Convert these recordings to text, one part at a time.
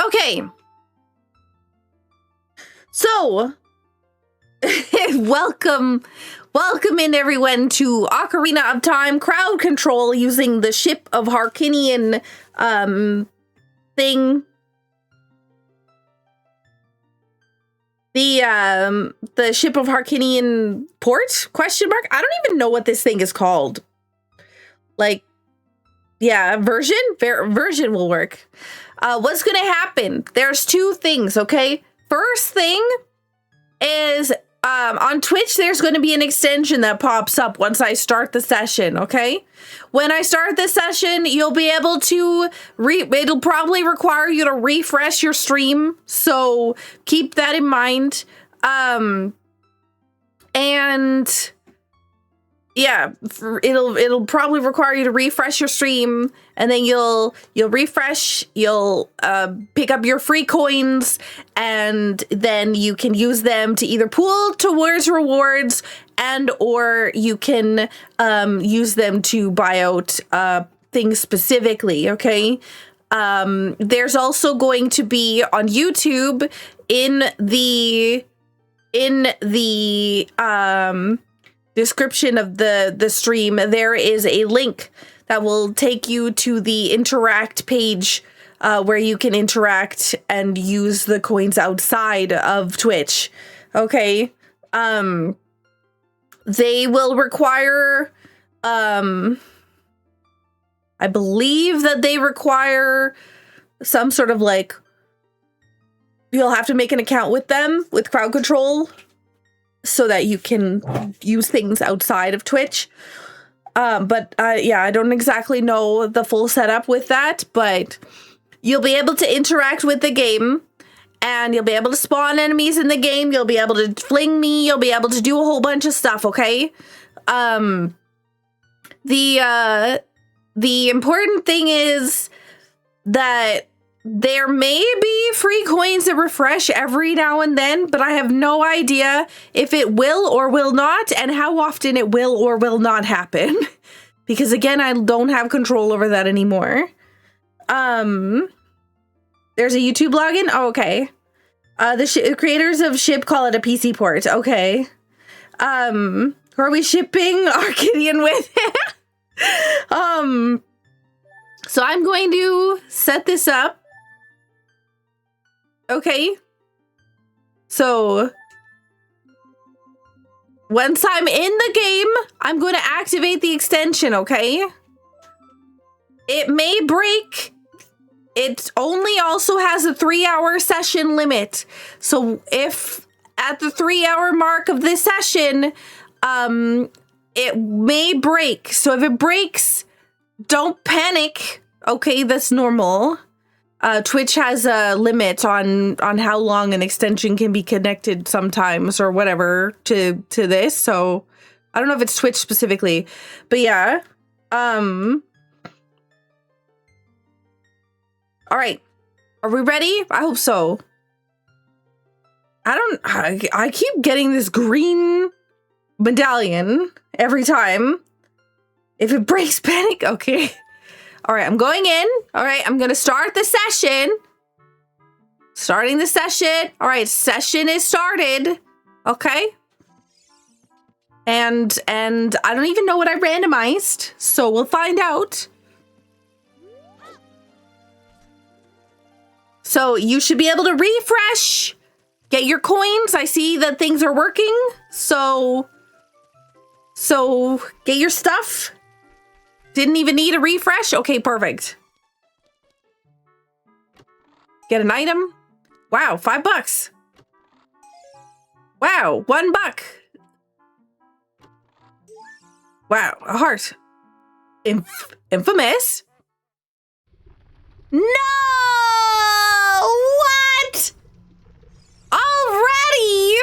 Okay. So, welcome in everyone to Ocarina of Time crowd control using the Ship of Harkinian thing. The Ship of Harkinian port? Question mark? I don't even know what this thing is called. Like, yeah, version? Version will work. What's gonna happen? There's two things, okay? First thing is on Twitch, there's going to be an extension that pops up once I start the session, okay? When I start the session, you'll be able to, it'll probably require you to refresh your stream, so keep that in mind. And yeah, it'll probably require you to refresh your stream, and then you'll refresh, you'll pick up your free coins, and then you can use them to either pool towards rewards and or you can use them to buy out things specifically, okay? There's also going to be on YouTube in the description of the stream, there is a link that will take you to the interact page where you can interact and use the coins outside of Twitch. Okay. They will require, I believe that they require some sort of like, you'll have to make an account with them with crowd control so that you can use things outside of Twitch. Yeah, I don't exactly know the full setup with that, but you'll be able to interact with the game and you'll be able to spawn enemies in the game. You'll be able to fling me. You'll be able to do a whole bunch of stuff, okay? The important thing is that there may be free coins that refresh every now and then, but I have no idea if it will or will not and how often it will or will not happen. Because again, I don't have control over that anymore. There's a YouTube login? Oh, okay. The creators of Ship call it a PC port. Okay. Who are we shipping Arcadian with? So I'm going to set this up. Okay, so once I'm in the game, I'm going to activate the extension, okay? It may break. It only also has a 3-hour session limit. So if at the 3-hour mark of this session, it may break. So if it breaks, don't panic. Okay, that's normal. Twitch has a limit on how long an extension can be connected sometimes or whatever to this. So I don't know if it's Twitch specifically, but yeah. All right. Are we ready? I hope so. I keep getting this green medallion every time. If it breaks, panic. Okay. All right, I'm going in. All right, I'm going to start the session. Starting the session. All right, session is started. Okay. And I don't even know what I randomized, so we'll find out. So you should be able to refresh, get your coins. I see that things are working. So get your stuff. Didn't even need a refresh? Okay, perfect. Get an item. Wow, $5. Wow, $1. Wow, a heart. Infamous? No! What? Already?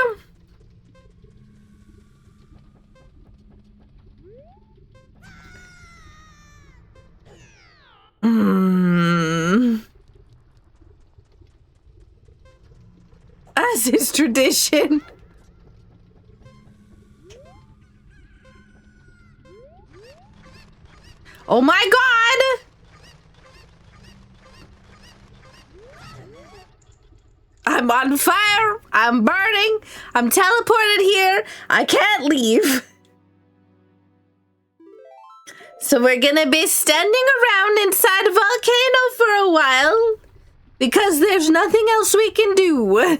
As is tradition. Oh my god! I'm on fire. I'm burning. I'm teleported here. I can't leave. So we're gonna be standing around inside a volcano for a while because there's nothing else we can do.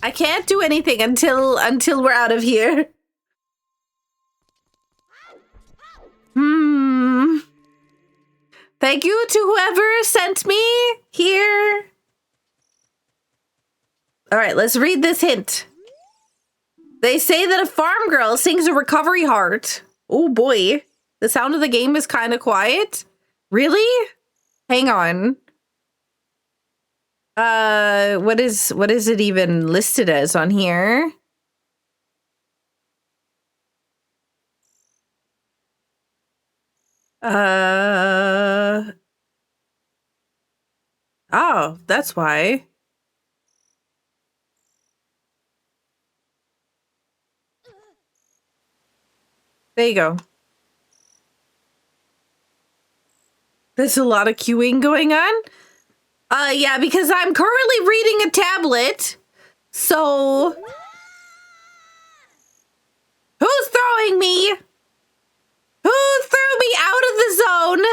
I can't do anything until we're out of here. Thank you to whoever sent me here. All right, let's read this hint. They say that a farm girl sings a recovery heart. Oh boy. The sound of the game is kind of quiet. Really? Hang on. What is it even listed as on here? Oh, that's why. There you go. There's a lot of queuing going on. Yeah, because I'm currently reading a tablet. So who's throwing me? Who threw me out of the zone?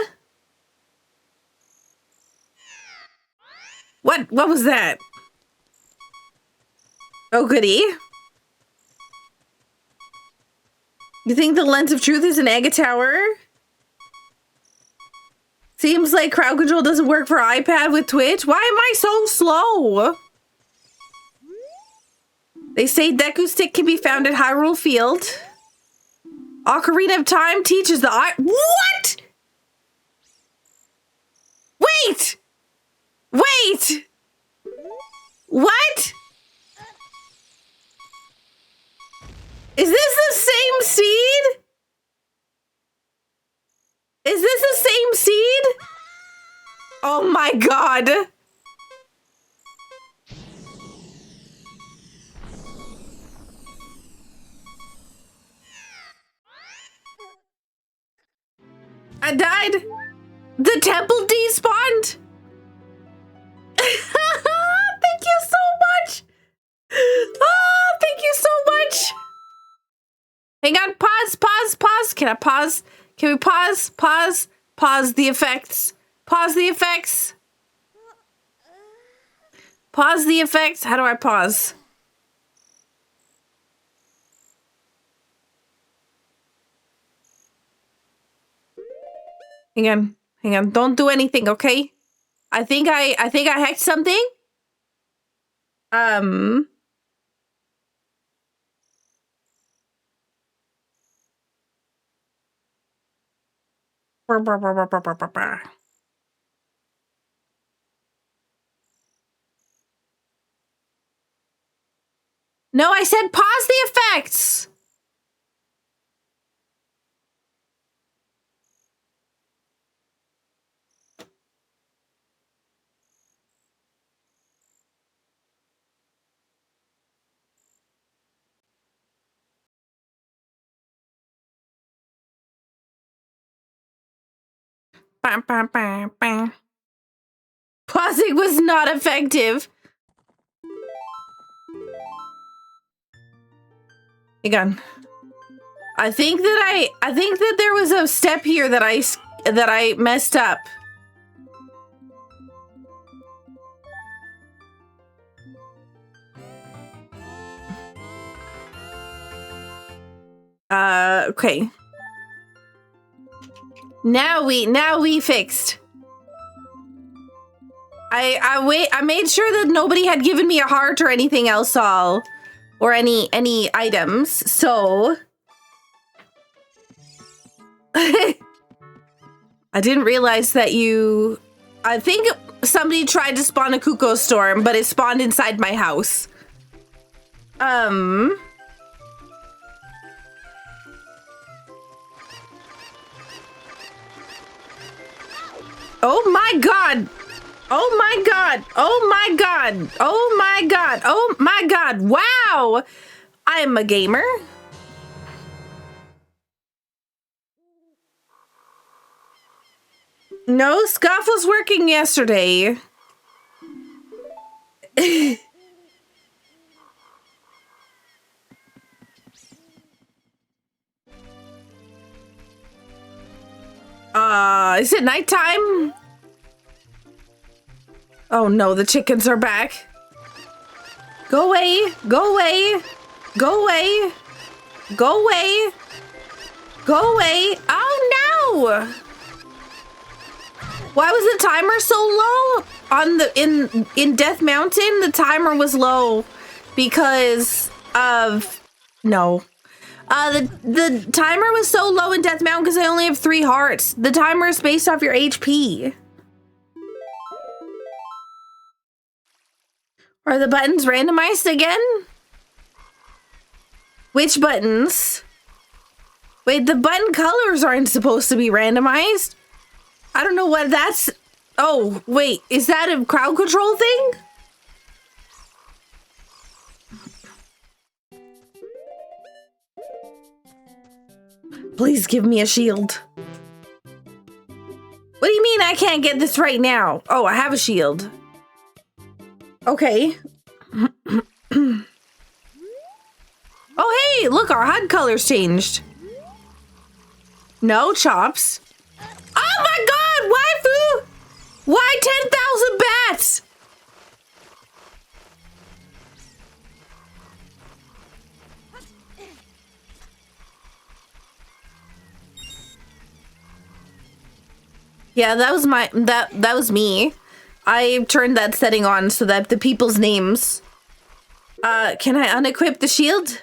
What was that? Oh, goody. You think the lens of truth is an egg tower? Seems like crowd control doesn't work for iPad with Twitch. Why am I so slow? They say Deku Stick can be found at Hyrule Field. Ocarina of Time teaches the What? Wait! Wait! What? Is this the same seed? Is this the same seed? Oh my god. I died. The temple despawned. Thank you so much. Oh, thank you so much. Hang on, pause. Can I pause? Can we pause? Pause the effects. Pause the effects. Pause the effects. How do I pause? Hang on. Don't do anything, okay? I think I hacked something. No, I said pause the effects. Pausing was not effective. Hang on. I think that there was a step here that I messed up. Okay. Now we fixed. I made sure that nobody had given me a heart or anything else or any items, so I didn't realize that I think somebody tried to spawn a Kuko storm, but it spawned inside my house. Oh my god! Oh my god! Oh my god! Oh my god! Oh my god! Wow! I am a gamer. I am a gamer. No, Scuff was working yesterday. Is it nighttime? Oh no, the chickens are back. Go away, go away, go away, go away, go away. Oh no! Why was the timer so low? On the in Death Mountain, the timer was low because of the timer was so low in Death Mountain because I only have 3 hearts. The timer is based off your HP. Are the buttons randomized again? Which buttons? Wait, the button colors aren't supposed to be randomized. I don't know what that's... Oh, wait, is that a crowd control thing? Please give me a shield. What do you mean I can't get this right now? Oh, I have a shield. Okay. Oh, hey, look, our HUD colors changed. No chops. Oh my god, waifu! Why 10,000 bats? Yeah, that was that was me. I turned that setting on so that the people's names. Can I unequip the shield?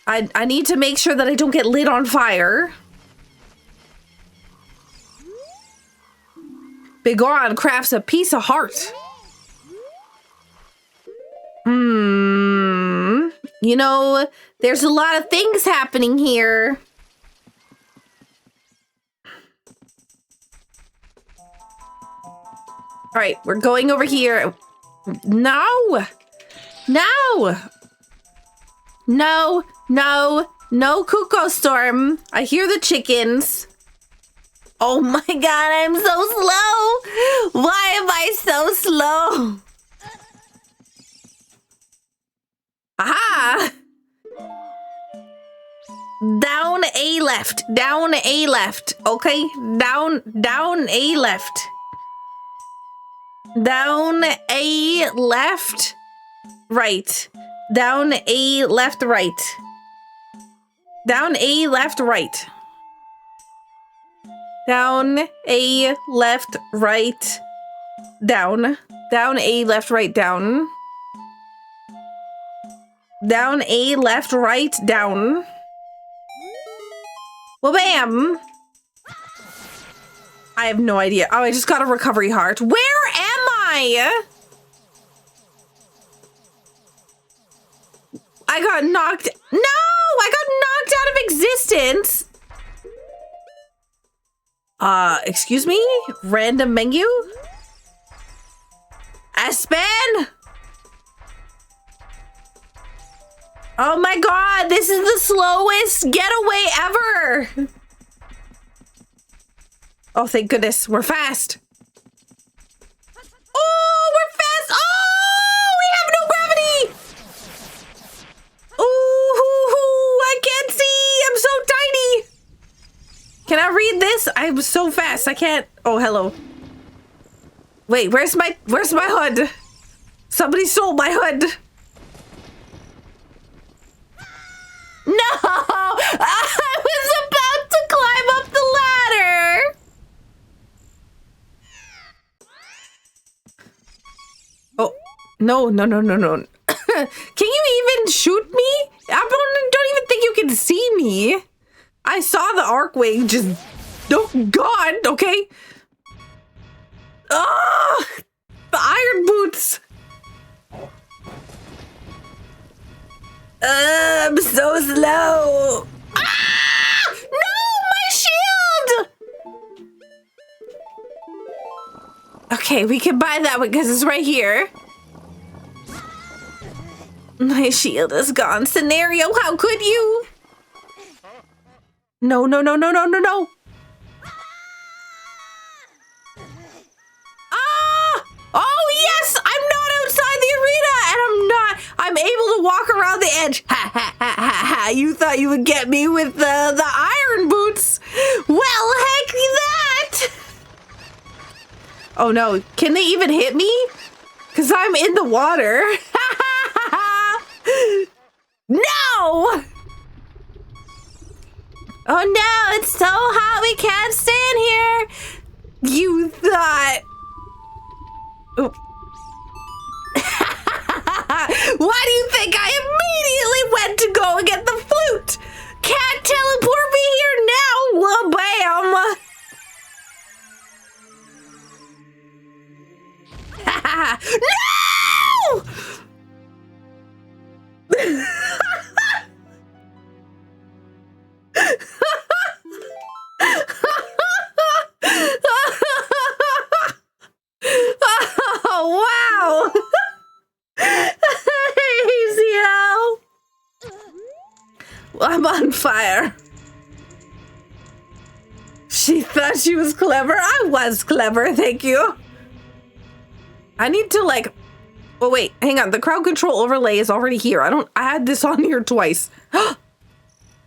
I need to make sure that I don't get lit on fire. Begone crafts a piece of heart. You know, there's a lot of things happening here. All right, we're going over here. No! No! No, no, no Cuckoo Storm. I hear the chickens. Oh my god, I'm so slow! Why am I so slow? Aha! Down A left, down A left, okay? Down A left. Down A left, right. Down A left, right. Down A left, right. Down A left, right. Down. Down A left, right, down. Down A left, right, down. Well, bam. I have no idea. Oh, I just got a recovery heart. Where am I? I got knocked. No, I got knocked out of existence. Excuse me? Random menu? Aspen? Oh my god, this is the slowest getaway ever. Oh, thank goodness, we're fast. Oh, we're fast. Oh, we have no gravity. Ooh, I can't see. I'm so tiny. Can I read this? I'm so fast. I can't. Oh, hello. Wait, where's my HUD? Somebody stole my HUD. No! I was about to climb up the ladder. Oh, no. Can you even shoot me? I don't even think you can see me. I saw the arcway just... Oh, God, okay. Ah, the iron boots. I'm so slow. Ah! No, my shield! Okay, we can buy that one because it's right here. My shield is gone. Scenario, how could you? No. ledge. Ha ha ha ha ha. You thought you would get me with the iron boots. Well, heck that. Oh no, can they even hit me? Because I'm in the water. No! Oh no, it's so hot we can't stand here. You thought... Oh. Why do you think I immediately went to go and get the flute? Can't teleport me here now. Well, bam. No! Oh, wow! I'm on fire. She thought she was clever. I was clever, thank you. I need to like... Oh, wait, hang on. The crowd control overlay is already here. I had this on here twice.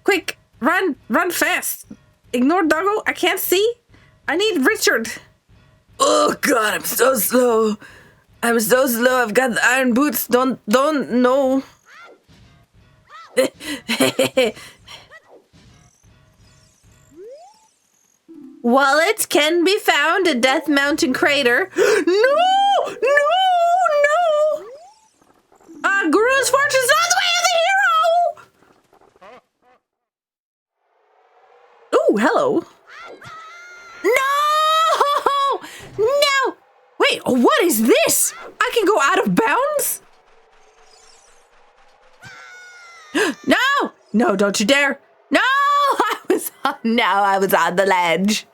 Quick, run fast. Ignore Doggo. I can't see. I need Richard. Oh, God, I'm so slow. I'm so slow. I've got the iron boots. Don't know. Wallets can be found at Death Mountain Crater. No! Guru's Fortune is on the way of the hero! Ooh, hello. No! Wait, what is this? I can go out of bounds? No, don't you dare. No, I was on the ledge.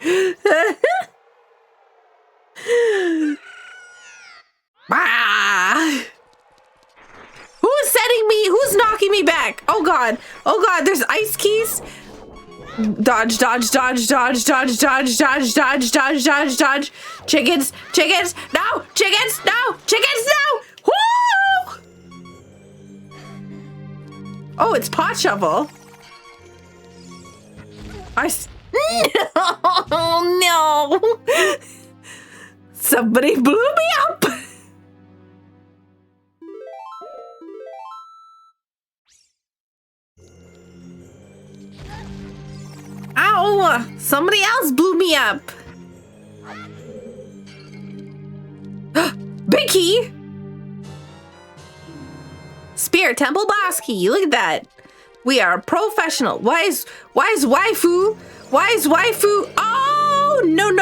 Who's setting me? Who's knocking me back? Oh God, there's ice keys. Dodge. Chickens. No. Woo! Oh, it's Pot Shovel. No. Somebody blew me up. Ow! Somebody else blew me up. Big key. Spirit Temple boss key. Look at that. We are professional. Why is waifu? Oh no.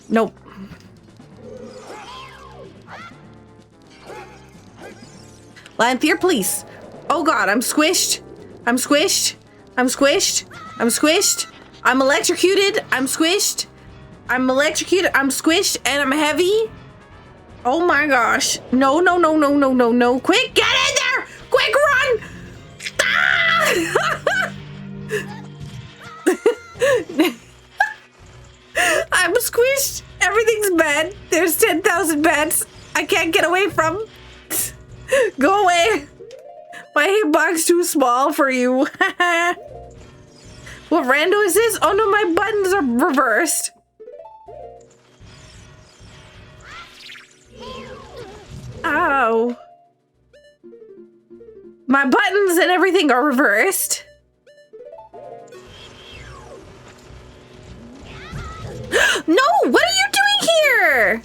Nope. Lanthier, please. Oh God, I'm squished. I'm electrocuted. I'm squished, and I'm heavy. Oh my gosh. No. Quick, get in there! Quick, run! Ah! I'm squished. Everything's bad. There's 10,000 bats I can't get away from. Go away. My hitbox too small for you. What rando is this? Oh no, my buttons are reversed. Ow. My buttons and everything are reversed. No, what are you doing here?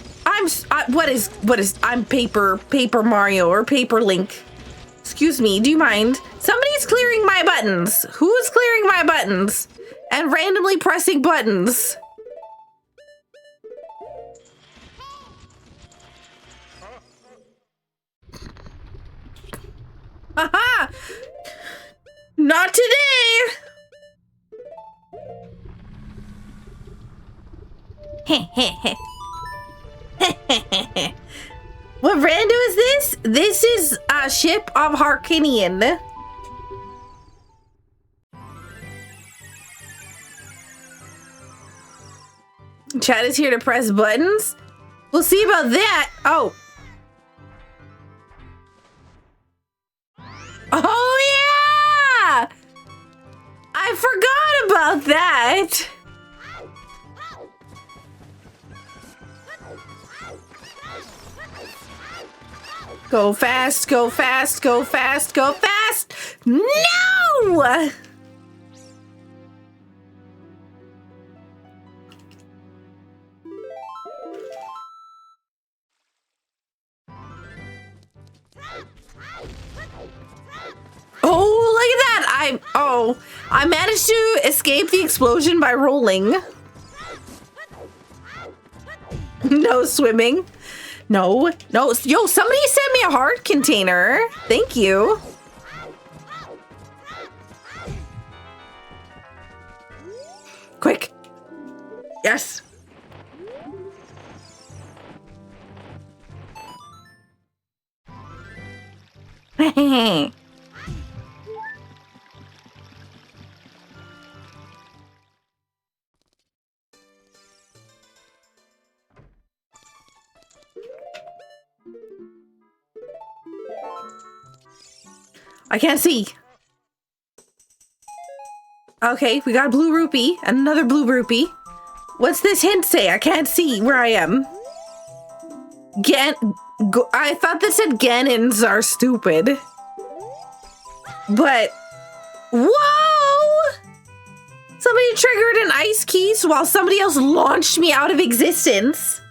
I'm Paper Mario or Paper Link. Excuse me, do you mind? Somebody's clearing my buttons. Who's clearing my buttons? And randomly pressing buttons. Aha! Not today! What rando is this? This is a ship of Harkinian. Chad is here to press buttons. We'll see about that. Oh. Go fast, go fast, go fast, go fast! No! Oh, look at that! I managed to escape the explosion by rolling. No swimming. No. Yo, somebody sent me a heart container. Thank you. Quick. Yes. I can't see. Okay, we got a blue rupee and another blue rupee. What's this hint say? I can't see where I am. I thought that said Ganons are stupid. But, whoa! Somebody triggered an ice key while somebody else launched me out of existence.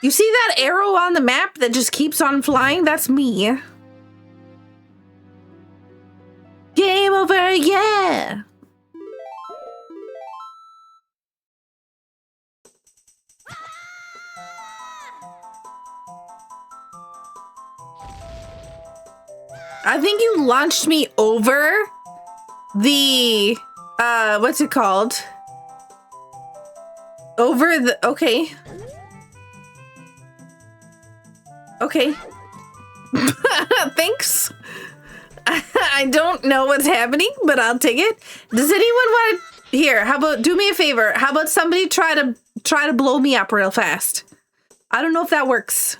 You see that arrow on the map that just keeps on flying? That's me. Game over, yeah! I think you launched me over the, what's it called? Over the, okay. Okay. Thanks. I don't know what's happening, but I'll take it. Does anyone want to, here, how about, do me a favor. How about somebody try to blow me up real fast? I don't know if that works.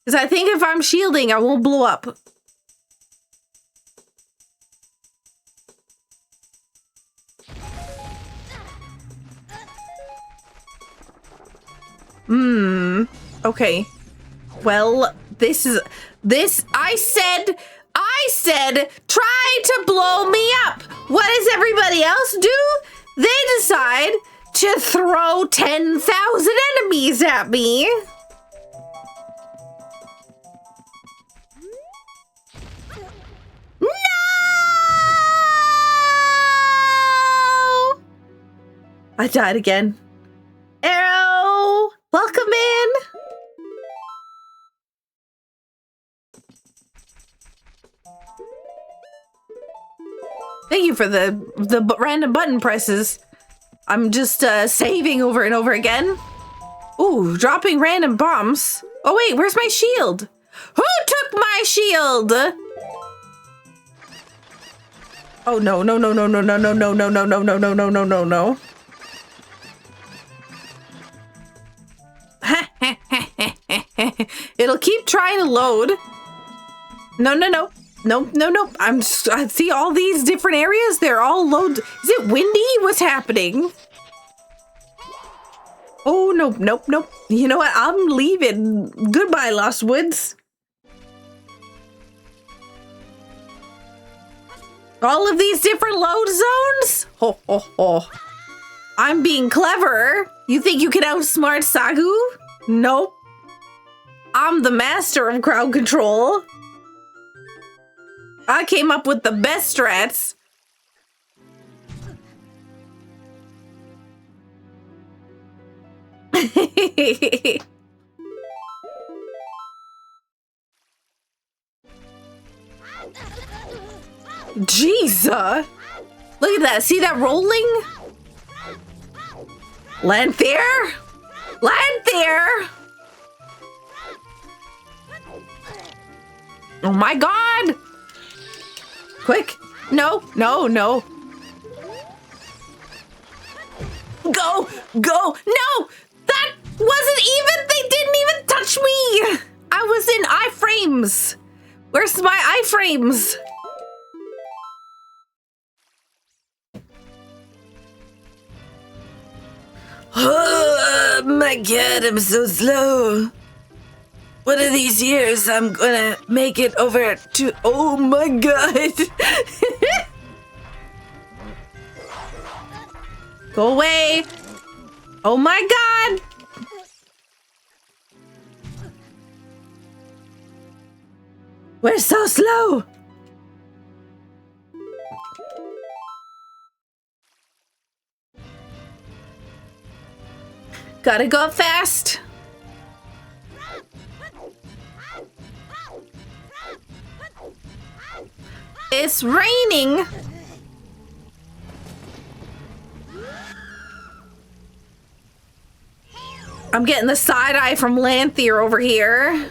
Because I think if I'm shielding, I won't blow up. Okay. Well, I said, try to blow me up. What does everybody else do? They decide to throw 10,000 enemies at me. No! I died again. Arrow, welcome in. Thank you for the random button presses. I'm just saving over and over again. Ooh, dropping random bombs. Oh wait, where's my shield? Who took my shield? Oh no, no, no, no, no, no, no, no, no, no, no, no, no, no, no, no, no. It'll keep trying to load. No, no, no. Nope, no, nope. I see all these different areas. They're all load. Is it windy? What's happening? Oh, nope, nope, nope. You know what? I'm leaving. Goodbye, Lost Woods. All of these different load zones? Ho, ho, ho. I'm being clever. You think you can outsmart Sagu? Nope. I'm the master of crowd control. I came up with the best strats. Jeez, look at that. See that rolling? Land there. Land there. Oh my God. Quick. No, no, no. Go, go. No, that wasn't even, they didn't even touch me. I was in iframes. Where's my iframes? my god, I'm so slow. One of these years, I'm gonna make it over to... Oh my god. Go away. Oh my god. We're so slow. Gotta go fast. It's raining. I'm getting the side eye from Lanthier over here.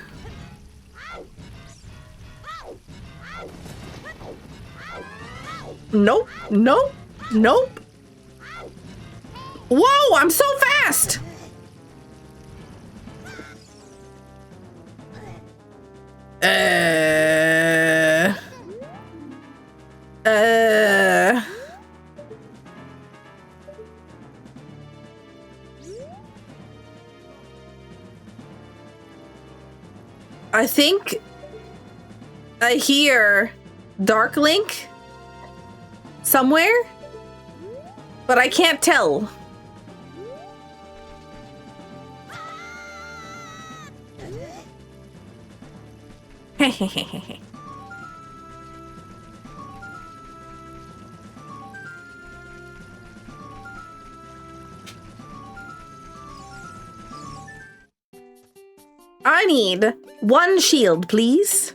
Nope, nope, nope. Whoa, I'm so fast. I think I hear Dark Link somewhere, but I can't tell. I need one shield, please.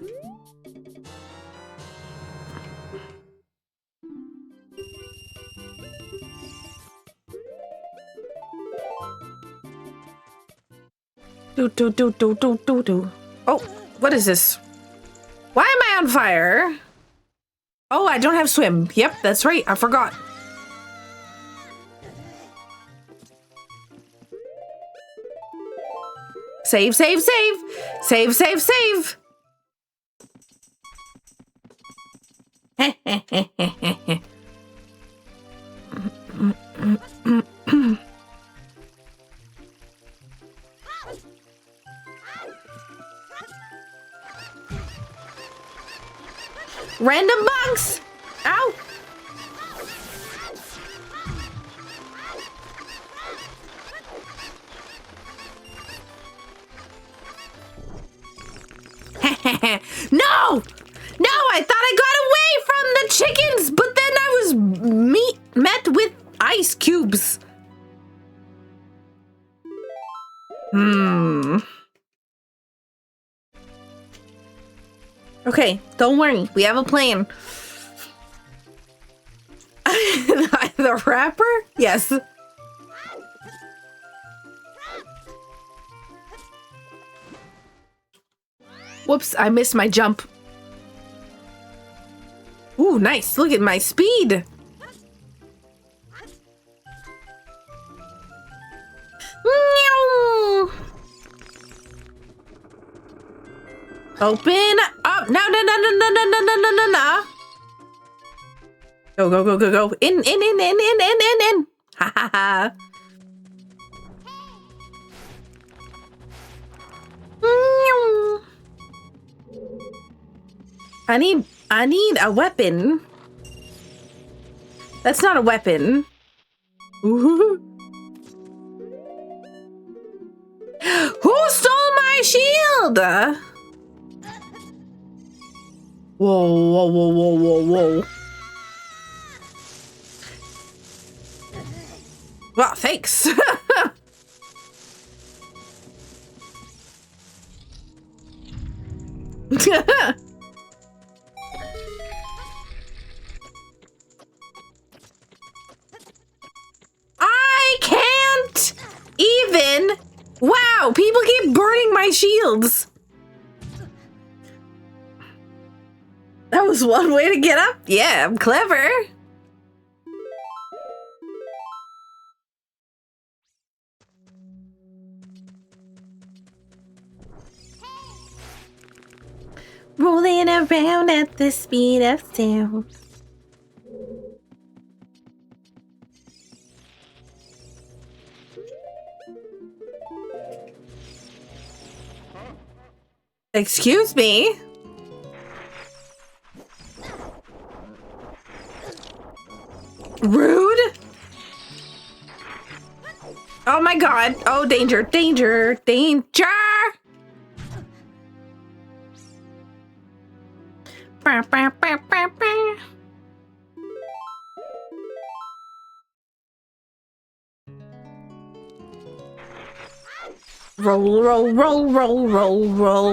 Do. Oh, what is this? Why am I on fire? Oh, I don't have swim. Yep, that's right. I forgot. Save, save, save. Save, save, save. Random bugs! Ow! No! No, I thought I got away from the chickens, but then I was met with ice cubes. Okay, don't worry. We have a plan. The rapper? Yes. Whoops, I missed my jump. Ooh, nice. Look at my speed. Open up. No. Go. In. Ha ha ha. I need a weapon. That's not a weapon. Ooh. Who stole my shield? Whoa. Well, thanks. I can't even. Wow, people keep burning my shields. That was one way to get up. Yeah, I'm clever. Rolling around at the speed of sound. Excuse me? Rude? Oh my god. Oh, danger, danger, danger! Bah, bah, bah, bah, bah. Roll, roll, roll, roll, roll,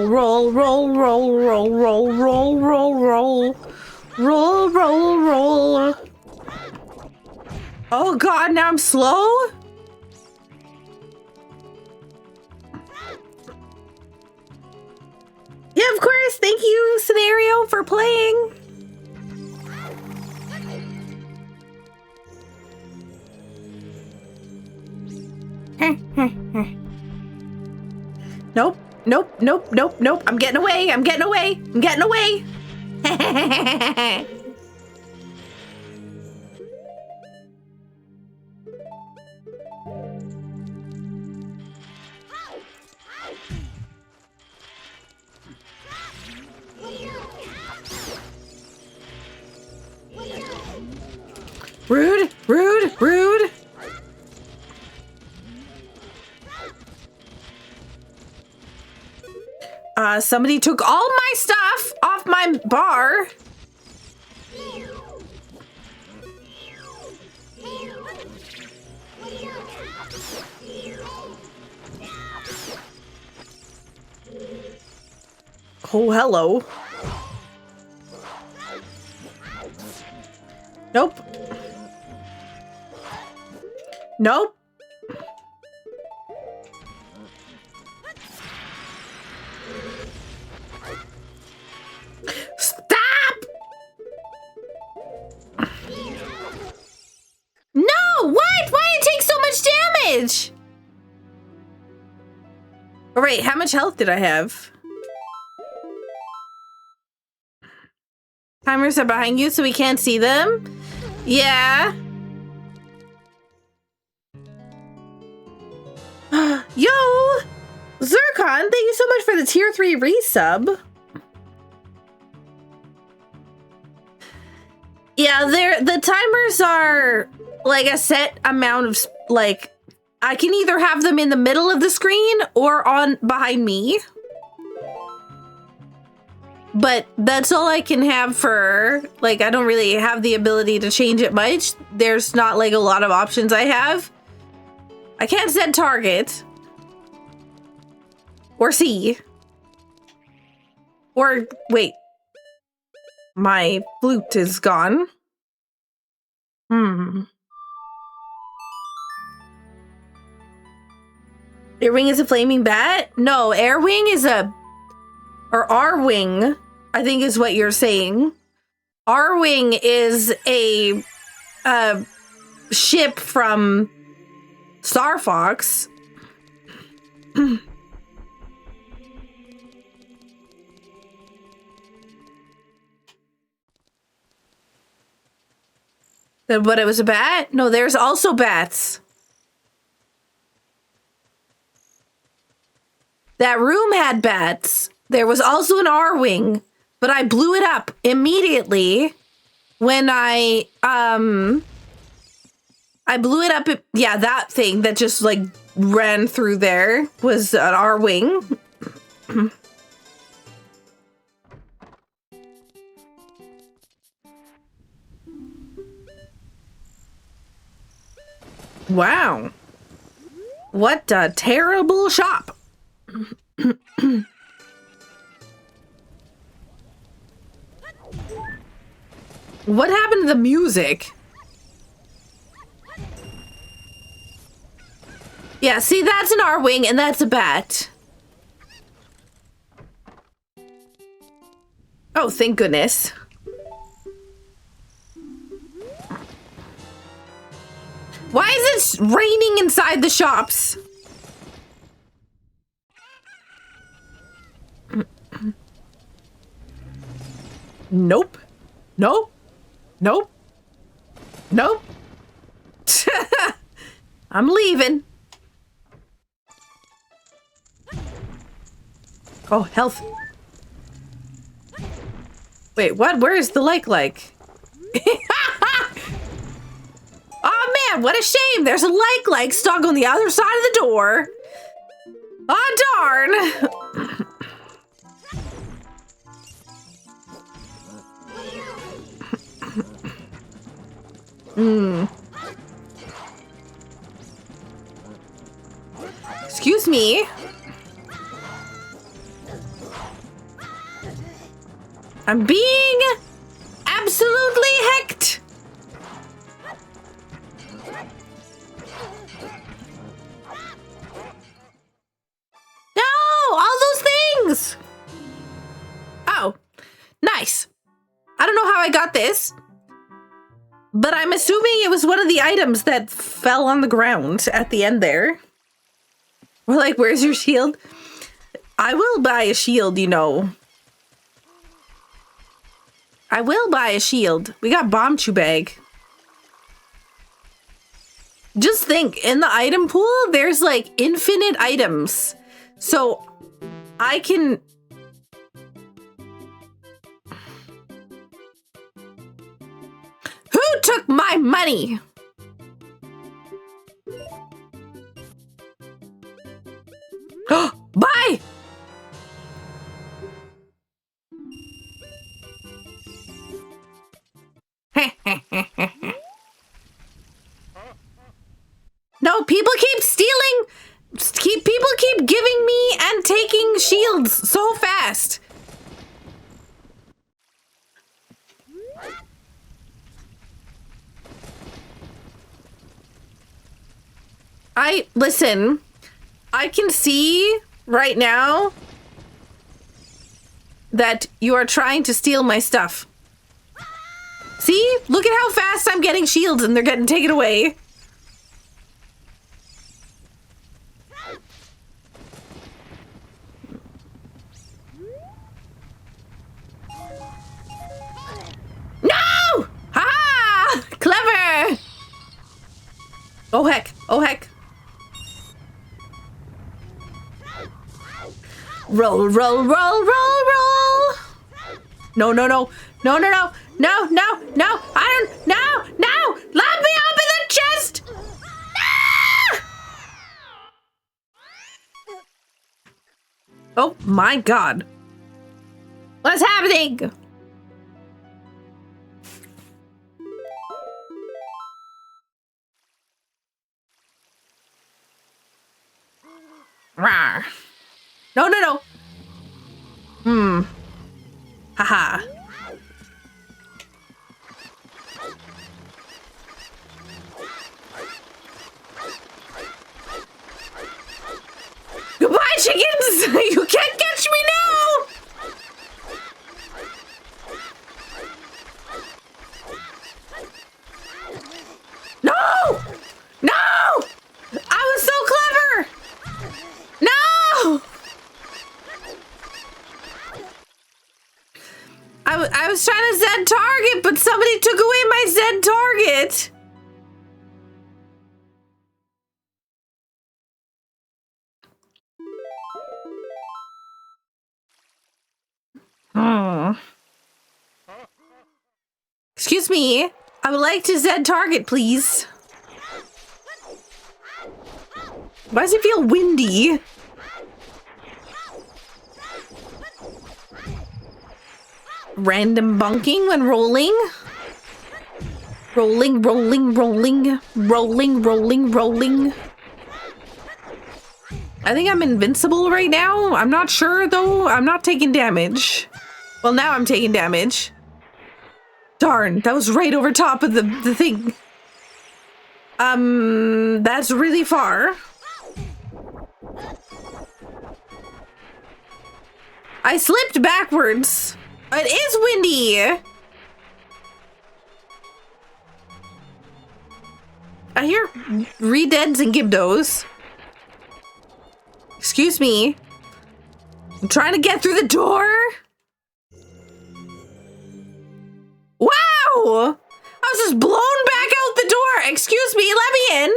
roll, roll, roll, roll, roll, roll, roll, roll, roll, roll, roll, roll. Oh god, now I'm slow? Yeah, of course. Thank you, Scenario, for playing. Nope, nope, nope, nope, nope. I'm getting away. I'm getting away. I'm getting away. Rude, rude, rude. Somebody took all my stuff off my bar. Oh, hello. Nope. Nope. Stop! No! What? Why did it take so much damage? All right, how much health did I have? Timers are behind you so we can't see them? Yeah. Yo! Zircon, thank you so much for the tier 3 resub. Yeah, the timers are like a set amount of, like, I can either have them in the middle of the screen or on behind me. But that's all I can have for, like, I don't really have the ability to change it much. There's not like a lot of options I have. I can't set target. Or C. Or, wait. My flute is gone. Airwing is a flaming bat? No, Airwing is a... Or R-Wing, I think is what you're saying. R-Wing is a ship from Star Fox. But it was a bat? No, there's also bats. That room had bats. There was also an R-Wing, but I blew it up immediately when I blew it up. Yeah, that thing that just like ran through there was an R-Wing. Wow. What a terrible shop. What happened to the music? Yeah, see, that's an R-Wing and that's a bat. Oh, thank goodness. Why is it raining inside the shops? Nope. Nope. Nope. Nope. I'm leaving. Oh, health. Wait, what? Where is the like? Oh man, what a shame. There's a like stuck on the other side of the door. Oh darn. Excuse me. I'm being absolutely hecked. No, all those things. Oh, nice. I don't know how I got this, but I'm assuming it was one of the items that fell on the ground at the end there. We're like, where's your shield? I will buy a shield, you know. I will buy a shield. We got bomb chew bag. Just think, in the item pool, there's like infinite items. So I can... Who took my money? Bye! No, people keep stealing. People keep giving me and taking shields so fast. Listen, I can see right now that you are trying to steal my stuff. See? Look at how fast I'm getting shields and they're getting taken away. No! Ha! Clever! Oh heck. Oh heck. Roll, roll, roll, roll, roll. No, no, no. No, no, no. No, no, no. I don't. No, no. Let me open the chest. Ah! Oh my god. What's happening? Rawr. No, no, no. Haha. Goodbye, chickens! You can't catch me now! No! No! I was so clever! No! I was trying to Z target, but somebody took away my Z target. Excuse me. I would like to Z target, please. Why does it feel windy? Random bonking when rolling. Rolling, rolling, rolling. Rolling, rolling, rolling. I think I'm invincible right now. I'm not sure though. I'm not taking damage. Well, now I'm taking damage. Darn, that was right over top of the thing. That's really far. I slipped backwards. It is windy. I hear re-deads and gibdos. Excuse me. I'm trying to get through the door. Wow! I was just blown back out the door. Excuse me, let me in.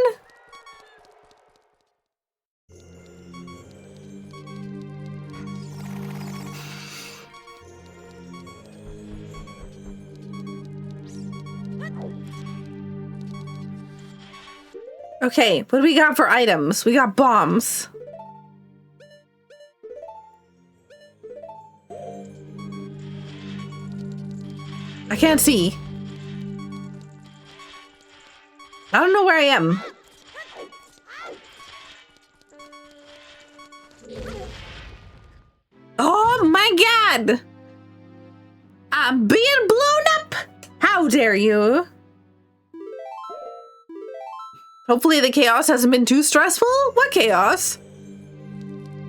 Okay, what do we got for items? We got bombs. I can't see. I don't know where I am. Oh my god! I'm being blown up! How dare you? Hopefully the chaos hasn't been too stressful. What chaos?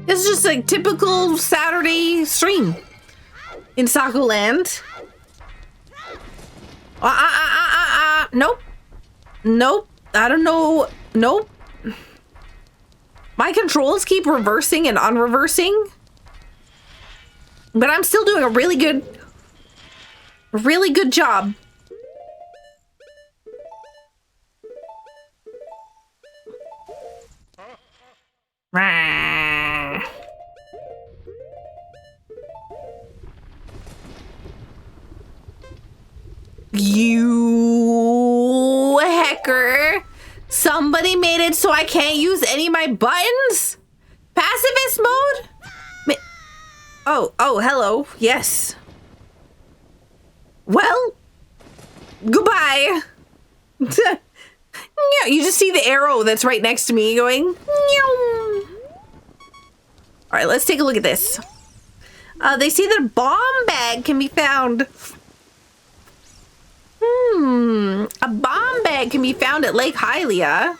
It's just a typical Saturday stream in Saku Land. Nope. Nope. I don't know. Nope. My controls keep reversing and unreversing. But I'm still doing a really good job. You hacker. Somebody made it so I can't use any of my buttons? Pacifist mode? Oh, hello. Yes. Well, goodbye. You just see the arrow that's right next to me going. All right, let's take a look at this. They say that a bomb bag can be found. A bomb bag can be found at Lake Hylia.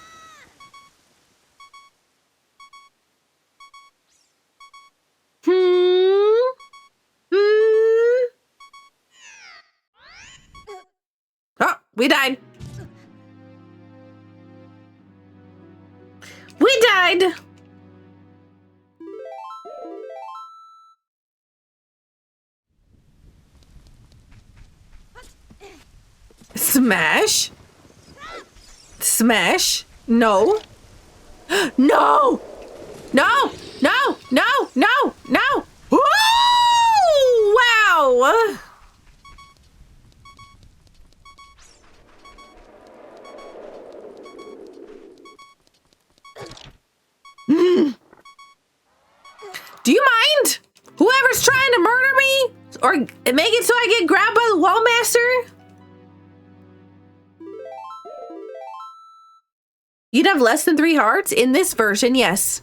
Oh, we died. We died. Smash. Smash. No. No. No. No. No. No. No. Woo! Wow. Do you mind? Whoever's trying to murder me or make it so I get grabbed by the wall master? You'd have less than 3 hearts in this version, yes.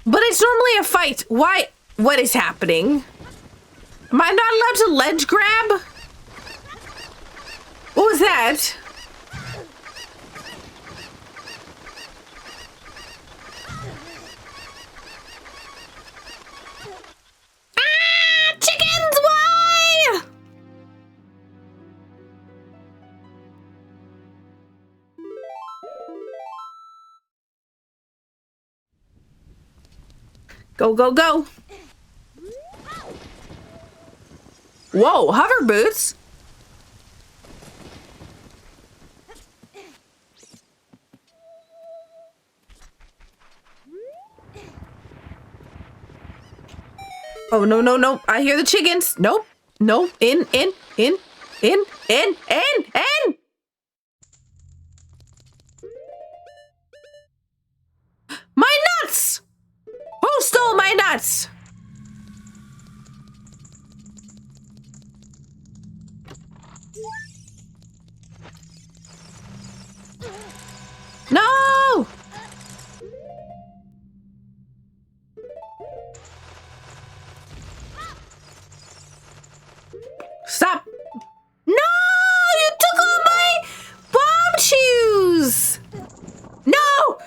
But it's normally a fight. Why? What is happening? Am I not allowed to ledge grab? What was that? Ah! Chickens, why? Go, go, go. Whoa, hover boots? Oh, no, no, no. I hear the chickens. Nope. Nope. In. My nuts! Who stole my nuts? No! Stop! No! You took all my bomb shoes! No!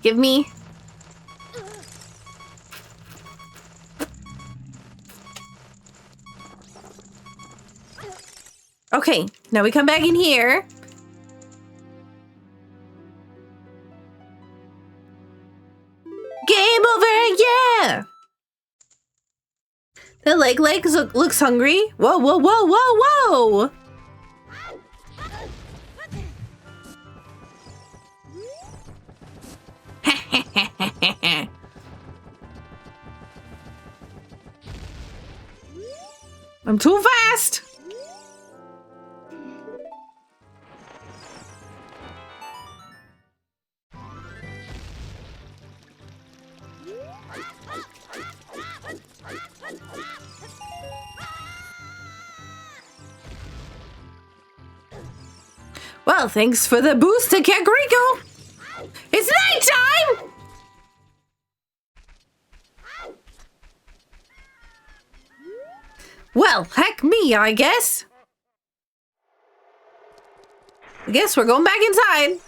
Give me. Okay, now we come back in here. Game over, yeah! The lake looks hungry. Whoa, whoa, whoa, whoa, whoa! I'm too fast. Well, thanks for the boost to Kakariko. It's nighttime! Well, heck me, I guess. I guess we're going back inside.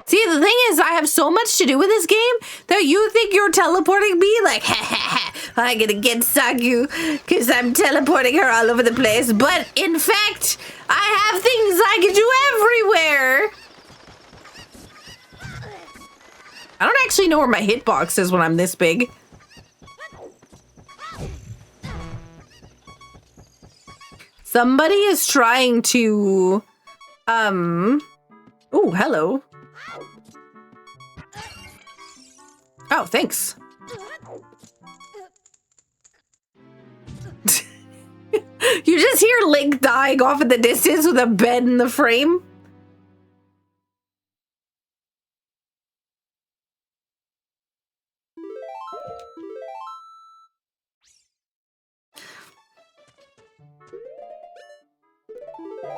See, the thing is, I have so much to do with this game that you think you're teleporting me? Like, ha ha ha, I'm gonna get Saku because I'm teleporting her all over the place. But in fact, I have things I can do everywhere. I don't actually know where my hitbox is when I'm this big. Somebody is trying to, oh, hello. Oh, thanks. You just hear Link dying off in the distance with a bed in the frame.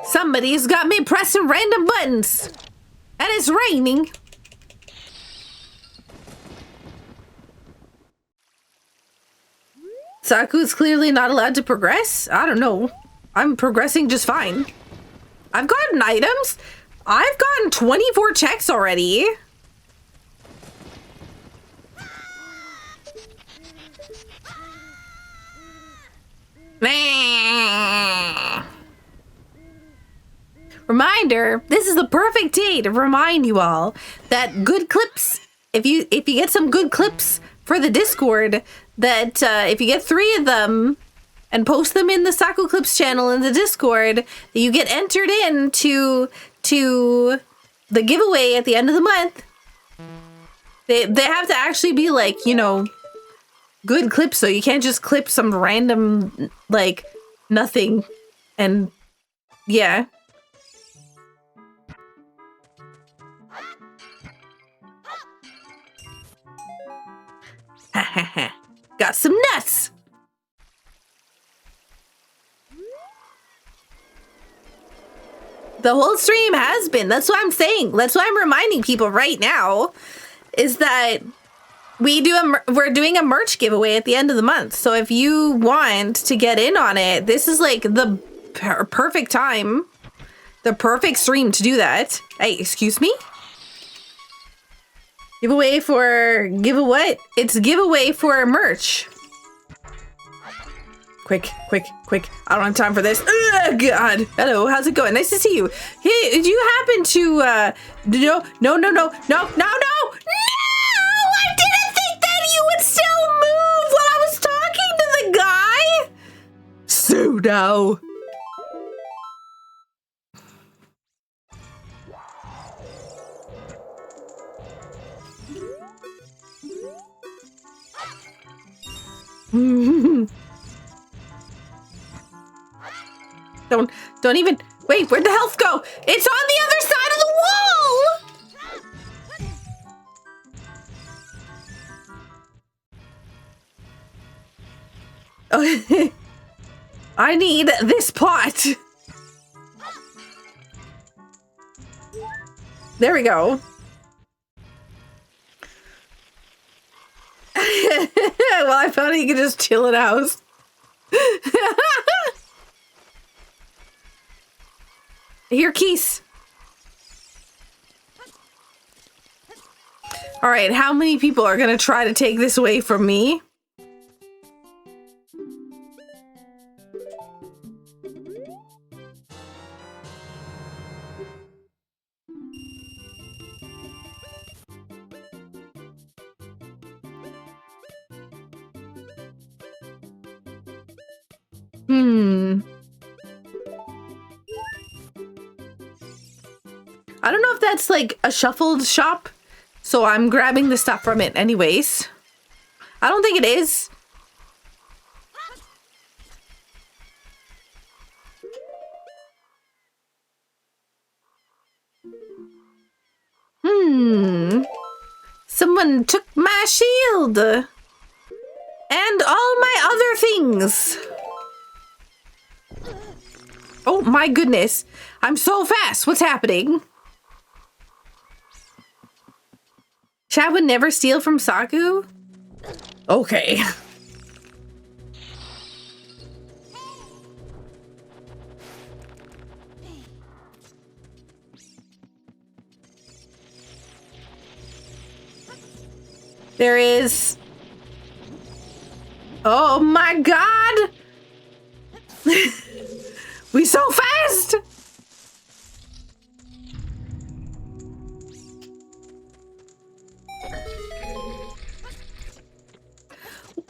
Somebody's got me pressing random buttons. And it's raining. Saku's clearly not allowed to progress? I don't know. I'm progressing just fine. I've gotten items. I've gotten 24 checks already. Reminder, this is the perfect day to remind you all that good clips, if you get some good clips for the Discord, that if you get 3 of them and post them in the Saku Clips channel in the Discord, you get entered into the giveaway at the end of the month. They have to actually be like, you know, good clips, so you can't just clip some random, like, nothing. And yeah. Ha ha ha. Got some nuts. The whole stream has been. That's what I'm saying. That's what I'm reminding people right now, is that we're doing a merch giveaway at the end of the month. So if you want to get in on it, this is like the perfect time, the perfect stream to do that. Hey, excuse me? Giveaway for, It's a giveaway for merch. Quick. I don't have time for this. Ugh, God. Hello, how's it going? Nice to see you. Hey, did you happen to, no. I didn't think that you would still move while I was talking to the guy. Pseudo. Don't even, wait, where'd the health go? It's on the other side of the wall! Oh, I need this pot. There we go. Well, I found you could just chill in a house. Here, Keys. All right, how many people are gonna try to take this away from me? I don't know if that's like a shuffled shop, so I'm grabbing the stuff from it anyways. I don't think it is. Someone took my shield. And all my other things. Oh my goodness. I'm so fast. What's happening? Chad would never steal from Saku? Okay. There is... Oh my god! We so fast!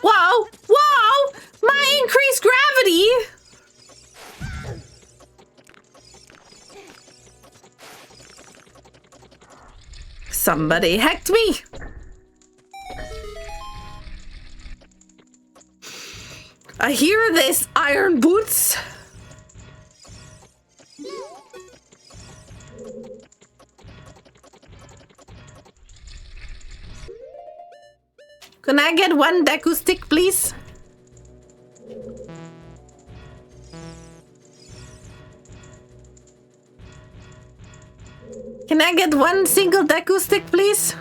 Whoa! Whoa! My increased gravity! Somebody hacked me! I hear this, Iron Boots. Can I get one Deku stick, please? Can I get one single Deku stick, please?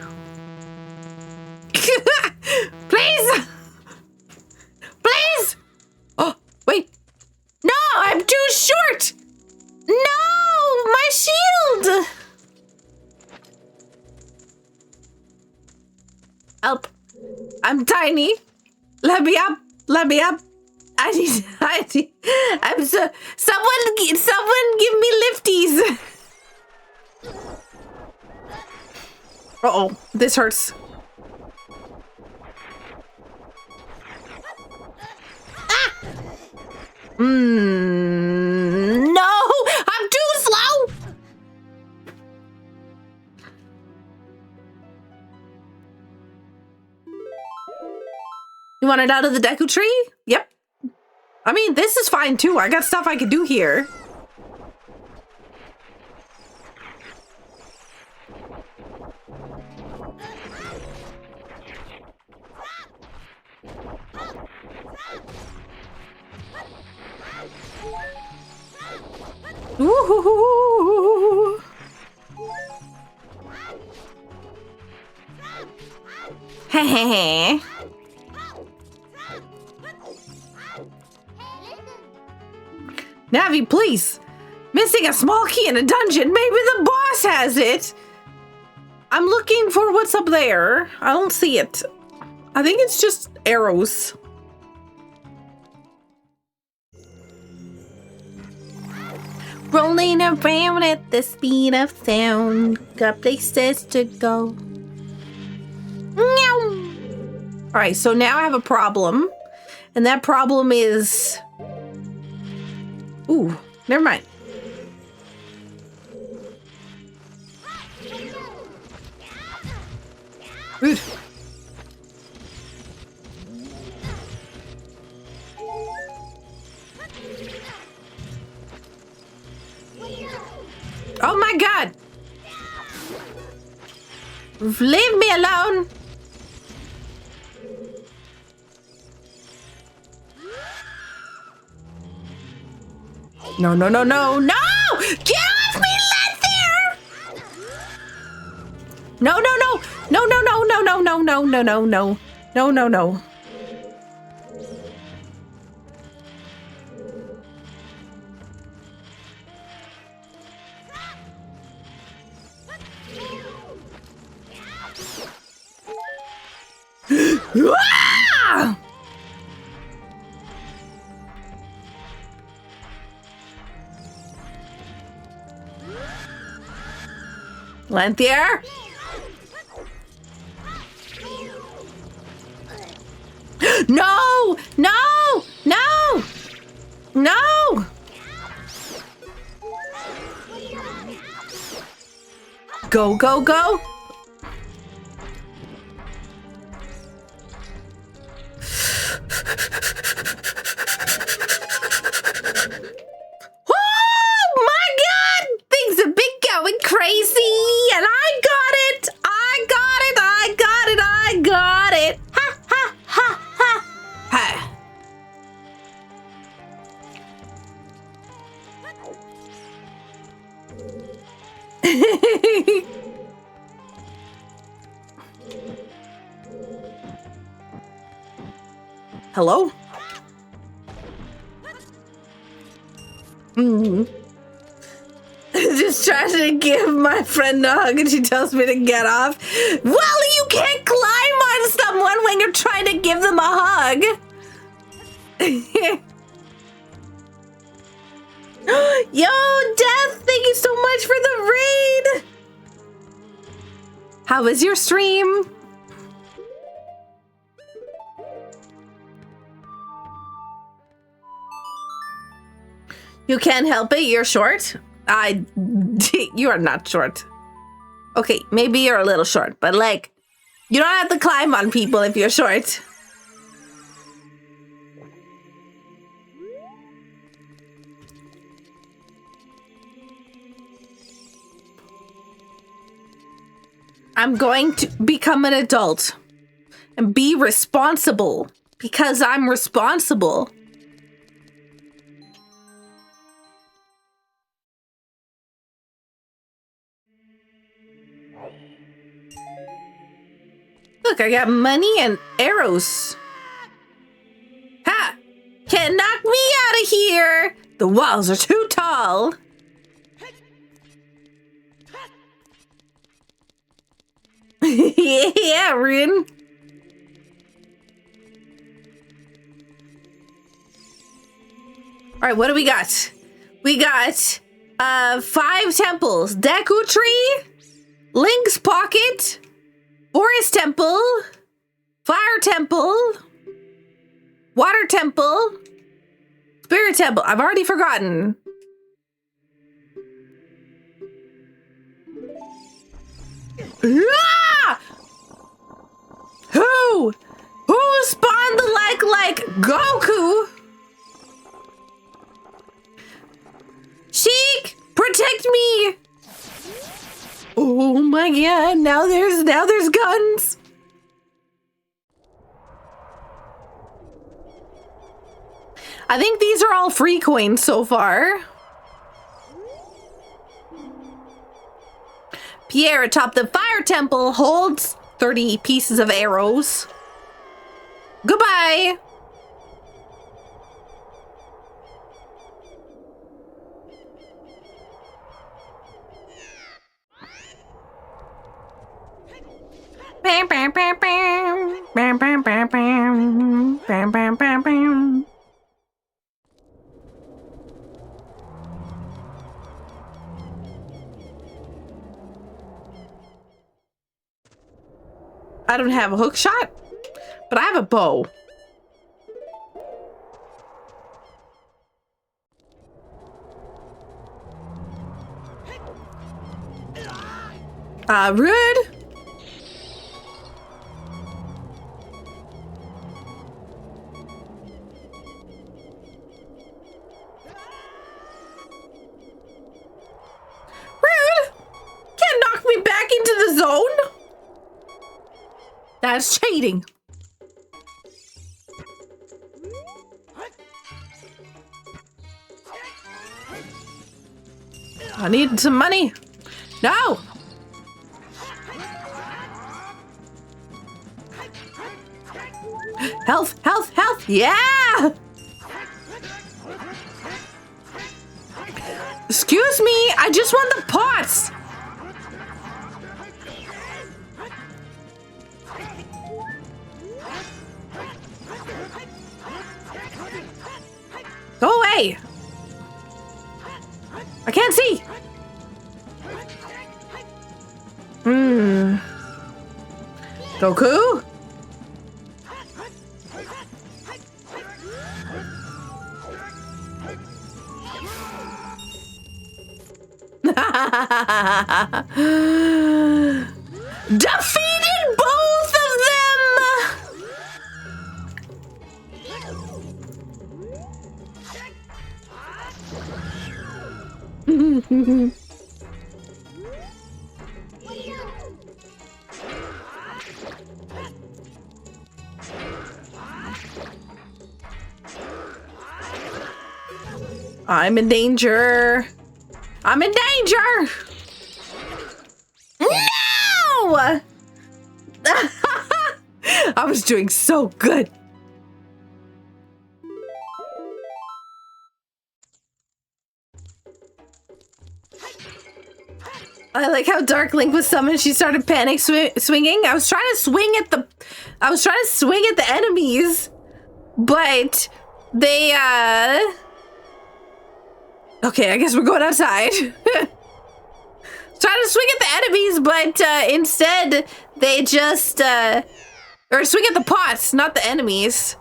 Please! Please! Oh, wait. No, I'm too short! No! My shield! Help. I'm tiny. Let me up. Let me up. I need, I'm so, someone give me lifties. Uh-oh, this hurts. Ah! No, I'm too slow. You want it out of the Deku tree? Yep. I mean, this is fine too. I got stuff I could do here. Woohoo! Hehehe. Navi, please! Missing a small key in a dungeon. Maybe the boss has it. I'm looking for what's up there. I don't see it. I think it's just arrows. Rolling around at the speed of sound. Got places to go. Meow. Alright, so now I have a problem. And that problem is... Ooh, never mind. Ooh. Oh my god! Leave me alone! No, no, no, no, no! Get off me, Lethier! No, no, no! No, no, no, no, no, no, no, no, no, no. No, no, no. Ah! Lanthier? No! No! No! No! Go, go, go! Hello? Just trying to give my friend a hug and she tells me to get off. Well, you can't climb on someone when you're trying to give them a hug. Yo, Death, thank you so much for the raid. How was your stream? You can't help it, you're short. You are not short. Okay, maybe you're a little short, but like, you don't have to climb on people if you're short. I'm going to become an adult and be responsible because I'm responsible. Look, I got money and arrows. Ha! Can't knock me out of here! The walls are too tall. Yeah, Rune. All right, what do we got? We got 5 temples. Deku Tree, Link's Pocket, Forest Temple, Fire Temple, Water Temple, Spirit Temple. I've already forgotten. Ah! Who spawned the like Goku? Sheik, protect me! Oh my god, now there's guns. I think these are all free coins so far. Pierre atop the fire temple holds 30 pieces of arrows. Goodbye. Bam, bam, bam, bam. Bam, bam, bam, bam. Bam, bam, bam, bam. I don't have a hook shot, but I have a bow. Rude. Rude. Can't knock me back into the zone. That's cheating. I need some money. No. Health, health, health. Yeah. Excuse me. I just want the pots. Go away! I can't see! Goku? Defeated both of them! I'm in danger. I'm in danger. No! I was doing so good. I like how Dark Link was summoned. She started panic swinging. I was trying to swing at the enemies, but they okay, I guess we're going outside. Trying to swing at the enemies, but instead they just or swing at the pots, not the enemies.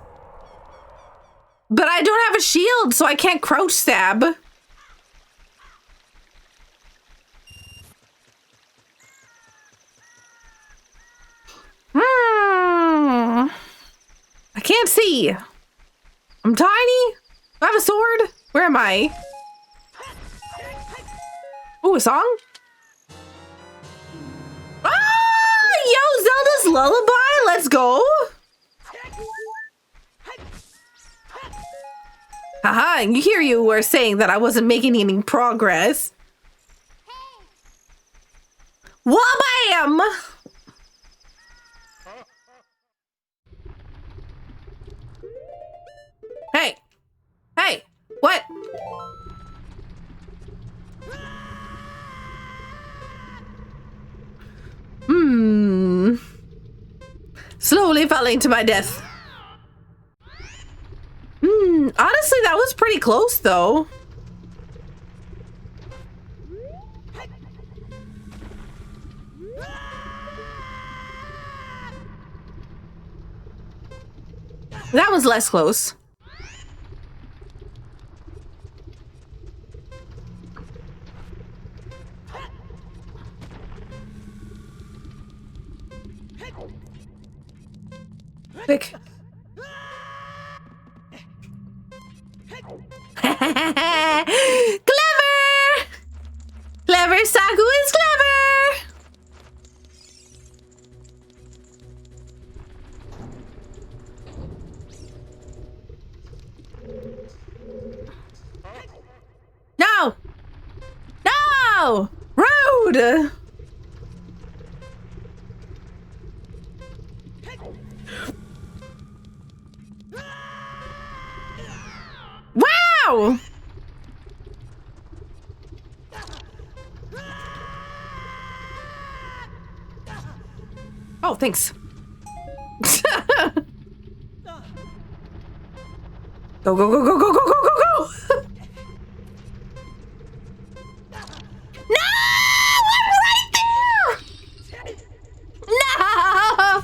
But I don't have a shield, so I can't crouch stab. I can't see. I'm tiny. I have a sword. Where am I? Ooh, a song? Ah! Yo, Zelda's Lullaby. Let's go. Haha, you were saying that I wasn't making any progress. Wabam! Hey! Hey! What? Slowly falling to my death. Honestly, that was pretty close, though. That was less close. Quick. Clever! Clever Saku is clever! No! No! Rude! Wow! Oh, thanks. Go, go, go, go, go, go, go, go, go! No! I'm right there! No!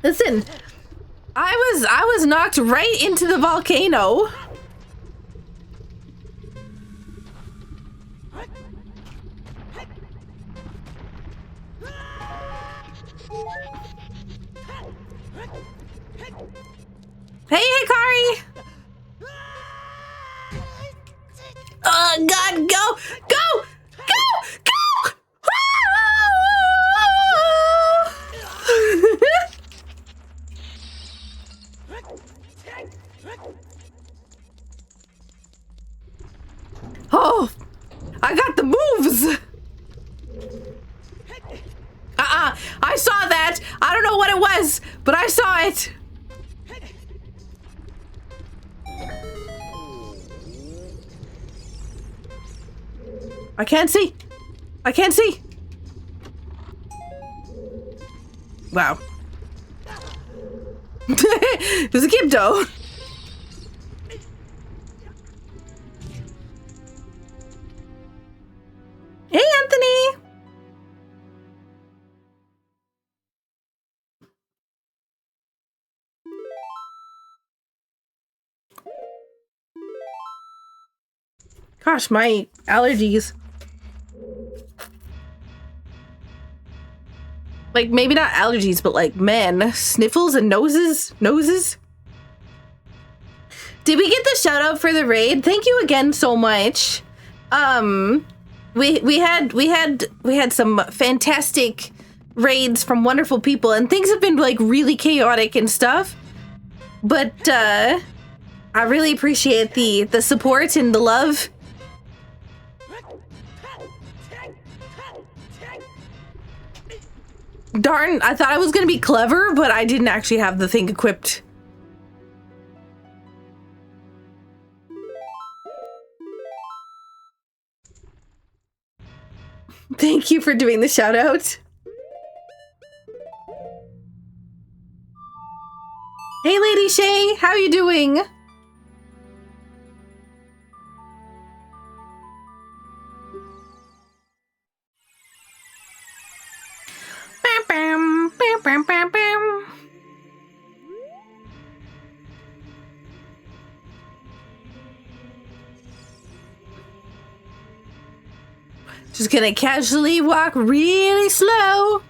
Listen, I was knocked right into the volcano. Hey, Hikari! Oh, God, go! Go! Go! Go! Oh, I got the moves! I saw that! I don't know what it was, but I saw it! I can't see! I can't see! Wow. It was a Gibdo! Hey, Anthony! Gosh, my allergies. Like, maybe not allergies, but like, man, sniffles and noses? Did we get the shout out for the raid? Thank you again so much. We had some fantastic raids from wonderful people, and things have been like really chaotic and stuff. But I really appreciate the support and the love. Darn, I thought I was gonna be clever, but I didn't actually have the thing equipped. Thank you for doing the shout out. Hey Lady Shay, how you doing? Bam, bam, bam, bam, bam, bam. Just gonna casually walk really slow.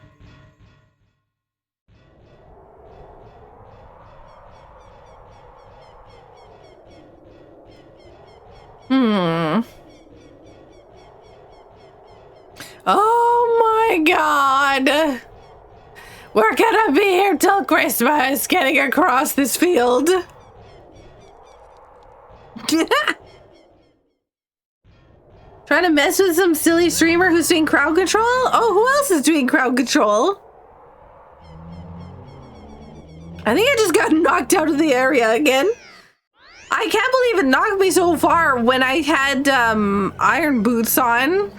Oh my god. We're gonna be here till Christmas getting across this field. Trying to mess with some silly streamer who's doing crowd control? Oh, who else is doing crowd control? I think I just got knocked out of the area again. I can't believe it knocked me so far when I had iron boots on.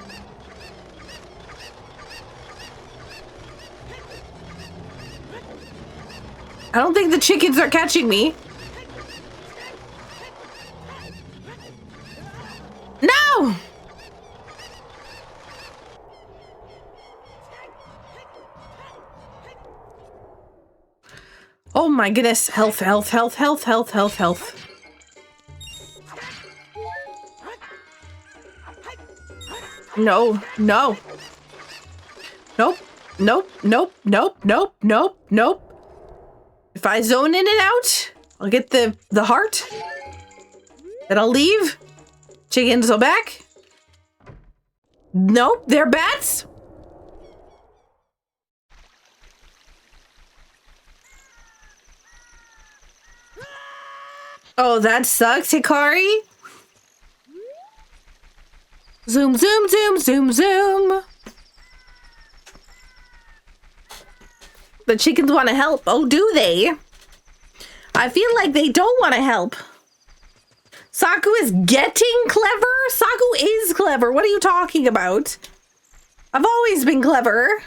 I don't think the chickens are catching me. No! Oh my goodness. Health, health, health, health, health, health, health. No, no. Nope, nope, nope, nope, nope, nope, nope. If I zone in and out, I'll get the heart. Then I'll leave. Chickens are back. Nope, they're bats. Oh, that sucks, Hikari. Zoom, zoom, zoom, zoom, zoom. The chickens want to help. Oh, do they? I feel like they don't want to help. Saku is getting clever? Saku is clever. What are you talking about? I've always been clever.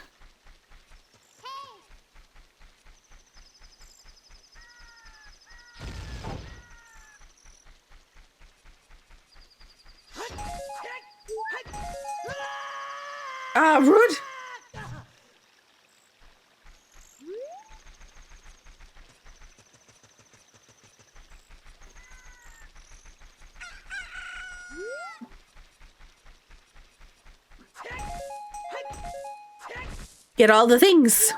Ah, rude. Get all the things.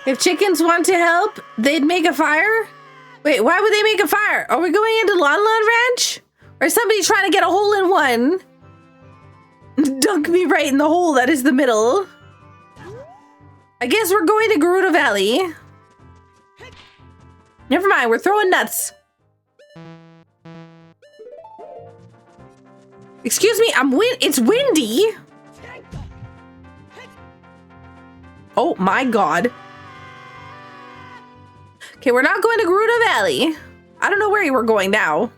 If chickens want to help, they'd make a fire? Wait, why would they make a fire? Are we going into Lon Lon Ranch? Or is somebody trying to get a hole in one? Dunk me right in the hole that is the middle. I guess we're going to Gerudo Valley. Never mind, we're throwing nuts. Excuse me, it's windy. Oh my god. Okay, we're not going to Gerudo Valley. I don't know where we're going now.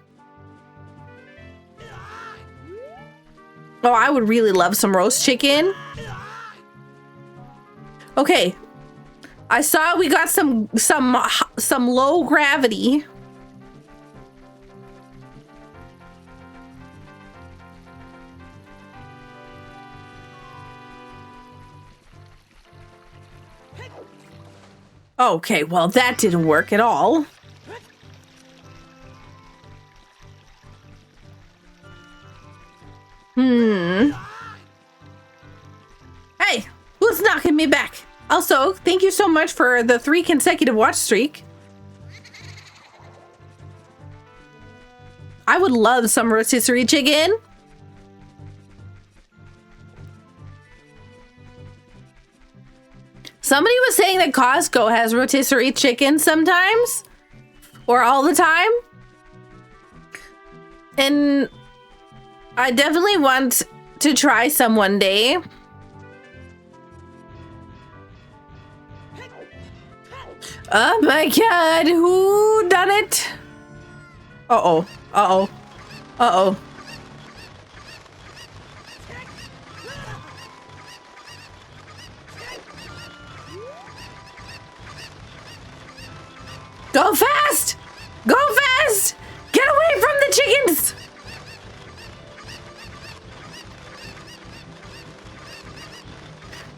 Oh, I would really love some roast chicken. Okay. I saw we got some low gravity. Okay, well that didn't work at all. Hey, who's knocking me back? Also, thank you so much for the 3 consecutive watch streak. I would love some rotisserie chicken. Somebody was saying that Costco has rotisserie chicken sometimes. Or all the time. And I definitely want to try some one day. Oh my god, who done it? Uh-oh, uh-oh, uh-oh. Go fast! Go fast! Get away from the chickens!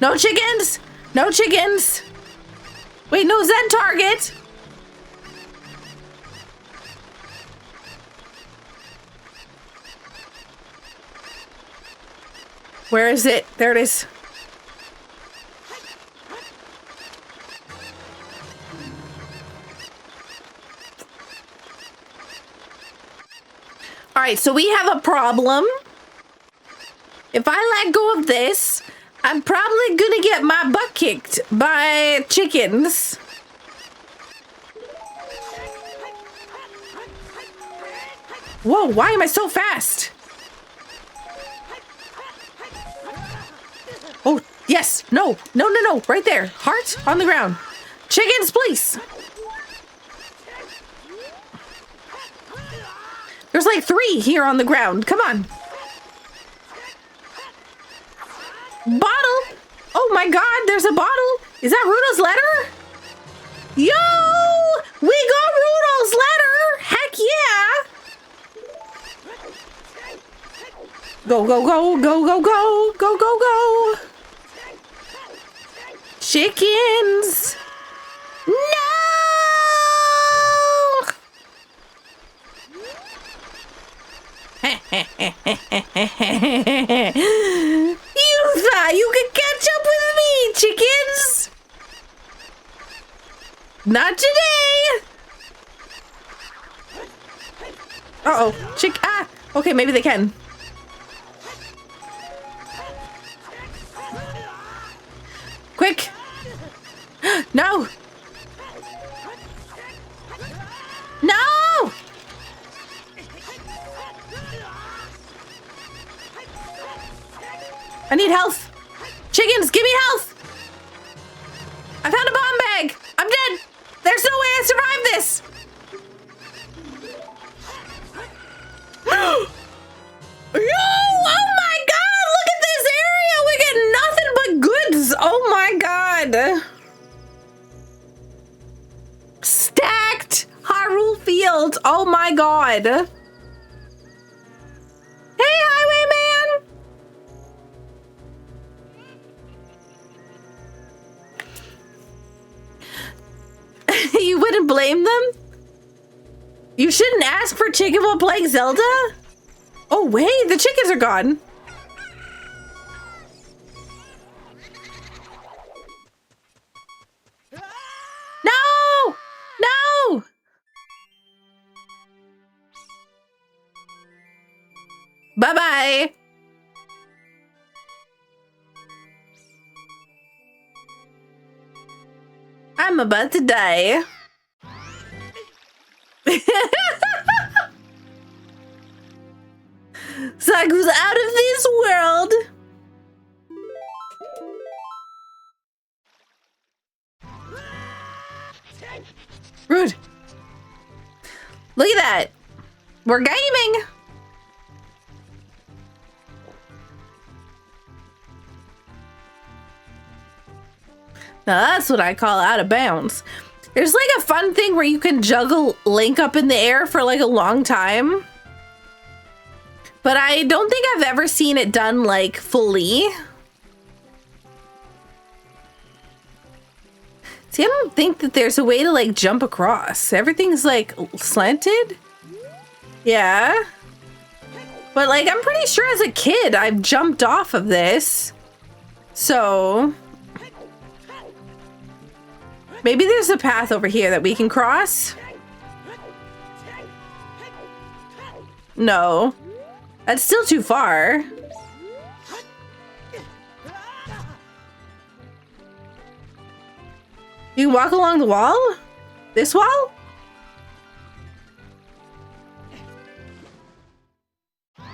No chickens! No chickens! Wait, no Zen target! Where is it? There it is. All right, so we have a problem. If I let go of this, I'm probably gonna get my butt kicked by chickens. Whoa, why am I so fast? Oh, yes, no, no, no, no, right there. Heart on the ground. Chickens, please. There's like 3 here on the ground. Come on. Bottle. Oh my god, there's a bottle. Is that Runo's letter? Yo, we got Runo's letter. Heck yeah. Go, go, go, go, go, go, go, go, go. Chickens. No. You thought you could catch up with me, chickens? Not today. Uh-oh. Okay, maybe they can. Quick. No. No! I need health. Chickens, give me health. I found a bomb bag. I'm dead. There's no way I survived this. Yo, oh my god, look at this area. We get nothing but goods. Oh my god. Stacked Hyrule Fields. Oh my god. Hey, Highwayman. You wouldn't blame them? You shouldn't ask for chicken while playing Zelda? Oh wait, the chickens are gone. No! No! Bye-bye. I'm about to die. Saku's out of this world. Rude. Look at that. We're gaming. Now that's what I call out of bounds. There's like a fun thing where you can juggle Link up in the air for like a long time. But I don't think I've ever seen it done like fully. See, I don't think that there's a way to like jump across. Everything's like slanted. Yeah. But like, I'm pretty sure as a kid, I've jumped off of this. So maybe there's a path over here that we can cross. No. That's still too far. You can walk along the wall? This wall?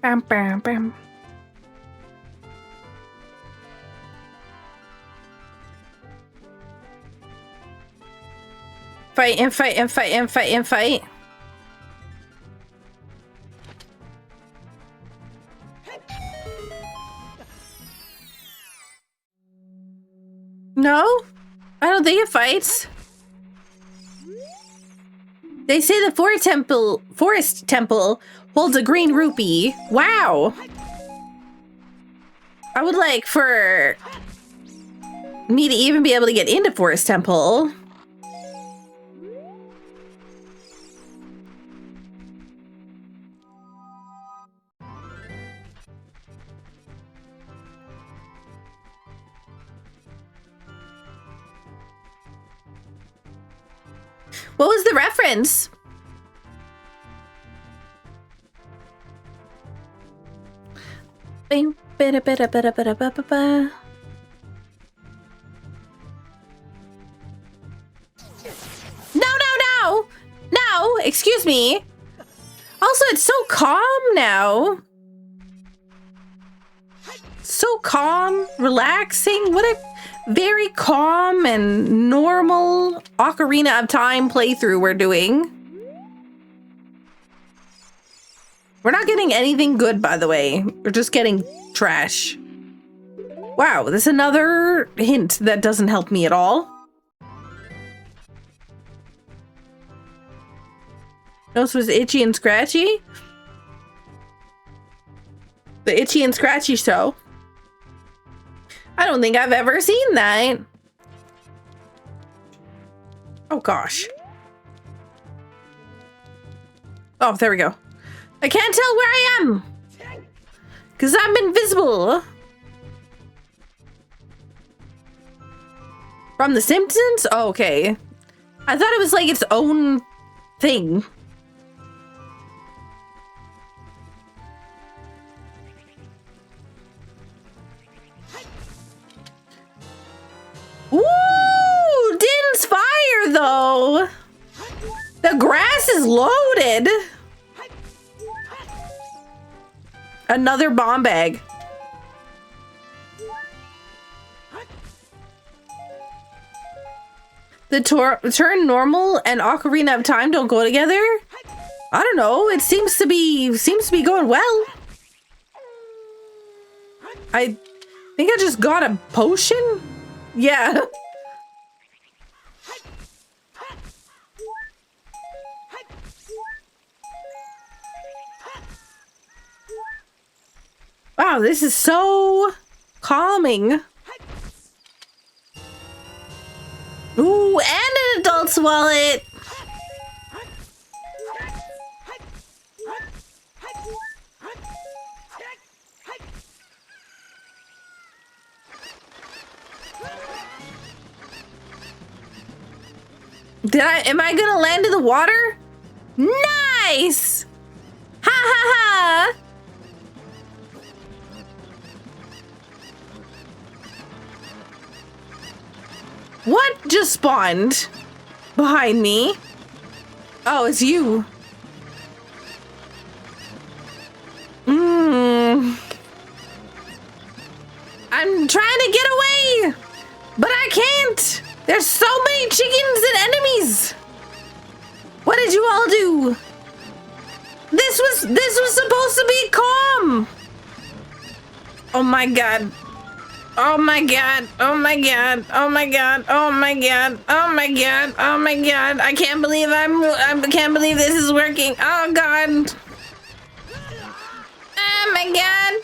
Bam, bam, bam. Fight and fight and fight and fight and fight. No, I don't think it fights. They say the forest temple holds a green rupee. Wow. I would like for me to even be able to get into Forest Temple. What was the reference? No, excuse me. Also, it's so calm now. So calm, relaxing. What a very calm and normal Ocarina of Time playthrough we're doing. We're not getting anything good, by the way. We're just getting trash. Wow, there's another hint that doesn't help me at all. Nose was itchy and scratchy? The Itchy and Scratchy show? I don't think I've ever seen that. Oh gosh. Oh, there we go. I can't tell where I am, 'cause I'm invisible. From The Simpsons? Oh, okay. I thought it was like its own thing. Ooh, Din's fire though. The grass is loaded. Another bomb bag. The turn normal and Ocarina of Time don't go together? I don't know. It seems to be going well. I think I just got a potion. Yeah. Wow, this is so calming. Ooh, and an adult's wallet. Am I gonna land in the water? Nice! Ha ha ha! What just spawned behind me? Oh, it's you. I'm trying to get away, but I can't. There's so many chickens and enemies. What did you all do? This was supposed to be calm. Oh my god. Oh my god. Oh my god. Oh my god. Oh my god. Oh my god. Oh my god. I can't believe I can't believe this is working. Oh god. Oh my god.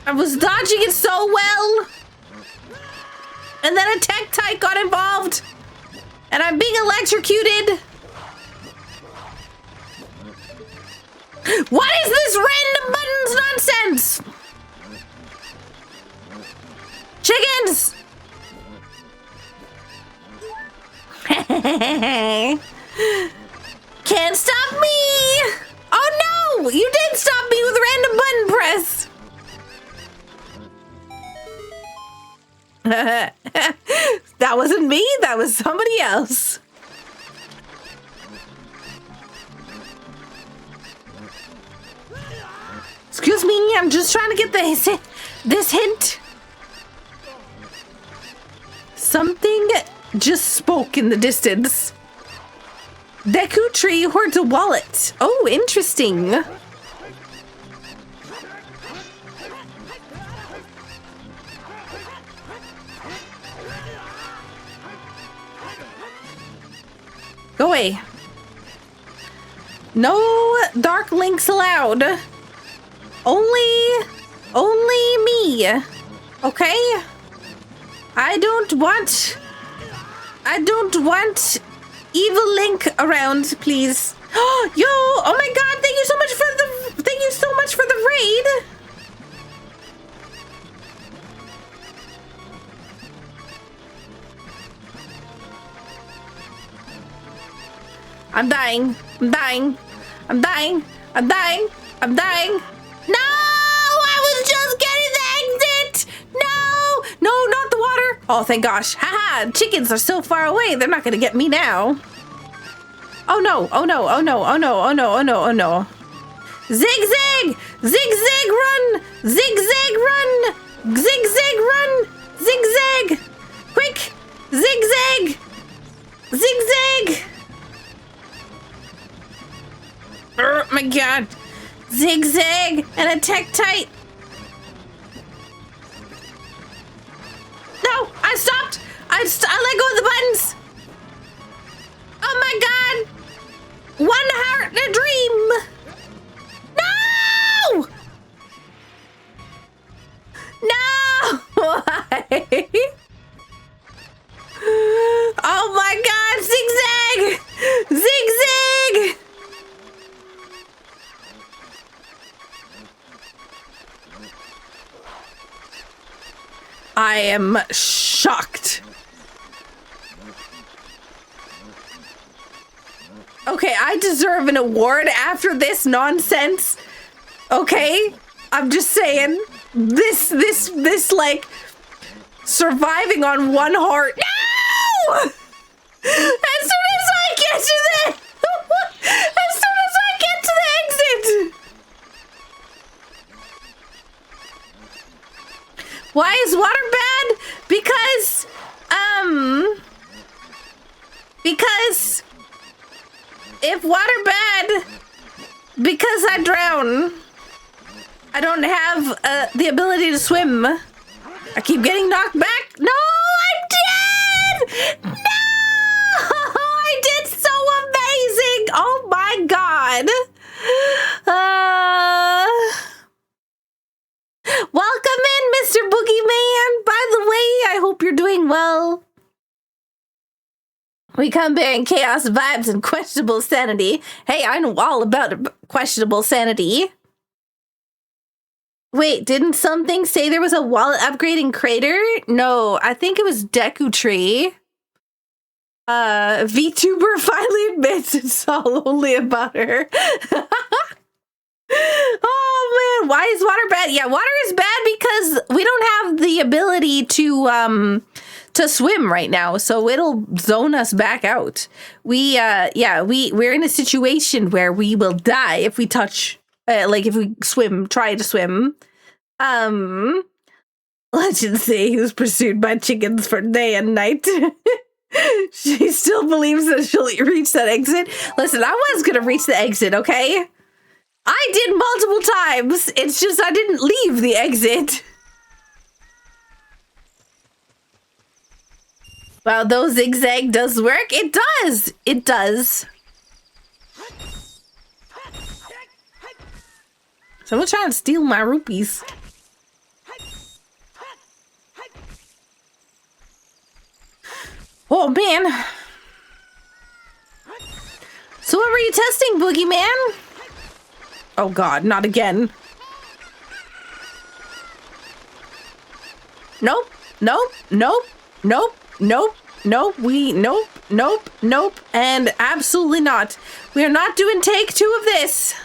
I was dodging it so well. And then a tech type got involved. And I'm being electrocuted. What is this random buttons nonsense? Chickens! Can't stop me! Oh no! You did stop me with random button press! That wasn't me, that was somebody else. excuse me, I'm just trying to get this hint. Something just spoke in the distance. Deku Tree hoards a wallet. Oh, interesting. Go away. No dark links allowed. Only me. Okay? I don't want evil Link around, please. Yo, oh my god, thank you so much for the raid. I'm dying. No! I was just getting the exit! No, not the water. Oh, thank gosh. Haha, chickens are so far away. They're not gonna get me now. Oh no. Zigzag! Zigzag run! Zigzag run! Zigzag run! Zigzag! Quick! Zigzag! Zigzag! Oh my god! Zigzag and attack tight! No! I stopped! I let go of the buttons! Oh my god! One heart and a dream! No! No! Why? Oh my god! Zigzag! Zigzag! I am shocked. Okay, I deserve an award after this nonsense. Okay? I'm just saying. This like surviving on one heart. No! As soon as I get to the exit. Why is water bad? Because if water bad, because I drown, I don't have the ability to swim. I keep getting knocked back. No, I'm dead! No! I did so amazing! Oh my god! Welcome in, Mr. Boogeyman! By the way, I hope you're doing well. We come bearing chaos vibes and questionable sanity. Hey, I know all about questionable sanity. Wait, didn't something say there was a wallet upgrading Crater? No, I think it was Deku Tree. VTuber finally admits it's all only about her. Oh man, why is water bad? Yeah, water is bad because we don't have the ability to swim right now, so it'll zone us back out. We're in a situation where we will die if we touch like if we try to swim. Legend say he was pursued by chickens for day and night. She still believes that she'll reach that exit. Listen, I was gonna reach the exit, okay? I did multiple times. It's just I didn't leave the exit. Wow, though zigzag does work. It does. It does. Someone's trying to steal my rupees. Oh, man. So what were you testing, Boogeyman? Oh, God, not again. Nope, nope, nope, nope, nope, nope, nope, and absolutely not. We are not doing take 2 of this.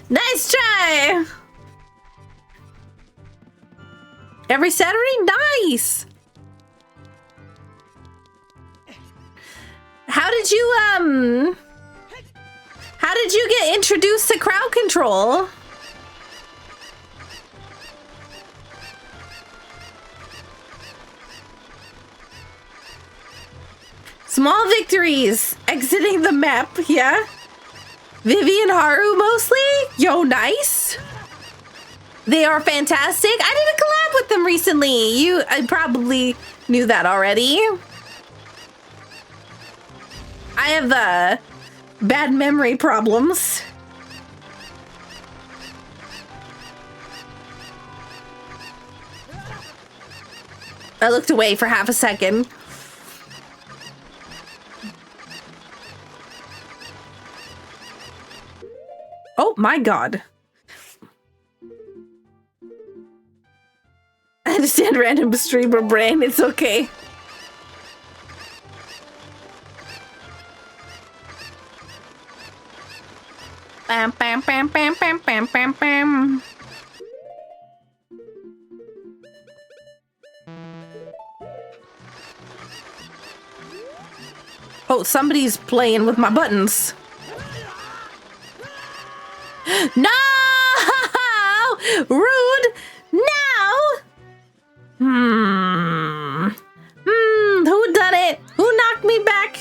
Nice try. Every Saturday? Nice! How did you get introduced to crowd control? Small victories. Exiting the map, yeah. Vivi and Haru mostly? Yo, nice. They are fantastic. I did a collab with them recently. I probably knew that already. I have bad memory problems. I looked away for half a second. Oh my god. I understand random streamer brain, it's okay. Bam, bam, bam, bam, bam, bam, bam, bam. Oh, somebody's playing with my buttons. No! Rude! No! Who done it? Who knocked me back?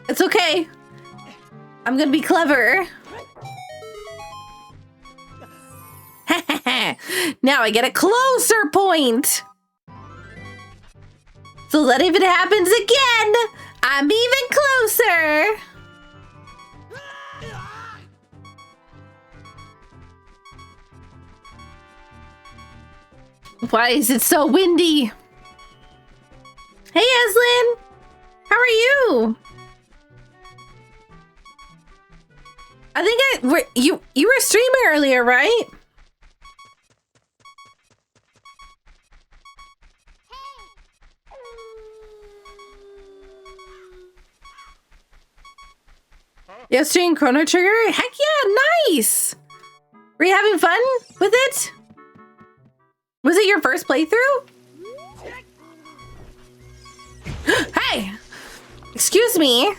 It's okay. I'm gonna be clever. Now I get a closer point. So that if it happens again, I'm even closer. Why is it so windy? Hey, Eslin. How are you? I think you were streaming earlier, right? Yeah, streaming Chrono Trigger? Heck yeah, nice! Were you having fun with it? Was it your first playthrough? Hey! Excuse me.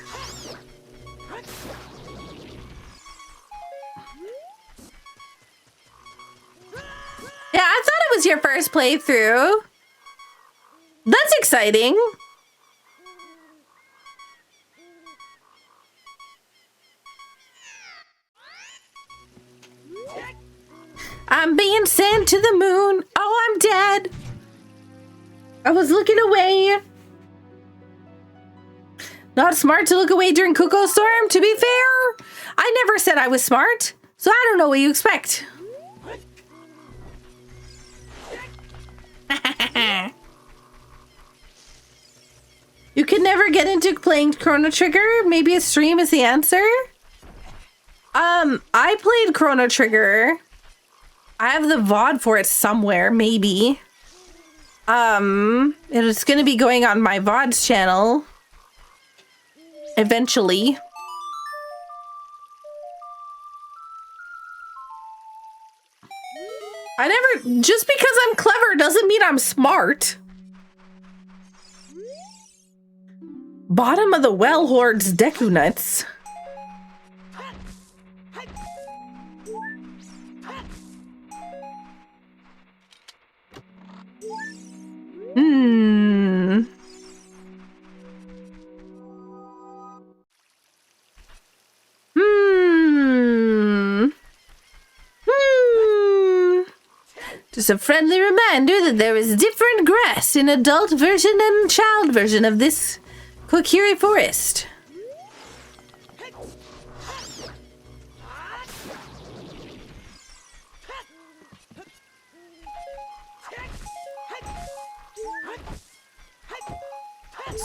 Yeah, I thought it was your first playthrough. That's exciting. I'm being sent to the moon. Oh, I'm dead. I was looking away. Not smart to look away during Cuckoo Storm, to be fair. I never said I was smart, so I don't know what you expect. You can never get into playing Chrono Trigger? Maybe a stream is the answer? I played Chrono Trigger. I have the VOD for it somewhere, maybe. It's gonna be going on my VOD's channel. Eventually. Just because I'm clever doesn't mean I'm smart. Bottom of the well hoards Deku Nuts. Just a friendly reminder that there is different grass in adult version and child version of this Kokiri forest.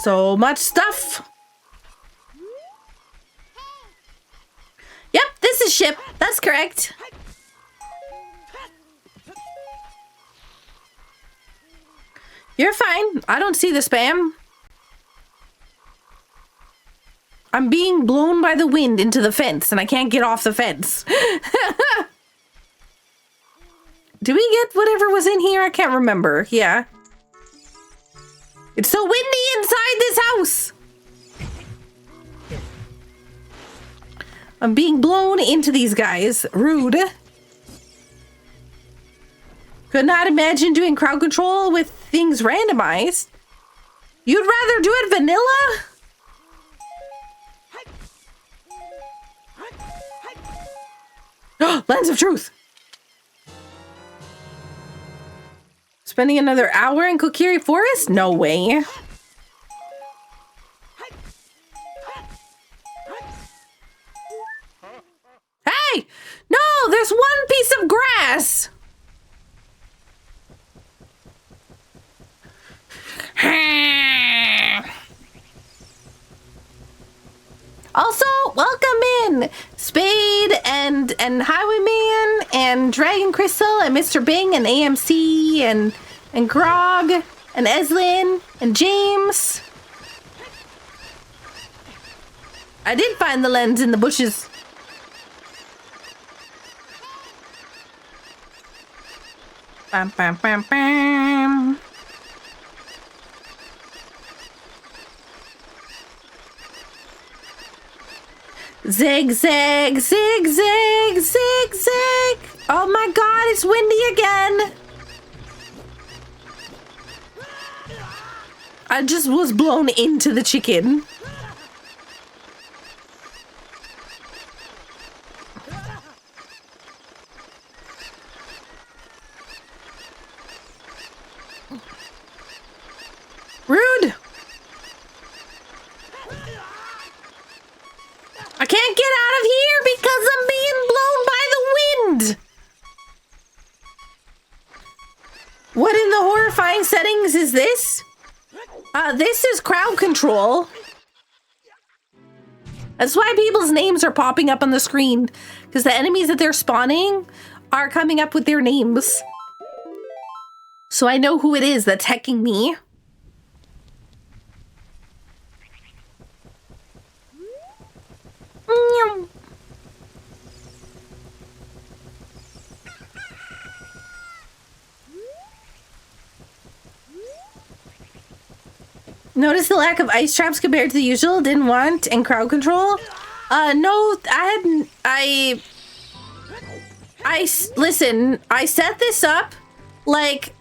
So much stuff. Yep, this is ship. That's correct. You're fine. I don't see the spam. I'm being blown by the wind into the fence and I can't get off the fence. Did we get whatever was in here? I can't remember. Yeah. It's so windy inside this house. I'm being blown into these guys. Rude. Could not imagine doing crowd control with things randomized. You'd rather do it vanilla? Lens of truth. Spending another hour in Kokiri Forest? No way. Hey! No! There's one piece of grass! Also, welcome in Spade and Highwayman and Dragon Crystal and Mr. Bing and AMC and Grog and Eslin and James. I did find the lens in the bushes. Bam, bam, bam, bam. Zigzag, zigzag, zigzag. Oh my god, it's windy again. I just was blown into the chicken. Rude. I can't get out of here because I'm being blown by the wind. What in the horrifying settings is this? This is crowd control. That's why people's names are popping up on the screen, because the enemies that they're spawning are coming up with their names. So I know who it is that's hecking me. Notice the lack of ice traps compared to the usual. Didn't want and crowd control. No, listen, I set this up like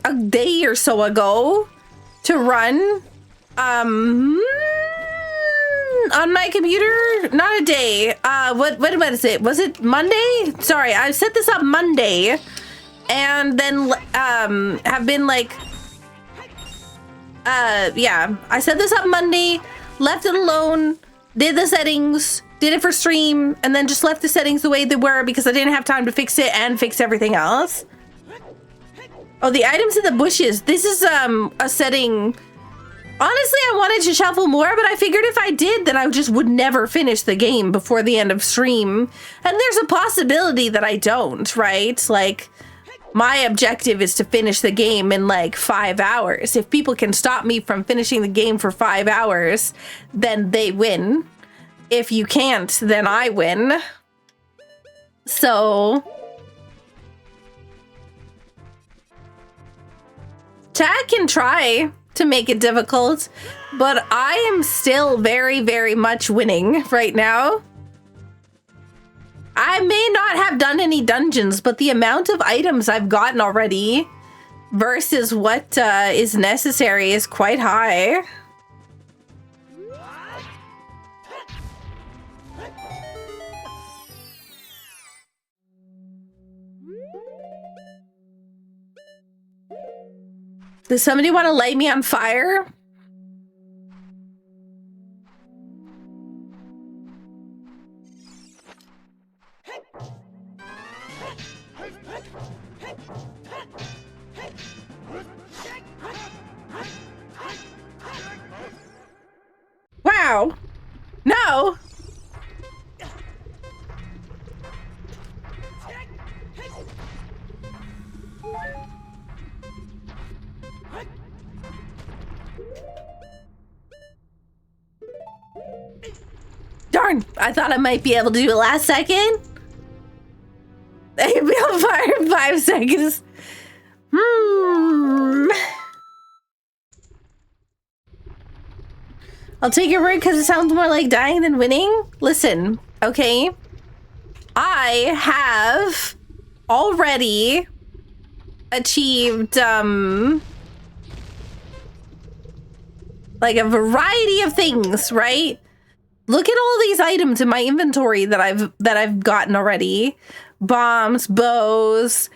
a day or so ago to run on my computer. Not a day. What is it? Was it Monday? Sorry, I set this up Monday and then have been like yeah, I set this up Monday, left it alone, did the settings, did it for stream, and then just left the settings the way they were because I didn't have time to fix it and fix everything else. Oh, the items in the bushes. This is a setting. Honestly, I wanted to shuffle more, but I figured if I did, then I just would never finish the game before the end of stream. And there's a possibility that I don't, right? Like, my objective is to finish the game in like 5 hours. If people can stop me from finishing the game for 5 hours, then they win. If you can't, then I win. So chat can try to make it difficult, but I am still very, very much winning right now. I may not have done any dungeons, but the amount of items I've gotten already versus what is necessary is quite high. Does somebody want to light me on fire? Wow. No. darn. I thought I might be able to do it last second. They can be on fire in 5 seconds. I'll take your word because it sounds more like dying than winning. Listen, okay? I have already achieved, like a variety of things, right? Look at all these items in my inventory that I've gotten already. Bombs, bows,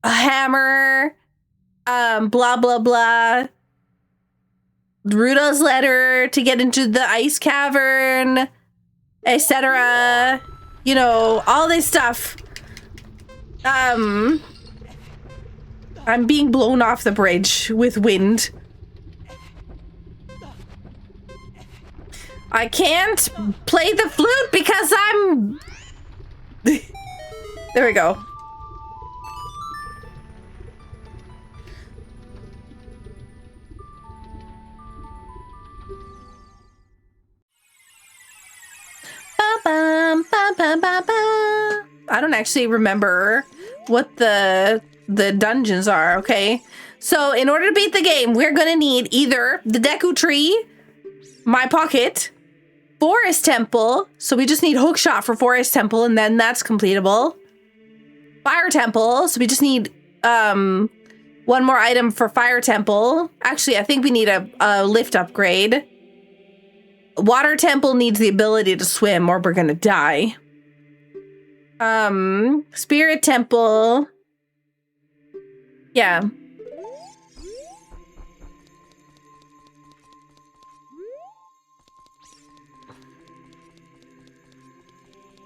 a hammer, blah, blah, blah. Ruda's letter to get into the ice cavern, etc. You know, all this stuff. I'm being blown off the bridge with wind. I can't play the flute because I'm... There we go. I don't actually remember what the dungeons are, okay? So in order to beat the game, we're gonna need either the Deku Tree, my pocket, Forest Temple, so we just need Hookshot for Forest Temple, and then that's completable. Fire Temple, so we just need one more item for Fire Temple. Actually, I think we need a lift upgrade. Water Temple needs the ability to swim or we're gonna die. Spirit Temple. Yeah.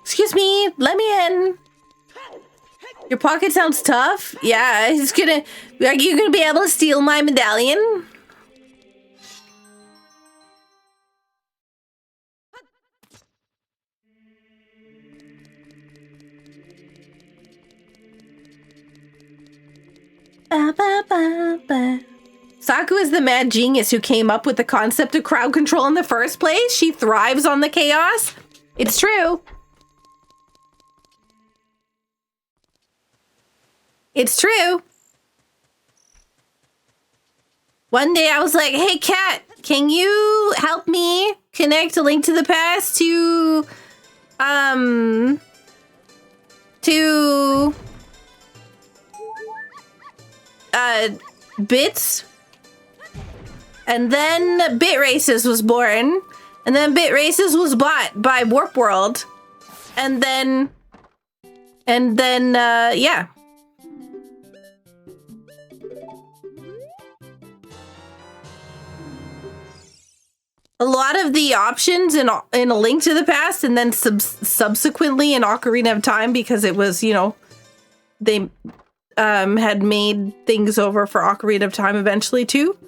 Excuse me, let me in. Your pocket sounds tough. Yeah, he's gonna... Are you gonna be able to steal my medallion? Ba, ba, ba, ba. Saku is the mad genius who came up with the concept of crowd control in the first place. She thrives on the chaos. It's true. It's true. One day I was like, hey, Kat, can you help me connect A Link to the Past to Bits? And then Bit Races was born. And then Bit Races was bought by Warp World. And then, yeah. A lot of the options in A Link to the Past, and then subsequently in Ocarina of Time, because it was, you know, they had made things over for Ocarina of Time eventually too,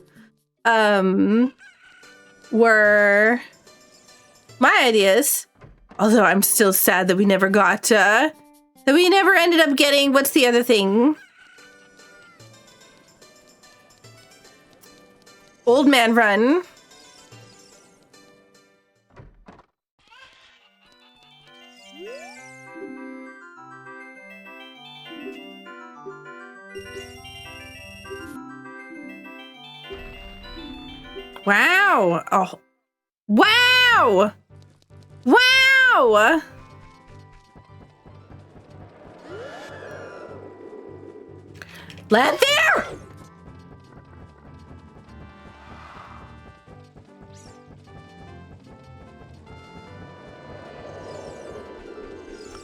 were my ideas. Although I'm still sad that we never got, that we never ended up getting, what's the other thing? Old Man Run. Wow. Oh. Wow. Wow. Let there.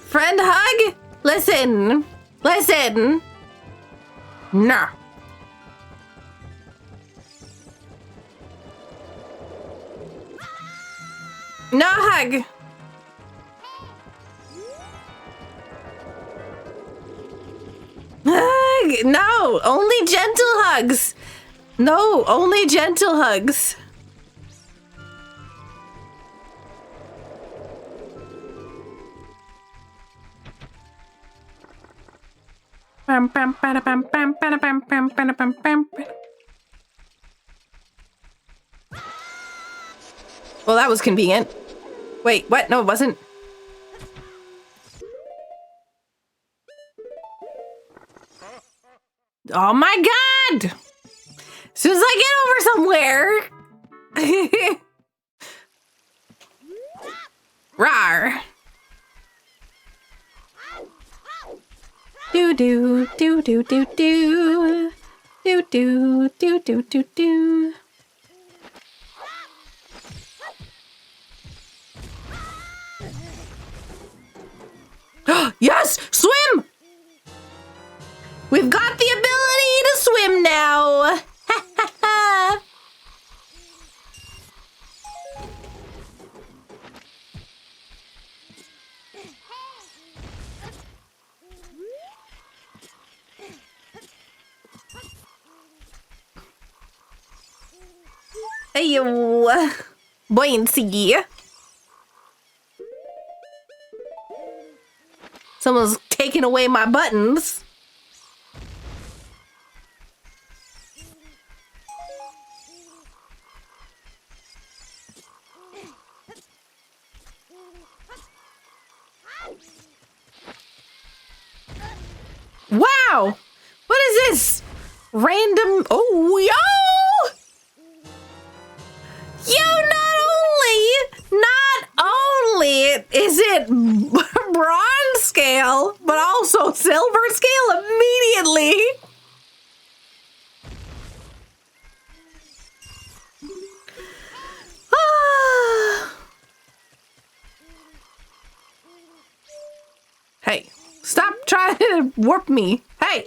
Friend hug? Listen. Listen. Nah. No hug. Hug. No, only gentle hugs. No, only gentle hugs. Well, that was convenient. Wait, what? No, it wasn't. Oh my god! As soon as I get over somewhere. Rawr. Do do do do do do. Do do do do do do. Yes! Swim! We've got the ability to swim now! Ayo! Buoyancy! Someone's taking away my buttons. Wow! What is this? Random... Oh, yo! Yo, not only is it bronze scale, but also silver scale immediately. Hey, stop trying to warp me. Hey.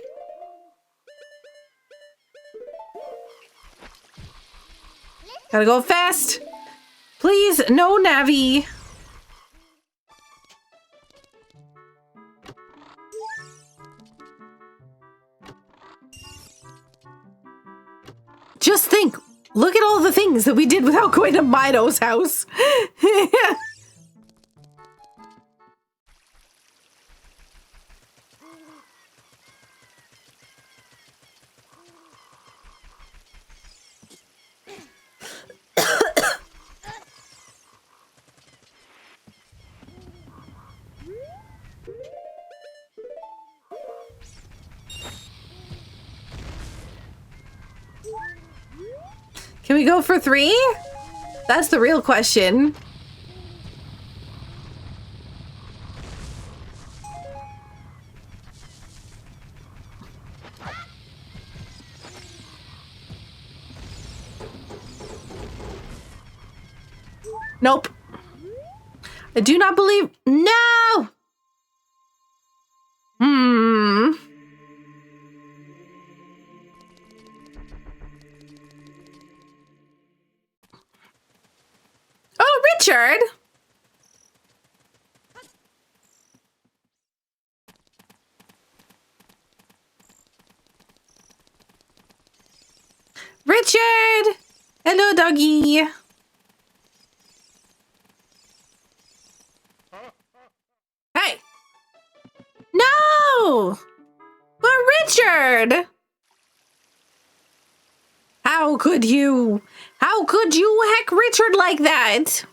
Gotta go fast. Please, no Navi. Just think, look at all the things that we did without going to Mido's house. Can we go for 3? That's the real question. Nope. I do not believe. No! Oh, Richard! Richard! Hello, doggy. Hey! No! But Richard! How could you? How could you heck Richard like that?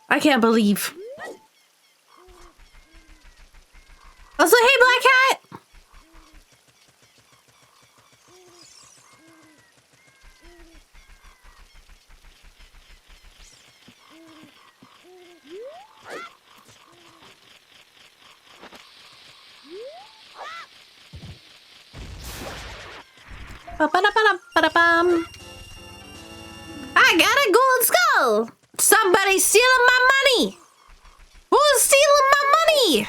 I can't believe. Also, hey, Black Cat! Ba-ba-da-ba-da-ba-da-bum. I got a gold skull! Somebody's stealing my money! Who's stealing my money?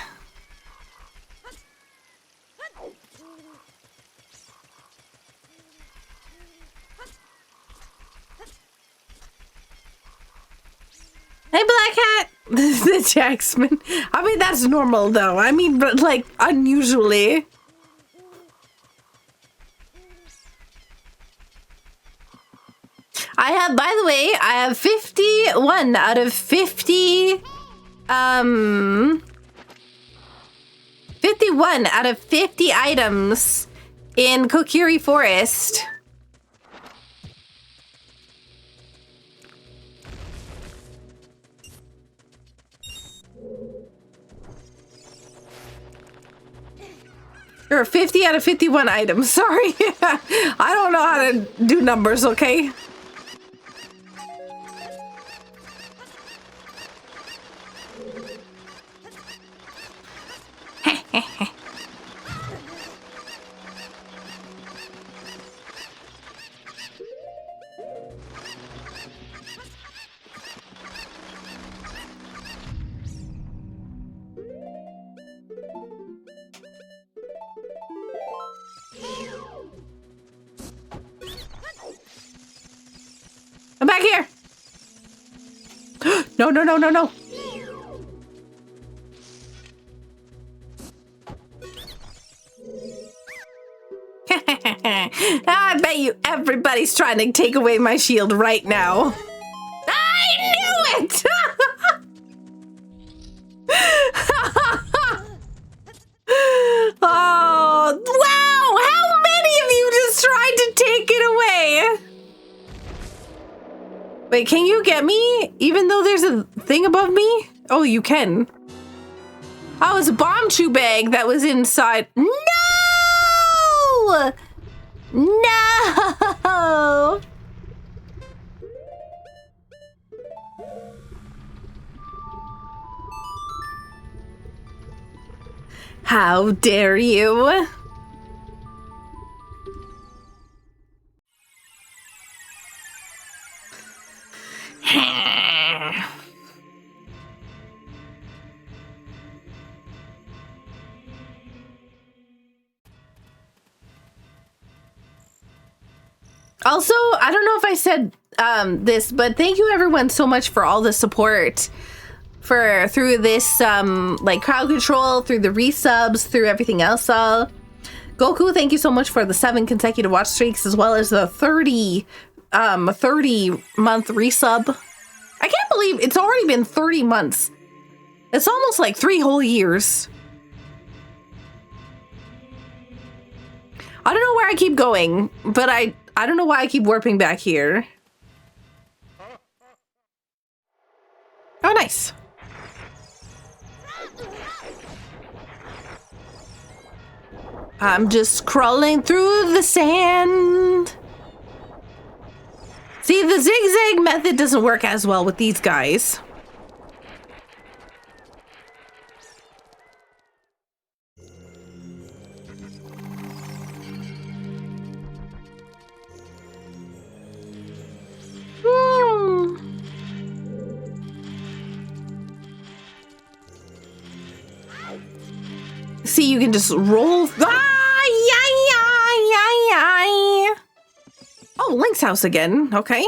Hey, Black Hat! The Jacksman. I mean, that's normal, though. I mean, but, like, unusually. I have, by the way, I have 51 out of 50, 51 out of 50 items in Kokiri Forest. There are 50 out of 51 items. Sorry. I don't know how to do numbers, okay? I'm back here. No, no, no, no, no. I bet you everybody's trying to take away my shield right now. I knew it! Oh, wow! How many of you just tried to take it away? Wait, can you get me? Even though there's a thing above me? Oh, you can. Oh, it's a bomb chew bag that was inside. No! No! How dare you? Also, I don't know if I said this, but thank you everyone so much for all the support through this like crowd control, through the resubs, through everything else. Goku, thank you so much for the 7 consecutive watch streaks, as well as the 30 month resub. I can't believe it's already been 30 months. It's almost like 3 whole years. I don't know where I keep going, but I don't know why I keep warping back here. Oh, nice. I'm just crawling through the sand. See, the zigzag method doesn't work as well with these guys. See, you can just roll. Oh, Link's house again. Okay.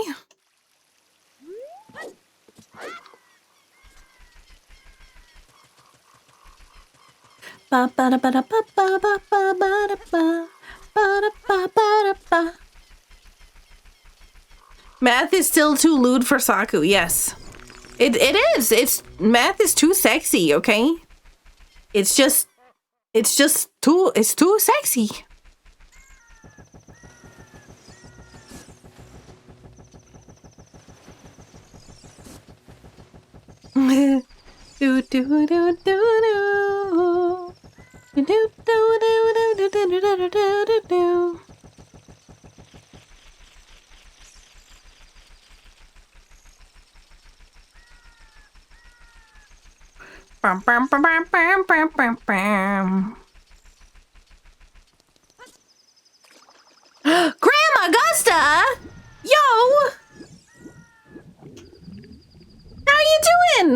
Math is still too lewd for Saku. Yes, it is. Math is too sexy. Okay, it's too sexy. do do do do do do do do do do do do. Bam bam bam bam bam bam bam bam. Grandma Augusta! Yo! How you doing?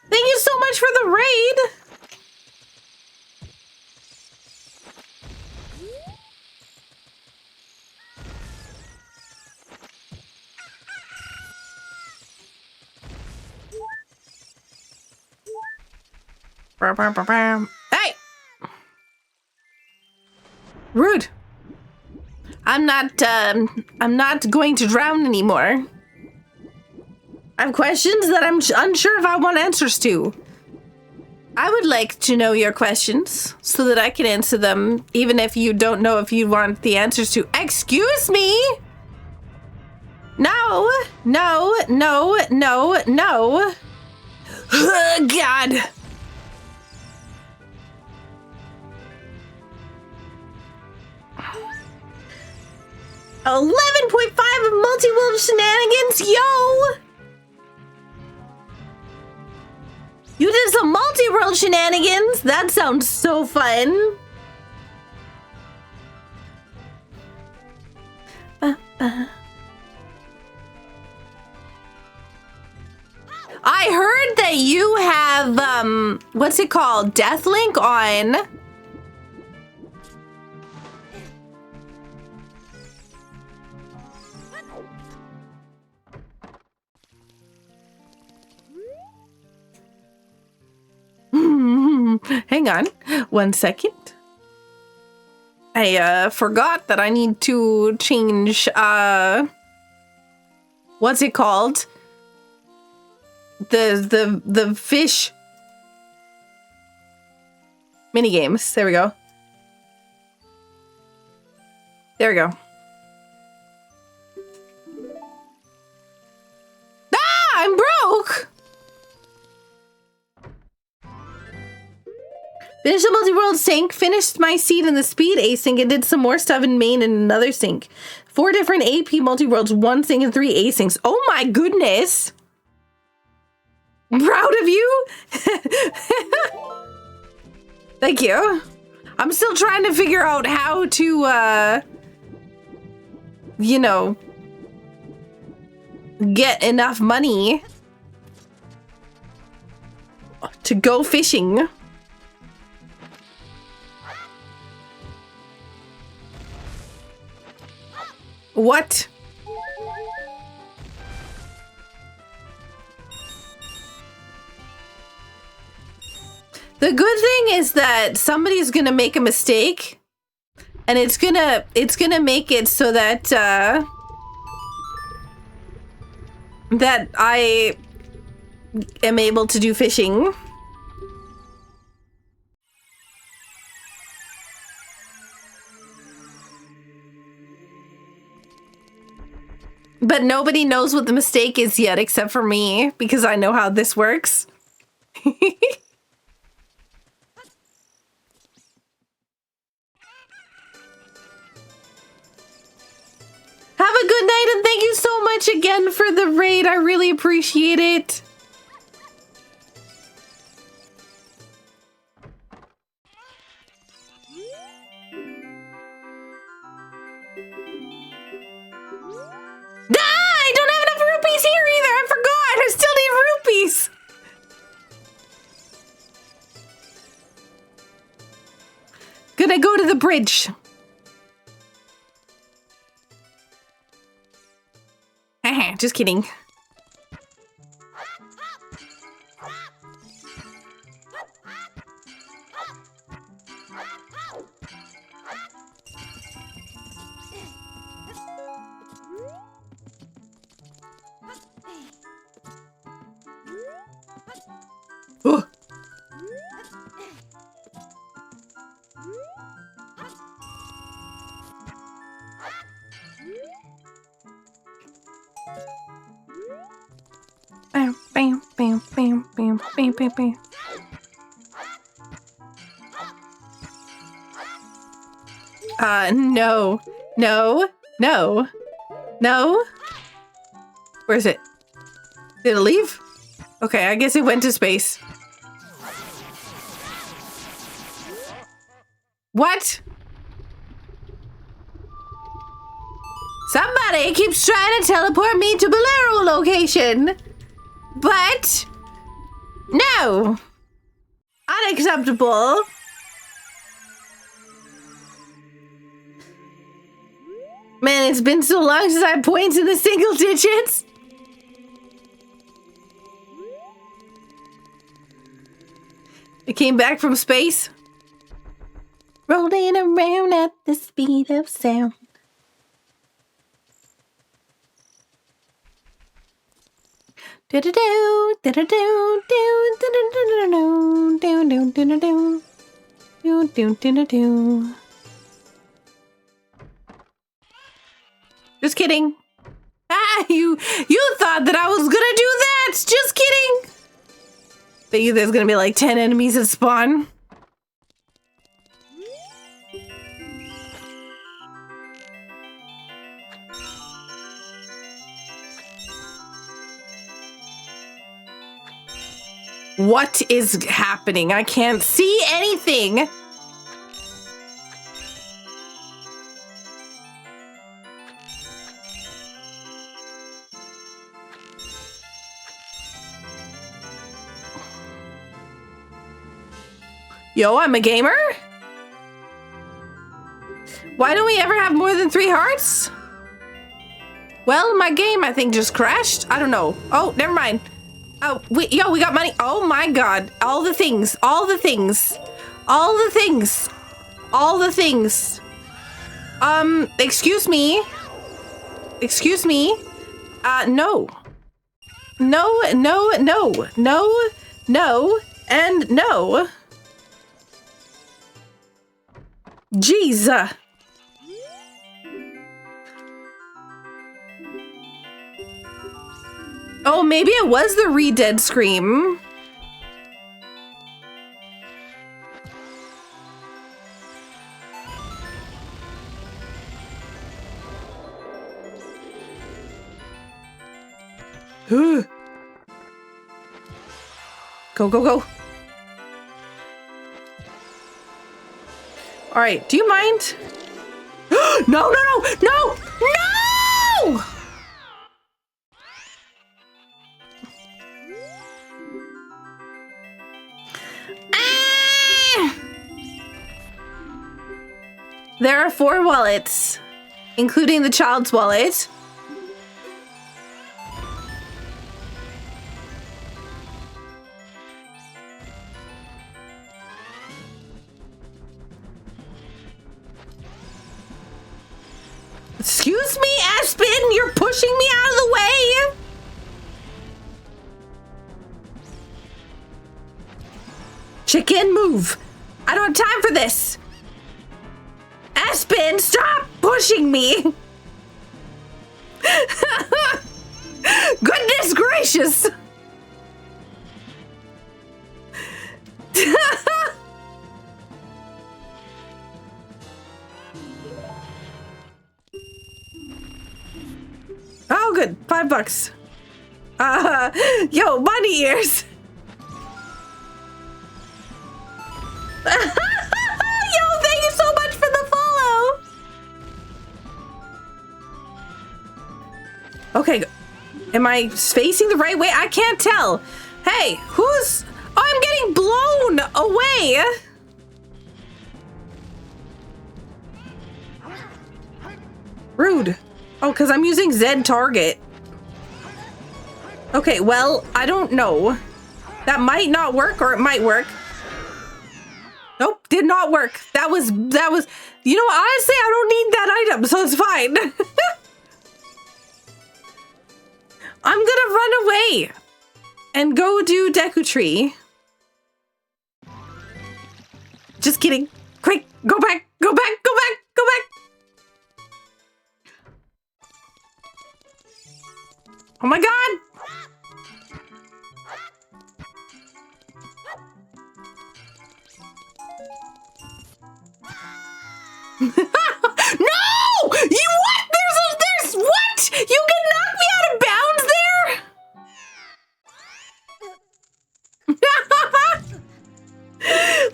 Thank you so much for the raid. Hey! Rude. I'm not going to drown anymore. I have questions that I'm unsure if I want answers to. I would like to know your questions so that I can answer them, even if you don't know if you want the answers to. Excuse me? No, no, no, no, no. God. 11.5 of multi-world shenanigans, yo! You did some multi-world shenanigans? That sounds so fun. I heard that you have, what's it called? Deathlink on. Hang on 1 second. I forgot that I need to change what's it called? The fish mini games. There we go. There we go. Ah, I'm broke. Finished the multi-world sync, finished my seed in the speed async, and did some more stuff in main and another sync. 4 different AP multi-worlds, 1 sync, and 3 asyncs. Oh my goodness! I'm proud of you! Thank you. I'm still trying to figure out how to, you know, get enough money to go fishing. What? The good thing is that somebody's gonna make a mistake, and it's gonna make it so that that I am able to do fishing. But nobody knows what the mistake is yet except for me, because I know how this works. Have a good night, and thank you so much again for the raid. I really appreciate it. I don't have enough rupees here either. I forgot. I still need rupees. Gonna go to the bridge. Just kidding. Oh. Bam, bam, bam, bam, bam, bam, bam, bam. No. No. No. No. Where is it? Did it leave? Okay, I guess it went to space. What? Somebody keeps trying to teleport me to Bolero location. But no. Unacceptable. Man, it's been so long since I pointed in the single digits. It came back from space. Rolling around at the speed of sound. Just kidding. Ah, you thought that I was gonna do that. Just kidding. Bet you there's gonna be like 10 enemies that spawn. What is happening? I can't see anything. Yo, I'm a gamer? Why don't we ever have more than 3 hearts? Well, my game, I think, just crashed. I don't know. Oh, never mind. Oh, we got money. Oh my god. All the things. All the things. All the things. All the things. Excuse me. Excuse me. No. No, no, no. No, no, and no. Jeez. Oh, maybe it was the re-dead scream. Go, go, go. All right, do you mind? No, no, no, no, no! Ah! There are 4 wallets, including the child's wallet. Excuse me, Aspen, you're pushing me out of the way. Chicken, move. I don't have time for this. Aspen, stop pushing me. Goodness gracious. Oh, good. $5. Yo, bunny ears. Yo, thank you so much for the follow. Okay, am I facing the right way? I can't tell. Hey, who's... Oh, I'm getting blown away. Rude. Oh, because I'm using Z target. Okay, well, I don't know. That might not work, or it might work. Nope, did not work. That was, you know, honestly, I don't need that item, so it's fine. I'm gonna run away and go do Deku Tree. Just kidding. Quick, go back, go back, go back, go back. Oh my god! No! You what? There's what? You can knock me out of bounds there?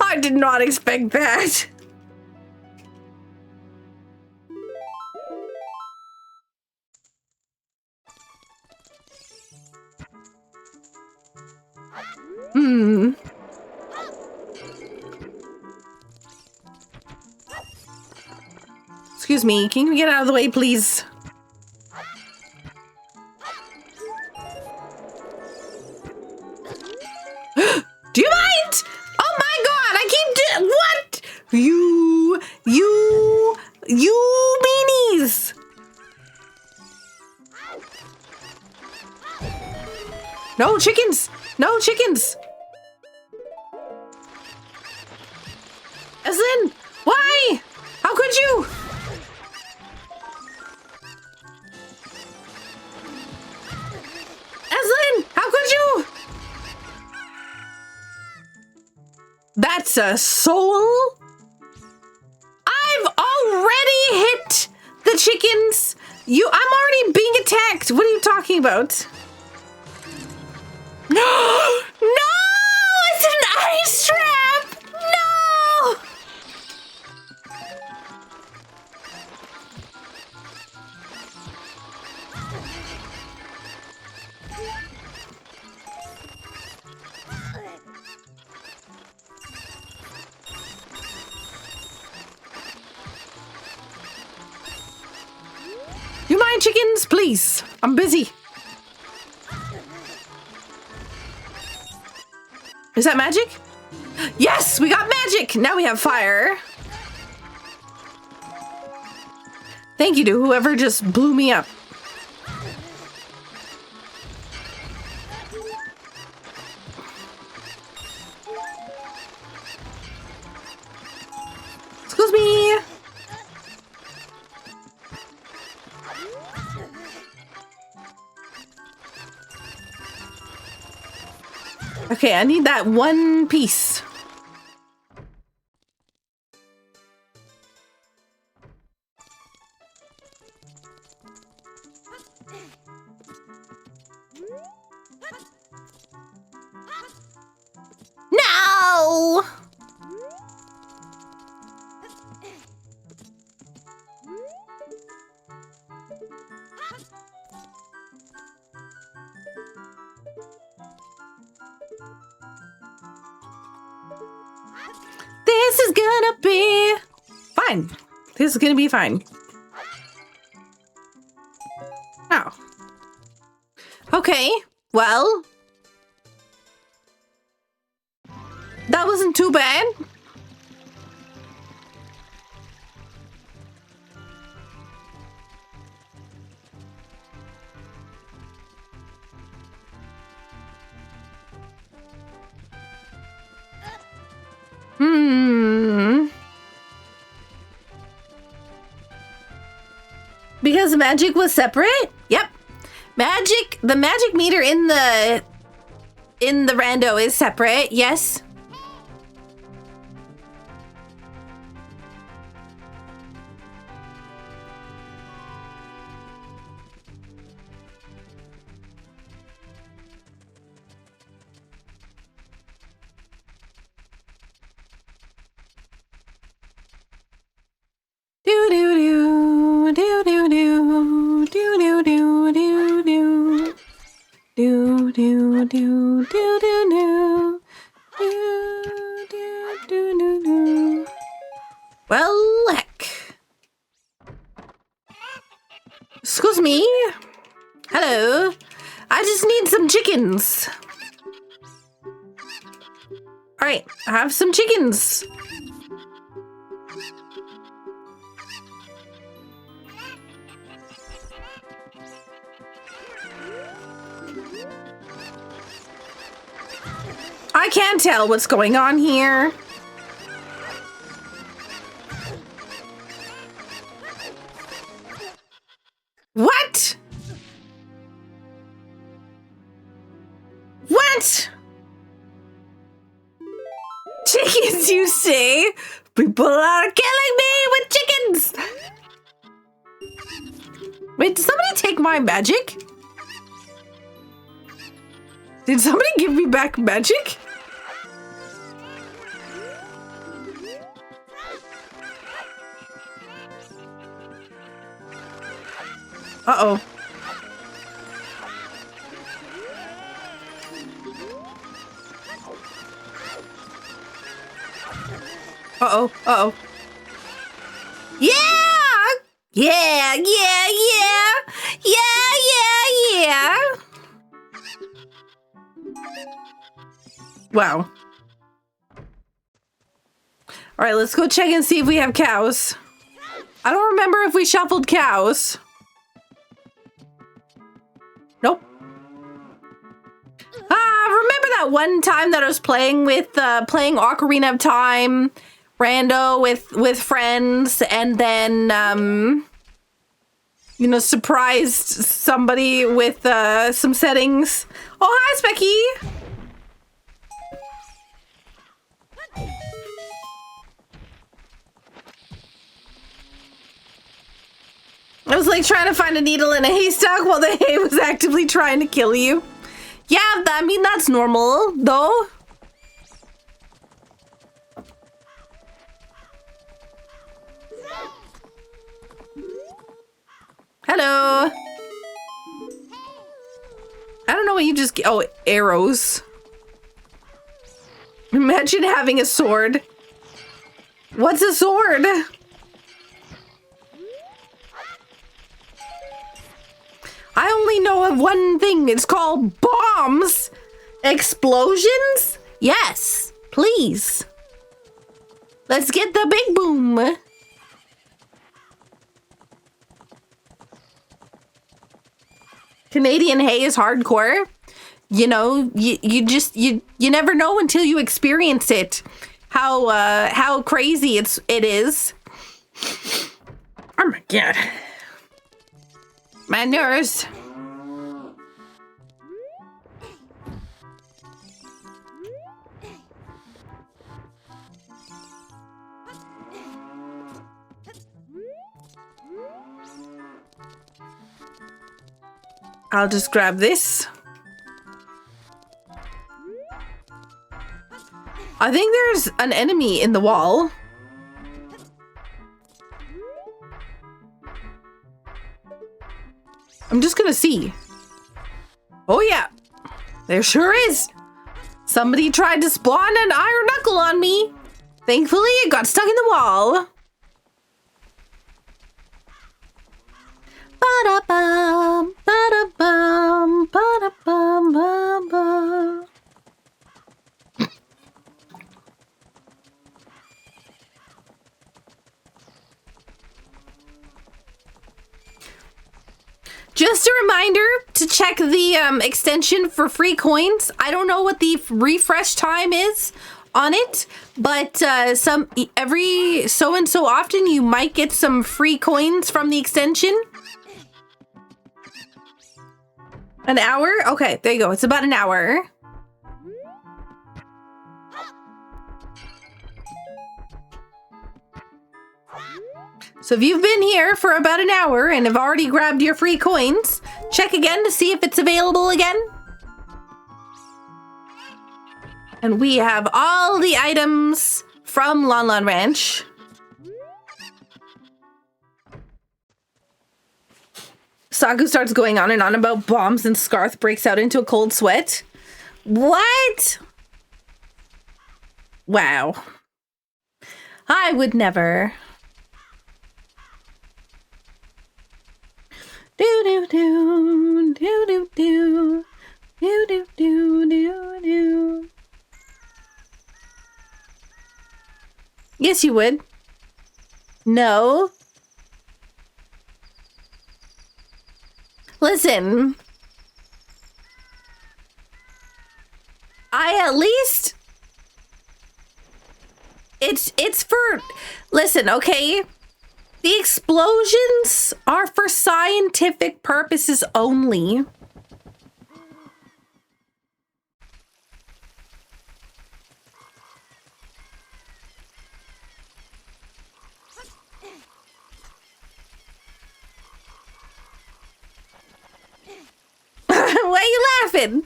I did not expect that. Excuse me, can you get out of the way, please? Do you mind? Oh my god, I keep what? You meanies! No chickens! No chickens! Eslin! Why? How could you? Eslin! How could you? That's a soul? I've already hit the chickens! I'm already being attacked! What are you talking about? No! No! It's an ice trap! No! You mind chickens, please? I'm busy. Is that magic? Yes, we got magic! Now we have fire. Thank you to whoever just blew me up. Excuse me. Okay, I need that one piece. No! This is gonna be fine. This is gonna be fine. Oh. Okay, well. That wasn't too bad. Because magic was separate? Yep. Magic, the magic meter in the rando is separate, yes. Well, heck. Excuse me. Hello. I just need some chickens. All right, I have some chickens. I can't tell what's going on here. What? What? Chickens, you say? People are killing me with chickens! Wait, did somebody take my magic? Did somebody give me back magic? Uh-oh. Uh-oh. Uh-oh. Yeah! Yeah, yeah, yeah! Yeah, yeah, yeah! Wow. All right, let's go check and see if we have cows. I don't remember if we shuffled cows. Nope. Remember that one time that I was playing Ocarina of Time, rando with friends, and then you know, surprised somebody with some settings. Oh, hi, Specky. I was like trying to find a needle in a haystack while the hay was actively trying to kill you. Yeah, I mean, that's normal, though. Hello. I don't know what you just... Oh, arrows. Imagine having a sword. What's a sword? I only know of one thing. It's called bombs. Explosions? Yes, please. Let's get the big boom. Canadian hay is hardcore. You know, you never know until you experience it. How crazy it is. Oh my god. My nurse. I'll just grab this. I think there's an enemy in the wall. I'm just gonna see. Oh yeah, there sure is. Somebody tried to spawn an iron knuckle on me. Thankfully, it got stuck in the wall. Ba-da-bum, ba-da-bum, ba-da-bum, ba-bum. Just a reminder to check the extension for free coins. I don't know what the refresh time is on it, but every so and so often you might get some free coins from the extension. An hour? Okay, there you go. It's about an hour. So if you've been here for about an hour and have already grabbed your free coins, check again to see if it's available again. And we have all the items from Lon Lon Ranch. Saku starts going on and on about bombs and Scarth breaks out into a cold sweat. What? Wow. I would never. Do do do do do do do do do do do. Yes, you would. No. Listen. I at least. It's for. Listen, okay. The explosions are for scientific purposes only. Why are you laughing?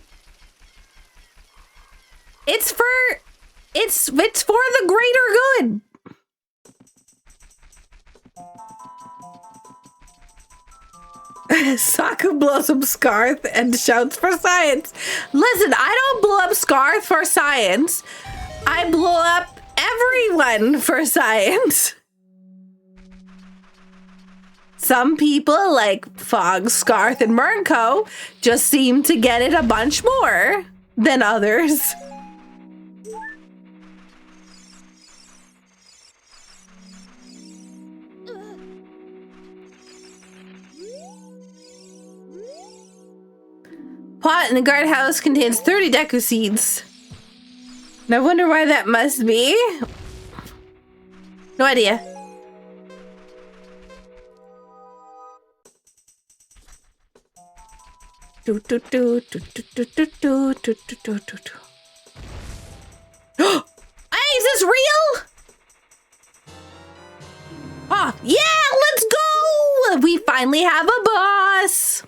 It's for the greater good. Saku blows up Scarth and shouts for science. Listen, I don't blow up Scarth for science. I blow up everyone for science. Some people, like Fog, Scarth, and Murnco, just seem to get it a bunch more than others. Pot in the guardhouse contains 30 deku seeds. And I wonder why that must be. No idea. Hey, is this real? Oh, yeah, let's go! We finally have a boss.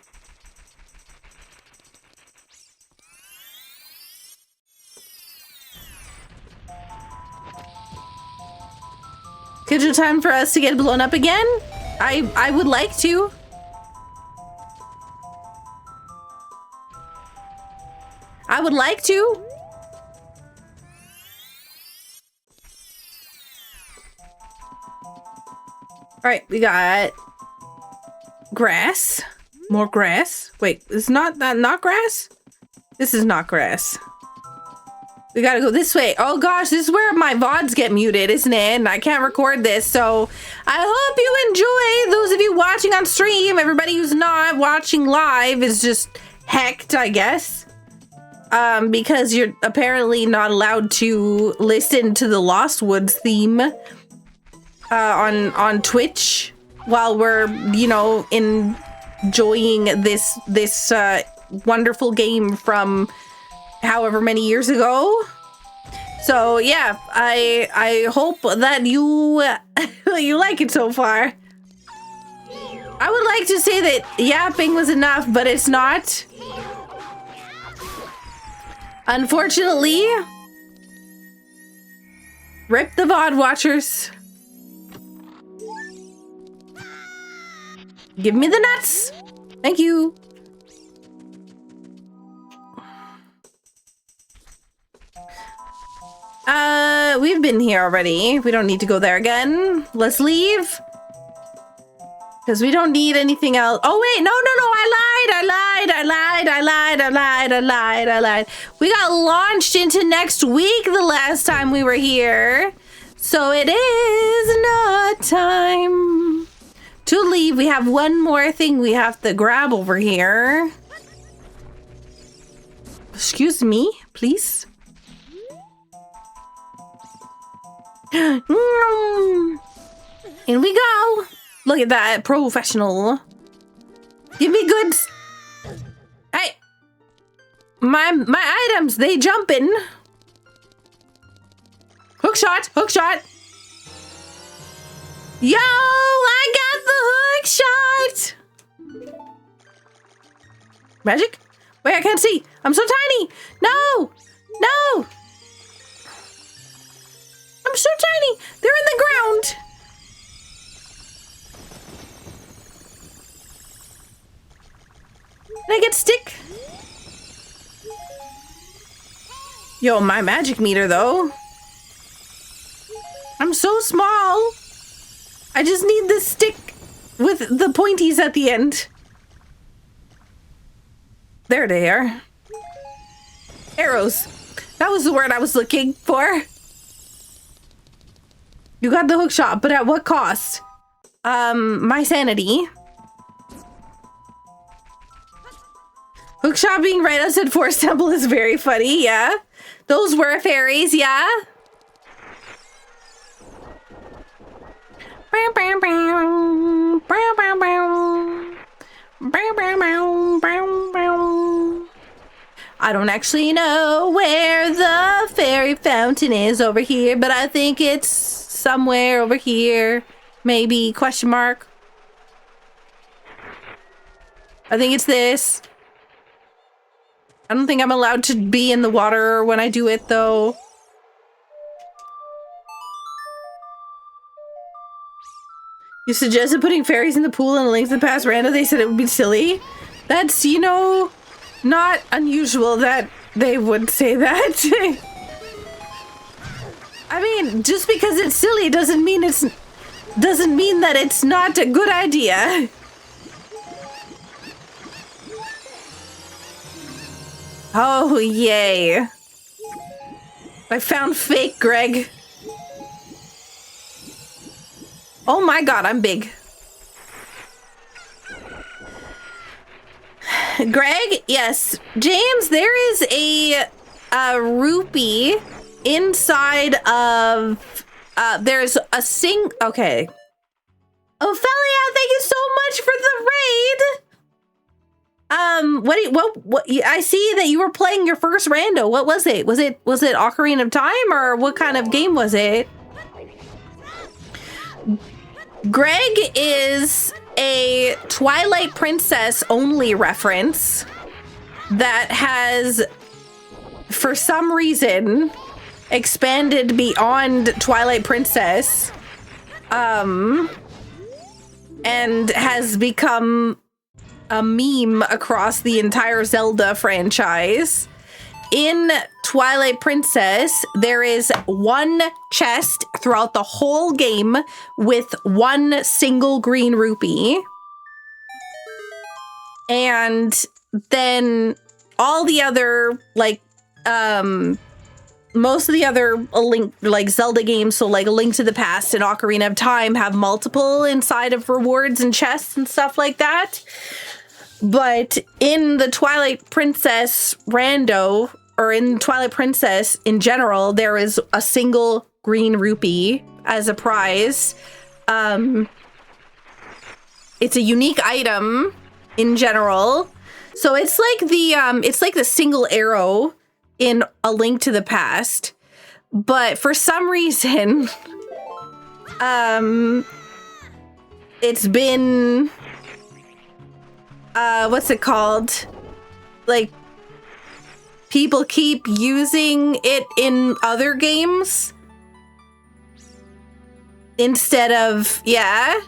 Schedule time for us to get blown up again? I would like to. I would like to. All right, we got grass. More grass. Wait, is not grass? This is not grass. We gotta go this way. Oh gosh, this is where my VODs get muted, isn't it? And I can't record this, so I hope you enjoy. Those of you watching on stream, everybody who's not watching live is just hecked, I guess. Because you're apparently not allowed to listen to the Lost Woods theme on Twitch while we're, you know, enjoying this wonderful game from however many years ago. So yeah, I hope that you you like it so far. I would like to say that yapping was enough, but it's not. Unfortunately, rip the VOD watchers. Give me the nuts. Thank you. We've been here already. We don't need to go there again. Let's leave. Because we don't need anything else. Oh, wait. No. I lied. We got launched into next week the last time we were here. So it is not time to leave. We have one more thing we have to grab over here. Excuse me, please. In we go. Look at that, professional. Give me goods. Hey, my items, they jumping. Hook shot. Yo, I got the hook shot. Magic? Wait, I can't see. I'm so tiny. No. I'm so tiny. They're in the ground. Can I get stick? Yo, my magic meter though. I'm so small. I just need this stick with the pointies at the end. There they are. Arrows. That was the word I was looking for. You got the hook shot, but at what cost? My sanity. Hookshot being right outside Forest Temple is very funny, yeah. Those were fairies, yeah. I don't actually know where the fairy fountain is over here, but I think it's somewhere over here. Maybe, question mark. I think it's this. I don't think I'm allowed to be in the water when I do it, though. You suggested putting fairies in the pool and links in the past random. They said it would be silly. That's, you know, not unusual that they would say that. I mean, just because it's silly doesn't mean that it's not a good idea. Oh, yay. I found fake Greg. Oh my god, I'm big. Greg, yes. James, there is a rupee inside of, there's a okay. Ophelia, thank you so much for the raid. I see that you were playing your first rando. What was it? Was it Ocarina of Time, or what kind of game was it? Greg is a Twilight Princess only reference that has, for some reason, expanded beyond Twilight Princess, and has become a meme across the entire Zelda franchise. In Twilight Princess, there is one chest throughout the whole game with one single green rupee. And then all the other, like, most of the other Zelda games, so like A Link to the Past and Ocarina of Time, have multiple inside of rewards and chests and stuff like that. But in the Twilight Princess rando, or in Twilight Princess in general, there is a single green rupee as a prize. It's a unique item in general. So it's like the single arrow in A Link to the Past. But for some reason, it's been, what's it called? Like, people keep using it in other games instead of, yeah,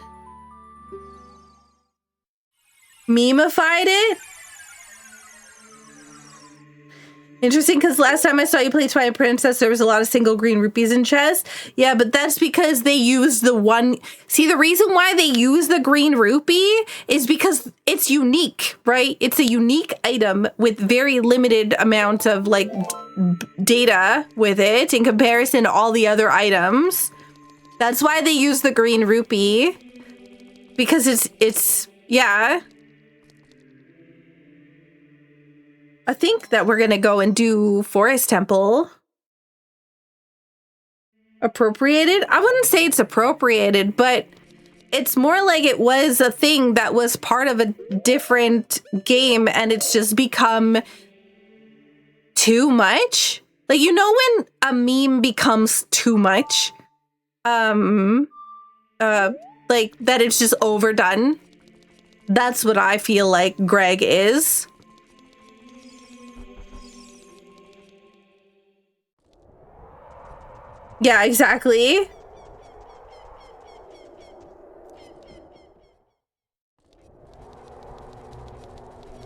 memeified it. Interesting, because last time I saw you play Twilight Princess, there was a lot of single green rupees in chests. Yeah, but that's because they used the one... See, the reason why they use the green rupee is because it's unique, right? It's a unique item with very limited amount of, like, data with it in comparison to all the other items. That's why they use the green rupee. Because it's yeah... I think that we're going to go and do Forest Temple. Appropriated? I wouldn't say it's appropriated, but it's more like it was a thing that was part of a different game and it's just become too much. Like, you know when a meme becomes too much? Like that it's just overdone? That's what I feel like Greg is. Yeah, exactly.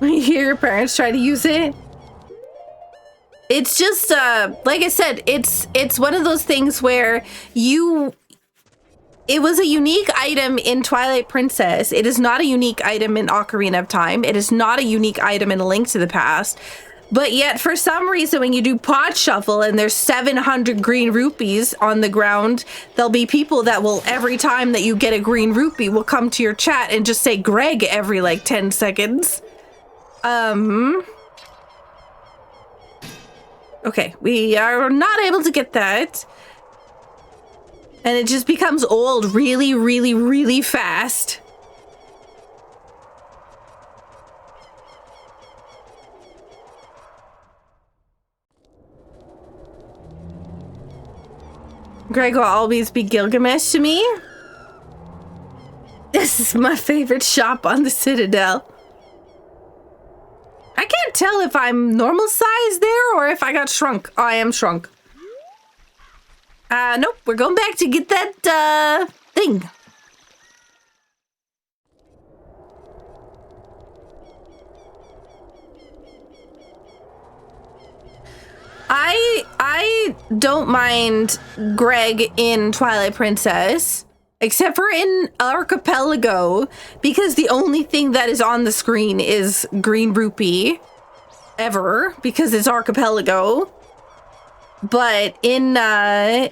You hear your parents try to use it? It's just, like I said, it's one of those things where it was a unique item in Twilight Princess. It is not a unique item in Ocarina of Time. It is not a unique item in A Link to the Past. But yet, for some reason, when you do pot shuffle and there's 700 green rupees on the ground, there'll be people that will, every time that you get a green rupee, will come to your chat and just say Greg every, like, 10 seconds. Okay, we are not able to get that. And it just becomes old really, really, really fast. Greg will always be Gilgamesh to me. This is my favorite shop on the Citadel. I can't tell if I'm normal size there or if I got shrunk. Oh, I am shrunk. Nope, we're going back to get that, thing. I don't mind Greg in Twilight Princess, except for in Archipelago, because the only thing that is on the screen is green rupee, ever, because it's Archipelago. But in Ocarina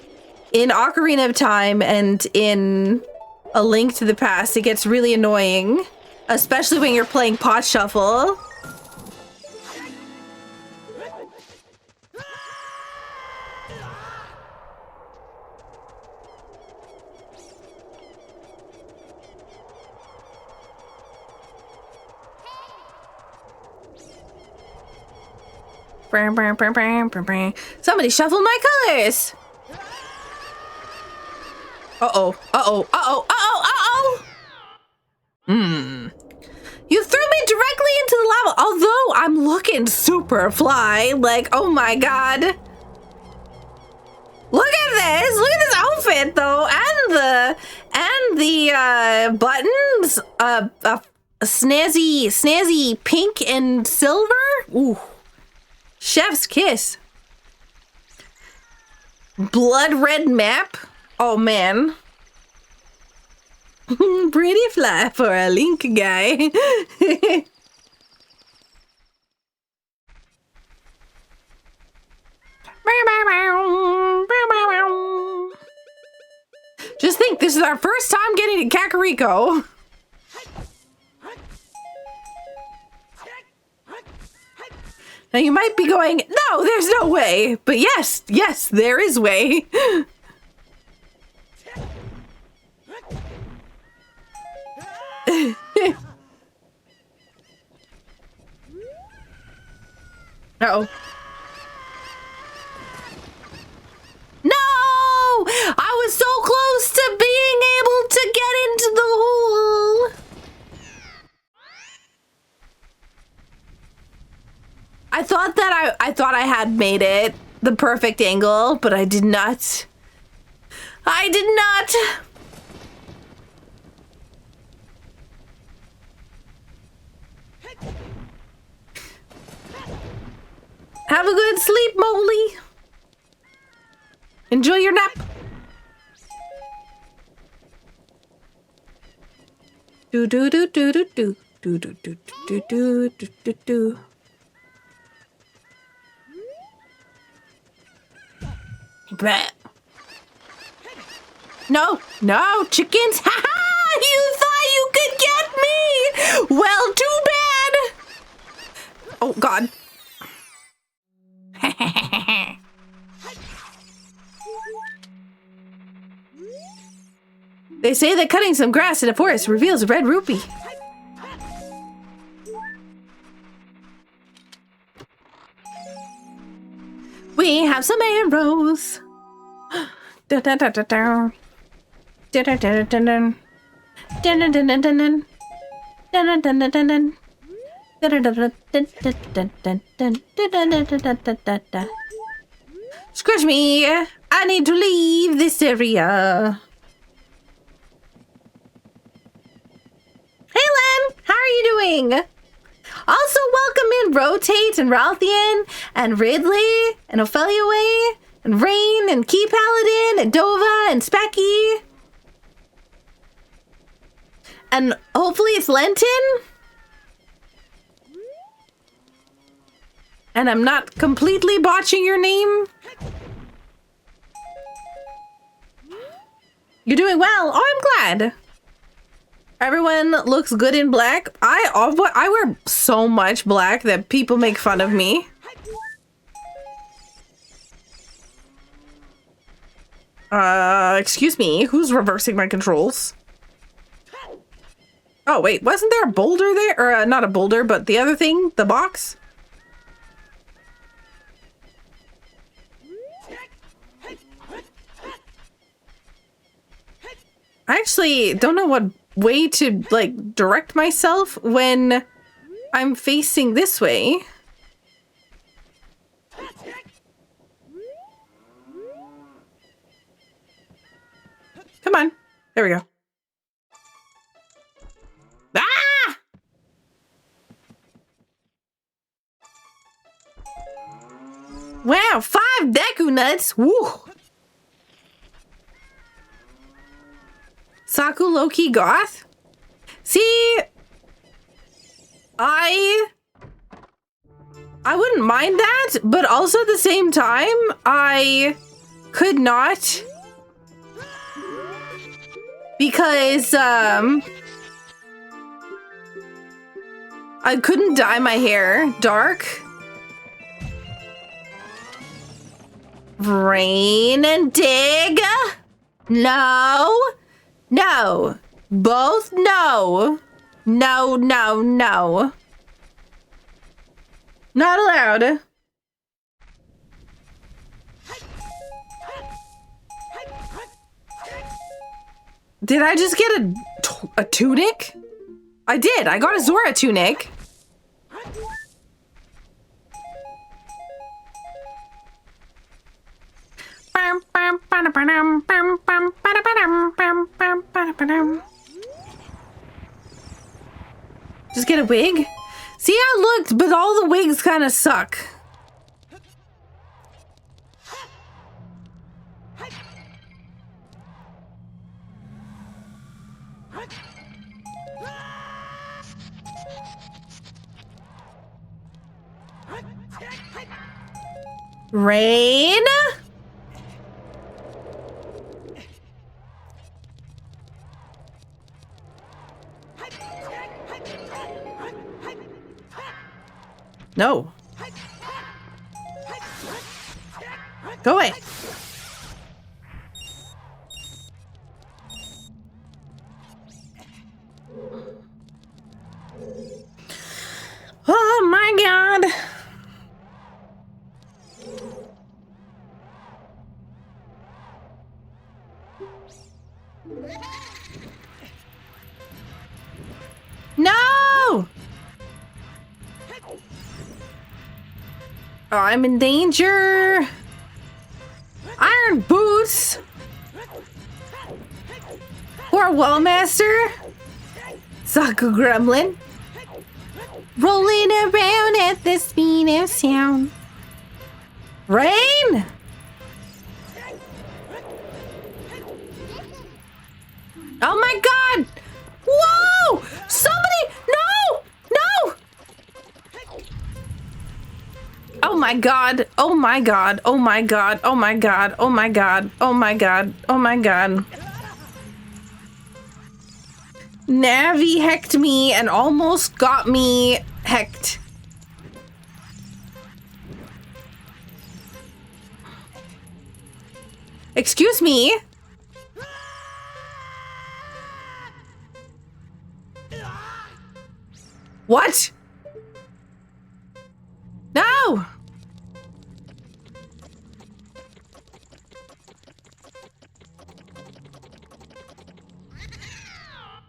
of Time and in A Link to the Past, it gets really annoying, especially when you're playing pot shuffle. Somebody shuffled my colors. Uh-oh, uh-oh, uh-oh, uh-oh, uh-oh. You threw me directly into the lava, although I'm looking super fly. Like, oh my god. Look at this. Look at this outfit, though. And the buttons. Snazzy pink and silver. Ooh. Chef's kiss. Blood red map. Oh, man. Pretty fly for a Link guy. Just think, this is our first time getting to Kakariko. Now you might be going, no, there's no way. But yes, yes, there is way. Uh-oh. No! I was so close to being able to get into the hole. I thought I had made it the perfect angle, but I did not. I did not. Have a good sleep, Molly. Enjoy your nap. Do do do do do do do do do do do do do do. Bleh. No, no, chickens. Ha ha! You thought you could get me. Well, too bad. Oh God. They say that cutting some grass in a forest reveals a red rupee. We have some arrows. Da da da da da. Da da da da da. Da da da da da. Da da da da da. Da da da da da da. Excuse me, I need to leave this area. Hey Len, how are you doing? Also welcome in Rotate and Ralthian and Ridley and Ophelia Way and Rain and Key Paladin and Dova and Specky. And hopefully it's Lenten. And I'm not completely botching your name. You're doing well. Oh, I'm glad. Everyone looks good in black. I wear so much black that people make fun of me. Excuse me. Who's reversing my controls? Oh, wait. Wasn't there a boulder there? Or not a boulder, but the other thing? The box? I actually don't know what way to, like, direct myself when I'm facing this way. Come on. There we go. Ah! Wow, 5 Deku nuts. Woo! Saku low-key goth? See, I wouldn't mind that, but also at the same time, I could not because I couldn't dye my hair dark. Rain and dig. No. No. Both no. No, no, no. Not allowed. Did I just get a tunic? I did. I got a Zora tunic. Just get a wig? See, I looked, but all the wigs kind of suck. Rain? No. Go away. Oh my God. No! Oh, I'm in danger. Iron boots. Poor Wallmaster. Sucker gremlin. Rolling around at the speed of sound. Rain? Oh my God! Whoa! Somebody! No! No! Oh my God! Oh my God! Oh my God! Oh my God! Oh my God! Oh my God! Oh my God! Navi hecked me and almost got me hecked. Excuse me? What? No!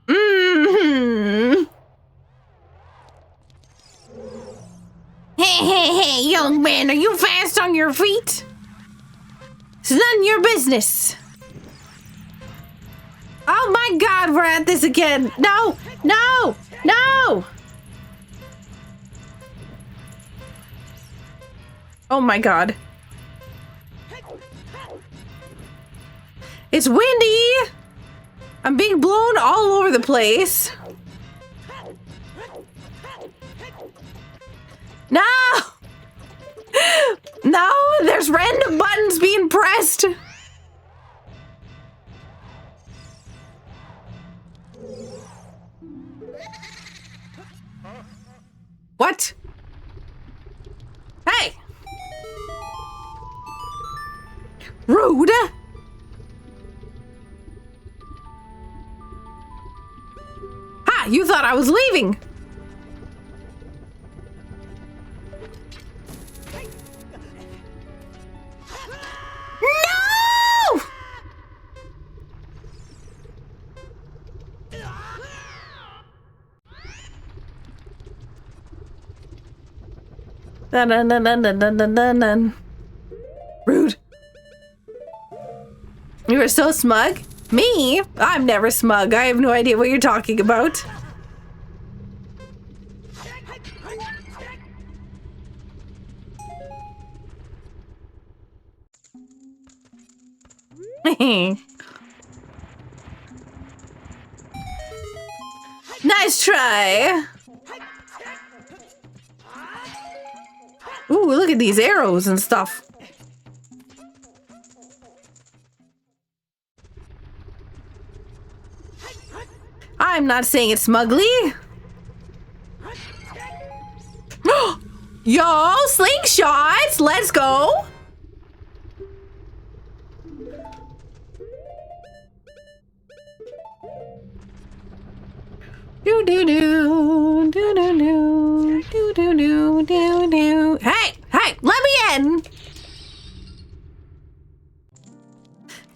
Mm-hmm. Hey, young man, are you fast on your feet? It's none of your business. Oh my God, we're at this again. No, no, no. Oh my God. It's windy. I'm being blown all over the place. No! No, there's random buttons being pressed. What? Hey! Rude! Ha! You thought I was leaving! No! Dun, dun, dun, dun, dun, dun, dun, dun, dun. Rude. You were so smug? Me? I'm never smug. I have no idea what you're talking about. Nice try. Ooh, look at these arrows and stuff. I'm not saying it smugly. Yo, slingshots, let's go. Hey, let me in.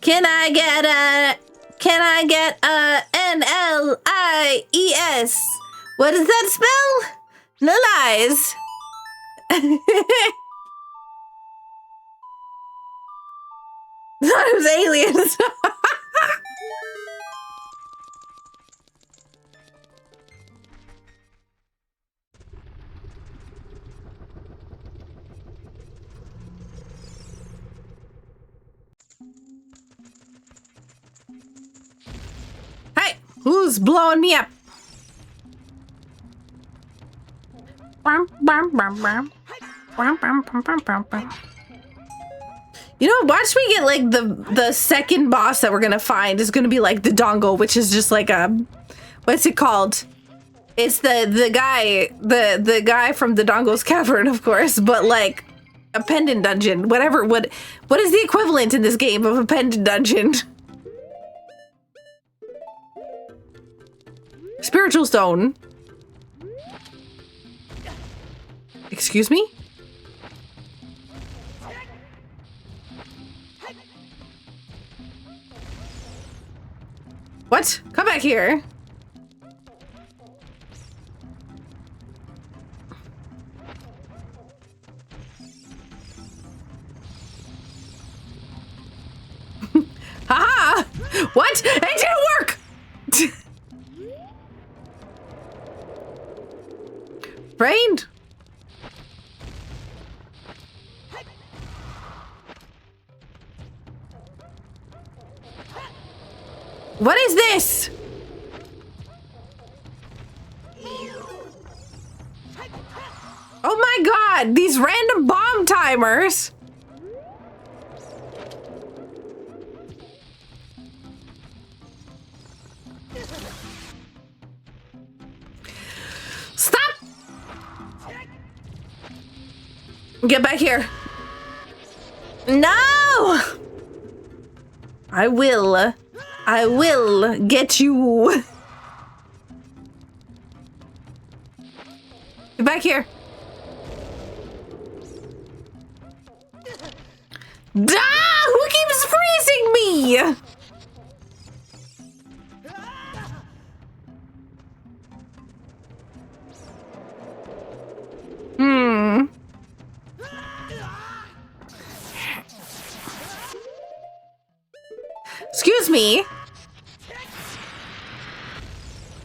Can I get a NLIES? What does that spell? No lies. Thought it was aliens. Hey, who's blowing me up? You know, watch me get like the second boss that we're gonna find is gonna be like the dongle, which is just like a, what's it called? It's the guy from the Dongle's Cavern, of course, but like a pendant dungeon, whatever. What is the equivalent in this game of a pendant dungeon? Spiritual stone. Excuse me? What? Come back here. Haha! What? It didn't work! Rain? What is this? Oh my god, these random bomb timers. Stop! Get back here. No! I will get you. Get back here. Duh! Who keeps freezing me? Excuse me.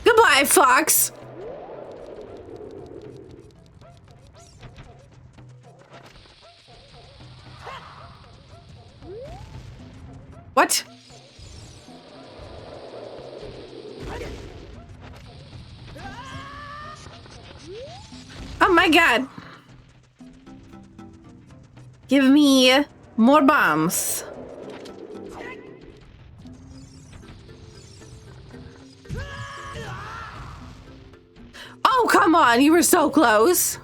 Goodbye, Fox. What? Oh my god. Give me more bombs. Oh, come on, you were so close.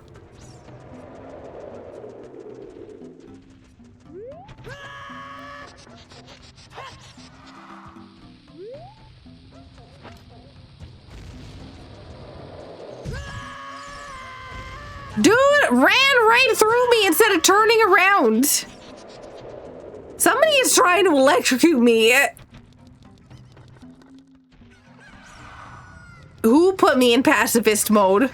Dude ran right through me instead of turning around. Somebody is trying to electrocute me. Who put me in pacifist mode?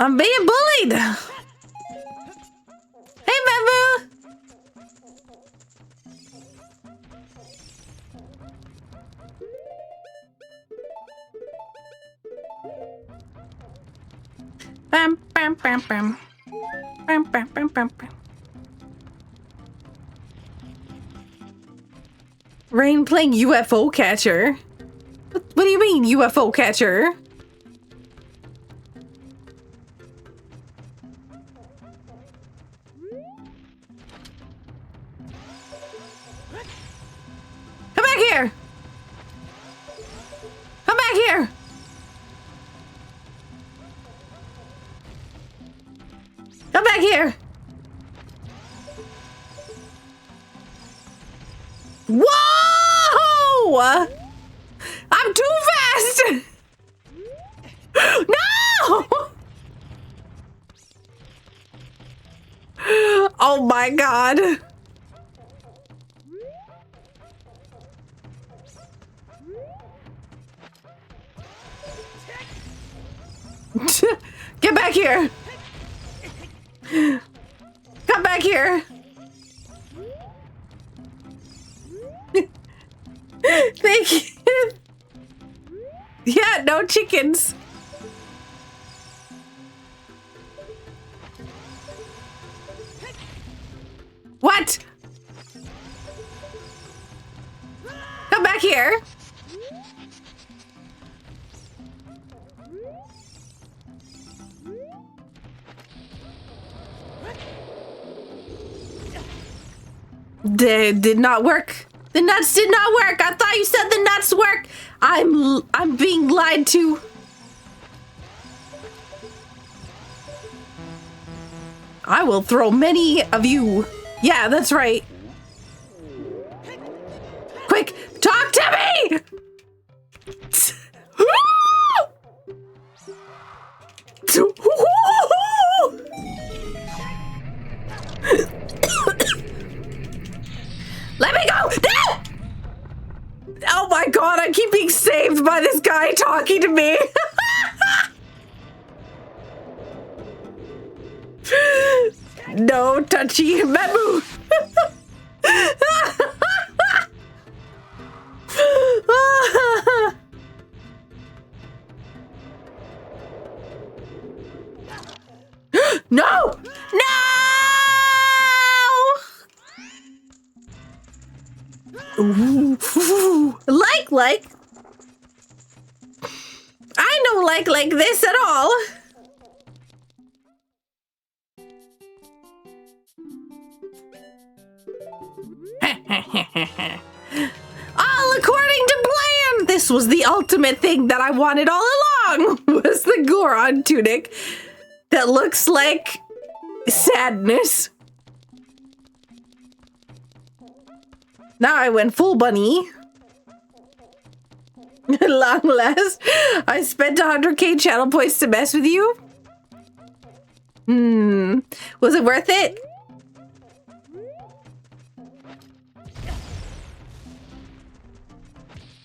I'm being bullied. Hey, Babu. Bam, bam, bam, bam. Bam, bam, bam, bam, bam. Rain playing UFO catcher? What do you mean, UFO catcher? Whoa! I'm too fast! No! Oh my god. Get back here! Come back here! Thank you! Yeah, no chickens! What? Come back here! Did not work. The nuts did not work. I thought you said the nuts work. I'm being lied to. I will throw many of you. Yeah, that's right. Quick, talk to me! Let me go! No! Oh my god, I keep being saved by this guy talking to me. No touchy Mebu. No! No! Ooh. Like. I don't like this at all. All according to plan. This was the ultimate thing that I wanted all along. Was the Goron tunic that looks like sadness. Now I went full bunny. Long last, I spent 100k channel points to mess with you. Was it worth it?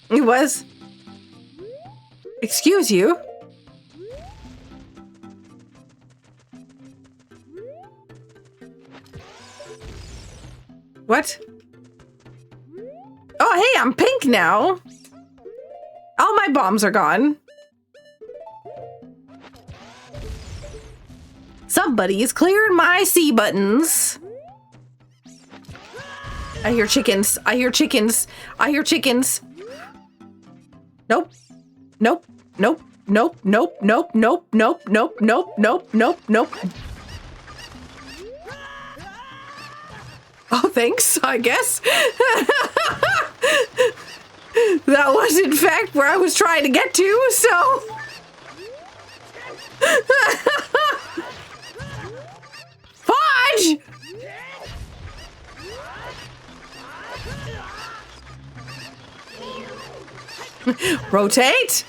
It was. Excuse you. What? Oh, hey, I'm pink now. All my bombs are gone. Somebody is clearing my C buttons. I hear chickens. I hear chickens. I hear chickens. Nope. Nope. Nope. Nope. Nope. Nope. Nope. Nope. Nope. Nope. Nope. Nope. Nope. Oh, thanks, I guess. That was, in fact, where I was trying to get to, so... Fudge! Rotate?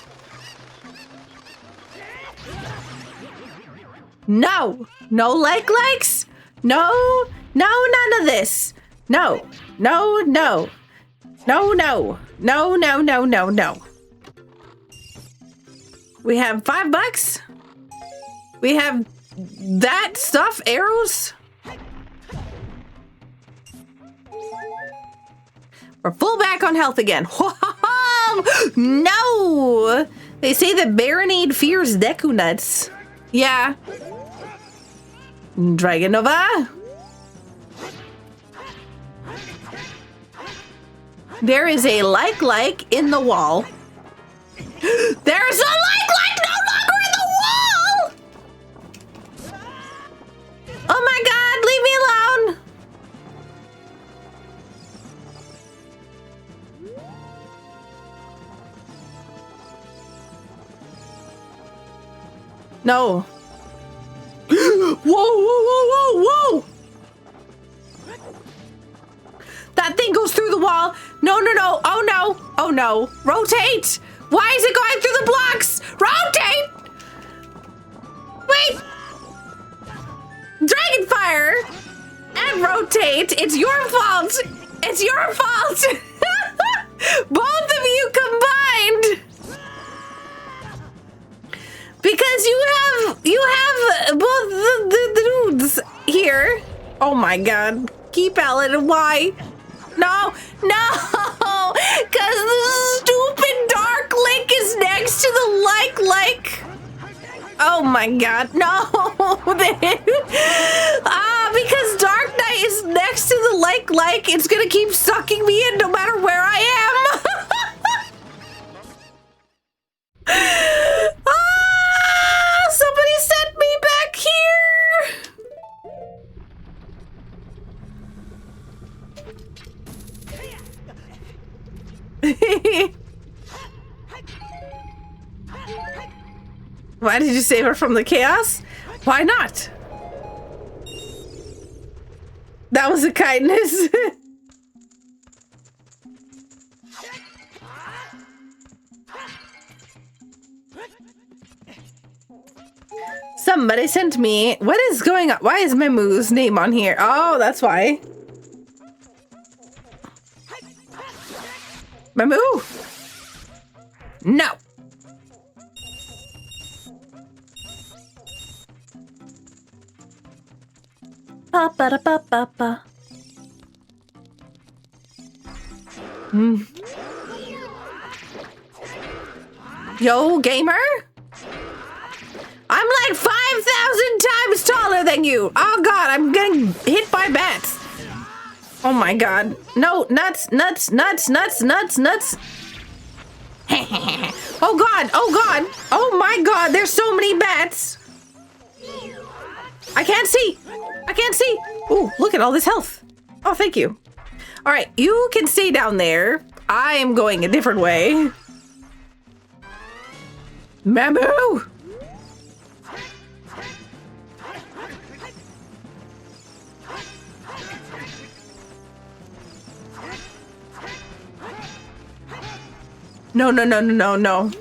No! No legs? No, none of this. No. No. We have $5. We have that stuff, arrows. We're full back on health again. No! They say that Baronade fears Deku Nuts. Yeah. Dragon Nova. There is a like in the wall. There's a like no longer in the wall! Oh my god, leave me alone! No. Whoa! That thing goes through the wall. No, no, no. Oh, no. Oh, no. Rotate. Why is it going through the blocks? Rotate. Wait. Dragon fire. And rotate. It's your fault. It's your fault. Both of you combined. Because you have both the dudes here. Oh my god. Keep Alan. Why? No, no, because the stupid Dark Link is next to the like. Oh my god, no. Because Dark Knight is next to the like, it's gonna keep sucking me in no matter where I am. Somebody sent me back here. Why did you save her from the chaos? Why not? That was a kindness. Somebody sent me. What is going on? Why is Memu's name on here? Oh, that's why. Memu! No! Ba-ba-da-ba-ba-ba. Yo, gamer? I'm like 5,000 times taller than you! Oh god, I'm getting hit by bats! Oh my god. No, nuts, nuts, nuts, nuts, nuts, nuts! Oh god, oh god! Oh my god, there's so many bats! I can't see! I can't see! Ooh, look at all this health! Oh, thank you. Alright, you can stay down there. I am going a different way. Memu! No, no, no, no, no, no.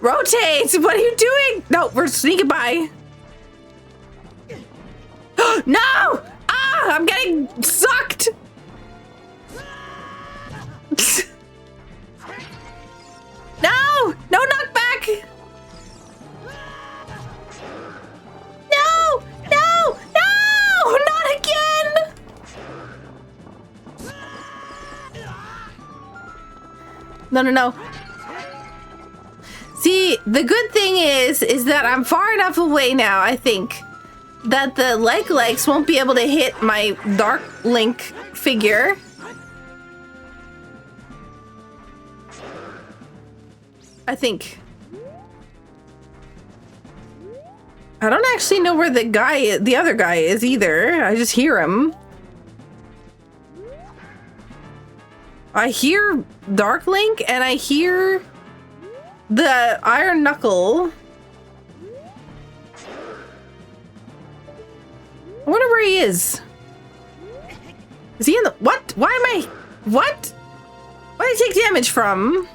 Rotate! What are you doing? No, we're sneaking by. No! Ah! I'm getting sucked! No! No knockback! No! No! No! Not again! No, no, no. See, the good thing is that I'm far enough away now, I think, that the likes won't be able to hit my Dark Link figure. I think. I don't actually know where the other guy is either. I just hear him. I hear Dark Link and I hear the Iron Knuckle. I wonder where he is. Is he in the... What? Why am I... What? Why did I take damage from?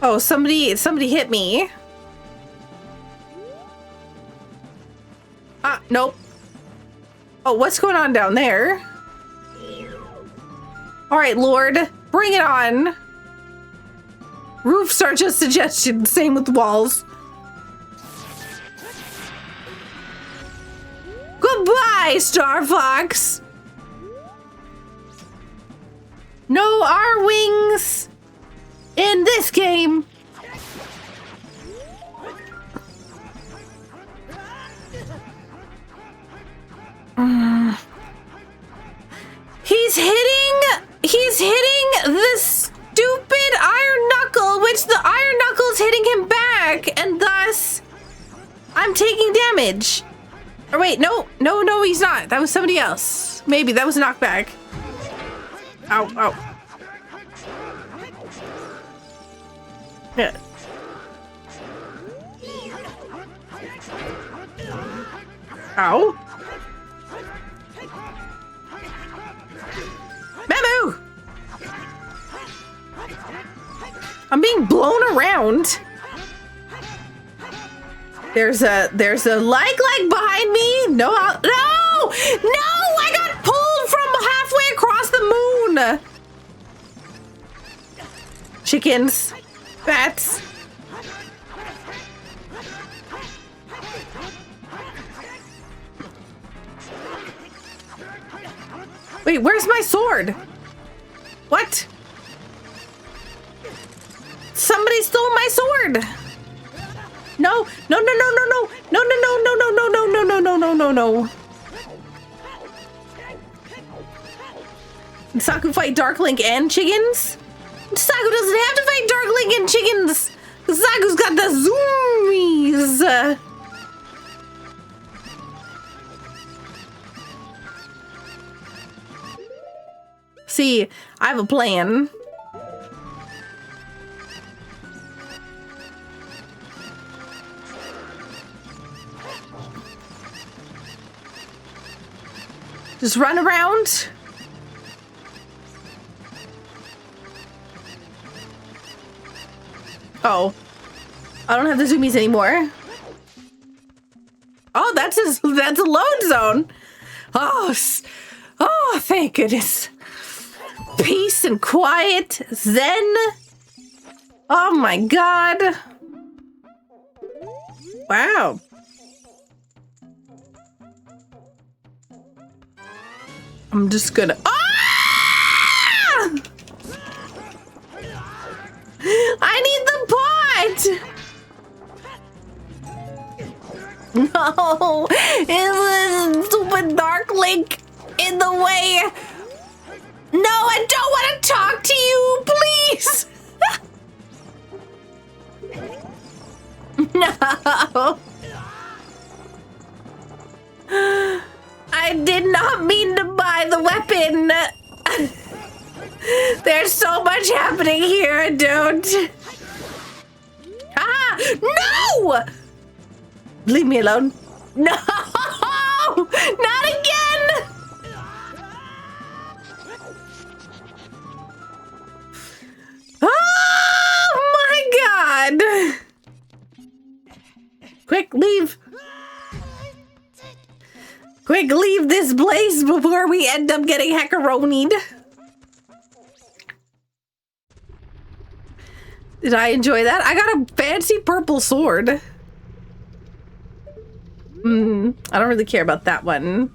Oh, somebody hit me. Ah, nope. Oh, what's going on down there? All right, Lord, bring it on. Roofs are just suggestions, same with walls. Goodbye, Star Fox. No R wings in this game. He's hitting the stupid Iron Knuckle, which the Iron Knuckle's hitting him back, and thus I'm taking damage. Or wait, no, he's not. That was somebody else. Maybe that was a knockback. Ow, ow. Yeah. Ow. I'm being blown around. There's a like behind me. No, no, I got pulled from halfway across the moon. Chickens, bats. Wait, where's my sword? What? Somebody stole my sword. No, no, no, no, no, no, no, no, no, no, no, no, no, no, no, no, no, no. Saku fight Dark Link and chickens? Saku doesn't have to fight Dark Link and chickens. Saku's got the zoomies. See, I have a plan. Just run around. Oh, I don't have the zoomies anymore. Oh, that's a load zone. Oh, thank goodness. Peace and quiet, zen. Oh my god. Wow. I'm just gonna. Ah! I need the pot. No, it was stupid Dark Link in the way. No, I don't want to talk to you, please. No. I did not mean to buy the weapon. There's so much happening here, I don't. Ah, no! Leave me alone. No, not again. Oh my god! Quick, leave! Quick, leave this place before we end up getting hackeronied. Did I enjoy that? I got a fancy purple sword. I don't really care about that one.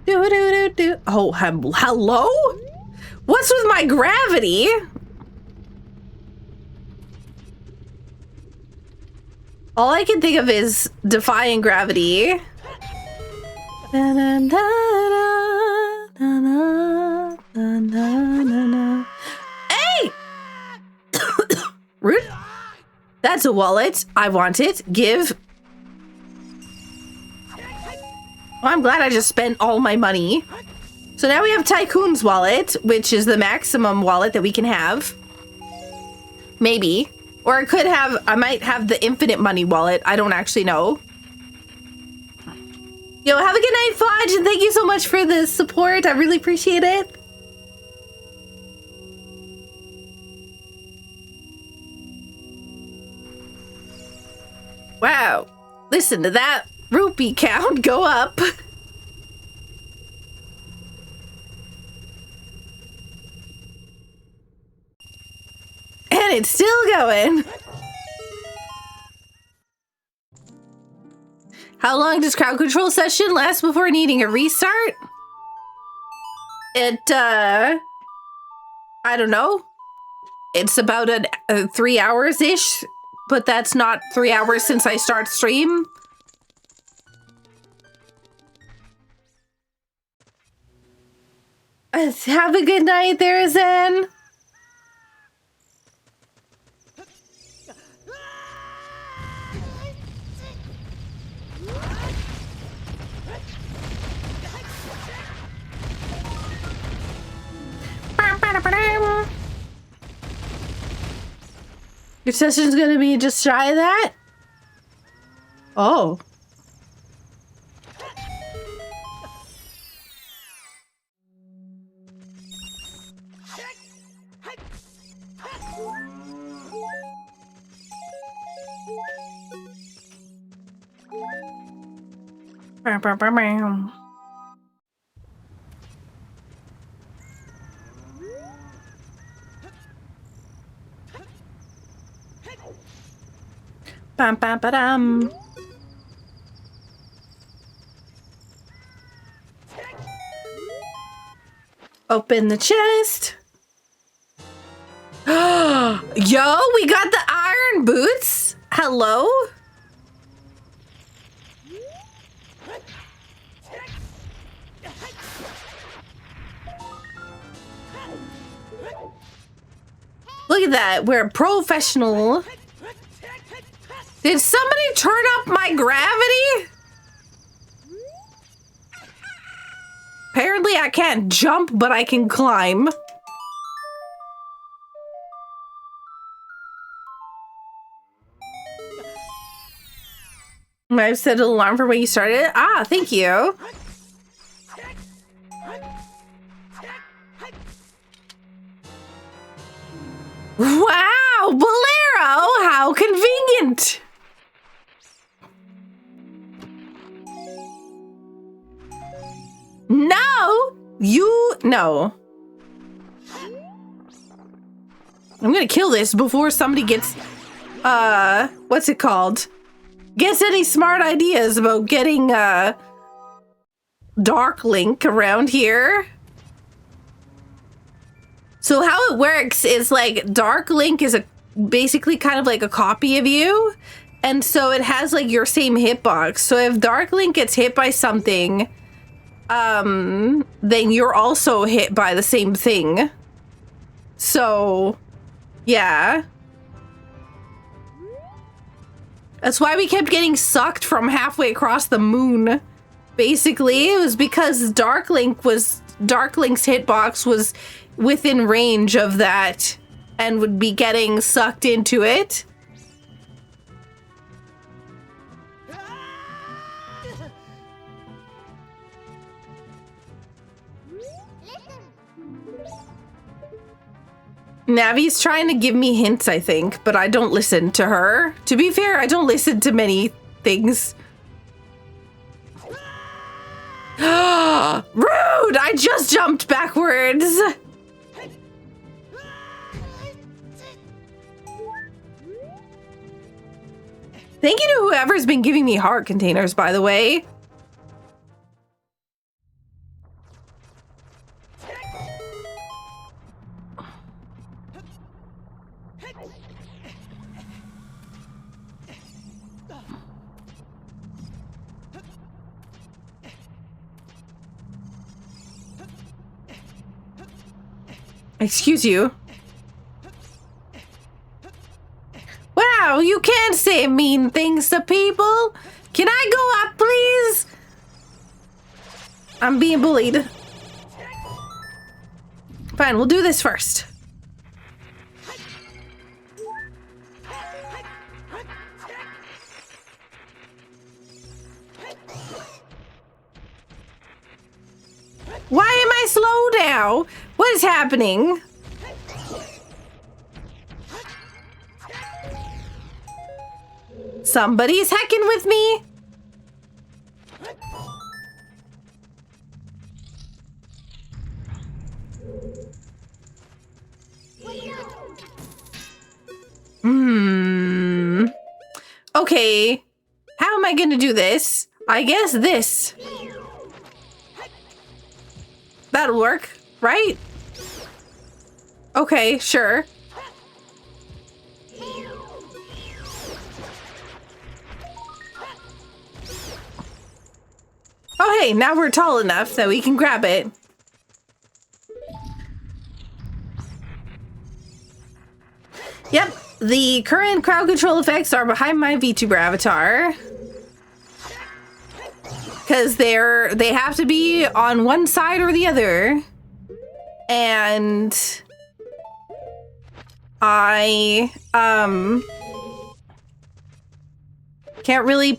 Oh, hello? What's with my gravity? All I can think of is defying gravity. Hey! Rude. That's a wallet. I want it. Give. Well, I'm glad I just spent all my money. So now we have Tycoon's wallet, which is the maximum wallet that we can have. Maybe. Or I might have the infinite money wallet. I don't actually know. Yo, have a good night, Fudge, and thank you so much for the support. I really appreciate it. Wow. Listen to that rupee count go up. And it's still going. How long does crowd control session last before needing a restart? I don't know. It's about 3 hours-ish, but that's not 3 hours since I start stream. Have a good night there, Zen. Your session's gonna be just shy of that? Oh. Bam, bam, ba-dum. Open the chest. Yo, we got the iron boots. Hello? Look at that. We're professional. Did somebody turn up my gravity? Apparently I can't jump, but I can climb. I've set an alarm for when you started. Ah, thank you. Wow, Bolero! How convenient! No! No. I'm gonna kill this before somebody gets, what's it called? Gets any smart ideas about getting, Dark Link around here. So how it works is like Dark Link is basically kind of like a copy of you. And so it has like your same hitbox. So if Dark Link gets hit by something, then you're also hit by the same thing. So, yeah. That's why we kept getting sucked from halfway across the moon. Basically, it was because Dark Link's hitbox was within range of that and would be getting sucked into it. Navi's trying to give me hints, I think, but I don't listen to her. To be fair, I don't listen to many things. Rude! I just jumped backwards! Thank you to whoever's been giving me heart containers, by the way. Excuse you. Wow, you can't say mean things to people. Can I go up, please? I'm being bullied. Fine, we'll do this first. Why am I slow now? What is happening? Somebody's hecking with me? Okay. How am I gonna do this? I guess this. That'll work, right? Okay, sure. Oh, hey, now we're tall enough that we can grab it. Yep, the current crowd control effects are behind my VTuber avatar. Because they have to be on one side or the other. And I can't really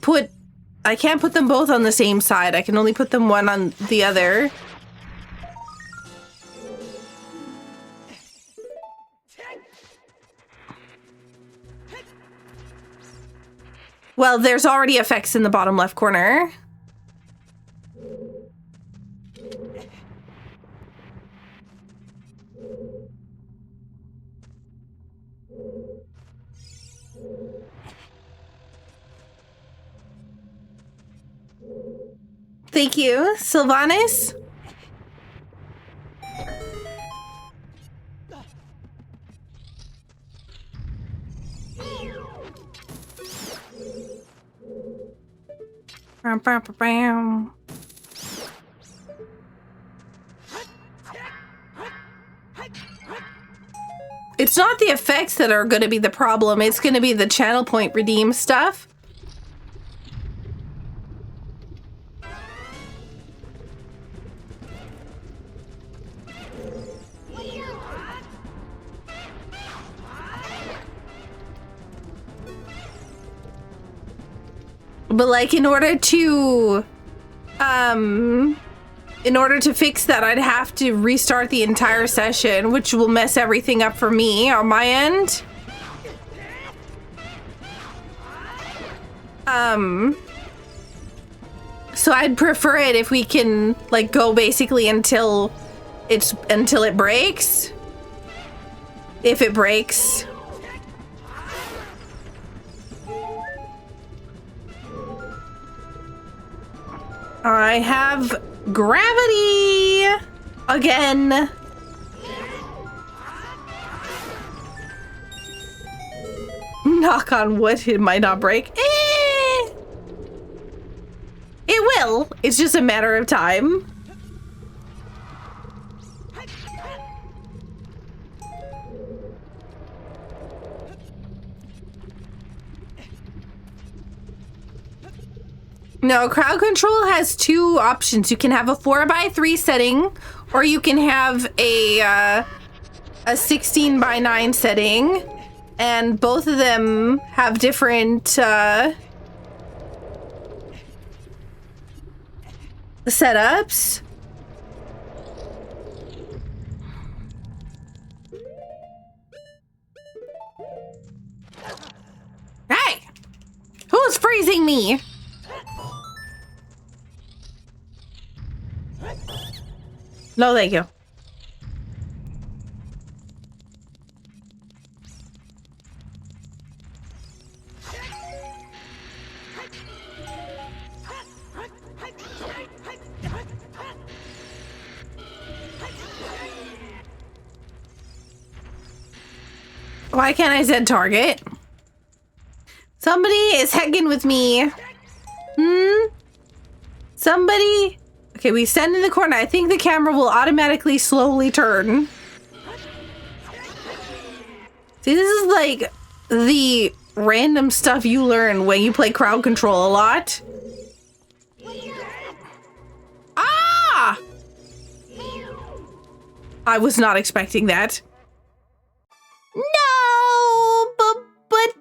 I can't put them both on the same side. I can only put them one on the other. Well, there's already effects in the bottom left corner. Thank you, Sylvanas. It's not the effects that are going to be the problem. It's going to be the channel point redeem stuff. But like in order to fix that, I'd have to restart the entire session, which will mess everything up for me on my end. So I'd prefer it if we can like go basically until it breaks. If it breaks. I have gravity again. Knock on wood, it might not break. It will. It's just a matter of time. No, crowd control has two options. You can have a 4:3 setting, or you can have a 16:9 setting, and both of them have different setups. Hey! Who's freezing me? No, thank you. Why can't I set target? Somebody is hecking with me. Somebody... Okay, we stand in the corner. I think the camera will automatically slowly turn. See, this is like the random stuff you learn when you play crowd control a lot. Ah! I was not expecting that. No! But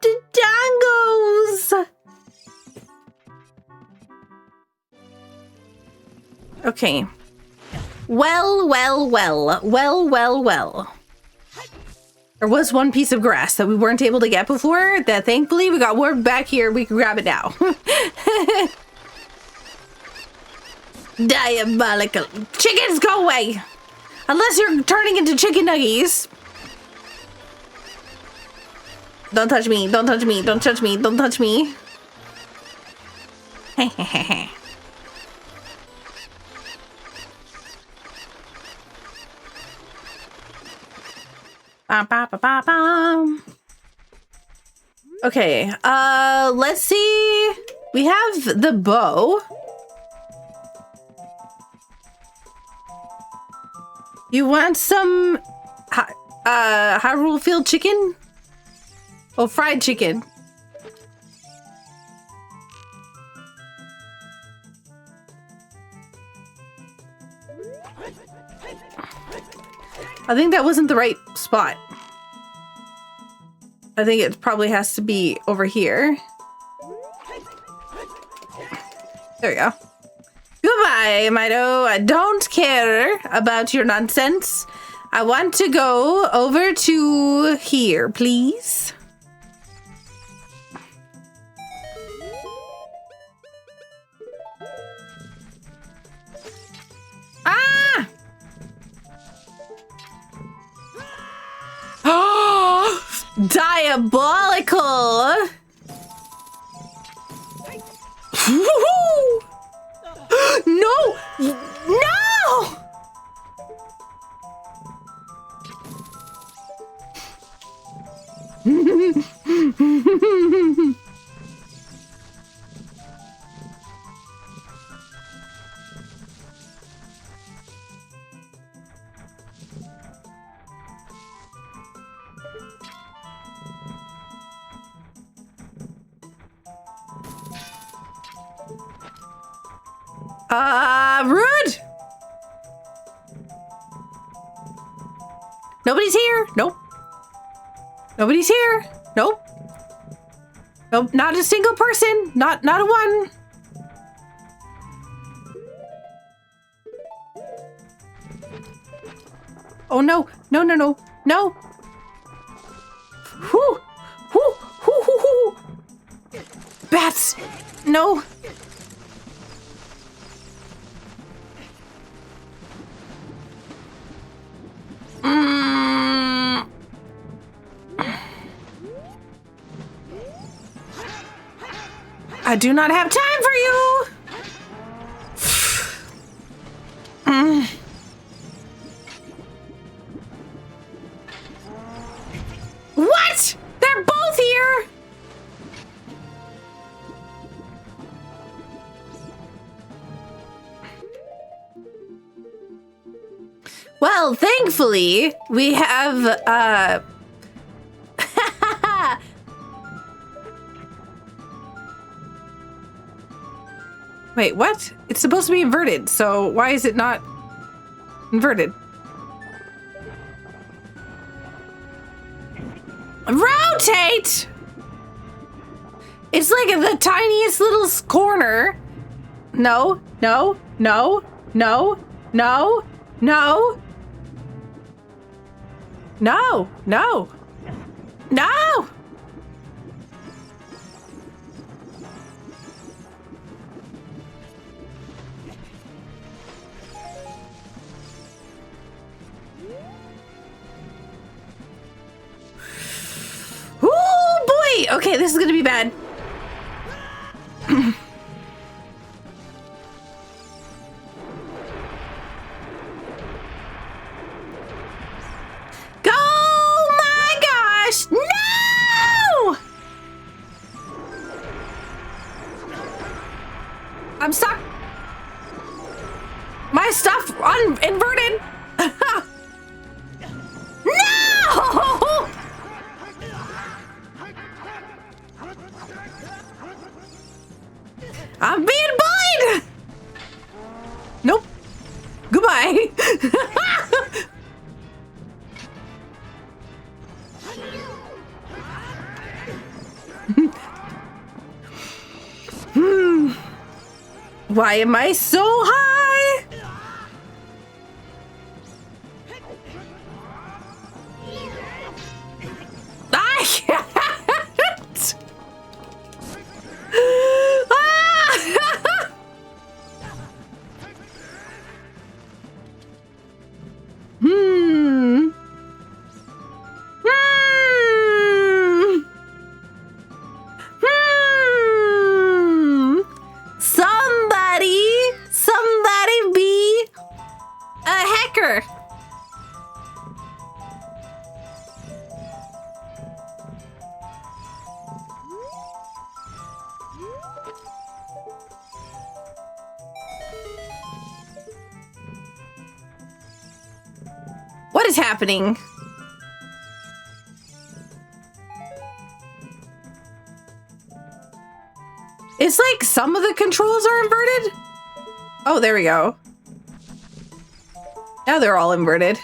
the dangos! Okay. Well. There was one piece of grass that we weren't able to get before that thankfully we got warped back here. We can grab it now. Diabolical. Chickens, go away! Unless you're turning into chicken nuggies. Don't touch me. Don't touch me. Don't touch me. Don't touch me. Hehehe. Okay, let's see. We have the bow. You want some Hyrule Field chicken? Oh, fried chicken. I think that wasn't the right spot. I think it probably has to be over here. There we go. Goodbye, Mido. I don't care about your nonsense. I want to go over to here, please. Ah! Oh! Diabolical! Woohoo! Rude! Nobody's here. Nope. Nobody's here. Nope. Nope, not a single person. Not a one. Oh no. No, no, no. No. Whoo! Whoo! Whoo! Whoo! Whoo! Bats! No. I do not have time for you! What? They're both here! Well, thankfully, we have, Wait, what? It's supposed to be inverted, so why is it not inverted? Rotate! It's like in the tiniest little corner. No, no, no, no, no, no. No, no, no! Oh boy! Okay, this is gonna be bad. No! I'm stuck. My stuff inverted. No! I'm being bullied. Nope. Goodbye. Why am I so high? I can't. Somebody be a hacker. What is happening? It's like some of the controls are inverted. Oh, there we go. Now they're all inverted.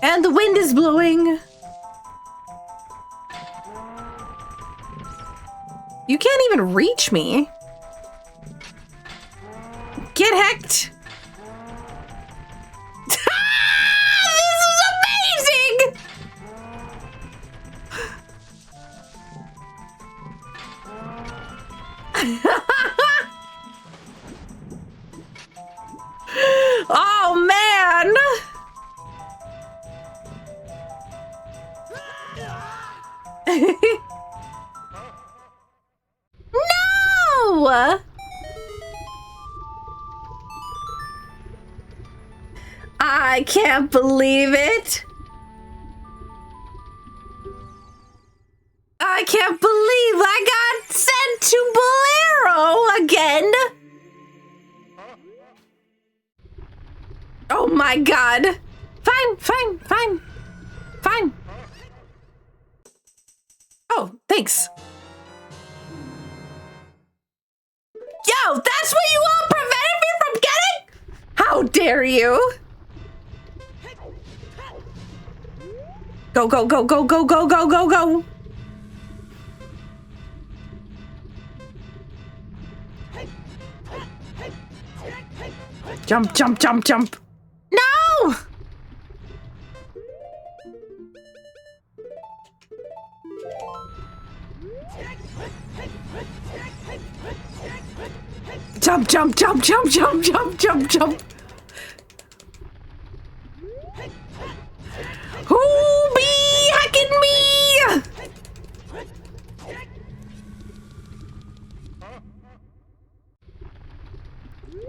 And the wind is blowing. You can't even reach me. Get hecked. This is amazing! Oh man! No! I can't believe it. I can't believe I got sent to Bolero again. Oh my god. Fine. Oh, thanks. No! That's what you all prevented me from getting? How dare you? Go, go, go, go, go, go, go, go, go. Jump, jump, jump, jump. No! Jump, jump, jump, jump, jump, jump, jump, jump. Who be hacking me?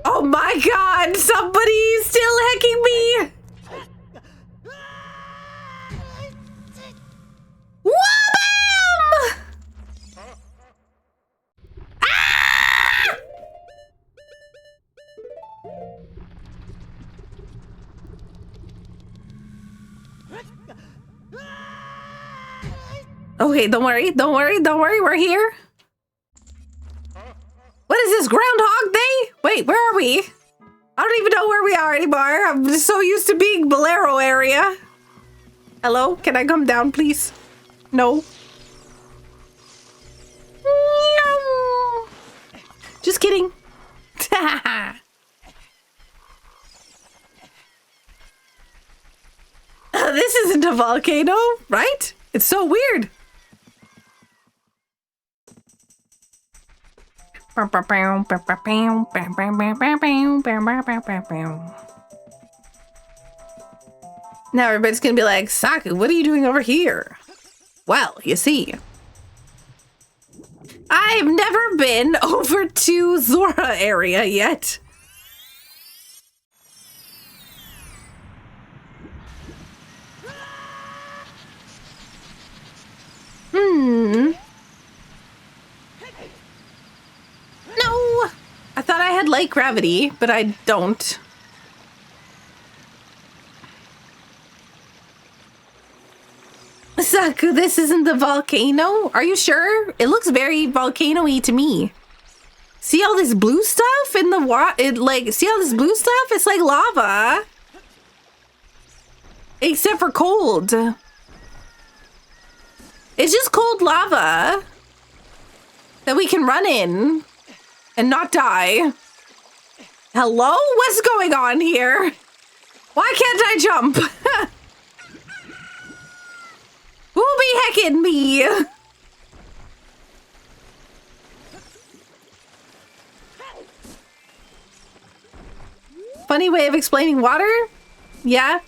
Oh my god, somebody's still hacking me. Wabam! Ah! Okay, don't worry, don't worry, don't worry, we're here. What is this, Groundhog Day? Wait, where are we? I don't even know where we are anymore. I'm just so used to being Bolero area. Hello, can I come down, please? No. No. Just kidding. This isn't a volcano, right? It's so weird. Now everybody's gonna be like, Saku, what are you doing over here? Well, you see, I've never been over to Zora area yet. No! I thought I had light gravity, but I don't. Saku, this isn't the volcano? Are you sure? It looks very volcano-y to me. See all this blue stuff in the water? See all this blue stuff? It's like lava. Except for cold. It's just cold lava that we can run in and not die. Hello? What's going on here? Why can't I jump? Who be hecking me? Funny way of explaining water? Yeah.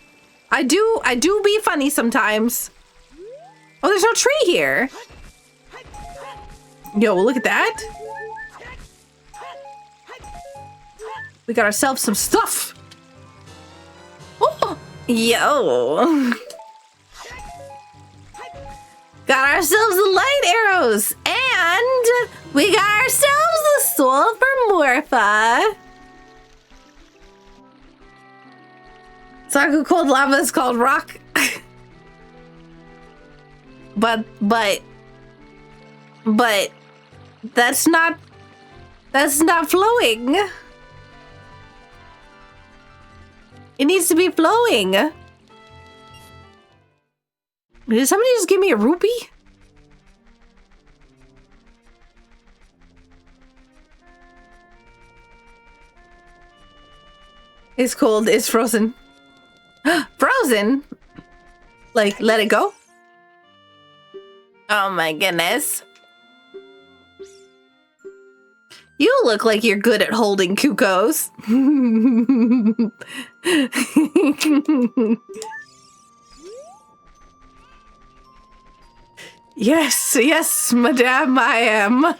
I do be funny sometimes. Oh, there's no tree here. Yo, look at that. We got ourselves some stuff. Oh, yo. Got ourselves the light arrows. And we got ourselves the soul for Morpha. Saku cold lava is called rock. But that's not flowing. It needs to be flowing. Did somebody just give me a rupee? It's cold, it's frozen. Frozen? Like, let it go? Oh my goodness. You look like you're good at holding cuckoos. Yes, yes, madame, I am.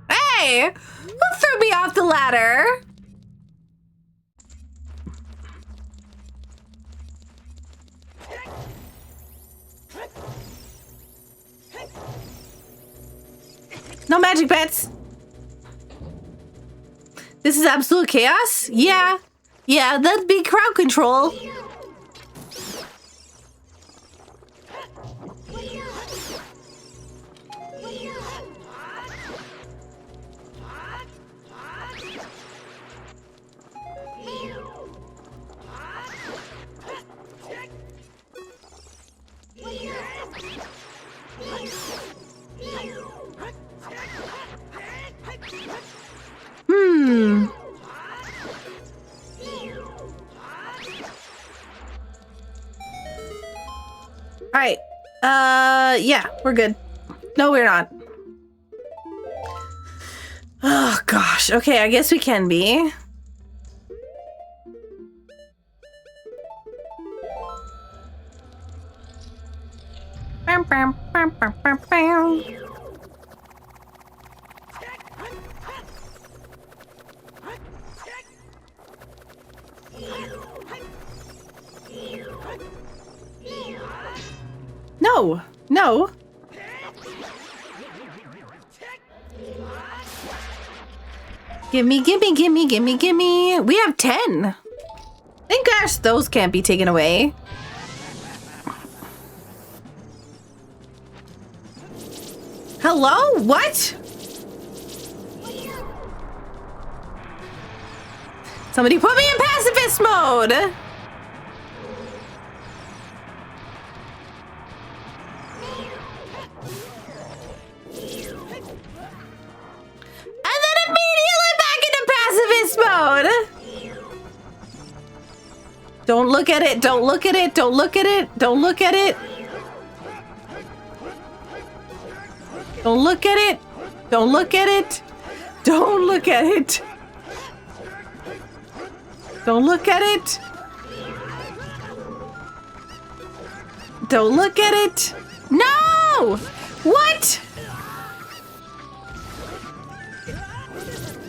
Hey, who threw me off the ladder? No magic bets. This is absolute chaos? Yeah. Yeah, that'd be crowd control. Alright. Yeah, we're good. No, we're not. Oh, gosh. Okay, I guess we can be. No, no. Gimme, gimme, gimme, gimme, gimme. We have 10. Thank gosh those can't be taken away. Hello? What? Somebody put me in pacifist mode. And then immediately back into pacifist mode. Don't look at it. Don't look at it. Don't look at it. Don't look at it. Don't look at it. Don't look at it. Don't look at it. Don't look at it. Don't look at it. No! What?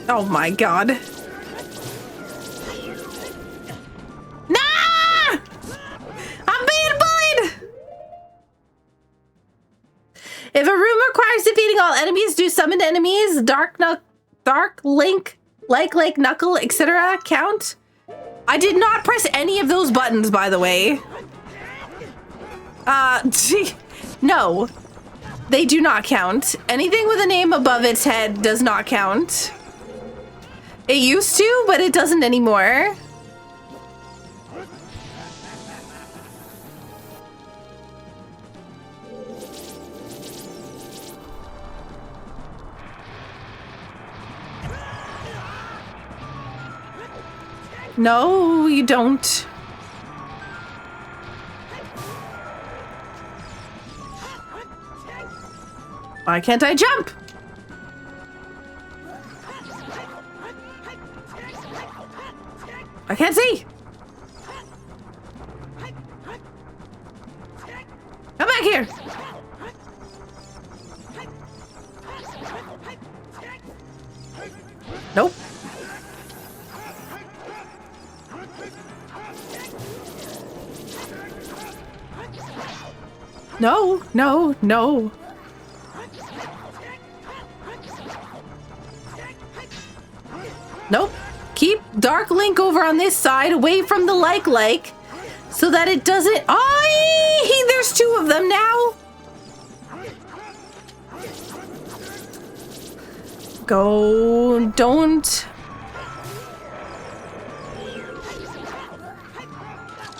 Oh my god. Nah! I'm being bullied! If a room requires defeating all enemies, do summoned enemies, Dark Link, like Knuckle, etc. count? I did not press any of those buttons, by the way. No. They do not count. Anything with a name above its head does not count. It used to, but it doesn't anymore. No, you don't. Why can't I jump? I can't see. Come back here. Nope. No, no, no. Nope. Keep Dark Link over on this side, away from the like, so that it doesn't... Oh, there's two of them now. Go, don't.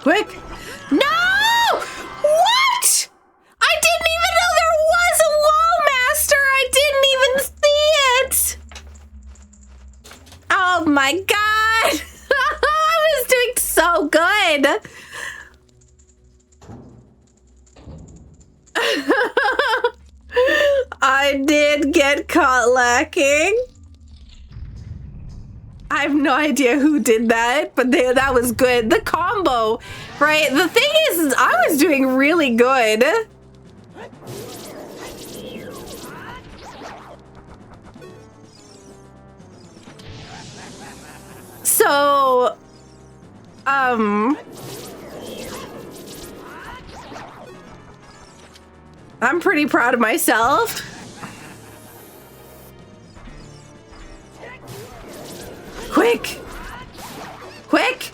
Quick. No! What? I didn't even know there was a wall master. I didn't even see it. Oh my god. I was doing so good. I did get caught lacking. I have no idea who did that, but that was good. The combo, right? The thing is I was doing really good. So, I'm pretty proud of myself. Quick! Quick!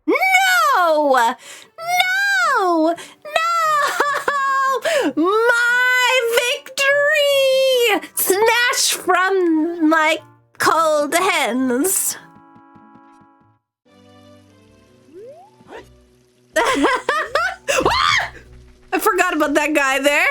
No! No! No! My victory! Snatched from my cold hands. I forgot about that guy there.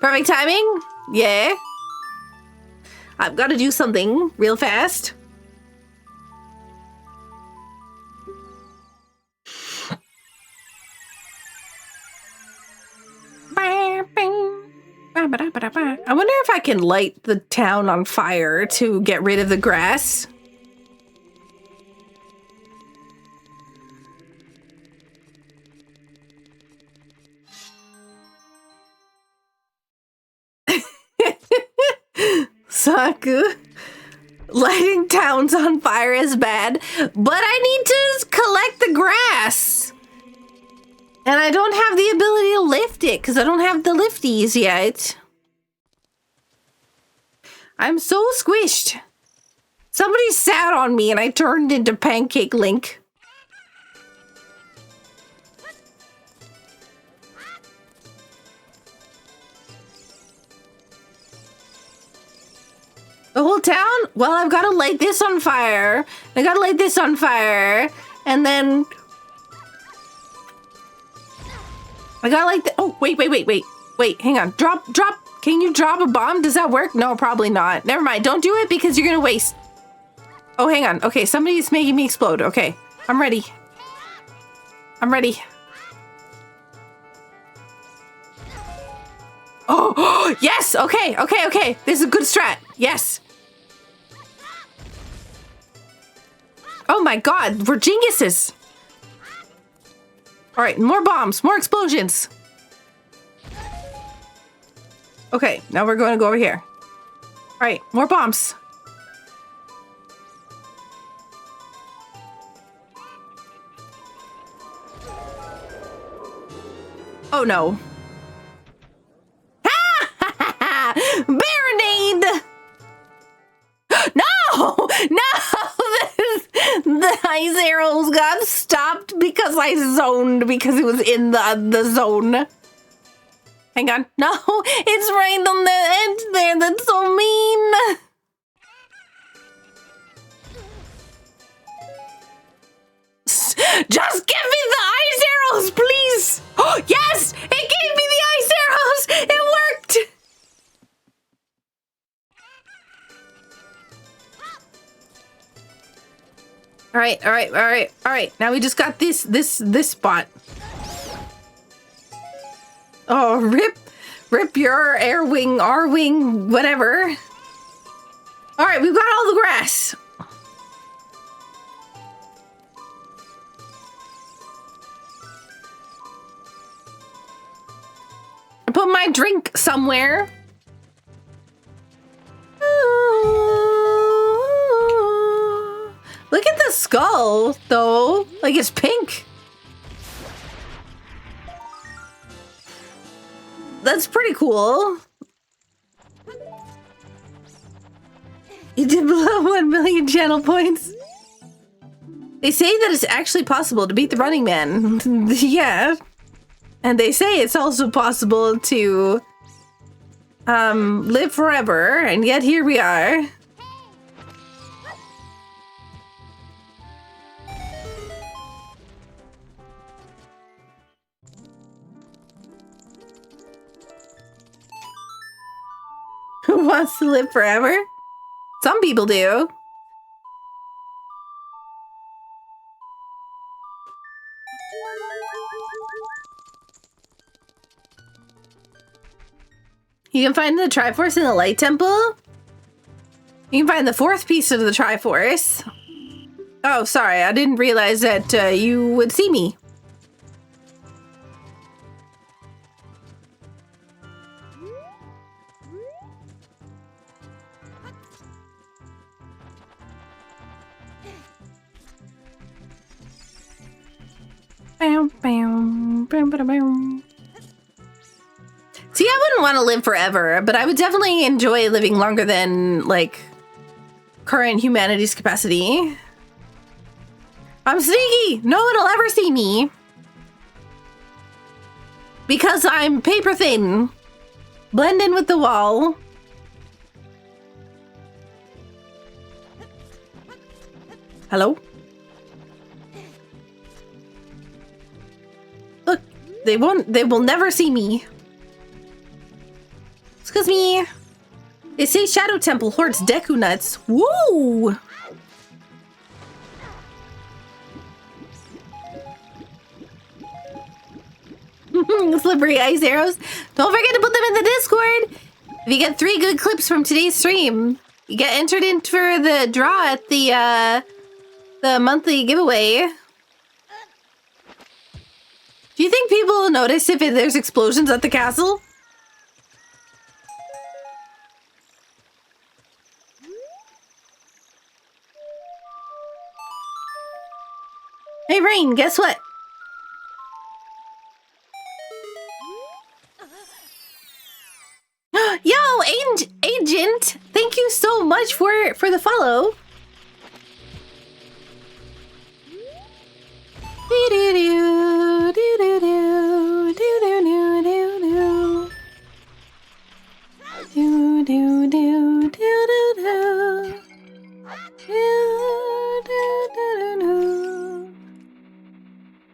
Perfect timing? Yeah. I've got to do something real fast. I wonder if I can light the town on fire to get rid of the grass. Saku. Lighting towns on fire is bad, but I need to collect the grass. And I don't have the ability to lift it because I don't have the lifties yet. I'm so squished. Somebody sat on me and I turned into Pancake Link. The whole town? Well, I've got to light this on fire. I got to light this on fire. And then... I got to light the... Oh, wait. Wait, hang on. Drop. Can you drop a bomb? Does that work? No, probably not. Never mind. Don't do it because you're going to waste... Oh, hang on. Okay, somebody's making me explode. Okay, I'm ready. I'm ready. Oh, yes! Okay. This is a good strat. Yes. Oh my god, we're geniuses. All right, more bombs, more explosions. Okay, now we're going to go over here. All right, more bombs. Oh no. Baronade! No! The ice arrows got stopped because I zoned because it was in the zone. Hang on. No, it's right on the edge there. That's so mean. Just give me the ice arrows, please. Oh, yes! It gave me the ice arrows! It worked! All right. Now we just got this spot. Oh, rip your air wing, R wing, whatever. All right, we've got all the grass. I put my drink somewhere. Look at the skull, though. Like, it's pink. That's pretty cool. You did below 1 million channel points. They say that it's actually possible to beat the Running Man. Yeah. And they say it's also possible to live forever, and yet here we are. Who wants to live forever? Some people do. You can find the Triforce in the Light Temple. You can find the fourth piece of the Triforce. Oh, sorry, I didn't realize that you would see me. See, I wouldn't want to live forever, but I would definitely enjoy living longer than, like, current humanity's capacity. I'm sneaky! No one will ever see me. Because I'm paper thin. Blend in with the wall. Hello? Look, they will never see me. Excuse me. It says Shadow Temple hoards Deku nuts. Woo! Slippery ice arrows. Don't forget to put them in the Discord. If you get 3 good clips from today's stream, you get entered in for the draw at the monthly giveaway. Do you think people will notice if there's explosions at the castle? Hey, Rain, guess what? Yo, Agent, thank you so much for the follow.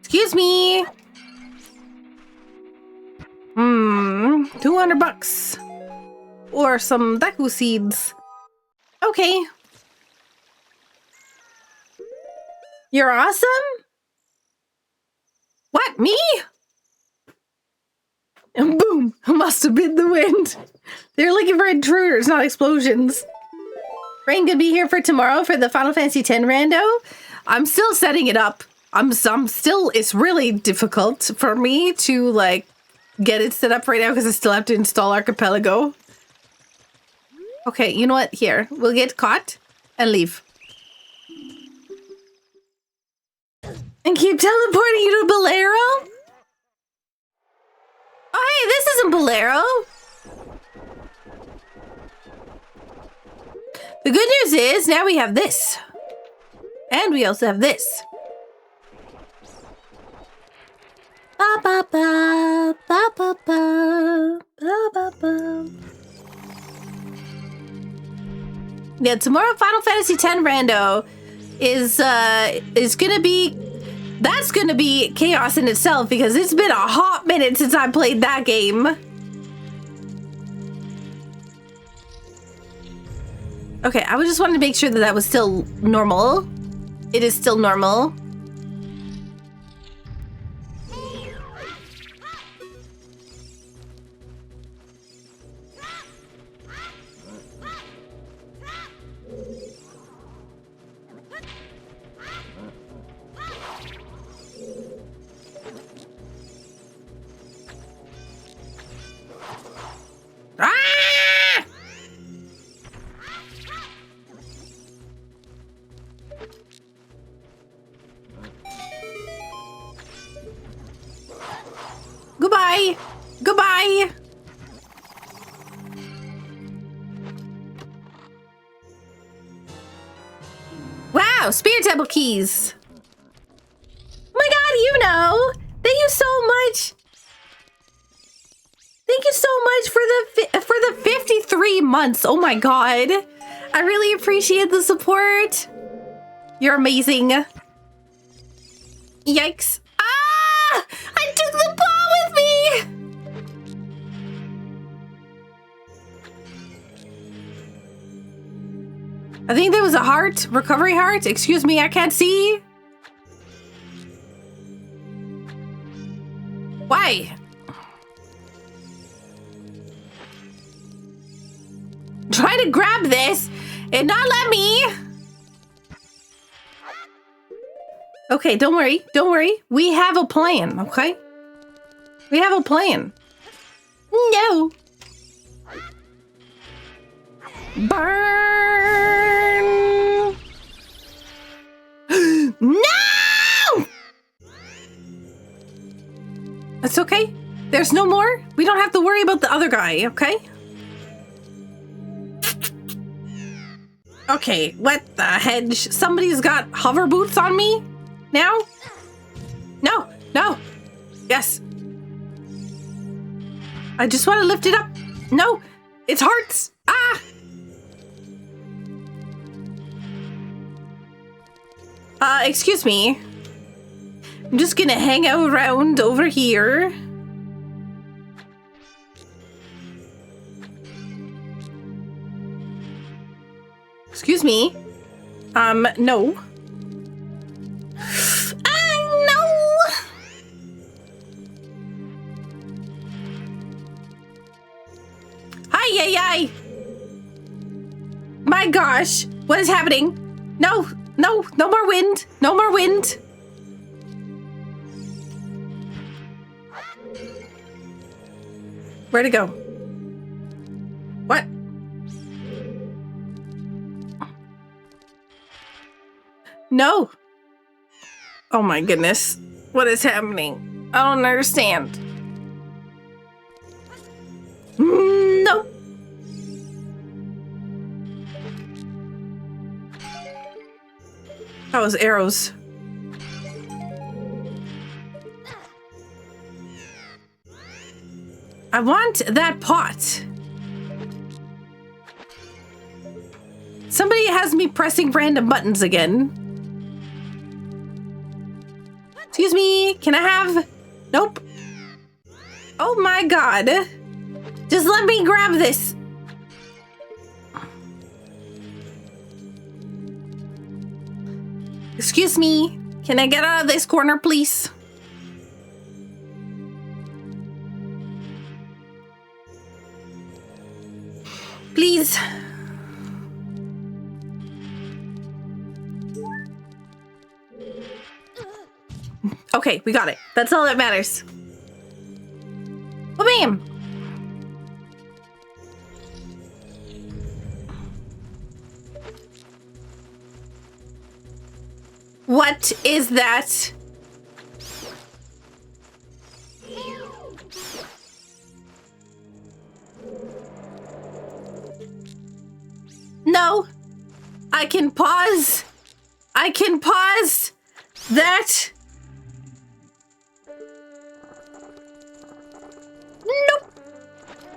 Excuse me. 200 bucks. Or some Deku seeds. Okay. You're awesome? What, me? And boom! Must have been the wind. They're looking for intruders, not explosions. Rain could be here for tomorrow for the Final Fantasy X rando. I'm still setting it up. I'm still, it's really difficult for me to, like, get it set up right now because I still have to install Archipelago. Okay, you know what? Here, we'll get caught and leave. And keep teleporting you to Bolero? Oh, hey, this isn't Bolero. The good news is now we have this. And we also have this. Ba ba ba ba ba ba ba ba ba. Yeah, tomorrow Final Fantasy X rando is gonna be, that's gonna be chaos in itself because it's been a hot minute since I played that game. Okay, I just wanted to make sure that that was still normal. It is still normal. Ah! Goodbye. Goodbye. Wow, Spirit Temple keys. Oh my god, you know. Thank you so much. Thank you so much for the 53 months. Oh my god. I really appreciate the support. You're amazing. Yikes. Ah! I took the ball with me! I think there was a heart. Recovery heart. Excuse me, I can't see. Why? Try to grab this and not let me. Okay, don't worry. Don't worry. We have a plan, okay? We have a plan. No. Burn. No! okay? There's no more. We don't have to worry about the other guy, okay? Okay, what the hedge? Somebody's got hover boots on me now? No, no. Yes. I just want to lift it up. No, it hurts. Ah! Excuse me. I'm just gonna hang out around over here. Excuse me. No. No! Hi. My gosh, what is happening? No more wind. No more wind. Where'd it go? What? No. Oh my goodness. What is happening? I don't understand. No. That was arrows. I want that pot. Somebody has me pressing random buttons again. Excuse me, can I have... Nope. Oh my god. Just let me grab this. Excuse me, can I get out of this corner, please? Please. Okay, we got it. That's all that matters. Oh, bam! What is that? No. I can pause. I can pause that. Nope.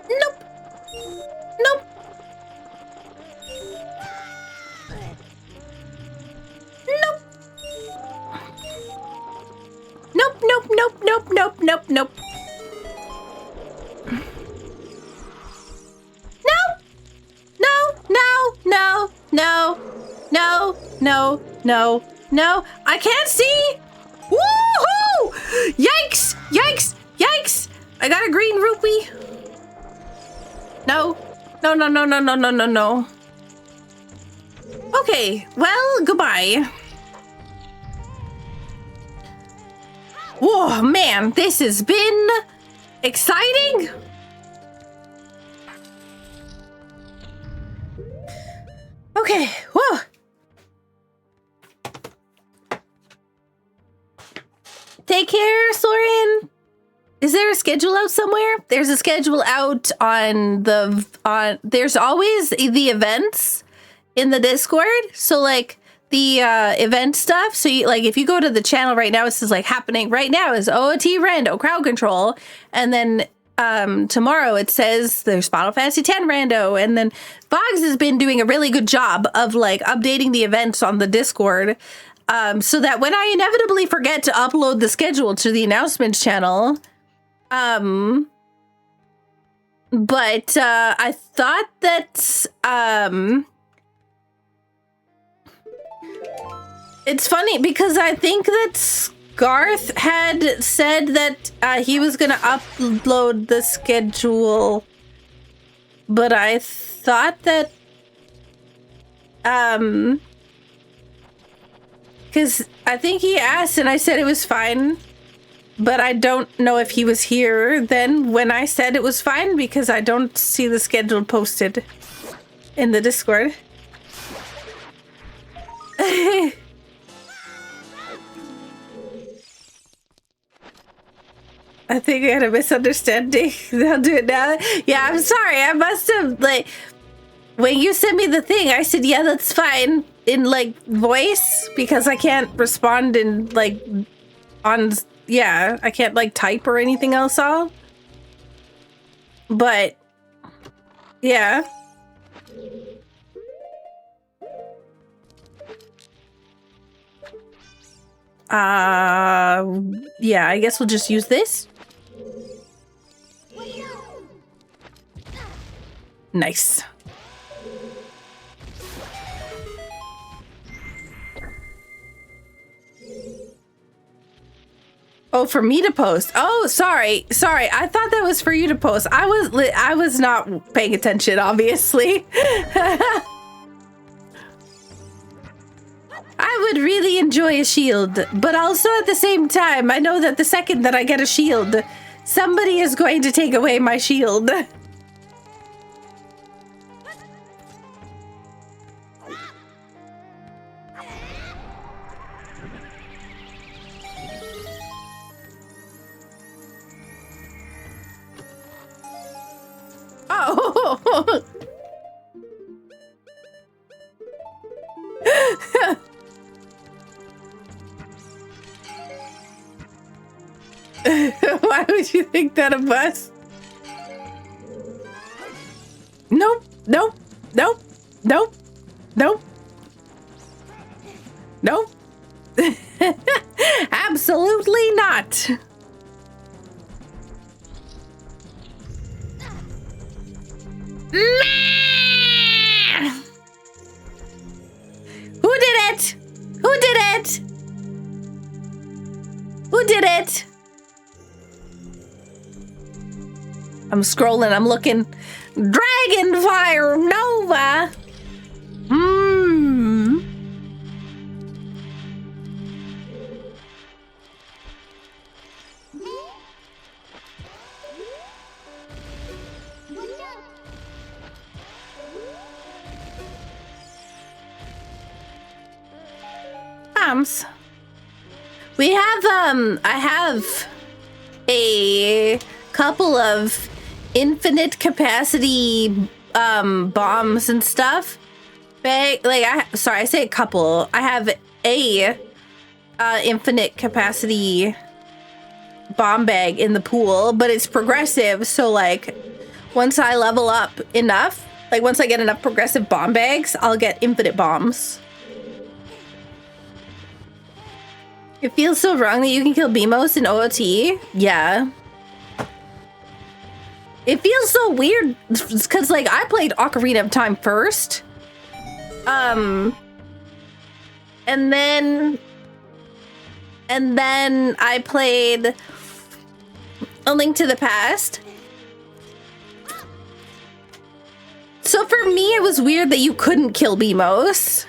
Nope. Nope. Nope. Nope, nope, nope, nope, nope, nope, nope. No, I can't see. Woohoo! Yikes! Yikes! Yikes! I got a green rupee. No. No. Okay, well, goodbye. Whoa, man, this has been exciting. Okay, whoa. Take care, Soren. Is there a schedule out somewhere? There's a schedule out on the there's always the events in the Discord. So like the event stuff. So you, like if you go to the channel right now, it says like happening right now is OOT Rando crowd control, and then tomorrow it says there's Final Fantasy X Rando, and then Boggs has been doing a really good job of like updating the events on the Discord. So that when I inevitably forget to upload the schedule to the announcements channel, but I thought that, it's funny because I think that Garth had said that, he was gonna upload the schedule, but I thought that, because I think he asked and I said it was fine, but I don't know if he was here then when I said it was fine because I don't see the schedule posted in the Discord. I think I had a misunderstanding. They'll do it now. Yeah, I'm sorry. I must have, like, when you sent me the thing, I said, yeah, that's fine in, like, voice because I can't respond in, like, I can't, like, type or anything else all. But, yeah. Yeah, I guess we'll just use this. Nice. Oh, for me to post. Oh, sorry. Sorry. I thought that was for you to post. I was not paying attention, obviously. I would really enjoy a shield, but also at the same time, I know that the second that I get a shield, somebody is going to take away my shield. Oh. Why would you think that of us? Nope, nope, nope, nope, nope, nope. Absolutely not. Who did it? Who did it? Who did it? I'm scrolling, I'm looking. Dragonfire Nova. We have I have a couple of infinite capacity bombs and stuff. I say a couple. I have a infinite capacity bomb bag in the pool, but it's progressive, so like once I level up enough, like once I get enough progressive bomb bags, I'll get infinite bombs. It feels so wrong that you can kill Beamos in OOT. Yeah. It feels so weird because, like, I played Ocarina of Time first. And then I played A Link to the Past. So for me, it was weird that you couldn't kill Beamos.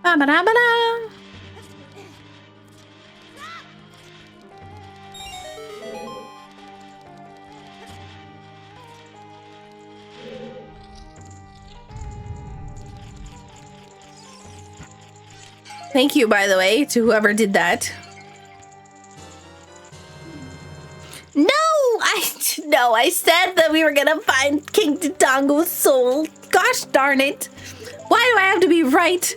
Ba-ba-da-ba-da. Thank you, by the way, to whoever did that. No, I said that we were gonna find King Titango's soul. Gosh darn it. Why do I have to be right?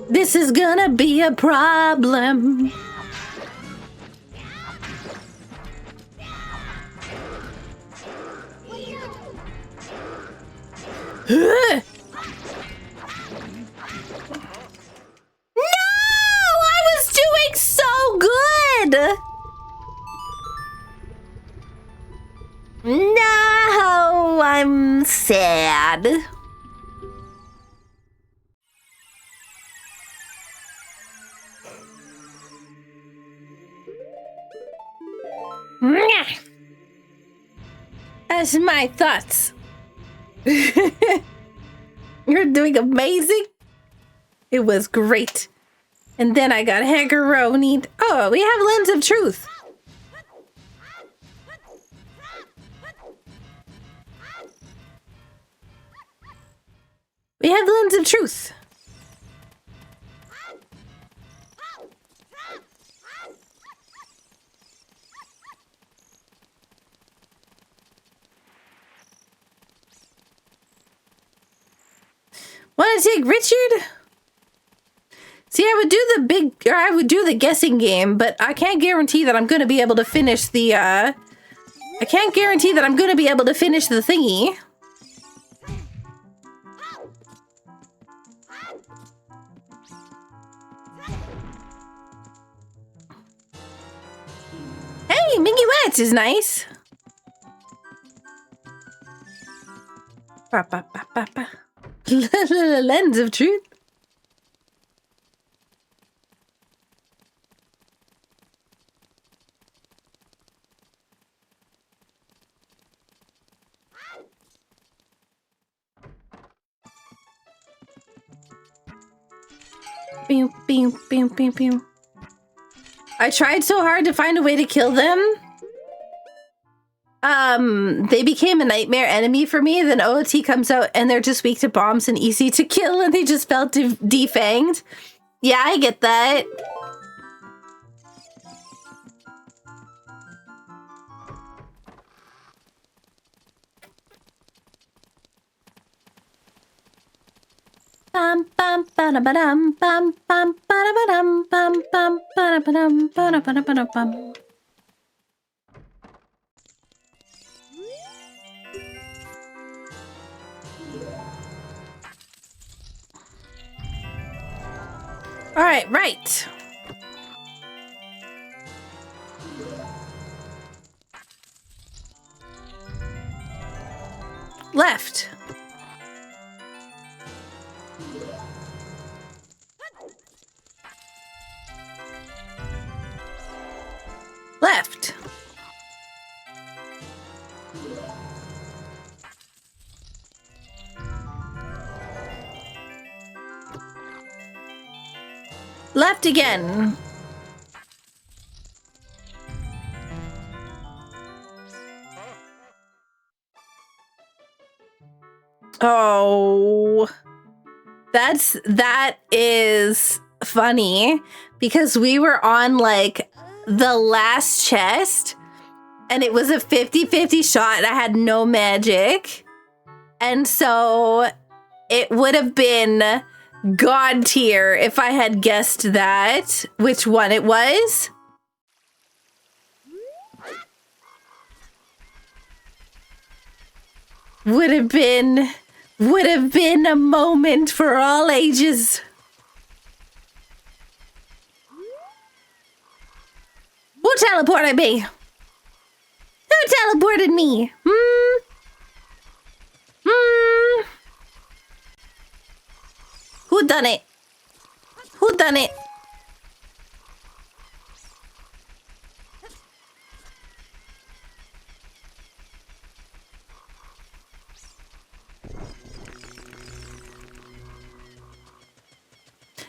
This is gonna be a problem. No! I was doing so good! No, I'm sad. That's my thoughts. You're doing amazing. It was great. And then I got hackeronied. Oh, we have Lens of Truth. We have Lens of Truth. Want to take Richard? See, I would do the guessing game, but I can't guarantee that I'm going to be able to finish the, I can't guarantee that I'm going to be able to finish the thingy. Hey, Minuets is nice. Ba, ba, ba, ba, ba. Lens of Truth. Pew, pew, pew, pew, pew. I tried so hard to find a way to kill them. They became a nightmare enemy for me. Then OOT comes out and they're just weak to bombs and easy to kill, and they just felt defanged. Yeah, I get that. Bum bum ba ba dum bum bum ba ba dum bum bum ba dum ba ba bum. All right, right. Left. Left. Left again. Oh, that is funny because we were on like the last chest and it was a 50-50 shot and I had no magic. And so it would have been God tier if I had guessed that, which one it was. Would have been a moment for all ages. Who teleported me? Who teleported me? Who done it? Who done it?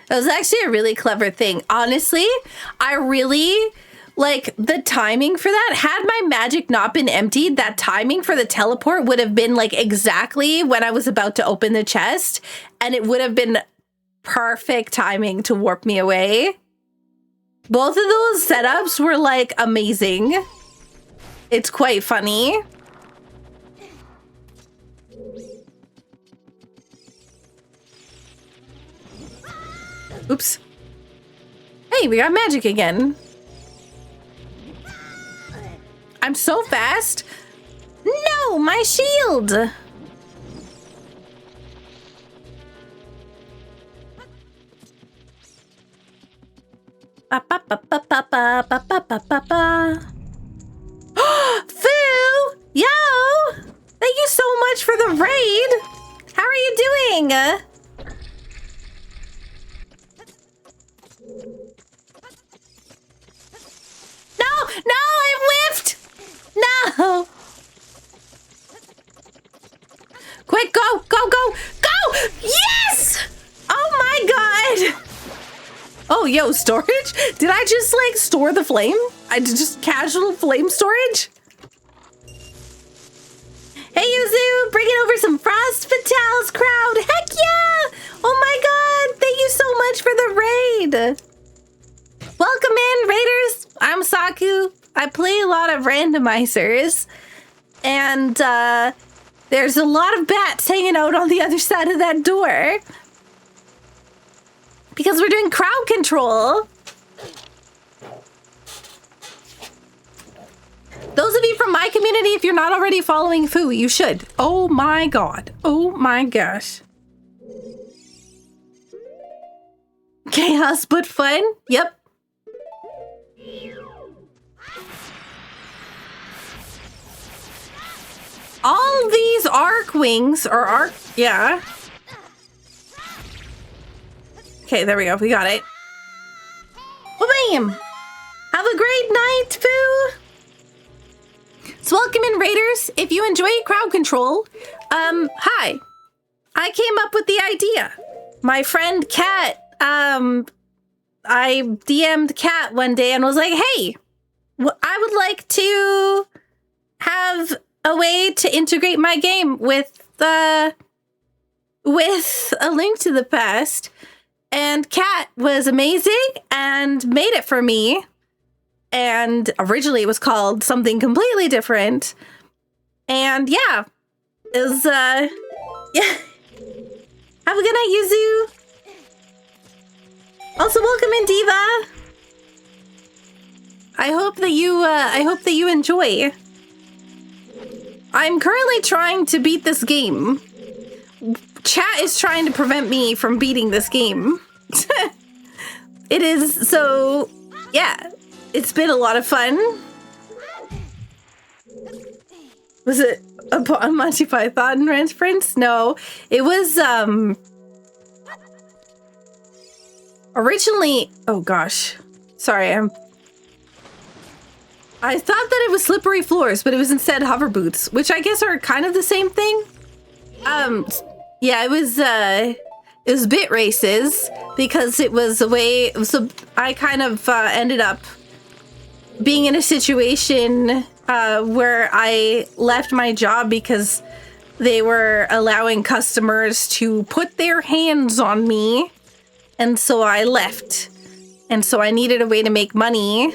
That was actually a really clever thing. Honestly, I really like the timing for that. Had my magic not been emptied, that timing for the teleport would have been like exactly when I was about to open the chest, and it would have been perfect timing to warp me away. Both of those setups were like amazing. It's quite funny. Oops. Hey, we got magic again. I'm so fast. No, my shield. Ba, ba, ba, ba, ba, ba, ba, ba, ba, ba, ba. Fu! Yo! Thank you so much for the raid. How are you doing? No, I whiffed! No! quick, go, go, go, go! Yes! Oh my god! Oh, yo, storage? Did I just, like, store the flame? I did just casual flame storage? Hey, Yuzu, bringing over some Frost Fatales crowd. Heck yeah! Oh my god, thank you so much for the raid. Welcome in, raiders. I'm Saku. I play a lot of randomizers. And, there's a lot of bats hanging out on the other side of that door. Because we're doing crowd control. Those of you from my community, if you're not already following Foo, you should. Oh my god. Oh my gosh. Chaos but fun? Yep. All these arc wings, or arc, yeah. Okay, there we go. We got it. Bam! Have a great night, Foo! So welcome in, raiders. If you enjoy crowd control, hi. I came up with the idea. My friend Kat, I DM'd Kat one day and was like, hey, I would like to have a way to integrate my game with A Link to the Past. And Kat was amazing and made it for me. And originally it was called something completely different. And yeah, it was, yeah. Have a good night, Yuzu. Also, welcome in, Diva. I hope that you enjoy. I'm currently trying to beat this game. Chat is trying to prevent me from beating this game. It is, so, yeah. It's been a lot of fun. Was it a Monty Python reference? No. It was, originally, oh gosh. Sorry, I thought that it was Slippery Floors, but it was instead Hover Boots, which I guess are kind of the same thing. Yeah, it was Bit Races, because it was a way, so I kind of ended up being in a situation where I left my job because they were allowing customers to put their hands on me, and so I left. And so I needed a way to make money,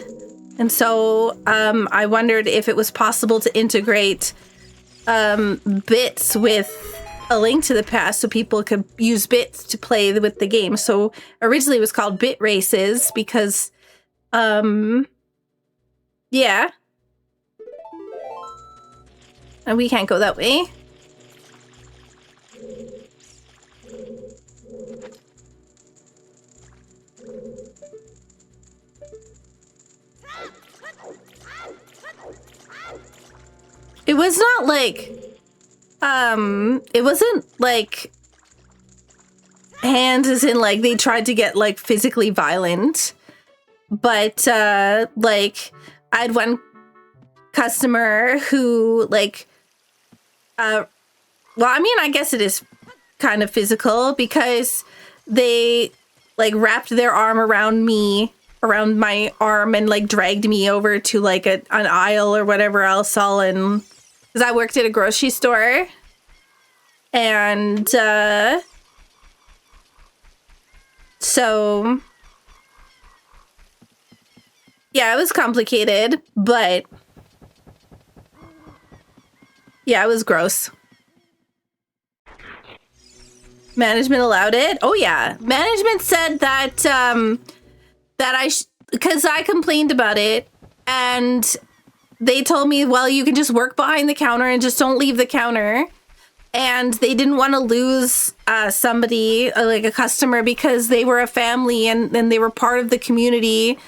and so I wondered if it was possible to integrate bits with A Link to the Past so people could use bits to play with the game. So originally it was called Bit Races because, yeah. And we can't go that way. It was not like, it wasn't like hands as in like they tried to get like physically violent, but like I had one customer who like, well, I mean, I guess it is kind of physical because they like wrapped their arm around me, around my arm, and like dragged me over to like an aisle or whatever else all in, because I worked at a grocery store. And so yeah, it was complicated, but yeah, it was gross. Management allowed it? Oh yeah. Management said that because I complained about it, and they told me, well, you can just work behind the counter and just don't leave the counter. And they didn't want to lose somebody, like a customer, because they were a family and they were part of the community.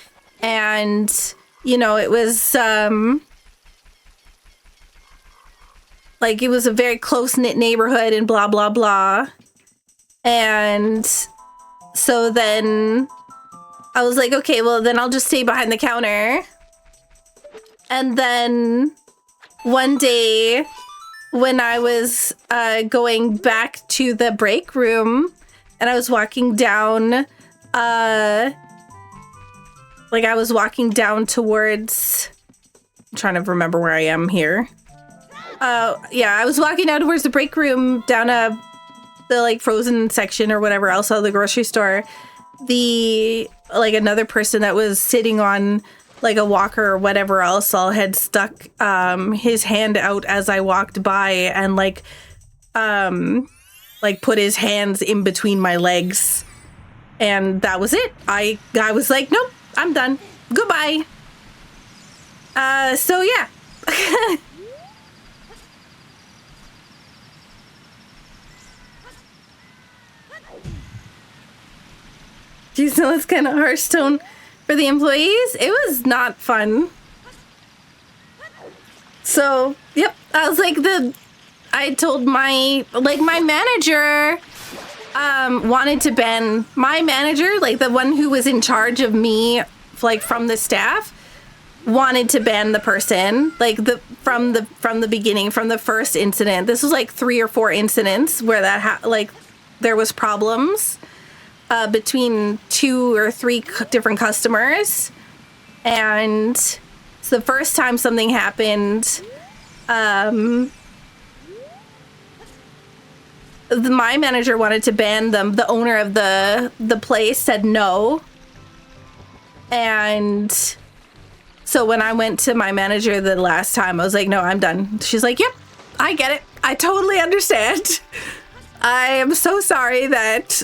And, you know, it was like it was a very close-knit neighborhood and blah, blah, blah. And so then I was like, okay, well, then I'll just stay behind the counter. And then one day when I was going back to the break room and I was walking down, like I was walking down towards, I'm trying to remember where I am here. Yeah, I was walking down towards the break room down the like frozen section or whatever else of the grocery store. Another person that was sitting on like a walker or whatever else all had stuck his hand out as I walked by and like put his hands in between my legs, and that was it. I was like, nope, I'm done, goodbye. So yeah. Do you know it's kind of harsh tone for the employees? It was not fun. So, yep, I was like I told my manager wanted to ban my manager, like the one who was in charge of me, like from the staff, wanted to ban the person, like from the beginning, from the first incident. This was like 3 or 4 incidents where that there was problems between 2 or 3 different customers, and it's the first time something happened. My manager wanted to ban them. The owner of the place said no, and so when I went to my manager the last time, I was like, no, I'm done. She's like, yep, I get it. I totally understand. I am so sorry that,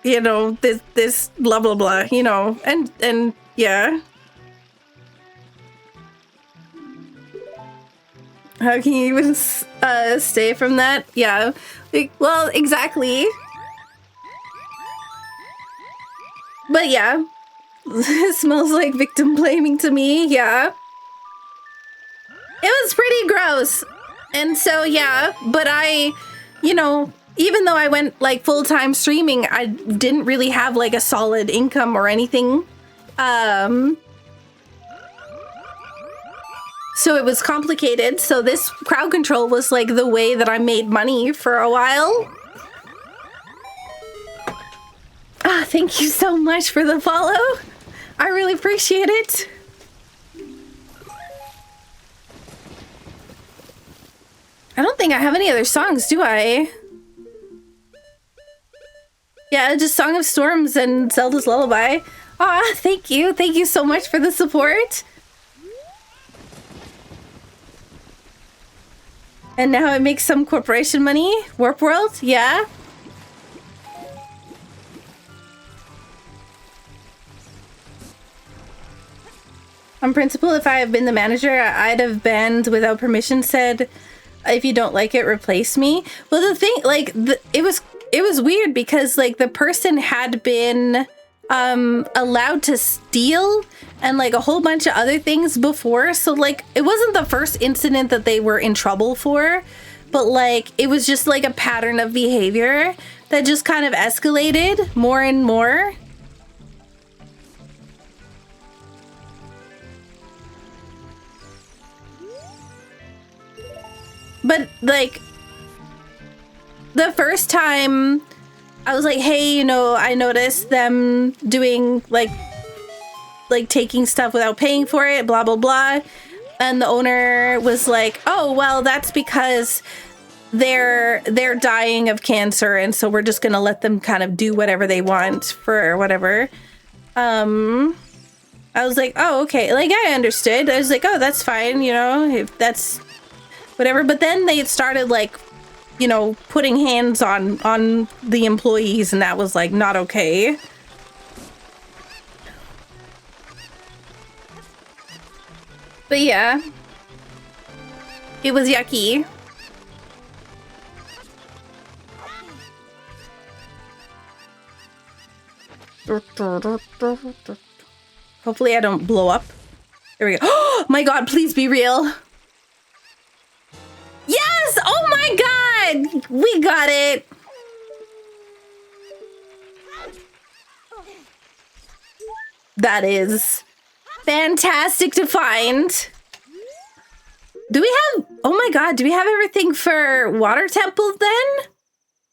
you know, this blah, blah, blah, you know, and yeah. How can you even stay from that? Yeah, well, exactly. But yeah, it smells like victim blaming to me, yeah. It was pretty gross. And so, yeah, but you know, even though I went like full-time streaming, I didn't really have like a solid income or anything. So it was complicated. So this crowd control was like the way that I made money for a while. Ah, thank you so much for the follow. I really appreciate it. I don't think I have any other songs, do I? Yeah, just Song of Storms and Zelda's Lullaby. Ah, thank you. Thank you so much for the support. And now it makes some corporation money. Warp World, yeah. On principle, if I had been the manager, I'd have banned without permission, said, if you don't like it, replace me. Well, the thing, like, it was weird because, like, the person had been allowed to steal and, like, a whole bunch of other things before. So, like, it wasn't the first incident that they were in trouble for, but, like, it was just, like, a pattern of behavior that just kind of escalated more and more. But, like, the first time I was like, hey, you know, I noticed them doing, like taking stuff without paying for it, blah, blah, blah. And the owner was like, oh, well, that's because they're dying of cancer, and so we're just gonna let them kind of do whatever they want for whatever. I was like, oh, okay. Like, I understood. I was like, oh, that's fine, you know, if that's whatever. But then they started, like, you know, putting hands on the employees, and that was, like, not okay. But yeah, it was yucky. Hopefully I don't blow up. There we go. Oh my god, please be real. Yes! Oh my god! We got it! That is fantastic to find. Do we have Oh my god, do we have everything for Water Temple then?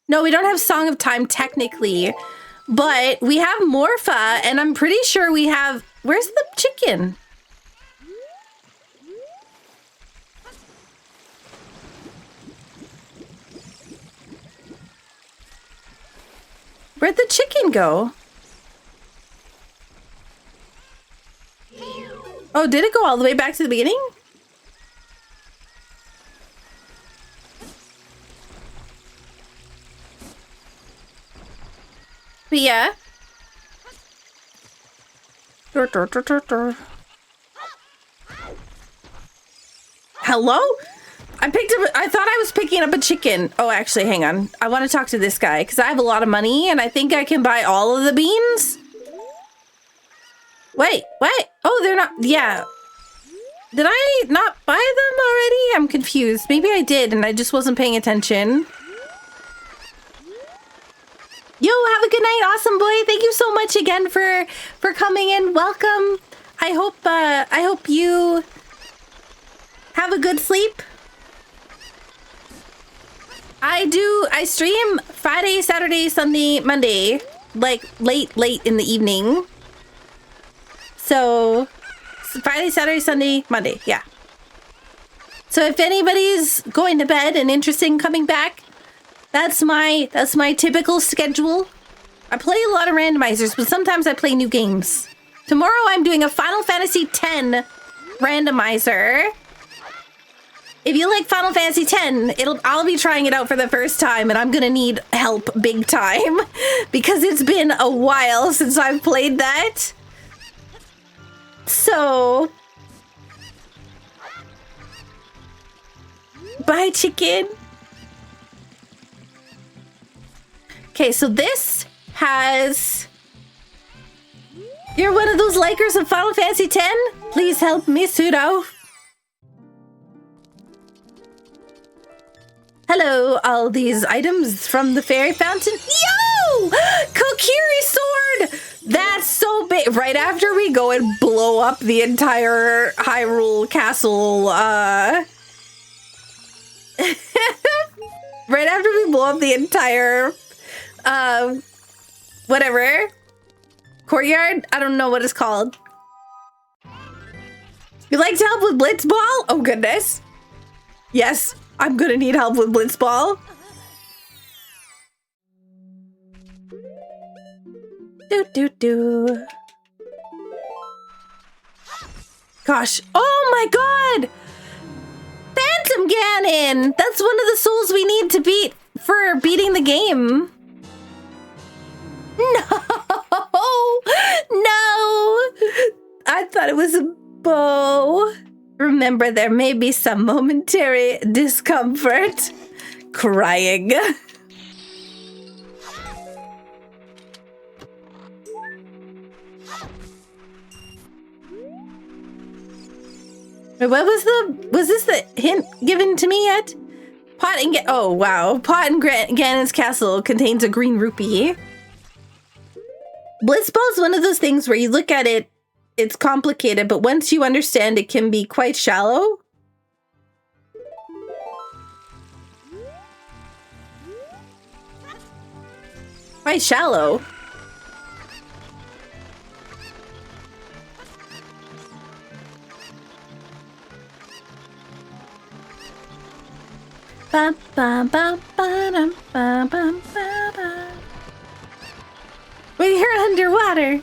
No, we don't have Song of Time technically, but we have Morpha, and I'm pretty sure we have... Where's the chicken? Where'd the chicken go? Oh, did it go all the way back to the beginning? But yeah. Hello? I thought I was picking up a chicken. Oh, actually, hang on. I want to talk to this guy because I have a lot of money and I think I can buy all of the beans. Wait, what? Oh, they're not, yeah. Did I not buy them already? I'm confused. Maybe I did and I just wasn't paying attention. Yo, have a good night, awesome boy. Thank you so much again for coming in. Welcome. I hope you have a good sleep. I stream Friday, Saturday, Sunday, Monday, like late in the evening. So Friday, Saturday, Sunday, Monday, yeah. So if anybody's going to bed and interested in coming back, that's my typical schedule. I play a lot of randomizers, but sometimes I play new games. Tomorrow I'm doing a Final Fantasy X randomizer. If you like Final Fantasy X, I'll be trying it out for the first time, and I'm gonna need help big time because it's been a while since I've played that. So, bye, chicken. Okay, so this has... You're one of those likers of Final Fantasy X? Please help me, Pseudo. Hello, all these items from the fairy fountain. Yo! Kokiri sword! That's so big. Right after we go and blow up the entire Hyrule Castle, right after we blow up the entire, whatever, courtyard? I don't know what it's called. You like to help with Blitzball? Oh, goodness. Yes. I'm gonna need help with Blitzball. Do. Gosh. Oh my god! Phantom Ganon! That's one of the souls we need to beat for beating the game. No! No! I thought it was a bow. Remember, there may be some momentary discomfort. Crying. Was this the hint given to me yet? Oh wow. Pot and Ganon's castle contains a green rupee. Blitzball is one of those things where you look at it, it's complicated, but once you understand, it can be quite shallow. Quite shallow. Ba ba ba ba dum, ba ba ba ba. We're underwater.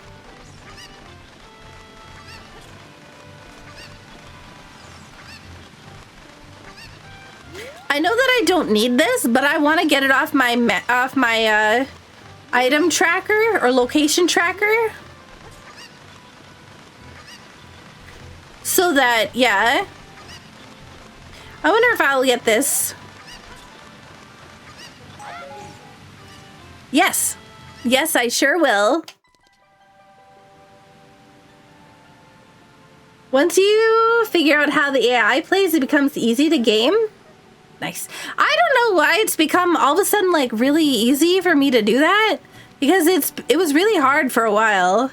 I know that I don't need this, but I want to get it off my item tracker or location tracker. So that, yeah. I wonder if I'll get this. Yes. Yes, I sure will. Once you figure out how the AI plays, it becomes easy to game. Nice. I don't know why it's become all of a sudden like really easy for me to do that, because it was really hard for a while.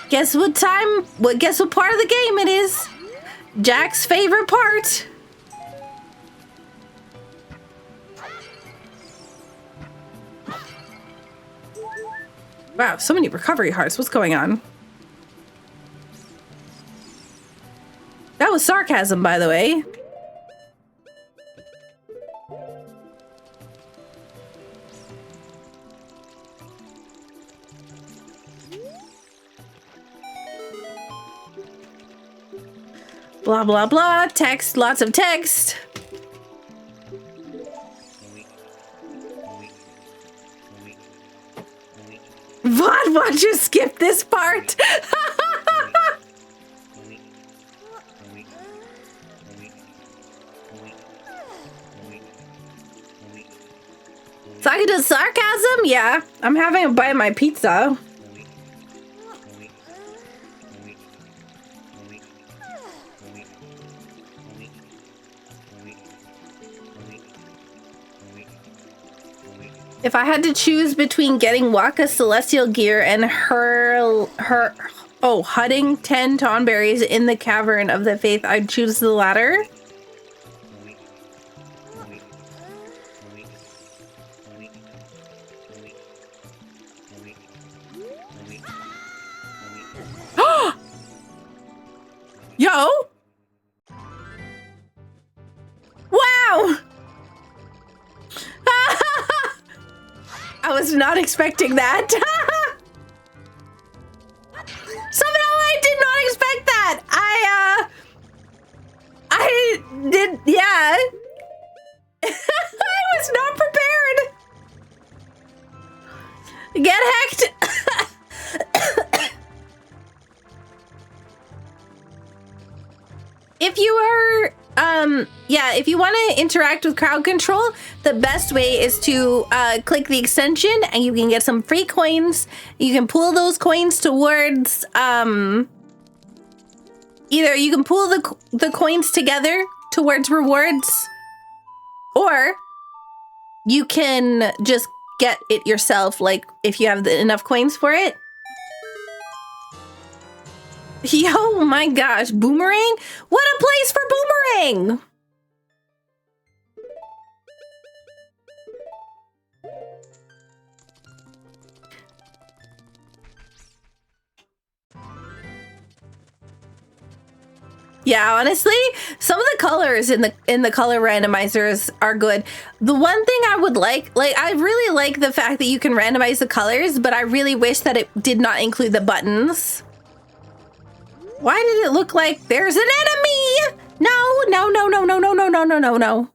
Guess what part of the game it is? Jack's favorite part. Wow, so many recovery hearts. What's going on? That was sarcasm, by the way. Blah, blah, blah. Text, lots of text. Vaughn, why'd you skip this part? Talking to sarcasm? Yeah, I'm having a bite of my pizza. If I had to choose between getting Waka's celestial gear and hudding 10 tonberries in the cavern of the faith, I'd choose the latter. Yo! Wow! I was not expecting that. Somehow I did not expect that. I did, yeah. I was not prepared. Get hacked. If you are, if you want to interact with crowd control, the best way is to click the extension and you can get some free coins. You can pool those coins towards, either you can pool the coins together towards rewards, or you can just get it yourself, like if you have enough coins for it. Yo, my gosh, boomerang? What a place for boomerang! Yeah, honestly, some of the colors in the color randomizers are good. The one thing I would like I really like the fact that you can randomize the colors, but I really wish that it did not include the buttons. Why did it look like there's an enemy? No, no, no, no, no, no, no, no, no, no, no.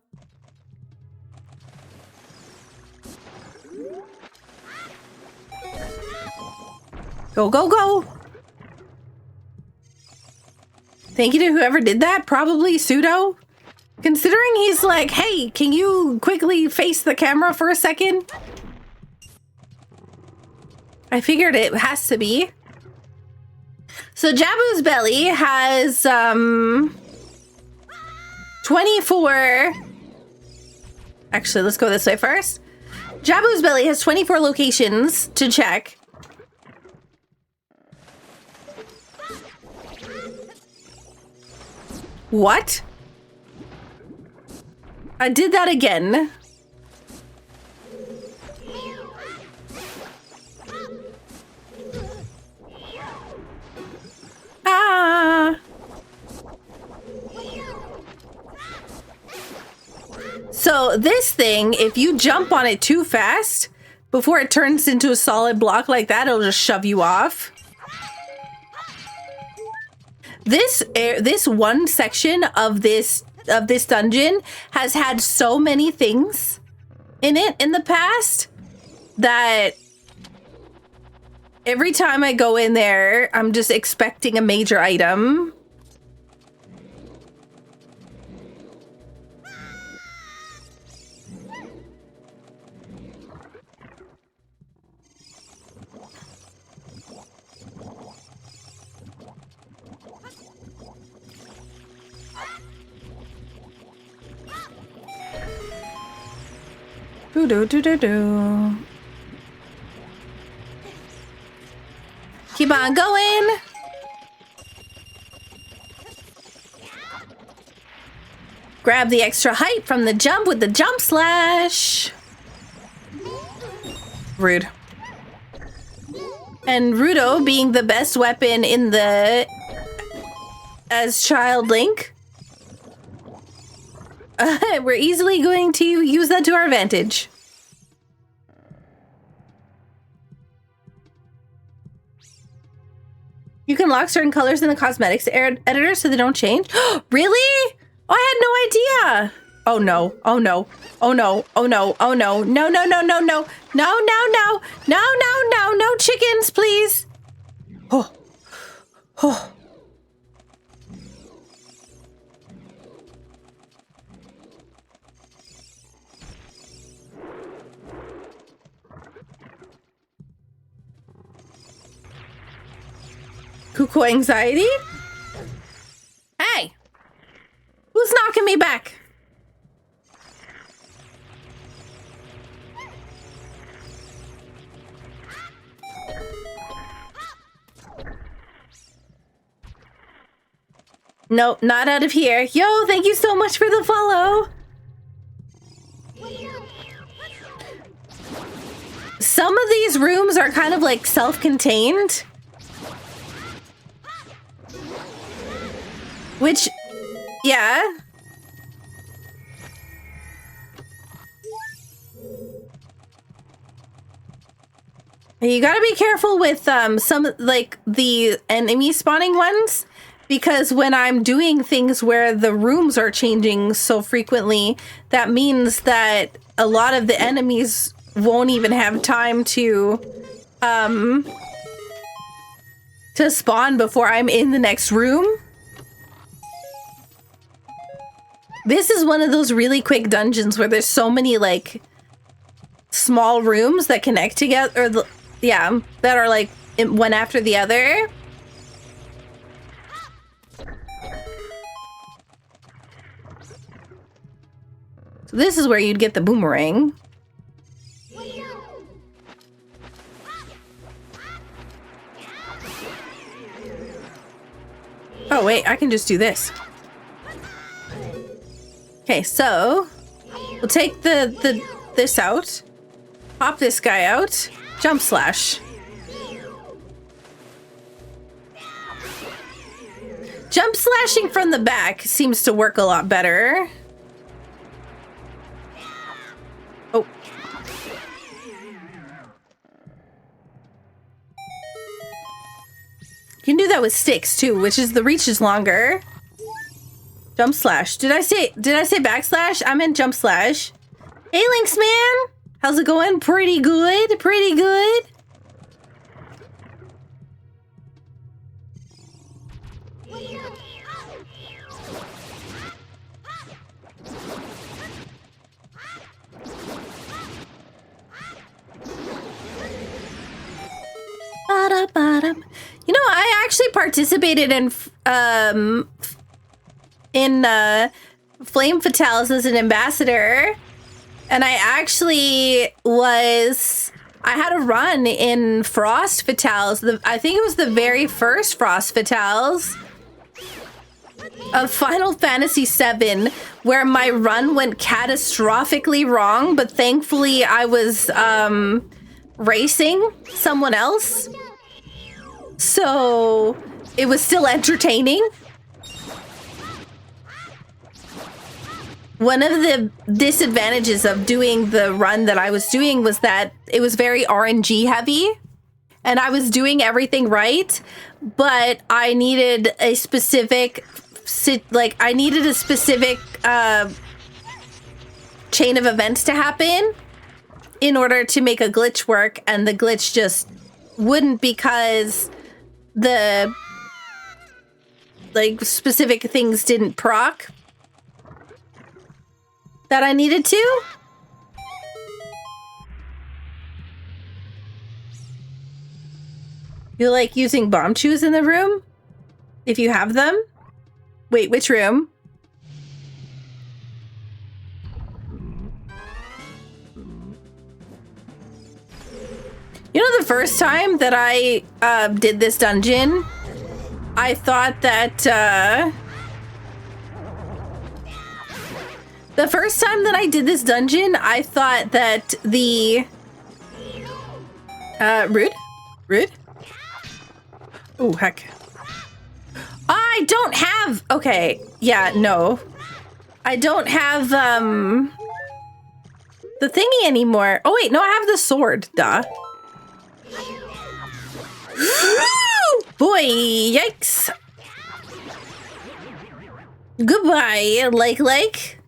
Go, go, go. Thank you to whoever did that. Probably Pseudo. Considering he's like, hey, can you quickly face the camera for a second? I figured it has to be. So Jabu's belly has 24. Actually, let's go this way first. Jabu's belly has 24 locations to check. What? I did that again. Ah. So this thing, if you jump on it too fast, before it turns into a solid block like that, it'll just shove you off. This one section of this dungeon has had so many things in it in the past that every time I go in there, I'm just expecting a major item. Do-do-do-do-do. Keep on going. Grab the extra height from the jump with the jump slash. Rude. And Rudo being the best weapon in the... as Child Link. We're easily going to use that to our advantage. You can lock certain colors in the cosmetics editor so they don't change. Really? Oh, I had no idea. Oh no. Oh no. Oh no. Oh no. Oh no. No, no, no, no, no. No, no, no. No, no, no. No chickens, please. Oh. Oh. Cuckoo anxiety? Hey! Who's knocking me back? No, not out of here. Yo, thank you so much for the follow. Some of these rooms are kind of like self-contained. Which, yeah. You gotta be careful with some, like, the enemy spawning ones, because when I'm doing things where the rooms are changing so frequently, that means that a lot of the enemies won't even have time to spawn before I'm in the next room. This is one of those really quick dungeons where there's so many, like, small rooms that connect together, or, yeah, that are, like, one after the other. So this is where you'd get the boomerang. Oh, wait, I can just do this. Okay, so we'll take this out, pop this guy out, jump slash. Jump slashing from the back seems to work a lot better. Oh. You can do that with sticks too, which is the reach is longer. Jump slash. Did I say backslash? I meant jump slash. Hey, Lynx man. How's it going? Pretty good. Pretty good. You know, I actually participated in Flame Fatales as an ambassador, and I actually I had a run in Frost Fatales. I think it was the very first Frost Fatales of Final Fantasy VII, where my run went catastrophically wrong, but thankfully I was racing someone else, so it was still entertaining. One of the disadvantages of doing the run that I was doing was that it was very RNG heavy, and I was doing everything right, but I needed a specific, chain of events to happen in order to make a glitch work, and the glitch just wouldn't, because the specific things didn't proc that I needed to. You like using bomb chews in the room? If you have them? Wait, which room? You know, the first time that I did this dungeon, I thought that The first time that I did this dungeon, I thought that the... rude? Rude? Oh, heck. I don't have... Okay, yeah, no. I don't have, the thingy anymore. Oh, wait, no, I have the sword, duh. Boy, yikes. Goodbye, like.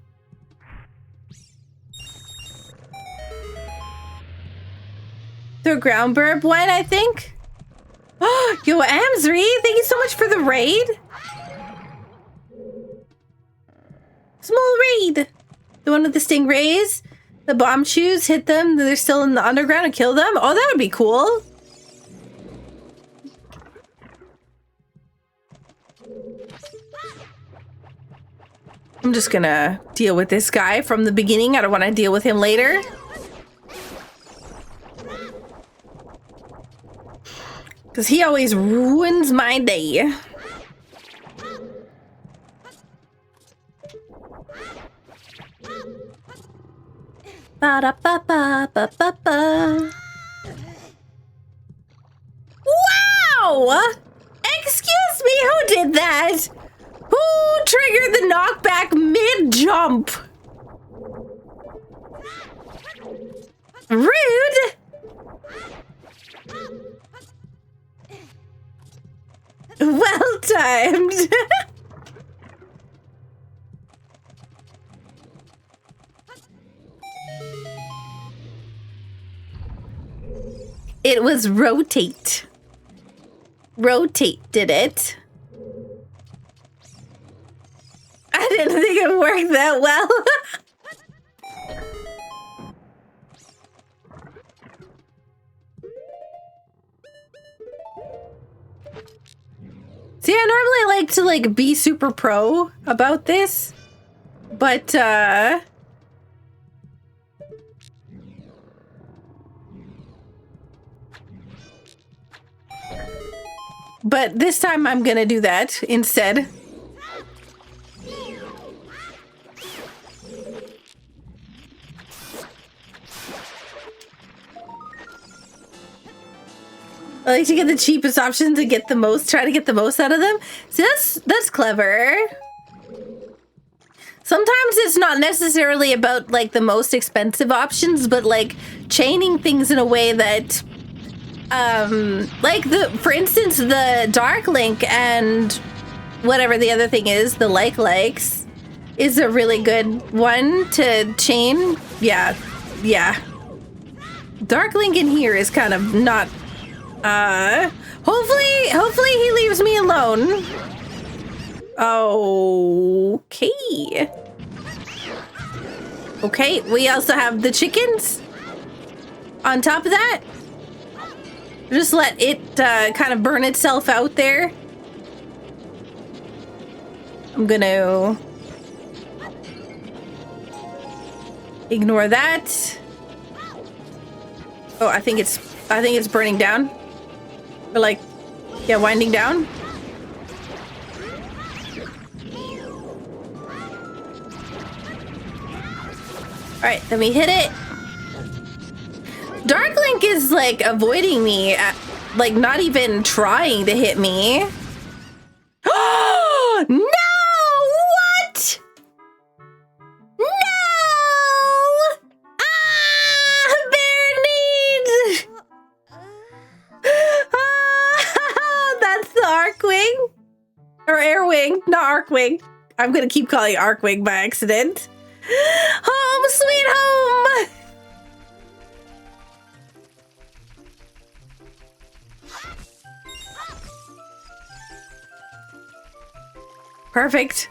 The ground burp one, I think. Oh, yo, Amsri, thank you so much for the raid. Small raid. The one with the stingrays. The bomb shoes, hit them. They're still in the underground and kill them. Oh, that would be cool. I'm just gonna deal with this guy from the beginning. I don't want to deal with him later. Because he always ruins my day. Ba-da-ba-ba-ba-ba-ba. Wow! Excuse me, who did that? Who triggered the knockback mid-jump? Rude! Well timed. It was rotate. Rotate did it. I didn't think it worked that well. See, I normally like to be super pro about this, but this time I'm gonna do that instead. I like to get the cheapest option to get the most, try to get the most out of them. See, that's clever. Sometimes it's not necessarily about the most expensive options, but chaining things in a way that for instance, the Dark Link and whatever the other thing is, the likes is a really good one to chain. Yeah. Dark Link in here is kind of not hopefully he leaves me alone. Okay, we also have the chickens on top of that. Just let it kind of burn itself out there. I'm gonna ignore that. Oh, I think it's burning down. Or yeah, winding down. All right, then we hit it. Dark Link is avoiding me, not even trying to hit me. Oh no! What? No! Bear needs. That's the Arcwing or Airwing, not Arcwing. I'm gonna keep calling it Arcwing by accident. Home sweet home. Perfect.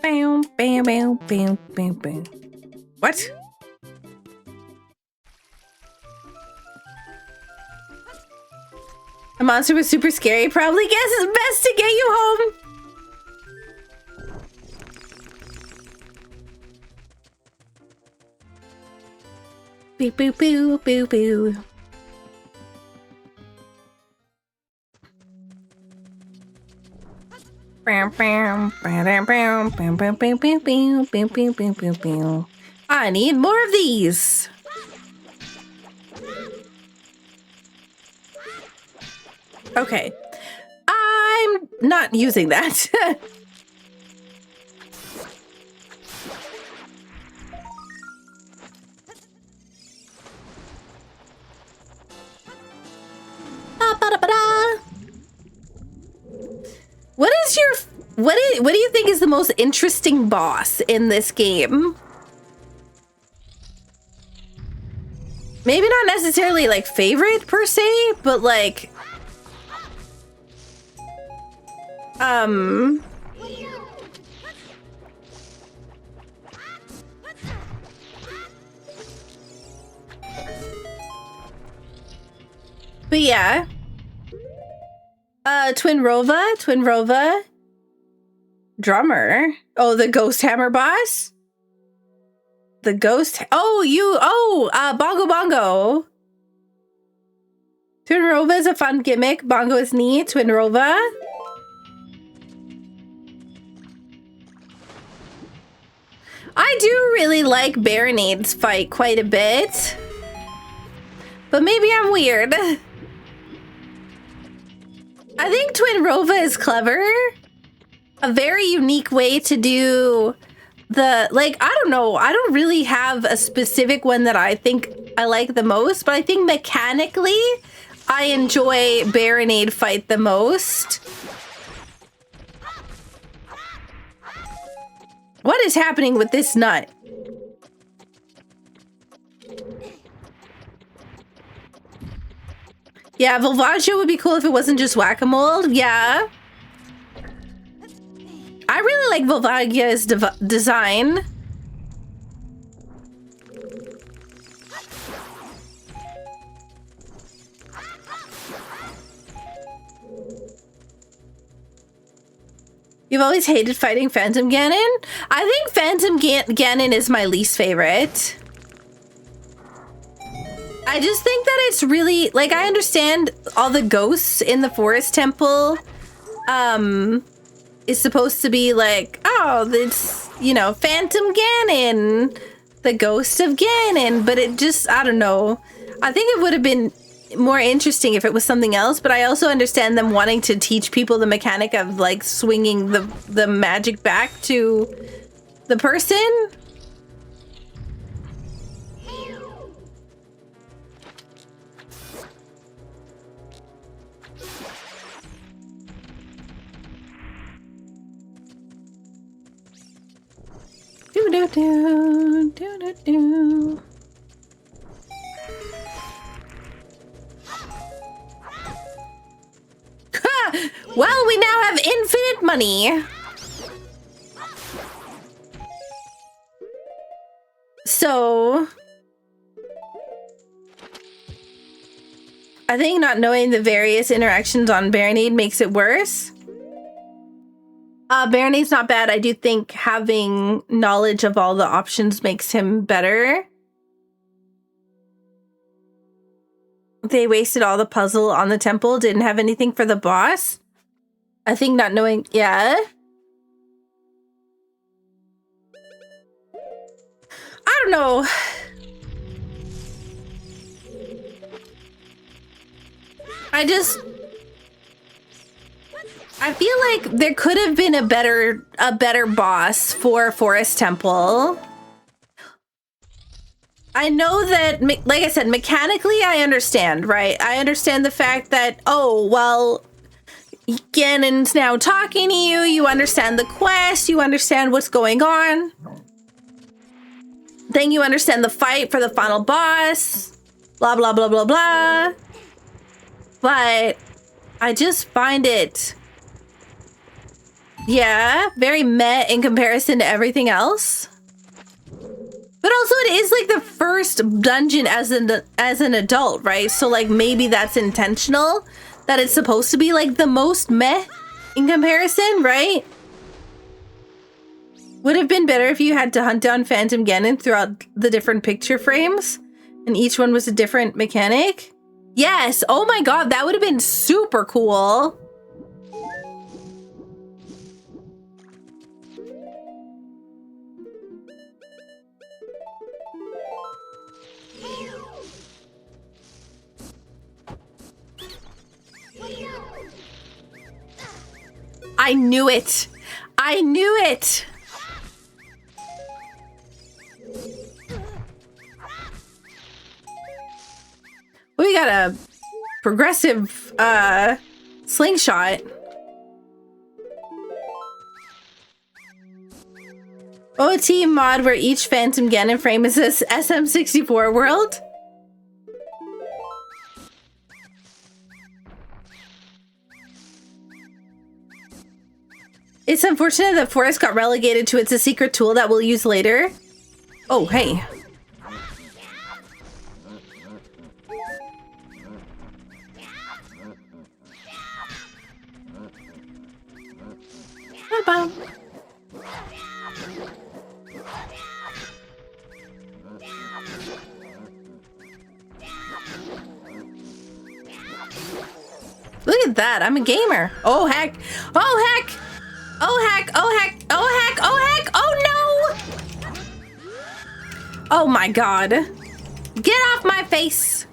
Bam, bam, bam, bam, bam, bam. What? A monster was super scary. Probably guess it's best to get you home. Boo, boo, boo, boo, boo. I need more of these. Okay. I'm not using that. What do you think is the most interesting boss in this game? Maybe not necessarily like favorite per se, but like but yeah. Twin Rova. Drummer. Oh, the Ghost Hammer boss? The Ghost... Bongo Bongo. Twin Rova is a fun gimmick. Bongo is neat. Twin Rova. I do really like Baronade's fight quite a bit. But maybe I'm weird. I think Twin Rova is clever. A very unique way to do the, like, I don't know. I don't really have a specific one that I think I like the most, but I think mechanically I enjoy Baronade fight the most. What is happening with this nut? Yeah, Volvaggio would be cool if it wasn't just whack-a-mole. Yeah. I really like Volvaggio's design. You've always hated fighting Phantom Ganon? I think Phantom Ganon is my least favorite. I just think that it's really, like, I understand all the ghosts in the Forest Temple, is supposed to be like, oh, it's, you know, Phantom Ganon, the ghost of Ganon, but it just, I don't know. I think it would have been more interesting if it was something else, but I also understand them wanting to teach people the mechanic of, like, swinging the magic back to the person. Do-do-do. Well, we now have infinite money. So I think not knowing the various interactions on Baronade makes it worse. Baronade's not bad. I do think having knowledge of all the options makes him better. They wasted all the puzzle on the temple, didn't have anything for the boss. I think not knowing, yeah. I don't know. I feel like there could have been a better boss for Forest Temple. I know that, like I said, mechanically I understand, right? I understand the fact that, oh, well, Ganon's now talking to you, you understand the quest, you understand what's going on. Then you understand the fight for the final boss, blah, blah, blah, blah, blah. But I just find it, yeah, very meh in comparison to everything else. But also it is like the first dungeon as an adult, right? So like maybe that's intentional, that it's supposed to be like the most meh in comparison, right? Would have been better if you had to hunt down Phantom Ganon throughout the different picture frames and each one was a different mechanic. Yes, oh my god, that would have been super cool. I knew it. I knew it. We got a progressive slingshot. OT mod where each Phantom Ganon frame is this SM64 world. It's unfortunate that Forest got relegated to it's a secret tool that we'll use later. Oh, hey. Bye-bye. Look at that, I'm a gamer. Oh heck, oh heck, oh heck, oh heck, oh heck, oh heck, oh no! Oh my god. Get off my face!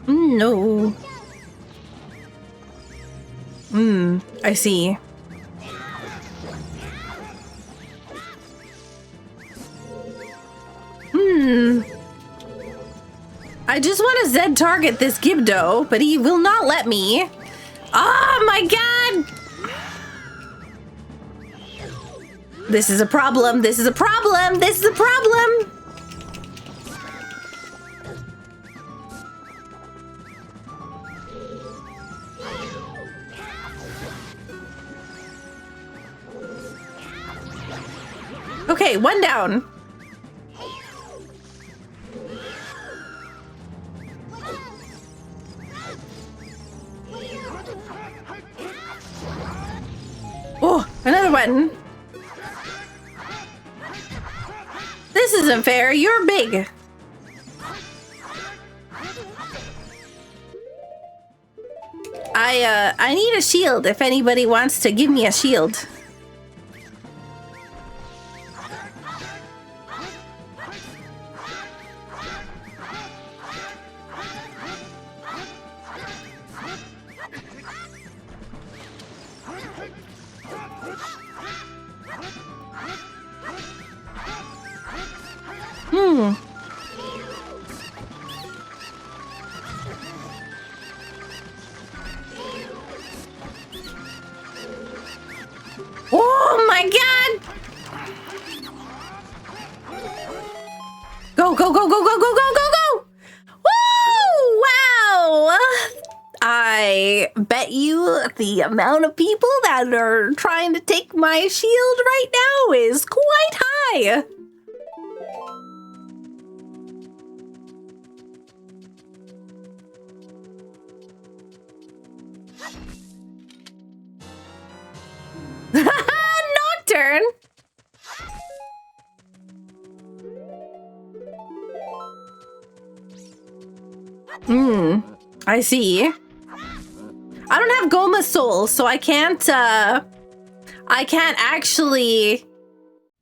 No. I see. I just want to Z target this Gibdo, but he will not let me. Oh my god! This is a problem. This is a problem. This is a problem. Okay, one down. Oh, another one. This isn't fair. You're big. I need a shield if anybody wants to give me a shield. Oh my god! Go, go, go, go, go, go, go, go, go! Woo! Wow! I bet you the amount of people that are trying to take my shield right now is quite high. Nocturne! I see. I don't have Goma Soul, so I can't actually...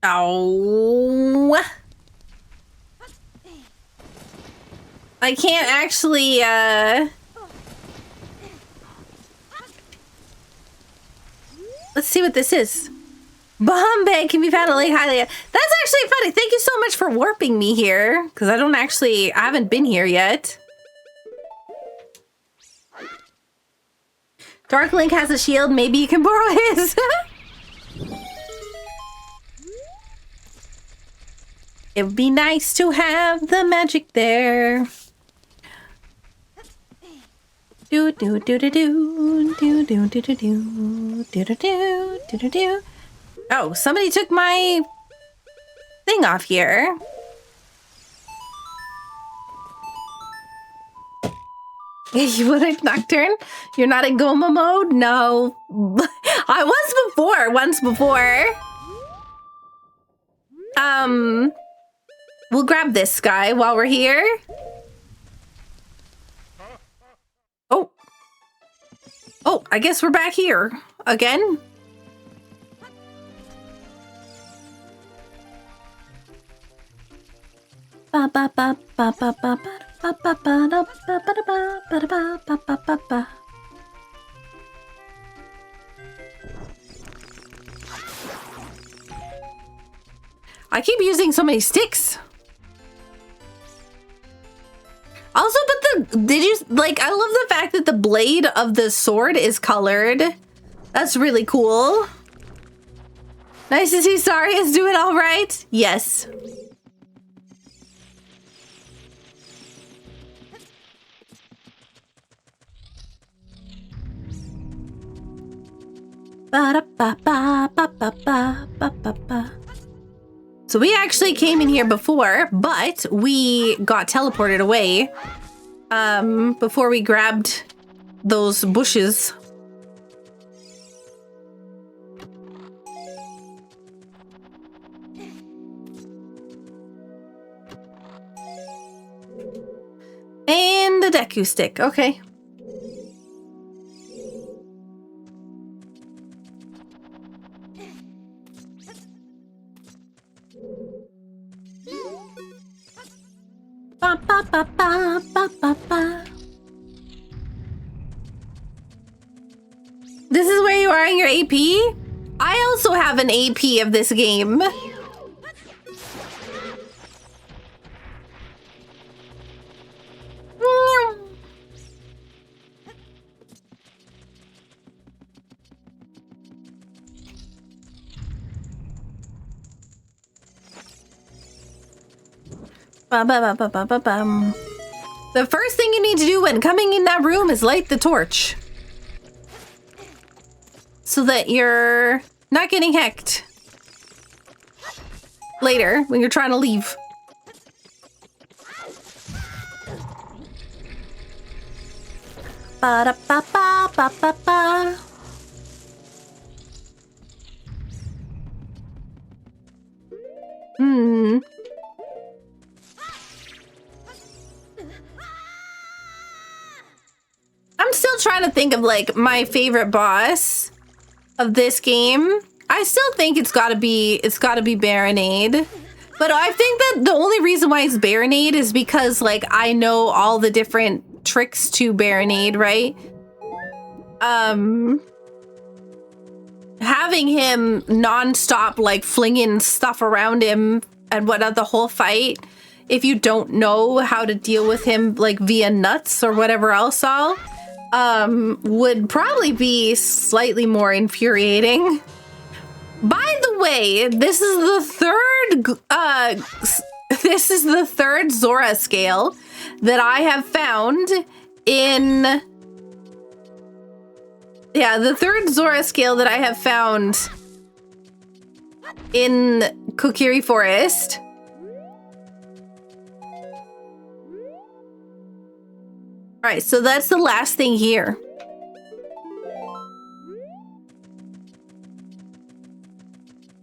Oh. I can't actually, Let's see what this is. Bombay can be found at Lake Hylia. That's actually funny. Thank you so much for warping me here, because I haven't been here yet. Dark Link has a shield. Maybe you can borrow his. It would be nice to have the magic there. Do do do do do do do do do do do do do do do. Oh, somebody took my thing off here. You wouldn't Nocturne? You're not in Goma mode? No. I was once before. We'll grab this guy while we're here. Oh. Oh, I guess we're back here again. I keep using so many sticks. Also, but did you, like, I love the fact that the blade of the sword is colored. That's really cool. Nice to see Sari is doing all right. Yes. So we actually came in here before, but we got teleported away before we grabbed those bushes. And the Deku stick, okay. Ba, ba, ba, ba, ba, ba, ba. This is where you are in your AP? I also have an AP of this game. The first thing you need to do when coming in that room is light the torch. So that you're not getting hecked later when you're trying to leave. Ba-da-ba-ba-ba-ba-ba. I'm still trying to think of like my favorite boss of this game. I still think it's gotta be Baronade. But I think that the only reason why it's Baronade is because like I know all the different tricks to Baronade, right? Having him non-stop like flinging stuff around him and whatnot the whole fight, if you don't know how to deal with him like via nuts or whatever else all, would probably be slightly more infuriating. By the way, this is the third Zora scale that I have found in... Yeah, the third Zora scale that I have found in Kokiri Forest. All right, so that's the last thing here.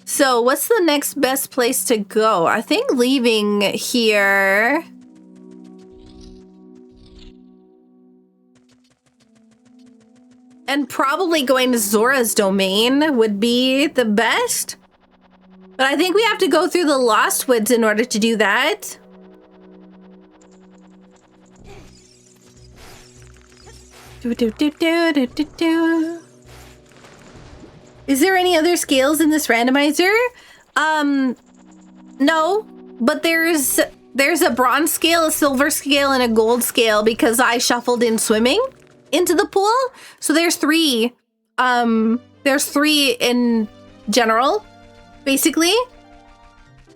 So what's the next best place to go? I think leaving here. And probably going to Zora's domain would be the best. But I think we have to go through the Lost Woods in order to do that. Is there any other scales in this randomizer? No, but there's a bronze scale, a silver scale, and a gold scale because I shuffled in swimming into the pool. So there's three. There's three in general, basically.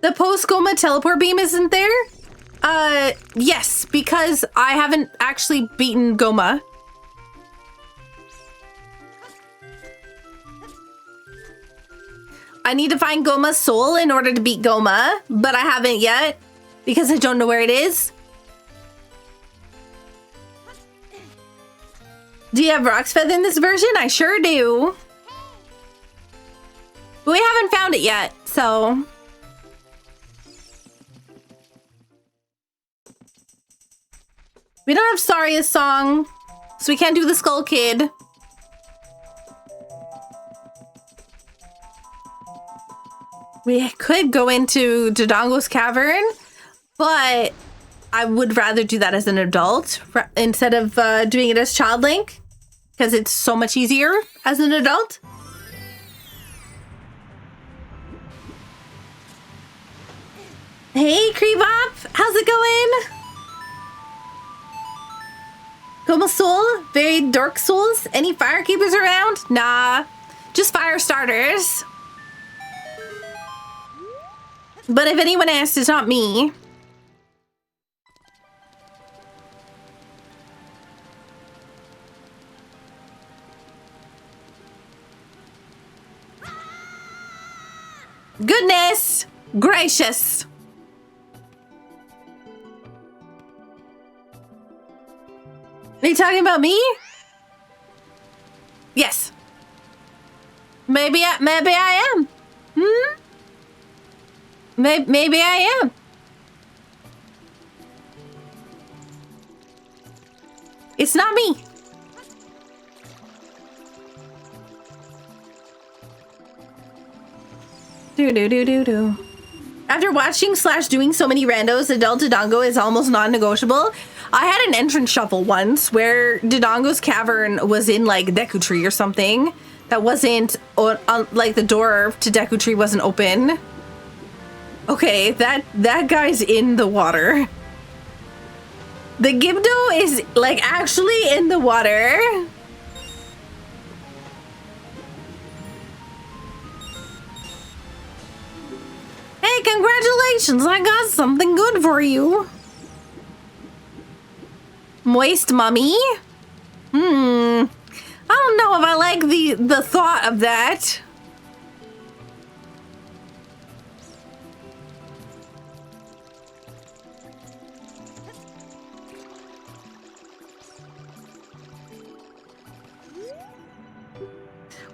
The post-Goma teleport beam isn't there? Yes, because I haven't actually beaten Goma. I need to find Goma's soul in order to beat Goma, but I haven't yet because I don't know where it is. Do you have Rock's Feather in this version? I sure do. But we haven't found it yet, so... We don't have Saria's song, so we can't do the Skull Kid. We could go into Dodongo's cavern, but I would rather do that as an adult instead of doing it as Child Link, because it's so much easier as an adult. Hey, Creebop! How's it going? Goma Soul? Very Dark Souls? Any Firekeepers around? Nah, just fire starters. But if anyone asks, it's not me. Goodness gracious. Are you talking about me? Yes. Maybe I am. Hmm? Maybe I am. It's not me. Do. After watching / doing so many randos, Adult Dodongo is almost non-negotiable. I had an entrance shuffle once where Dodongo's cavern was in like Deku Tree or something. That wasn't like the door to Deku Tree wasn't open. Okay, that guy's in the water. The Gibdo is like actually in the water. Hey, congratulations! I got something good for you. Moist mummy? I don't know if I like the thought of that.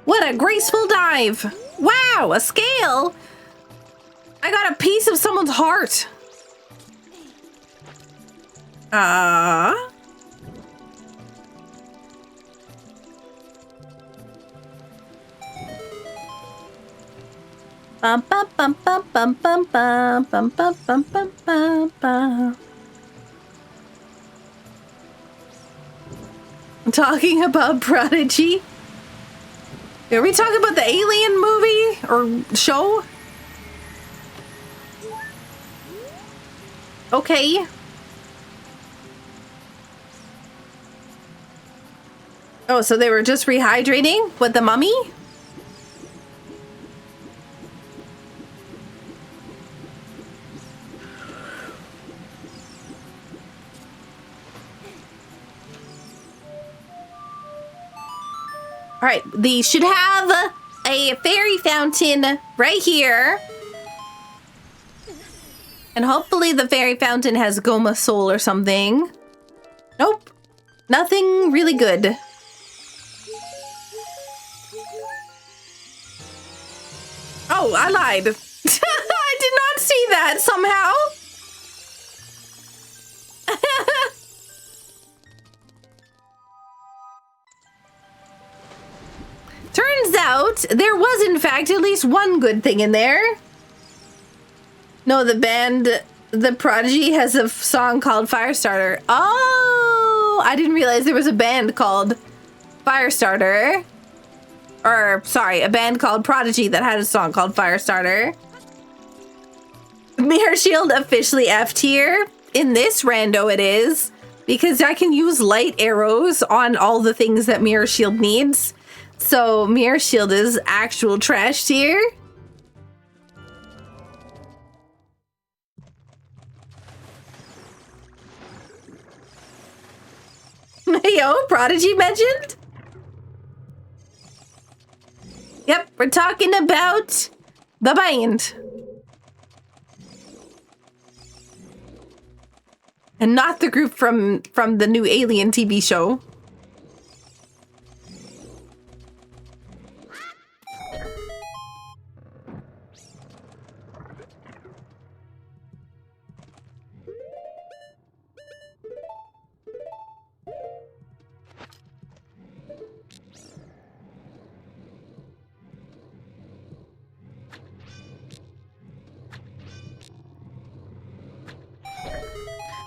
What a graceful dive! Wow, a scale! I got a piece of someone's heart. Bum bum bum bum bum bum bum bum bum bum bum bum bum. Talking about Prodigy. Are we talking about the Alien movie or show? Okay. Oh, so they were just rehydrating with the mummy? All right, they should have a fairy fountain right here. And hopefully the fairy fountain has Goma Soul or something. Nope. Nothing really good. Oh, I lied. I did not see that somehow. Turns out there was in fact at least one good thing in there. No, the band, the Prodigy has a song called Firestarter. Oh, I didn't realize there was a band called Firestarter. Or, sorry, a band called Prodigy that had a song called Firestarter. Mirror Shield officially F tier. In this rando it is. Because I can use light arrows on all the things that Mirror Shield needs. So, Mirror Shield is actual trash tier. Yo, Prodigy mentioned? Yep, we're talking about the band. And not the group from the new Alien TV show.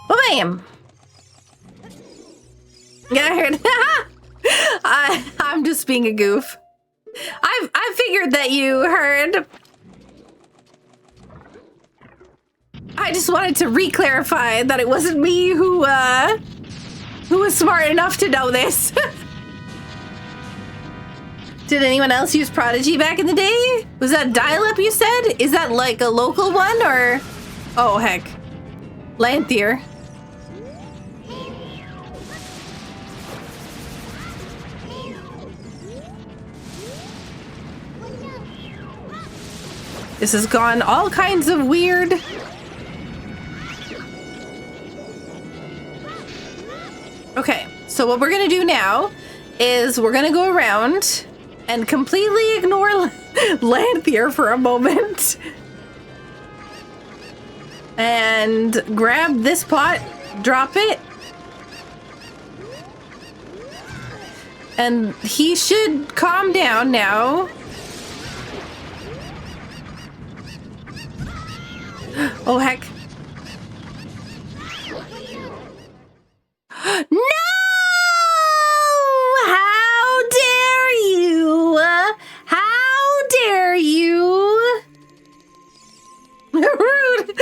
But time. Yeah, I heard. I'm just being a goof. I figured that you heard. I just wanted to re-clarify that it wasn't me who was smart enough to know this. Did anyone else use Prodigy back in the day? Was that dial-up you said? Is that like a local one or? Oh, heck. Lanthier. This has gone all kinds of weird. Okay, so what we're gonna do now is we're gonna go around and completely ignore Lanthier for a moment. And grab this pot, drop it. And he should calm down now. Oh, heck. No! How dare you? How dare you? Rude.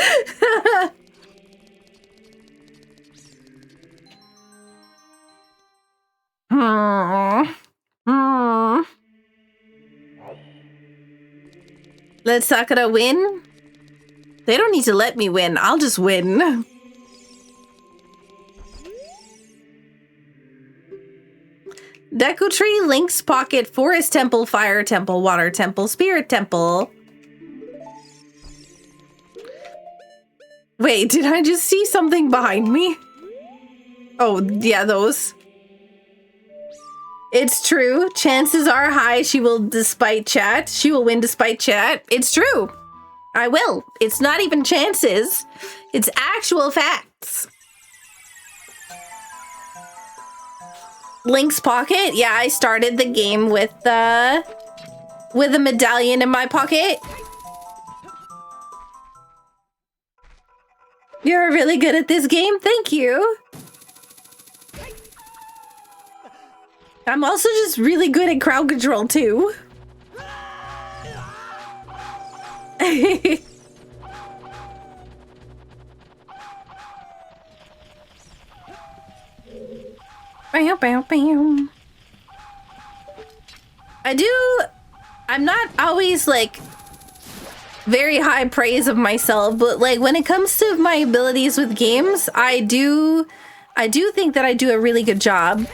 Let Sakura win? They don't need to let me win. I'll just win. Deku Tree, Link's Pocket, Forest Temple, Fire Temple, Water Temple, Spirit Temple. Wait, did I just see something behind me? Oh, yeah, those. It's true. Chances are high she will despite chat. She will win despite chat. It's true. I will. It's not even chances. It's actual facts. Link's Pocket? Yeah, I started the game with a medallion in my pocket. You're really good at this game. Thank you. I'm also just really good at crowd control too. I'm not always like very high praise of myself, but like when it comes to my abilities with games, I do think that I do a really good job.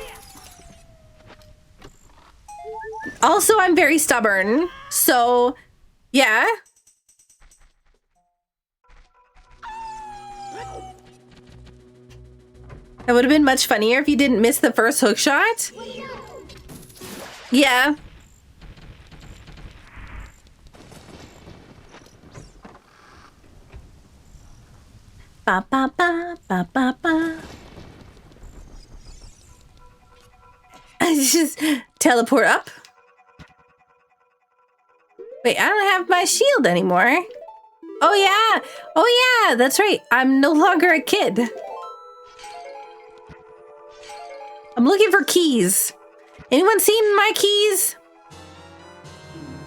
Also, I'm very stubborn, so yeah. It would have been much funnier if you didn't miss the first hook shot. Yeah. Ba ba ba ba ba ba. Just teleport up. Wait, I don't have my shield anymore. Oh yeah. Oh yeah, that's right. I'm no longer a kid. I'm looking for keys. Anyone seen my keys?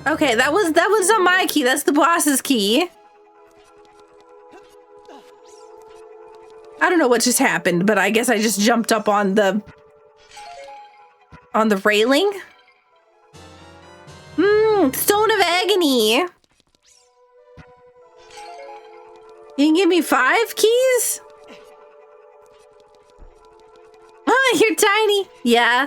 Okay, that was not my key. That's the boss's key. I don't know what just happened, but I guess I just jumped up on the railing. Stone of Agony. You can give me 5 keys? Oh, you're tiny. Yeah.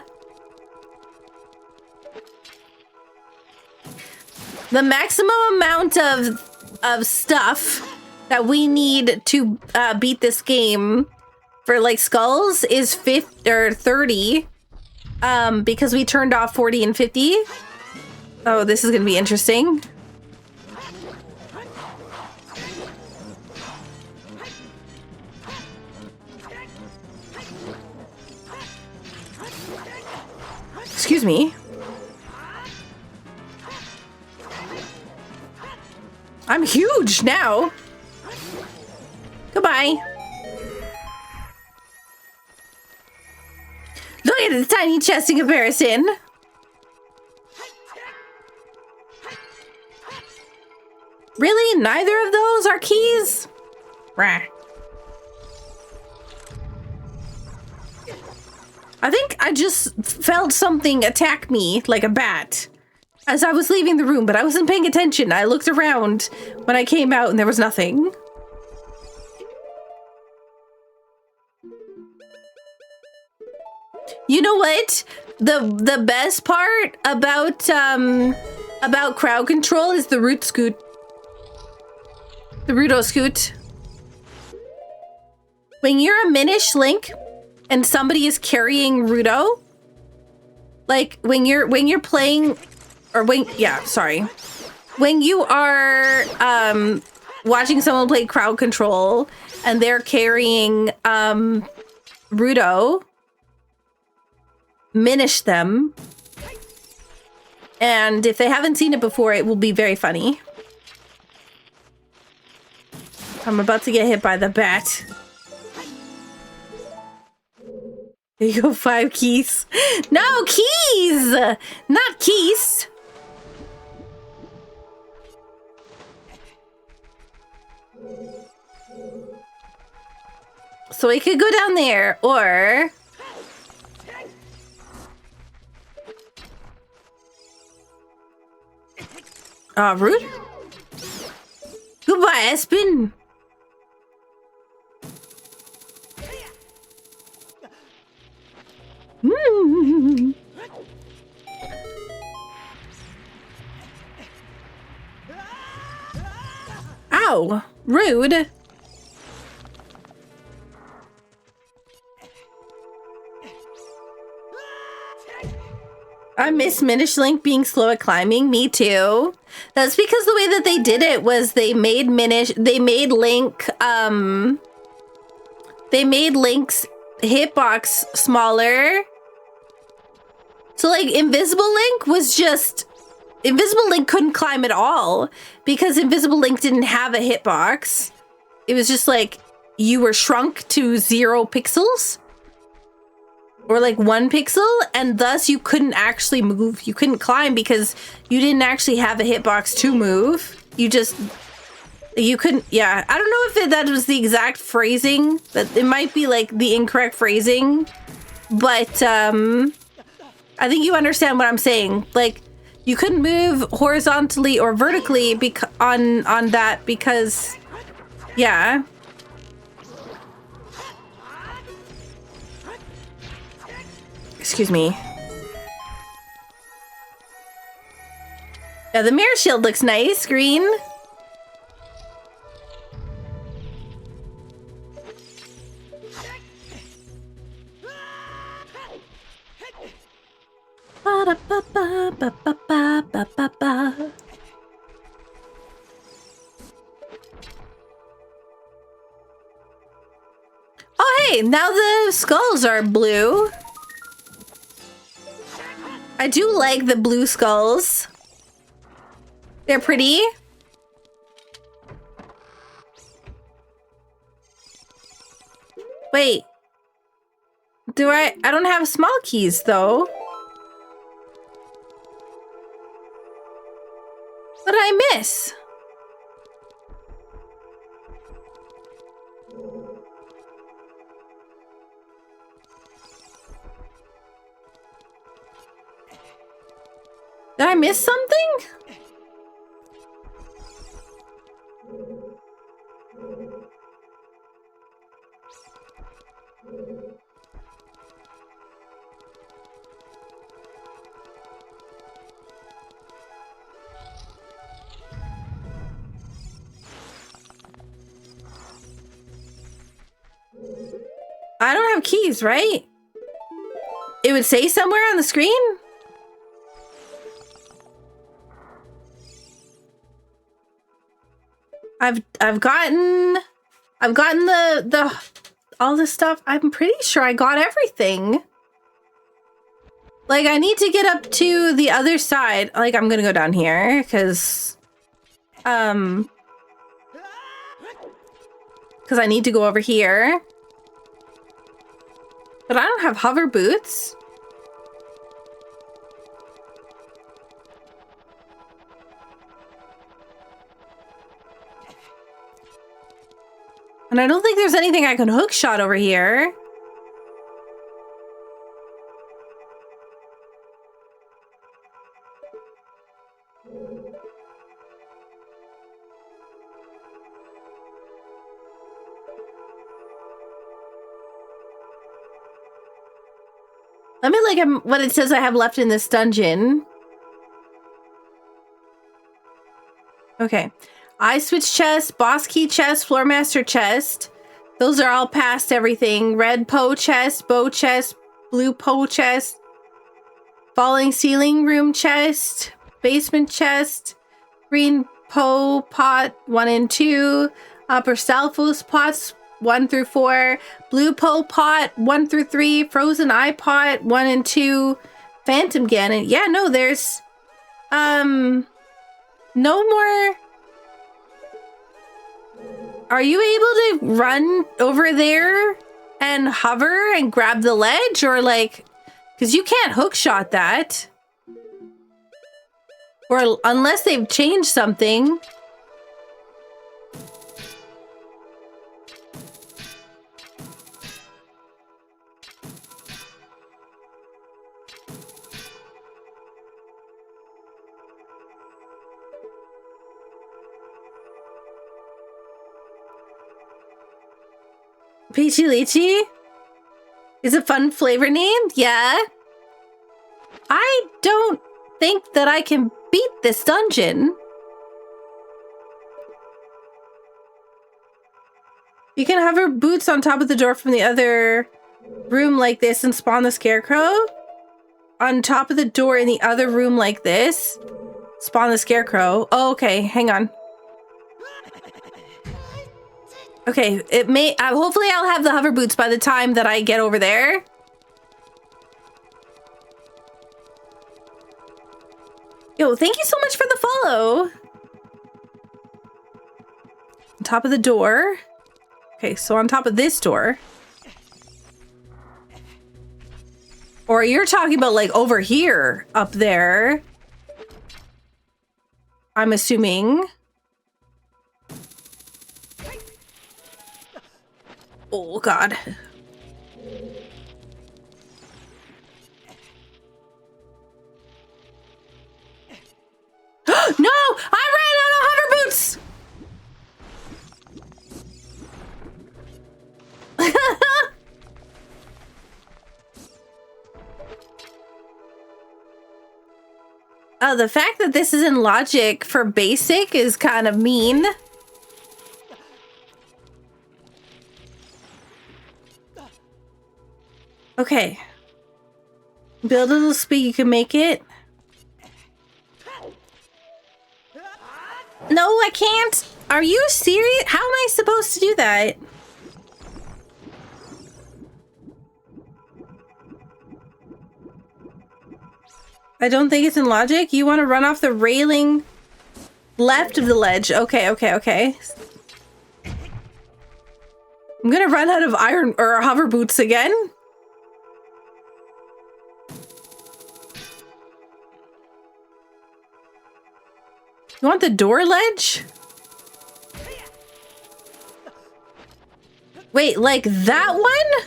The maximum amount of stuff that we need to beat this game for like skulls is 50 or 30. Because we turned off 40 and 50. Oh, this is gonna be interesting. Excuse me. I'm huge now. Goodbye. Look at this tiny chest in comparison. Really? Neither of those are keys? Rah. I think I just felt something attack me like a bat as I was leaving the room, but I wasn't paying attention. I looked around when I came out and there was nothing. You know what? The best part about crowd control is the root scoot. The Rudo scoot. When you're a Minish Link and somebody is carrying Rudo, like when you're playing, or when you are watching someone play crowd control and they're carrying Rudo, Minish them, and if they haven't seen it before, it will be very funny. I'm about to get hit by the bat. There you go, 5 keys. No, keys! Not keys. So we could go down there, or... rude? Goodbye, Espen. Ow, rude. I miss Minish Link being slow at climbing. Me too. That's because the way that they did it was they made Link's hitbox smaller. So like Invisible Link couldn't climb at all because Invisible Link didn't have a hitbox. It was just like you were shrunk to 0 pixels or like 1 pixel, and thus you couldn't actually move. You couldn't climb because you didn't actually have a hitbox to move. You couldn't, yeah. I don't know if that was the exact phrasing, but it might be like the incorrect phrasing, but I think you understand what I'm saying. Like, you couldn't move horizontally or vertically on that because, yeah. Excuse me. Yeah, the mirror shield looks nice, green. Oh, hey, now the skulls are blue. I do like the blue skulls. They're pretty. Wait. I don't have small keys though. What did I miss? Did I miss something? I don't have keys, right? It would say somewhere on the screen? I've gotten the all this stuff. I'm pretty sure I got everything. Like, I need to get up to the other side. Like, I'm gonna go down here because I need to go over here. But I don't have hover boots. And I don't think there's anything I can hook shot over here. Let me look at what it says I have left in this dungeon. Okay. Eye switch chest, boss key chest, floor master chest. Those are all past everything. Red Poe chest, bow chest, blue Poe chest, falling ceiling room chest, basement chest, green Poe pot 1 and 2, upper Stalfos pots 1 through 4, blue Poe pot 1 through 3, frozen eye pot 1 and 2, phantom Ganon. Yeah, no, there's no more. Are you able to run over there and hover and grab the ledge, or like, because you can't hook shot that, or unless they've changed something. Peachy Lychee is a fun flavor name. Yeah. I don't think that I can beat this dungeon. You can hover boots on top of the door from the other room like this and spawn the scarecrow. On top of the door in the other room like this. Spawn the scarecrow. Oh, okay, hang on. Okay, it may. Hopefully, I'll have the hover boots by the time that I get over there. Yo, thank you so much for the follow. On top of the door. Okay, so on top of this door. Or you're talking about like over here, up there. I'm assuming. Oh, God. No! I ran out of hover boots! Oh, the fact that this is in logic for basic is kind of mean. Okay. Build a little speed, you can make it. No, I can't. Are you serious? How am I supposed to do that? I don't think it's in logic. You want to run off the railing left of the ledge. Okay, okay, okay. I'm gonna run out of iron or hover boots again. You want the door ledge? Wait, like that one?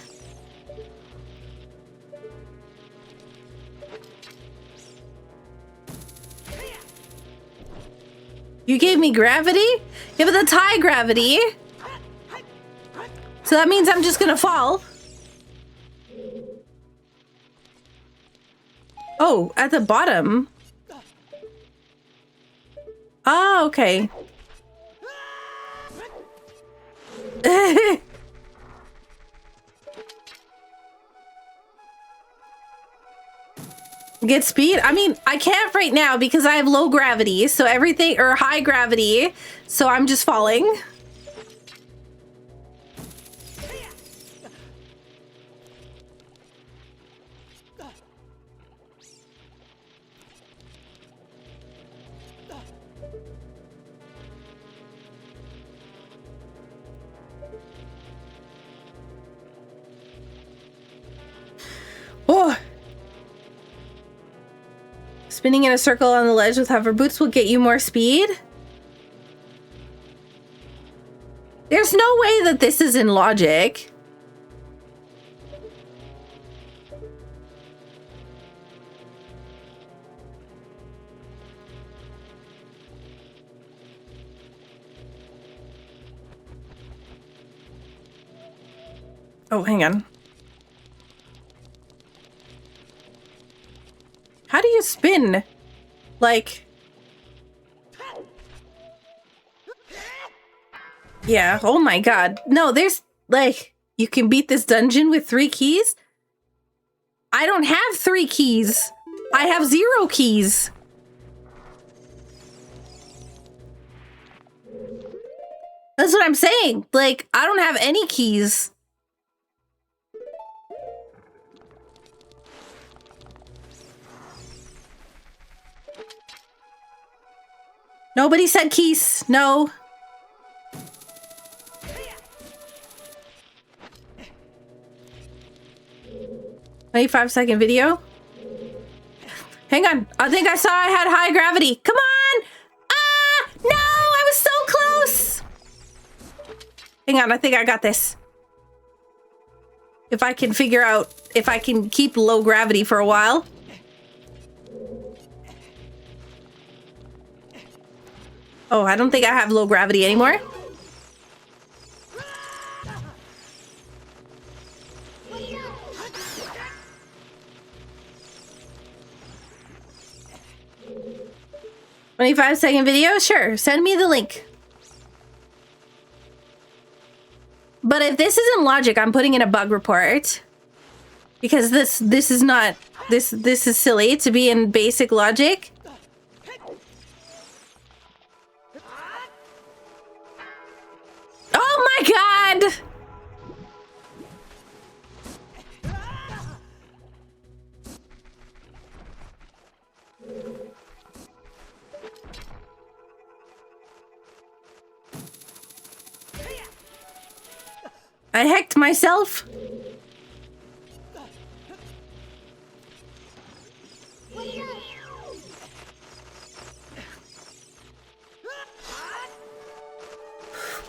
You gave me gravity? Yeah, but that's high gravity. So that means I'm just gonna fall. Oh, at the bottom. Oh, okay. Get speed? I mean, I can't right now because I have low gravity, so everything, or high gravity, so I'm just falling. Spinning in a circle on the ledge with hover boots will get you more speed? There's no way that this is in logic. Oh, hang on. How do you spin? Like... Yeah, oh my god. No, there's, like, you can beat this dungeon with 3 keys? I don't have 3 keys. I have 0 keys. That's what I'm saying. Like, I don't have any keys. Nobody said keys. No. "25-second video." Hang on. I think I saw I had high gravity. Come on! Ah! No! I was so close! Hang on. I think I got this. If I can figure out if I can keep low gravity for a while. Oh, I don't think I have low gravity anymore. "25-second video? Sure, send me the link." But if this isn't logic, I'm putting in a bug report. Because this is not this is silly to be in basic logic. Oh my god! I hacked myself.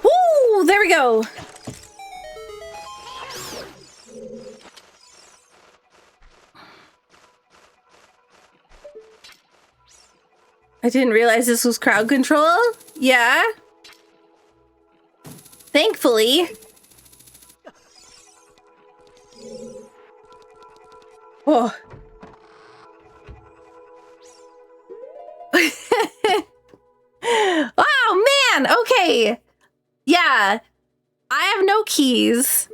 Woo! There we go. I didn't realize this was crowd control. Yeah. Thankfully. Oh. Oh, man. Okay. Yeah. I have no keys.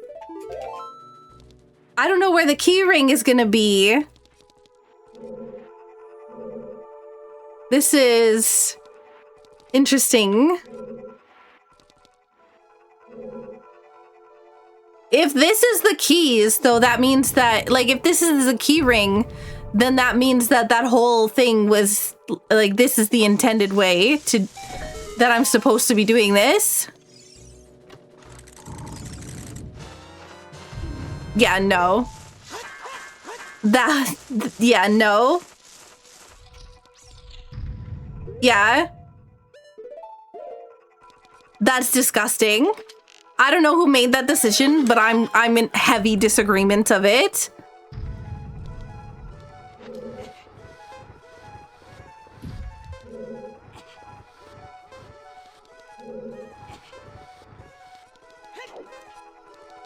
I don't know where the key ring is gonna be. This is interesting. If this is the keys, though, that means that, like, if this is the key ring, then that means that that whole thing was, like, this is the intended way to, that I'm supposed to be doing this. Yeah, no. Yeah, no. Yeah. That's disgusting. I don't know who made that decision, but I'm in heavy disagreement of it.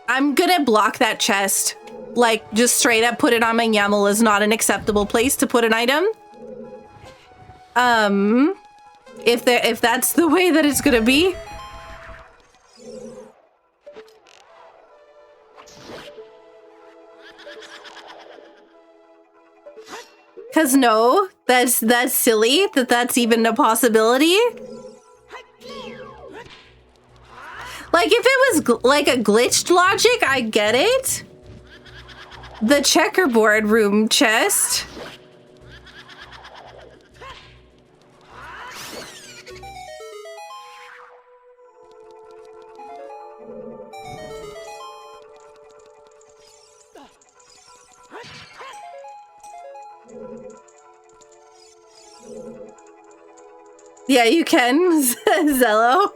I'm gonna block that chest. Like, just straight up put it on my YAML is not an acceptable place to put an item. If that's the way that it's gonna be. Cause no, that's silly that that's even a possibility. Like, if it was like a glitched logic, I get it. The checkerboard room chest. Yeah, you can, Zello.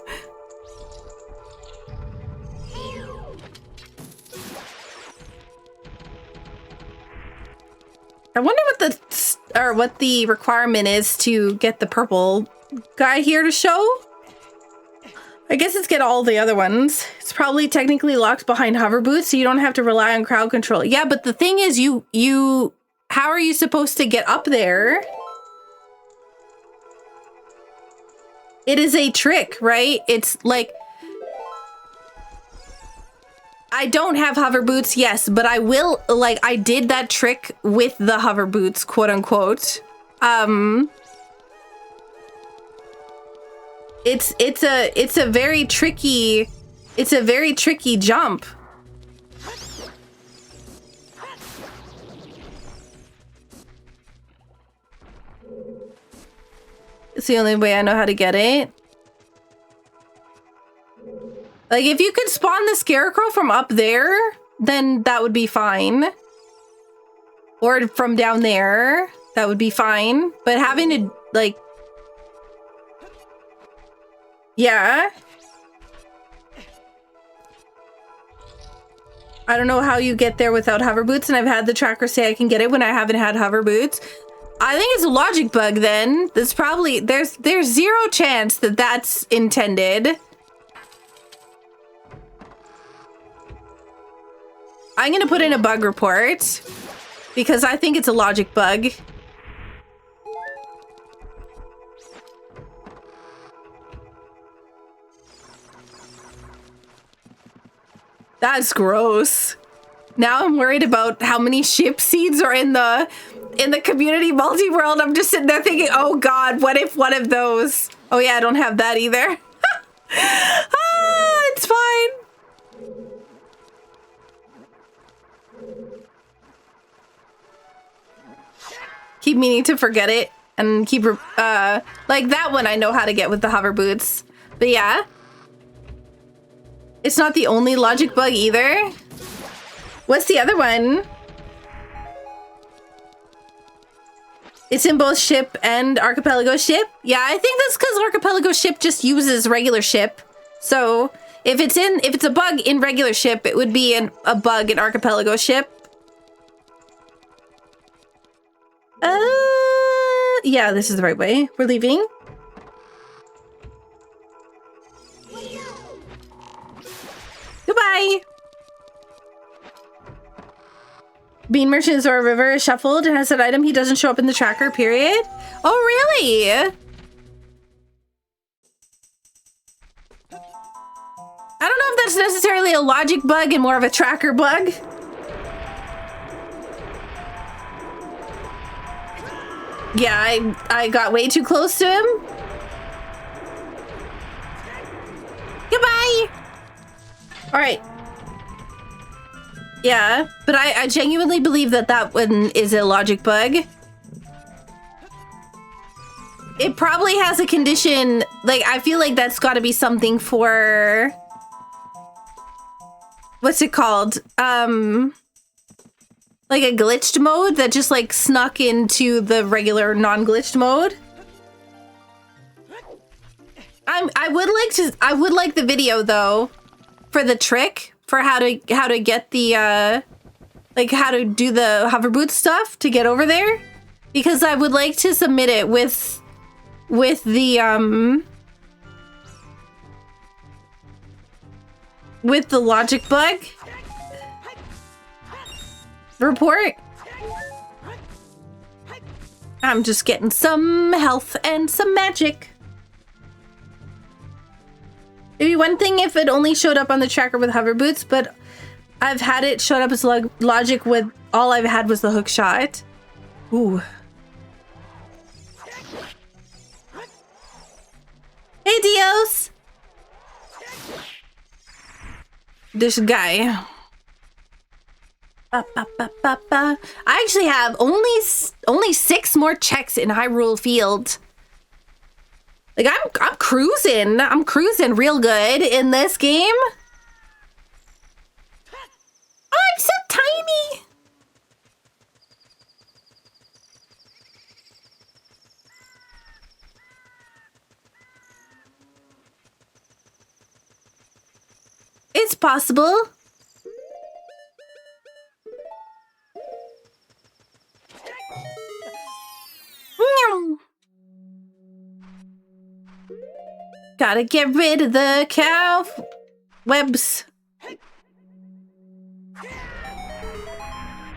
I wonder what the requirement is to get the purple guy here to show. I guess it's get all the other ones. It's probably technically locked behind hover boots, so you don't have to rely on crowd control. Yeah, but the thing is, how are you supposed to get up there? It is a trick, right? It's like, I don't have hover boots, yes, but I will, like, I did that trick with the hover boots, quote unquote. It's a very tricky jump. It's the only way I know how to get it. Like, if you could spawn the scarecrow from up there, then that would be fine. Or from down there, that would be fine. But having to, like... Yeah. I don't know how you get there without hover boots, and I've had the tracker say I can get it when I haven't had hover boots. I think it's a logic bug then. There's probably... There's zero chance that that's intended. I'm gonna put in a bug report because I think it's a logic bug. That's gross. Now I'm worried about how many ship seeds are in the community multi-world. I'm just sitting there thinking, oh god, what if one of those... Oh yeah, I don't have that either. It's fine. Keep meaning to forget it and keep like that one I know how to get with the hover boots. But yeah. It's not the only logic bug either. What's the other one? It's in both ship and archipelago ship. Yeah, I think that's because archipelago ship just uses regular ship. So if it's a bug in regular ship, it would be a bug in archipelago ship. Yeah, this is the right way. We're leaving. Goodbye. Bean merchants or a river is shuffled and has an item he doesn't show up in the tracker, period. Oh, really? I don't know if that's necessarily a logic bug and more of a tracker bug. Yeah, I got way too close to him. Goodbye. All right. Yeah, but I genuinely believe that one is a logic bug. It probably has a condition, like, I feel like that's got to be something for... What's it called? Like a glitched mode that just like snuck into the regular non-glitched mode. I would like the video though for the trick for how to get the like how to do the hover boot stuff to get over there, because I would like to submit it with the logic bug report. I'm just getting some health and some magic. It'd be one thing if it only showed up on the tracker with hover boots, but I've had it showed up as logic with all I've had was the hook shot. Ooh. Hey, Dios! This guy. I actually have only 6 more checks in Hyrule Field. Like I'm cruising. I'm cruising real good in this game. Oh, I'm so tiny. It's possible. Meow. Gotta get rid of the cow webs.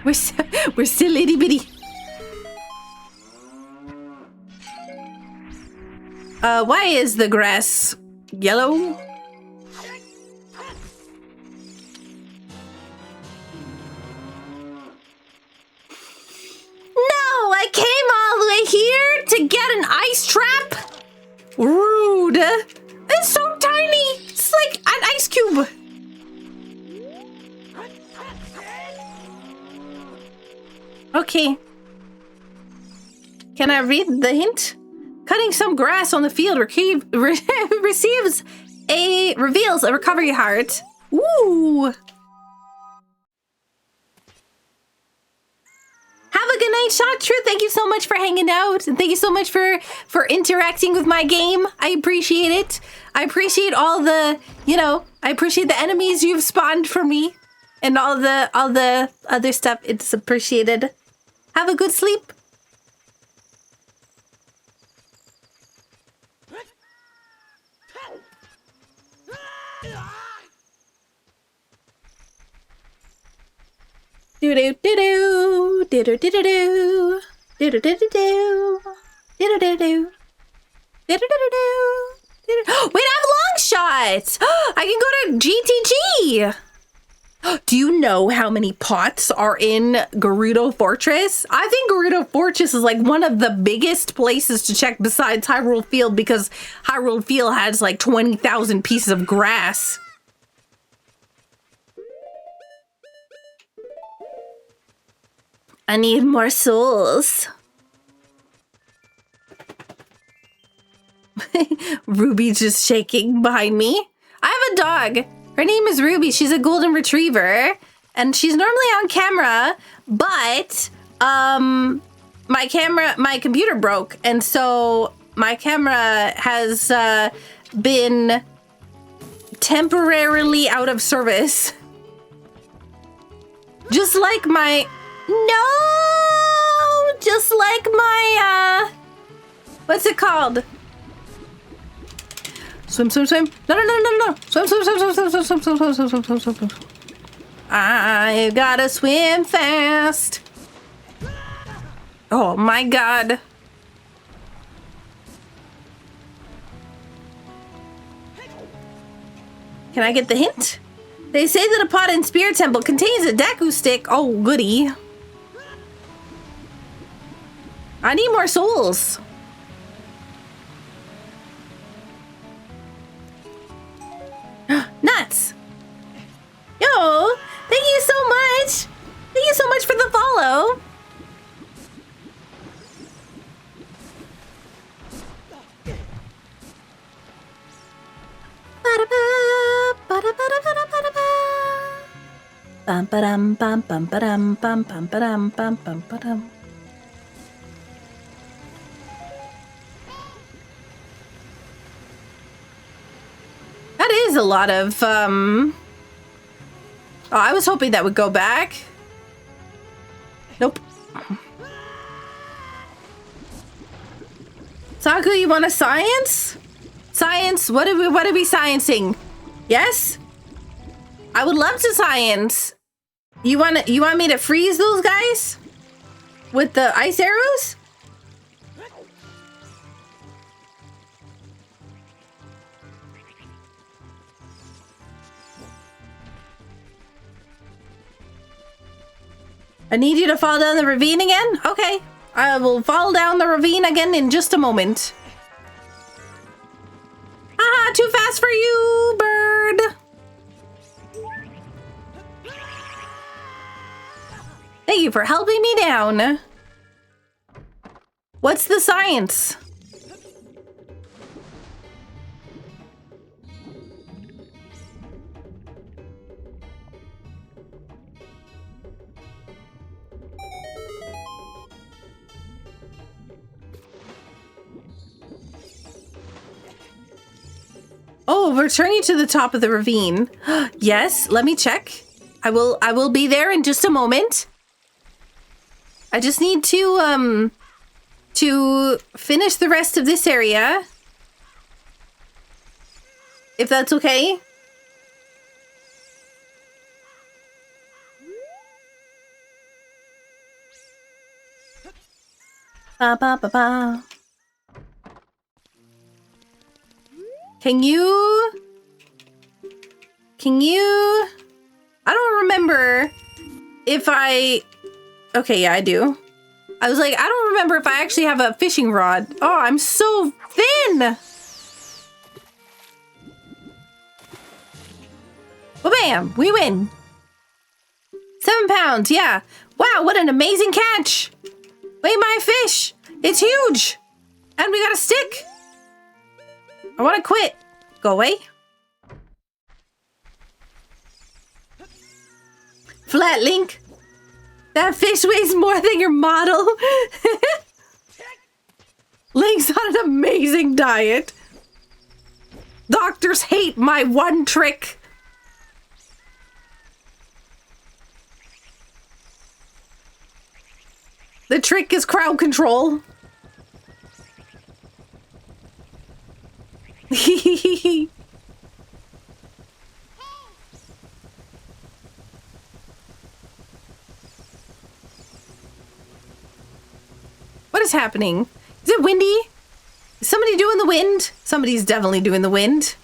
We're still itty bitty. Why is the grass yellow? No, I came all the way here to get an ice trap? Rude. It's so tiny. It's like an ice cube. Okay. Can I read the hint? Cutting some grass on the field reveals a recovery heart. Ooh. Have a good night, Shot Truth. Thank you so much for hanging out, and thank you so much for interacting with my game. I appreciate it. I appreciate all the, I appreciate the enemies you've spawned for me, and all the other stuff. It's appreciated. Have a good sleep. Do do do do do do do do do do do do do do do do do. Wait, I have long shots. I can go to GTG. Do you know how many pots are in Gerudo Fortress? I think Gerudo Fortress is like one of the biggest places to check besides Hyrule Field, because Hyrule Field has like 20,000 pieces of grass. I need more souls. Ruby's just shaking behind me. I have a dog. Her name is Ruby. She's a golden retriever, and she's normally on camera, but my computer broke, and so my camera has been temporarily out of service. Just like my what's it called? Swim, swim, swim. No. Swim, swim, swim, swim, swim, swim, swim, swim, swim, swim, swim, swim, swim. I gotta swim fast. Oh my god. Can I get the hint? They say that a pot in Spirit Temple contains a Deku stick. Oh, goody. I need more souls. Nuts. Yo, thank you so much. Thank you so much for the follow. Bum ba-dum bum bum ba-dum bum bum ba-dum bum bum ba-dum. That is a lot of Oh, I was hoping that would go back. Nope. Saku, you want a science? Science? What are we sciencing? Yes? I would love to science. You want me to freeze those guys? With the ice arrows? I need you to fall down the ravine again? Okay. I will fall down the ravine again in just a moment. Ah, too fast for you, bird. Thank you for helping me down. What's the science? Oh, returning to the top of the ravine. Yes, let me check. I will be there in just a moment. I just need to finish the rest of this area. If that's okay. Ba ba ba ba. Can you? I don't remember if I... Okay, yeah, I do. I was like, I don't remember if I actually have a fishing rod. Oh, I'm so thin! Well, bam! We win! 7 pounds, yeah. Wow, what an amazing catch! Weigh my fish! It's huge! And we got a stick! I want to quit. Go away. Flat Link. That fish weighs more than your model. Link's on an amazing diet. Doctors hate my one trick. The trick is crowd control. What is happening? Is it windy? Is somebody doing the wind? Somebody's definitely doing the wind.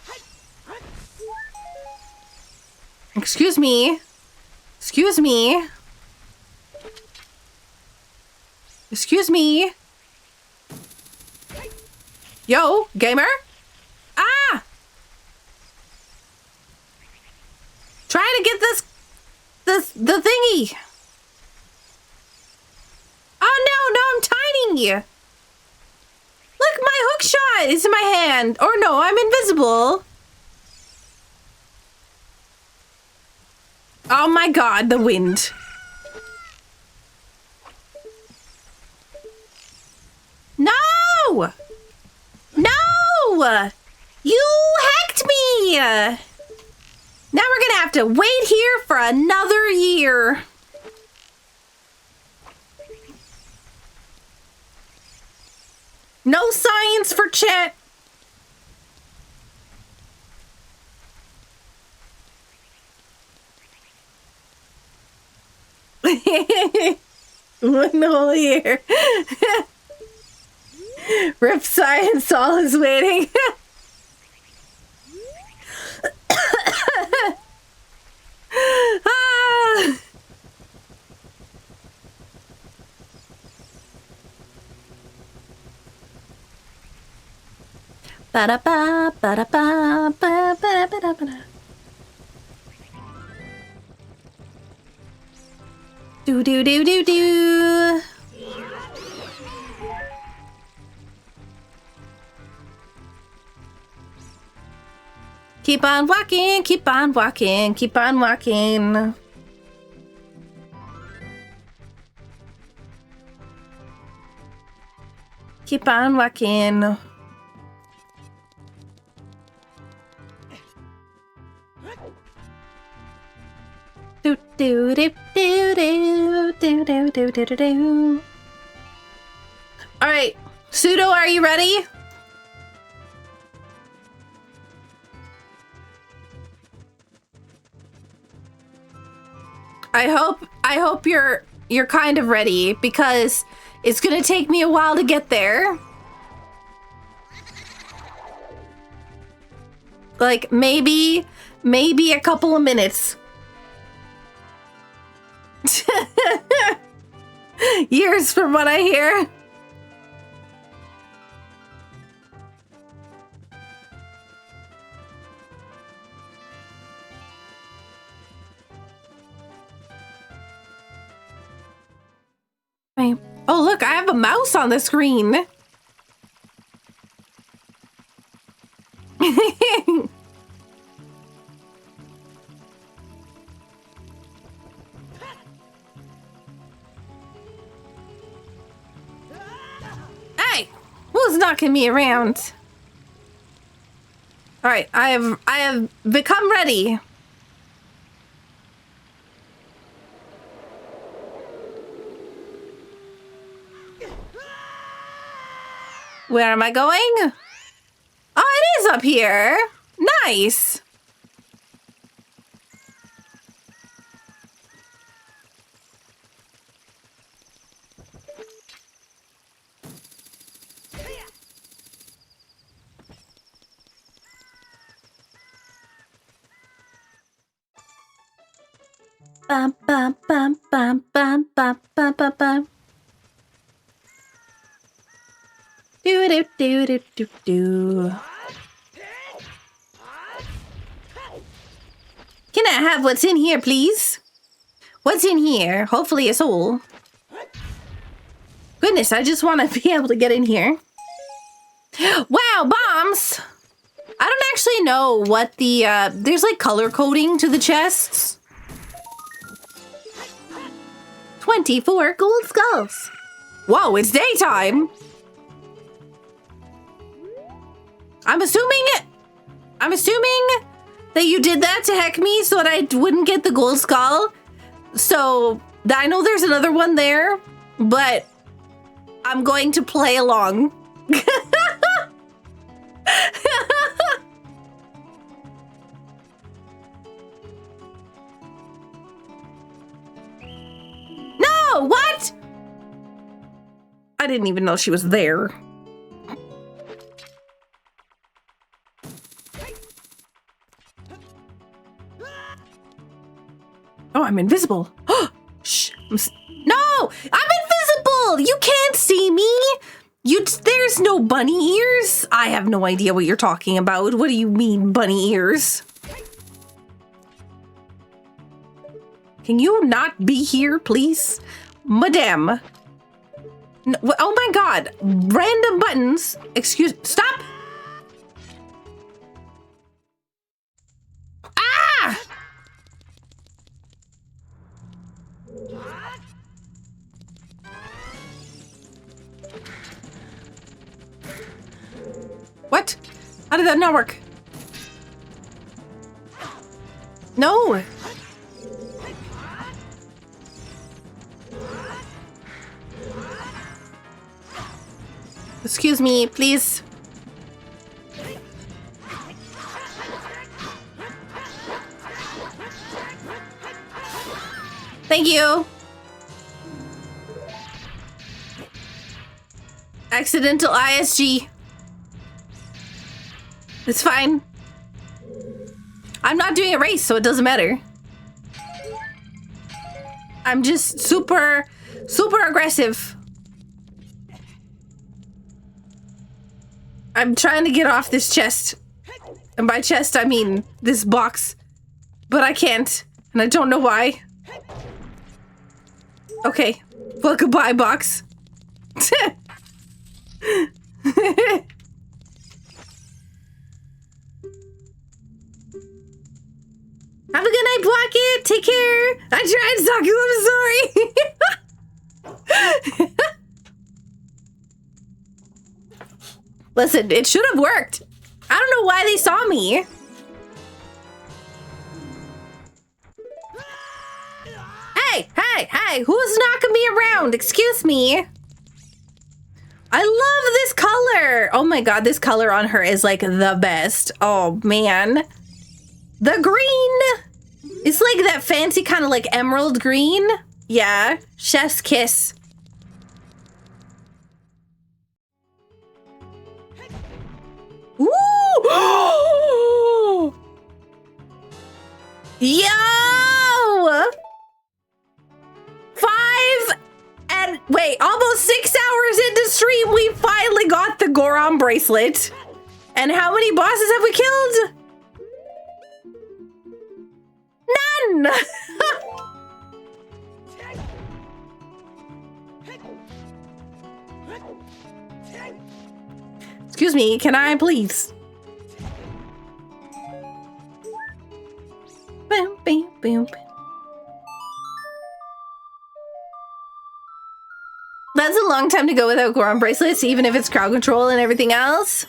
Excuse me. Excuse me. Excuse me. Yo, gamer? Ah! Trying to get the thingy. Oh no, I'm tiny. Look, my hook shot is in my hand. Or no, I'm invisible. Oh my god, the wind. No! No! You hacked me! Now we're gonna have to wait here for another year. No science for chat. One whole year. Rip science, all is waiting. Ah. Ba-da-ba, ba-da-ba, ba-ba-da-ba-da-ba-da. Do-do-do-do-do. Keep on walking, keep on walking, keep on walking. Keep on walking. Do do do do do do do do do do do. All right, Pseudo, are you ready? I hope you're kind of ready, because it's gonna take me a while to get there. Like maybe a couple of minutes. Years from what I hear. Oh, look, I have a mouse on the screen. Hey, who's knocking me around? All right, I have become ready. Where am I going? Oh, it is up here. Nice. Bum, bum, bum, bum, bum, bum, bum, bum, bum. Do do do do do do. Can I have what's in here, please? What's in here? Hopefully a soul. Goodness, I just want to be able to get in here. Wow, bombs! I don't actually know what the, there's like color coding to the chests. 24 gold skulls. Whoa, it's daytime. I'm assuming that you did that to heck me so that I wouldn't get the gold skull. So I know there's another one there, but I'm going to play along. No, what? I didn't even know she was there. Oh, I'm invisible. Shh. No, I'm invisible. You can't see me. There's no bunny ears. I have no idea what you're talking about. What do you mean, bunny ears? Can you not be here, please? Madame. No, oh my God. Random buttons. Stop. Ah! What? How did that not work? No. Excuse me, please. Thank you. Accidental ISG. It's fine. I'm not doing a race, so it doesn't matter. I'm just super aggressive. I'm trying to get off this chest. And by chest, I mean this box. But I can't. And I don't know why. Okay. Well, goodbye, box. Have a good night, Blocket. Take care. I tried to talk you. I'm sorry. Listen, it should have worked. I don't know why they saw me. Hey, who's knocking me around? Excuse me. I love this color. Oh my God, this color on her is like the best. Oh man. The green. It's like that fancy kind of like emerald green. Yeah, chef's kiss. Ooh! Yo! 5 and wait, almost 6 hours into stream, we finally got the Goron bracelet. And how many bosses have we killed? None! Excuse me, can I please? Boom, boom, boom. That's a long time to go without Goron bracelets, even if it's crowd control and everything else.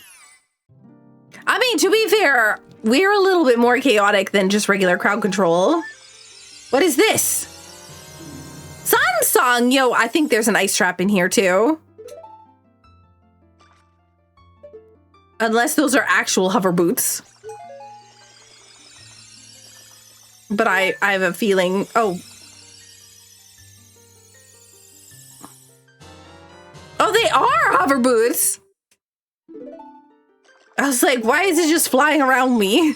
I'm mean, to be fair, we're a little bit more chaotic than just regular crowd control. What is this? Sun Song! Yo, I think there's an ice trap in here too. Unless those are actual hover boots. But I have a feeling... Oh. Oh, they are hover boots! I was like, why is it just flying around me?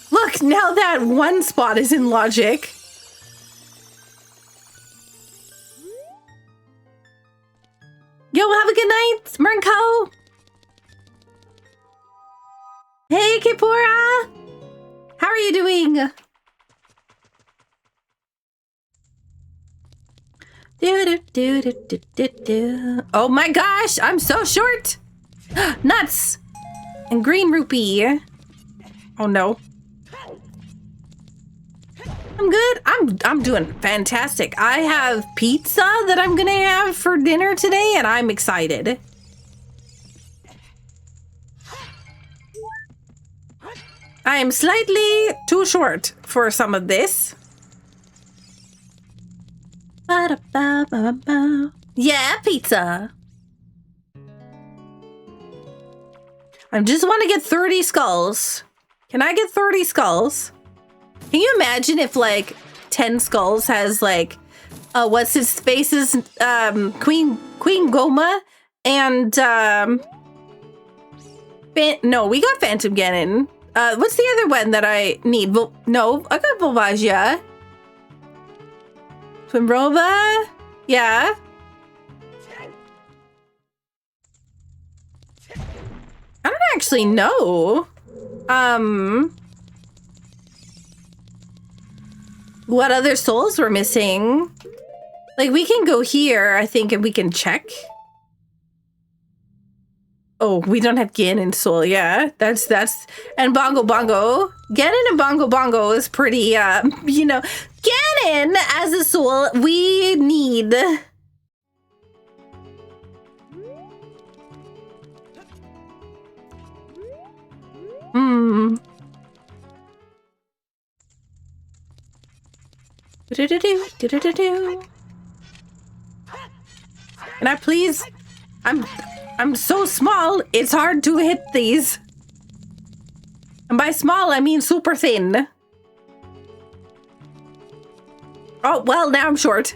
Look, now that one spot is in logic. Yo, have a good night, Mernko. Hey, Kipora. How are you doing? Oh my gosh, I'm so short. Nuts and green rupee. Oh no. I'm good. I'm doing fantastic. I have pizza that I'm gonna have for dinner today, and I'm excited. I am slightly too short for some of this. Yeah, pizza. I just want to get 30 skulls. Can I get 30 skulls? Can you imagine if like 10 skulls has like what's his face's Queen Goma and no, we got Phantom Ganon. What's the other one that I need? No, I got Volvagia. Twinrova? Yeah. I don't actually know. What other souls we're missing? Like, we can go here, I think, and we can check. Oh, we don't have Ganon soul. Yeah, that's and Bongo Bongo. Ganon and Bongo Bongo is pretty, you know, Ganon as a soul we need. Can I please? I'm so small, it's hard to hit these. And by small, I mean super thin. Oh, well, now I'm short.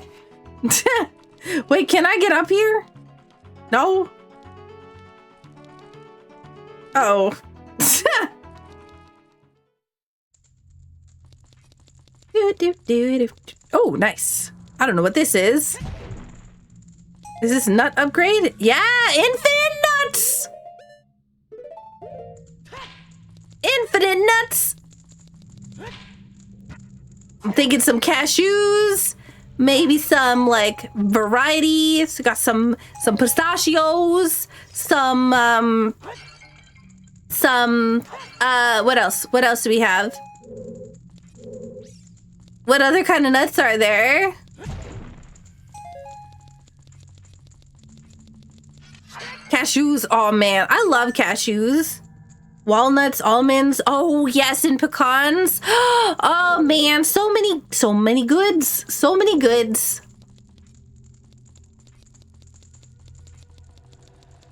Wait, can I get up here? No? Oh. Oh, nice. I don't know what this is. Is this nut upgrade? Yeah, infinite nuts! Infinite nuts! I'm thinking some cashews, maybe some like varieties. We got some pistachios, some what else? What else do we have? What other kind of nuts are there? Cashews, oh man, I love cashews. Walnuts, almonds, oh yes, and pecans. Oh man, so many goods, so many goods.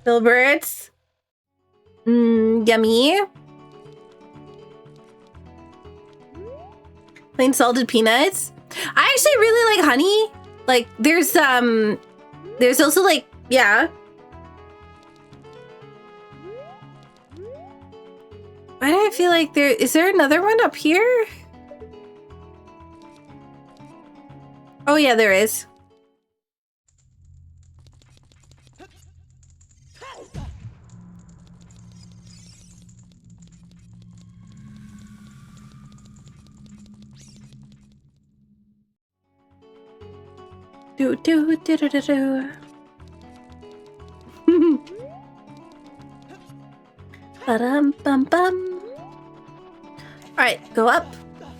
Filberts, yummy. Plain salted peanuts. I actually really like honey. Like there's also like, yeah. Why do I feel like is there another one up here? Oh yeah, there is. Do. Ba-dum-bum-bum. All right, go up.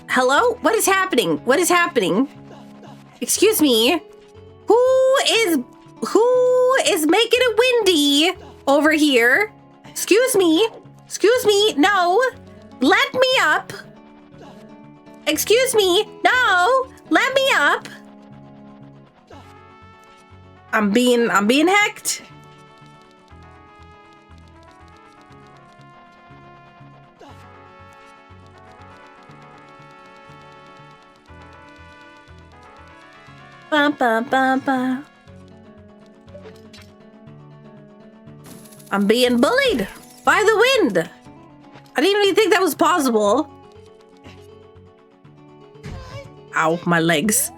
Hello? What is happening? What is happening? Excuse me. Who Who is making it windy over here? Excuse me. Excuse me. No. Let me up. Excuse me. No. Let me up. I'm being hecked. Bum, bum, bum, bum. I'm being bullied by the wind. I didn't even think that was possible. Ow, my legs.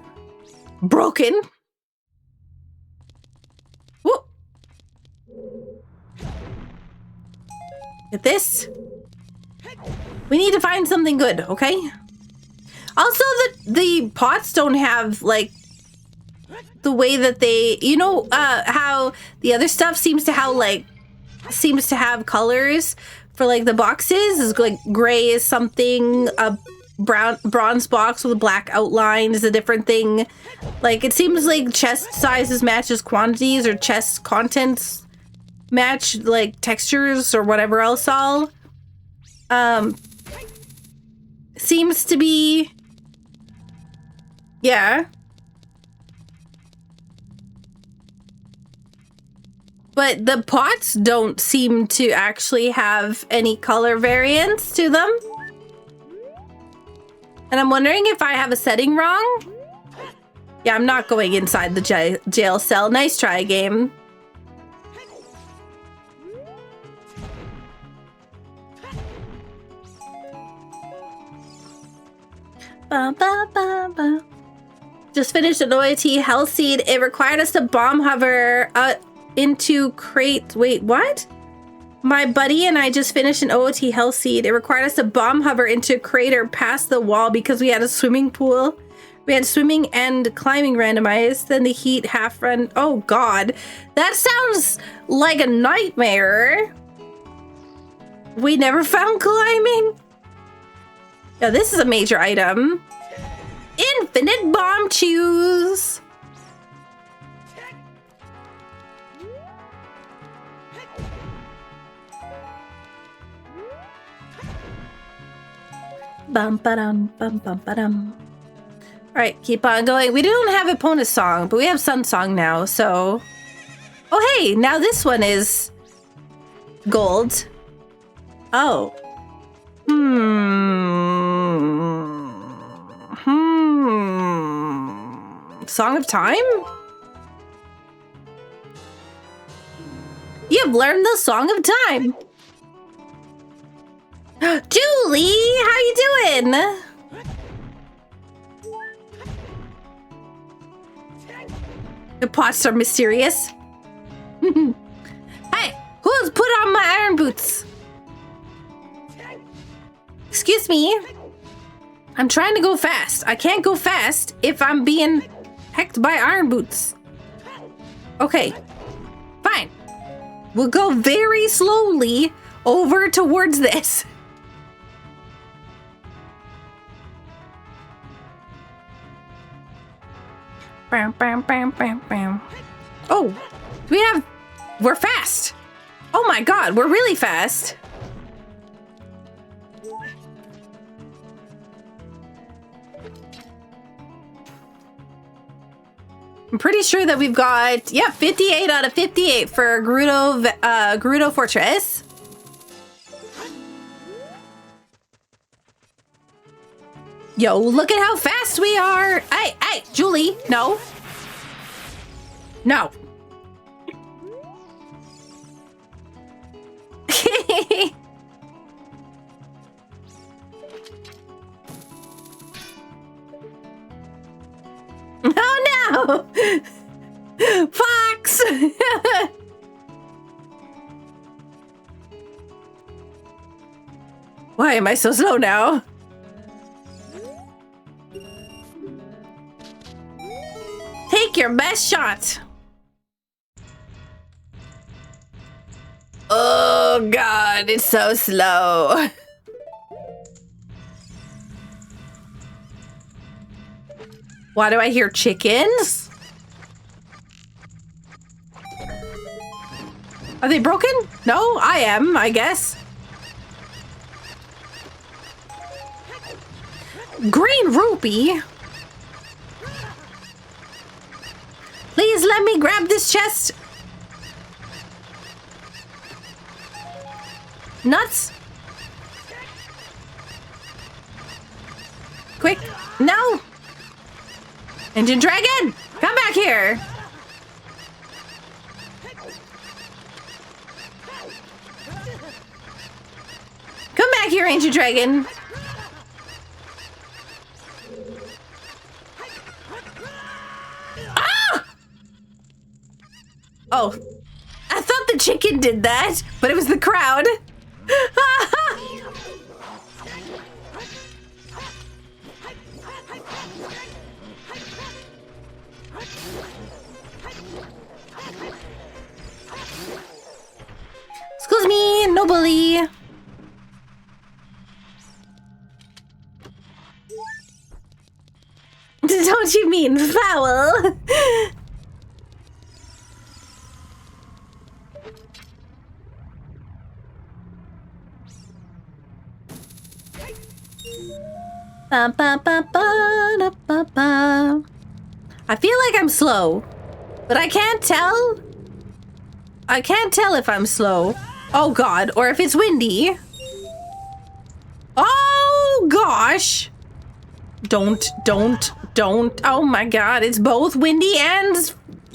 Broken. Whoa. Get this. We need to find something good, okay? Also, the pots don't have, like, the way that they, you know, how the other stuff seems to have colors for, like, the boxes is like gray is something, a bronze box with a black outline is a different thing. Like, it seems like chest sizes matches quantities, or chest contents match, like, textures or whatever else all. Seems to be, yeah. But the pots don't seem to actually have any color variance to them. And I'm wondering if I have a setting wrong. Yeah, I'm not going inside the jail cell. Nice try, game. Ba, ba, ba, ba. Just finished an OIT health seed. It required us to bomb hover into crate. Wait, what? My buddy and I just finished an OOT health seed. It required us to bomb hover into a crater past the wall because we had a swimming pool. We had swimming and climbing randomized. Then the heat half run. Oh God, that sounds like a nightmare. We never found climbing. Yeah, this is a major item. Infinite bomb chews. Bum ba-dum, bum bum ba-dum. All right, keep on going. We don't have Epona's song, but we have Sun's song now, so. Oh, hey, now this one is gold. Oh. Song of Time? You've learned the Song of Time. Julie, how you doing? The pots are mysterious. Hey, who's put on my iron boots? Excuse me. I'm trying to go fast. I can't go fast if I'm being hecked by iron boots. Okay, fine. We'll go very slowly over towards this. Bam, bam, bam, bam, bam. Oh, we're fast. Oh my God, we're really fast. I'm pretty sure that we've got, yeah, 58 out of 58 for Gerudo Fortress. Yo, look at how fast we are. Hey, Julie, no. No. Oh no! Fox! Why am I so slow now? Take your best shot. Oh God, it's so slow. Why do I hear chickens? Are they broken? No, I am, I guess. Green rupee? Please let me grab this chest. Nuts. Quick. No. Engine Dragon, come back here. Come back here, Ancient Dragon. Ah! Oh, I thought the chicken did that, but it was the crowd. Excuse me, no bully. Don't you mean foul? Ba, ba, ba, ba, da, ba, ba. I feel like I'm slow, but I can't tell. I can't tell if I'm slow. Oh God, or if it's windy. Oh gosh. Don't. Oh my God, it's both windy and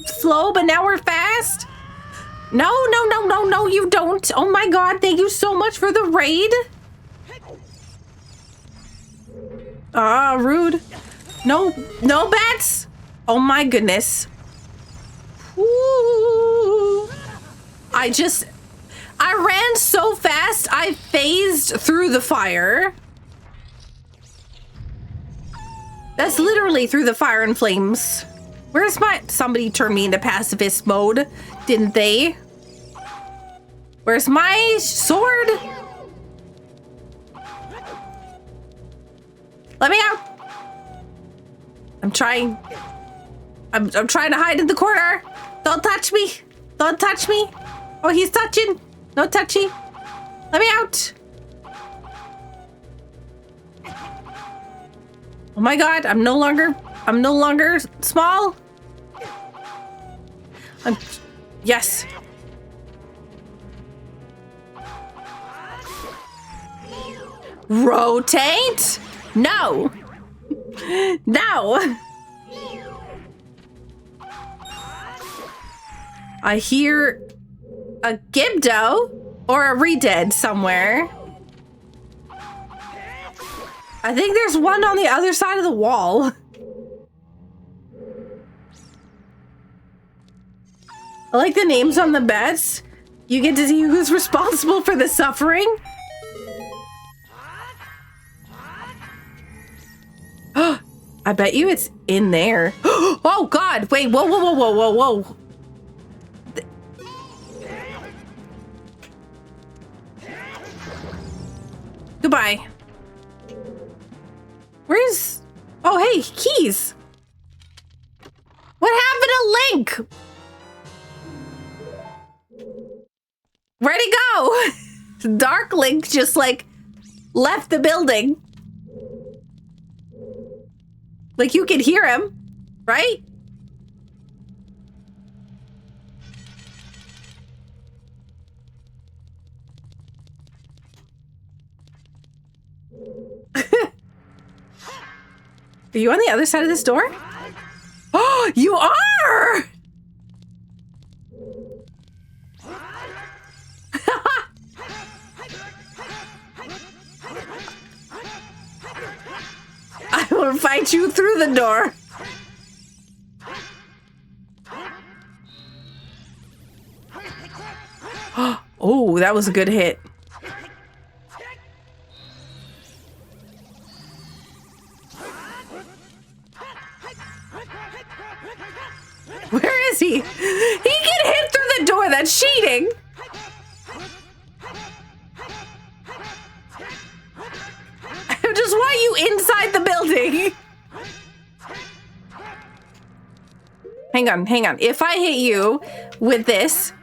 slow, but now we're fast. No, you don't. Oh my God, thank you so much for the raid. Ah, rude. No bats. Oh my goodness. Ooh. I ran so fast, I phased through the fire. That's literally through the fire and flames. Where's somebody turned me into pacifist mode, didn't they? Where's my sword? Let me out. I'm trying to hide in the corner. Don't touch me. Don't touch me. Oh, he's touching. No touchy. Let me out. Oh my God, I'm no longer small. Yes. Rotate? No. No. I hear a Gibdo or a Redead somewhere. I think there's one on the other side of the wall. I like the names on the bets. You get to see who's responsible for the suffering. I bet you it's in there. Oh God, wait, whoa. Goodbye. Where's... Oh, hey, keys. What happened to Link? Where'd he go? Dark Link just, like, left the building. Like, you could hear him, right? Are you on the other side of this door? Oh, you are! I will fight you through the door. Oh, that was a good hit. Where is he? He can hit through the door. That's cheating. I just want you inside the building. Hang on. If I hit you with this,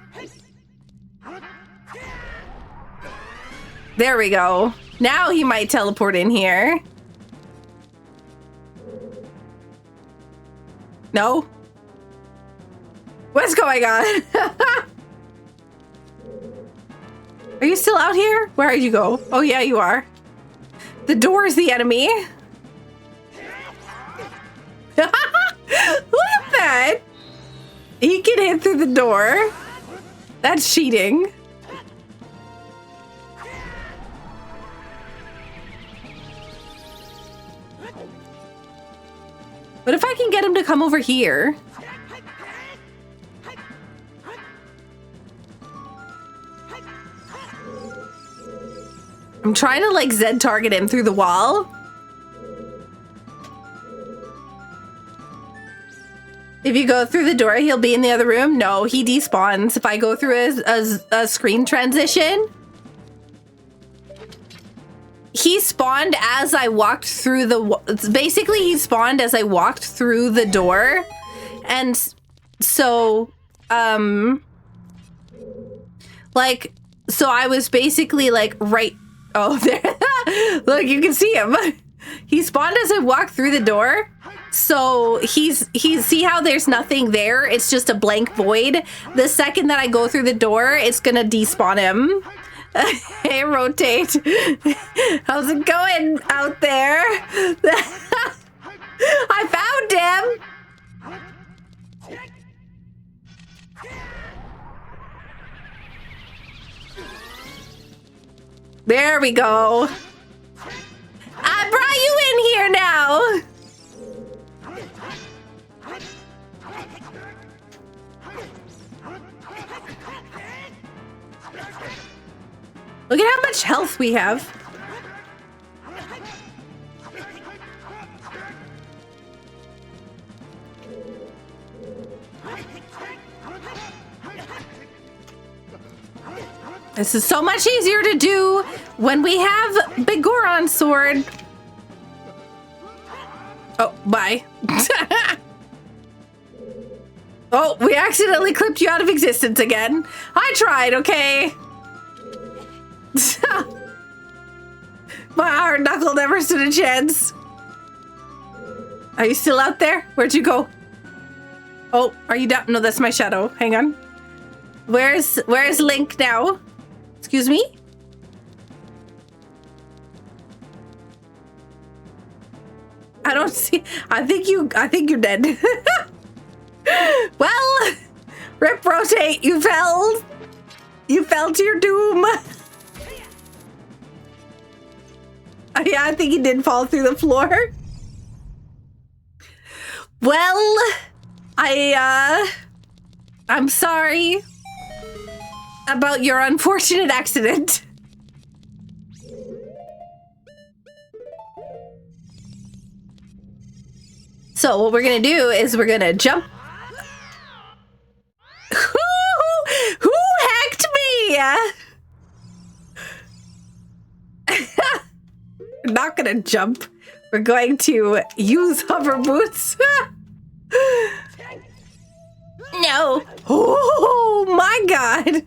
There we go. Now he might teleport in here. No? What's going on? Are you still out here? Where did you go? Oh yeah, you are. The door is the enemy. Look at that. He can hit through the door. That's cheating. But if I can get him to come over here. I'm trying to like Z target him through the wall. If you go through the door, he'll be in the other room. No, he despawns if I go through a screen transition. He spawned as I walked through the... Basically, he spawned as I walked through the door. And so, like, so I was basically like right... Oh, there. Look, you can see him. He spawned as I walked through the door. So he's see how there's nothing there? It's just a blank void. The second that I go through the door, it's gonna despawn him. Hey, rotate. How's it going out there? I found him. There we go. I brought you in here now. Look at how much health we have. This is so much easier to do when we have Big Goron's sword. Oh, bye. Oh, we accidentally clipped you out of existence again. I tried, okay? My hard knuckle never stood a chance. Are you still out there? Where'd you go? Oh, are you down? No, that's my shadow. Hang on. Where's Link now? Excuse me? I don't see. I think you're dead. Well, rip rotate. You fell. You fell to your doom. Yeah, I think he did fall through the floor. Well, I'm sorry about your unfortunate accident. So what we're gonna do is we're gonna jump. Who hacked me? We're not gonna jump. We're going to use hover boots. No. Oh my god.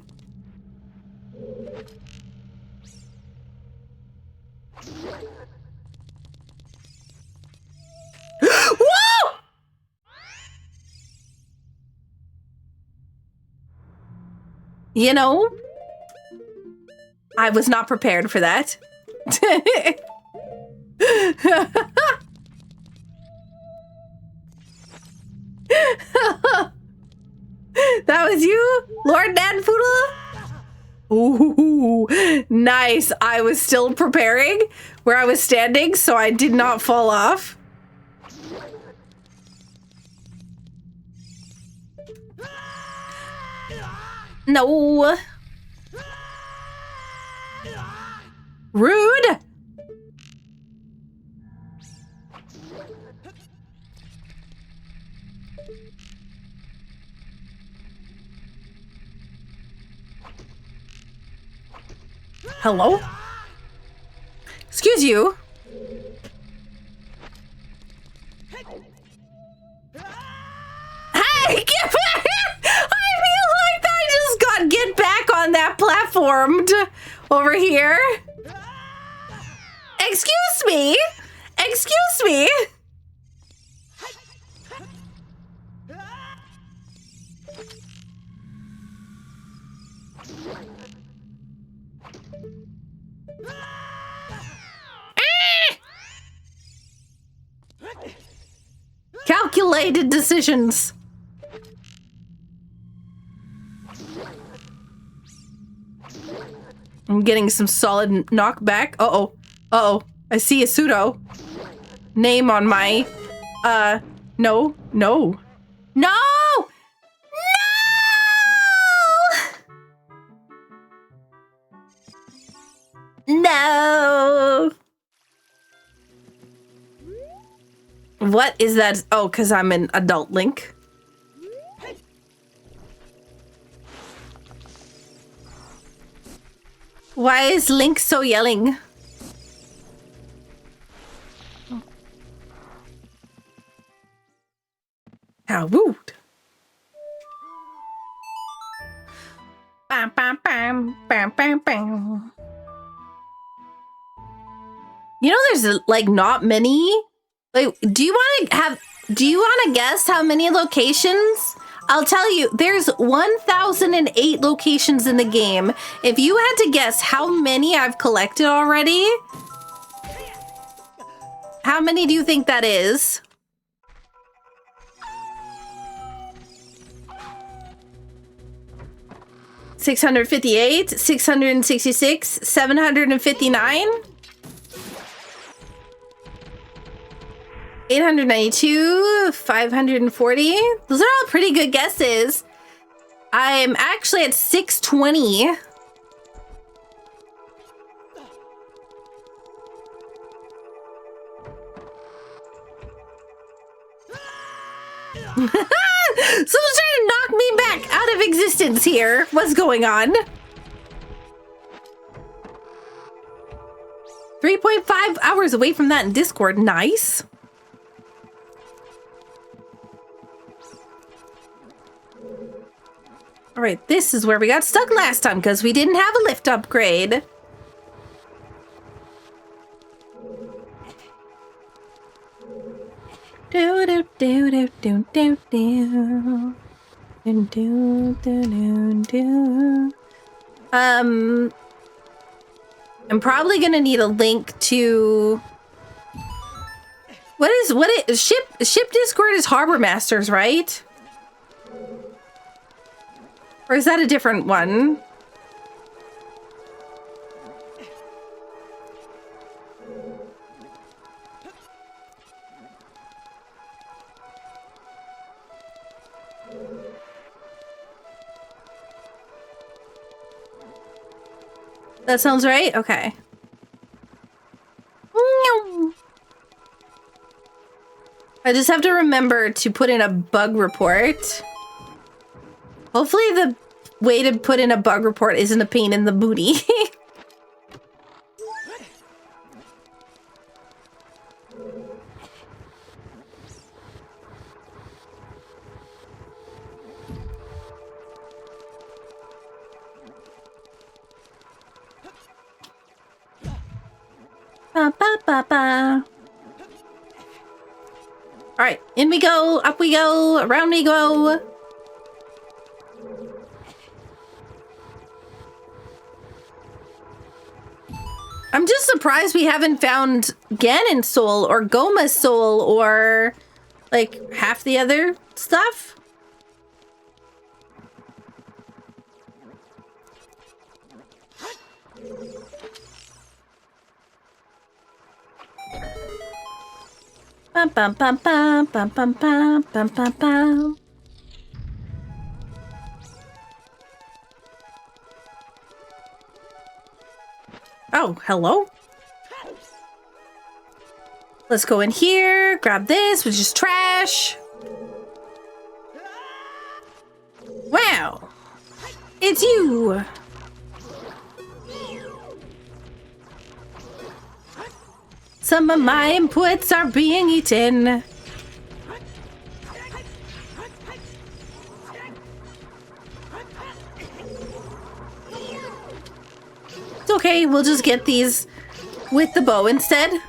Whoa! You know, I was not prepared for that. That was you, Lord Nanfoodle? Ooh, nice. I was still preparing where I was standing, so I did not fall off. No. Rude. Hello? Excuse you. Hey, get back! I feel like I just got get back on that platform over here. Excuse me? Excuse me? Calculated decisions. I'm getting some solid knockback. Uh-oh. Uh-oh. I see a pseudo name on my... No. No. No! No! No! What is that? Oh, because I'm an adult Link. Why is Link so yelling? How rude. Bam, bam, bam, bam, bam, bam. You know, there's like not many. Like, do you want to guess how many locations? I'll tell you, there's 1,008 locations in the game. If you had to guess how many I've collected already, how many do you think that is? $658, 666, 759, 892, 540. Those are all pretty good guesses. I'm actually at 620. Someone's trying to knock me back out of existence here. What's going on? 3.5 hours away from that in Discord. Nice. All right, this is where we got stuck last time because we didn't have a lift upgrade. Do do do do do do do do do do do. I'm probably gonna need a link to what is ship Discord is Harbor Masters, right? Or is that a different one? That sounds right? Okay. I just have to remember to put in a bug report. Hopefully the way to put in a bug report isn't a pain in the booty. Ba, ba, ba, ba. All right, in we go, up we go, around we go. I'm just surprised we haven't found Ganon's soul or Goma's soul or like half the other stuff. Bum bum bum bum bum bum bum bum bum bum. Oh, hello. Let's go in here, grab this, which is trash. Wow. It's you. Some of my inputs are being eaten. It's okay, we'll just get these with the bow instead.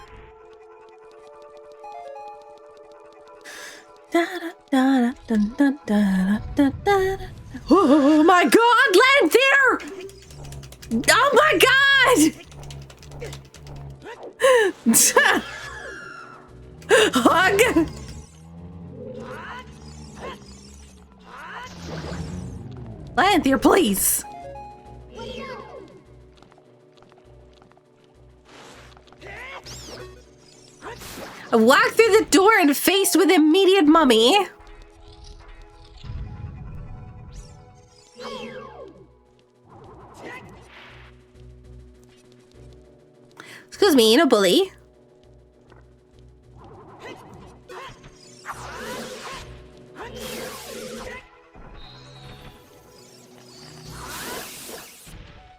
Oh my god, land there! Oh my god! Hug! Land there, please! I walk through the door and faced with immediate mummy. Excuse me, no bully.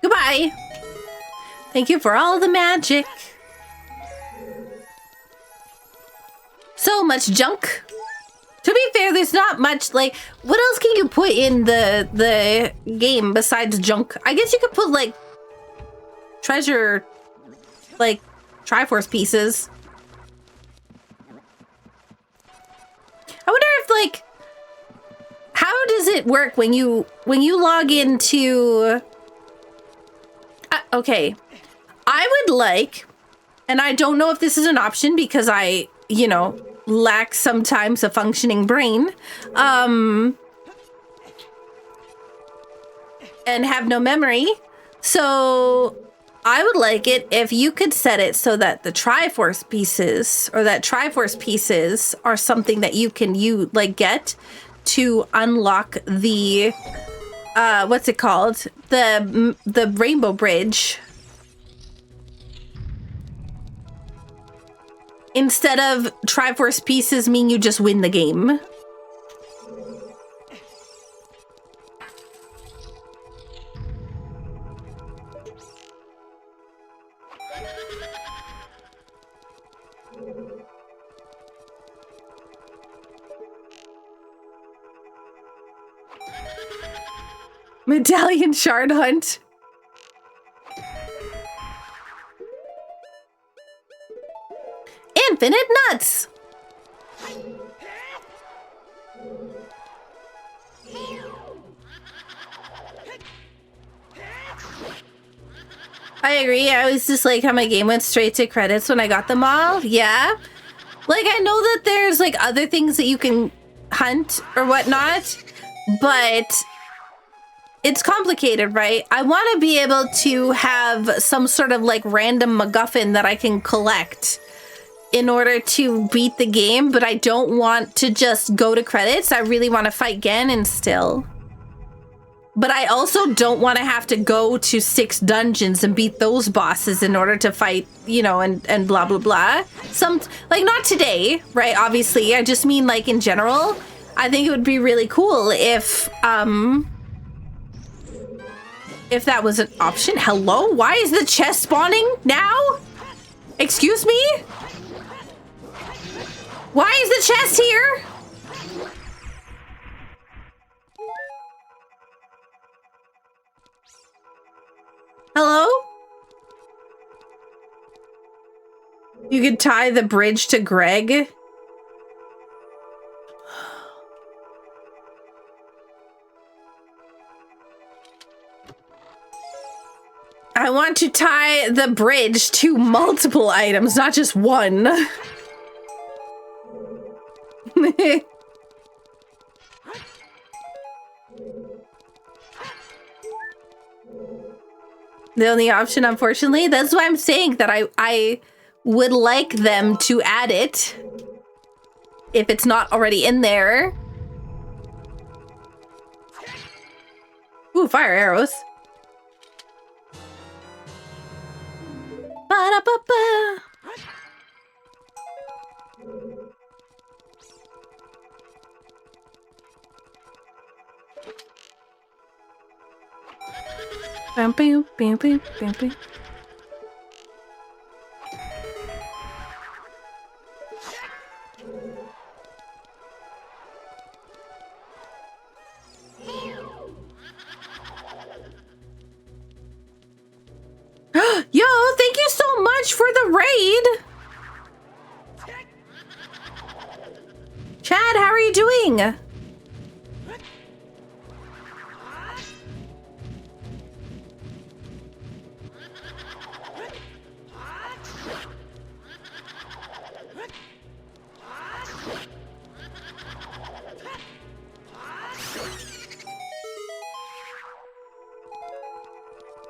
Goodbye. Thank you for all the magic. So much junk. To be fair, there's not much, like, what else can you put in the game besides junk? I guess you could put, like, treasure, like, Triforce pieces. I wonder if, like, how does it work when you log into... okay. I would like, and I don't know if this is an option because I, you know, lack sometimes a functioning brain, and have no memory. So I would like it if you could set it so that the Triforce pieces, or that Triforce pieces are something that you can get to unlock the what's it called? The Rainbow Bridge. Instead of Triforce pieces mean you just win the game. Medallion shard hunt. Infinite nuts. I agree. I always just like how my game went straight to credits when I got them all. Yeah. Like, I know that there's like other things that you can hunt or whatnot, but it's complicated, right? I want to be able to have some sort of like random MacGuffin that I can collect in order to beat the game, but I don't want to just go to credits. I really want to fight Ganon still. But I also don't want to have to go to 6 dungeons and beat those bosses in order to fight, you know, and blah, blah, blah. Like, not today, right? Obviously, I just mean, like, in general. I think it would be really cool if that was an option. Hello? Why is the chest spawning now? Excuse me? Why is the chest here? Hello? You could tie the bridge to Greg. I want to tie the bridge to multiple items, not just one. The only option, unfortunately. That's why I'm saying that I would like them to add it if it's not already in there. Ooh, fire arrows. Ba-da-ba-ba. Bam, bam, bam, bam, bam, bam. Yo, thank you so much for the raid. Chad, how are you doing?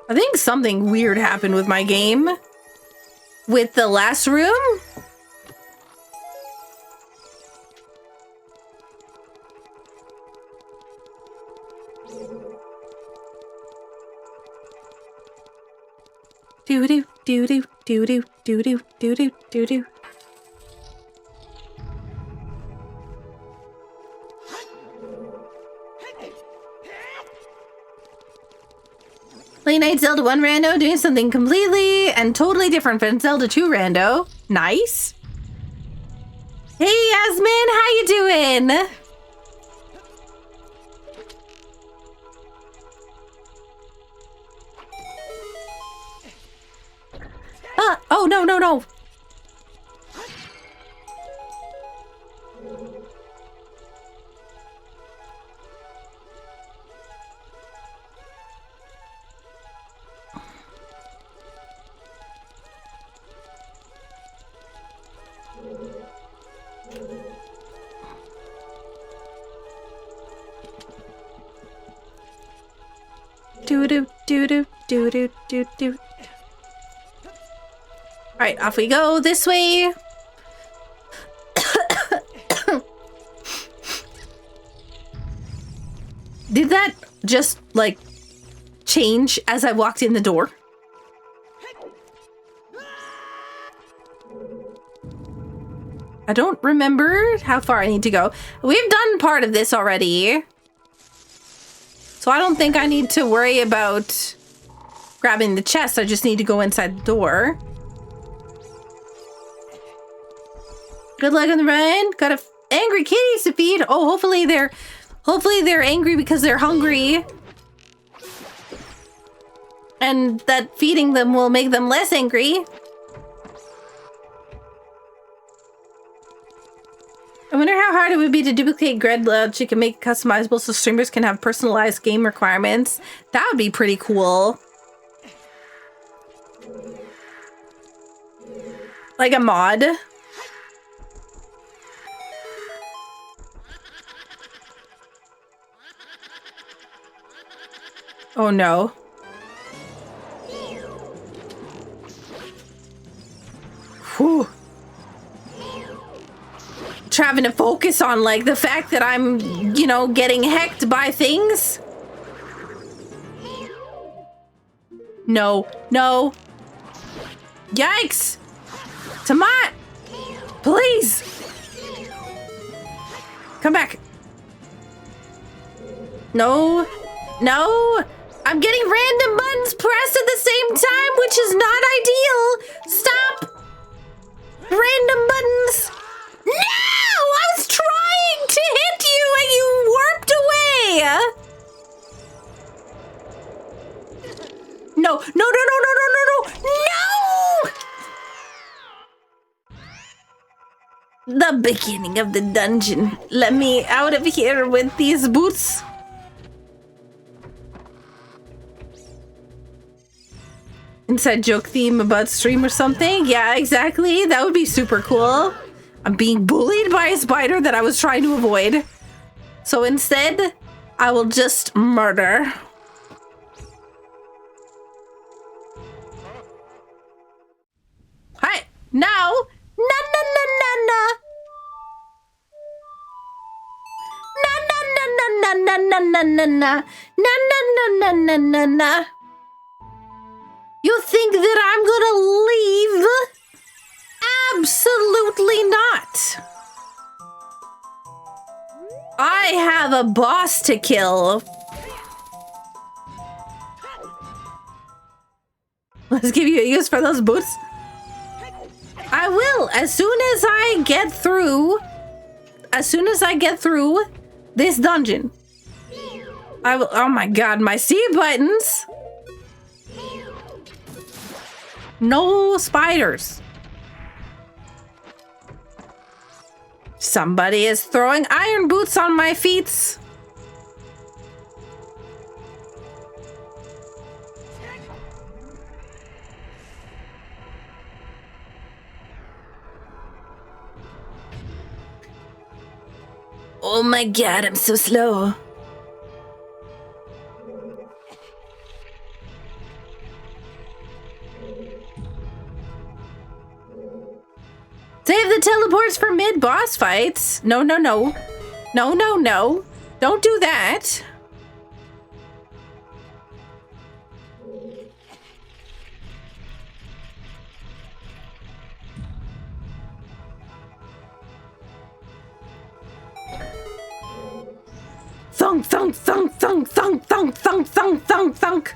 I think something weird happened with my game. With the last room? Doo-doo, doo-doo, doo-doo, doo-doo, doo-doo, doo-doo. Late night Zelda 1 rando doing something completely and totally different from Zelda 2 rando. Nice. Hey Yasmin, how you doing? Oh no, no, no. Doo-doo, doo-doo, doo-doo, doo-doo. Alright, off we go this way. Did that just, like, change as I walked in the door? I don't remember how far I need to go. We've done part of this already. So I don't think I need to worry about grabbing the chest. I just need to go inside the door. Good luck on the run. Got angry kitties to feed. Oh, hopefully they're angry because they're hungry. And that feeding them will make them less angry. I wonder how hard it would be to duplicate grid logic and make it customizable so streamers can have personalized game requirements. That would be pretty cool. Like a mod. Oh no. Whew. Having to focus on like the fact that I'm, you know, getting hecked by things. No, no. Yikes. Tomat, please. Come back. No, no. I'm getting random buttons pressed at the same time, which is not ideal. Stop. Random buttons. No! I was trying to hit you and you warped away! No, no, no, no, no, no, no, no! No! The beginning of the dungeon. Let me out of here with these boots. Inside joke theme about stream or something? Yeah, exactly. That would be super cool. I'm being bullied by a spider that I was trying to avoid. So instead, I will just murder. Hi, now, na na na na na. Na na na na na na na na na. Na na na na na na na. You think that I'm gonna leave? Absolutely not. I have a boss to kill. Let's give you a use for those boots. I will, as soon as I get through this dungeon. I will, oh my god, my C buttons. No spiders. Somebody is throwing iron boots on my feet. Oh my god, I'm so slow. Save the teleports for mid-boss fights. No, no, no. No, no, no. Don't do that. Thunk, thunk, thunk, thunk, thunk, thunk, thunk, thunk, thunk, thunk.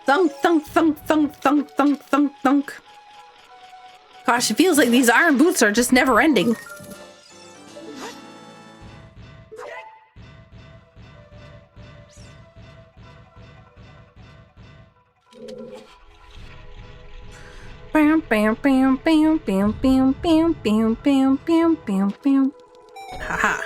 Thunk, thunk, thunk, thunk, thunk, thunk, thunk, thunk. Gosh, it feels like these iron boots are just never ending. Bam, bam, bam, bam, bam, bam, bam, bam, bam, bam, bam, bam. Haha.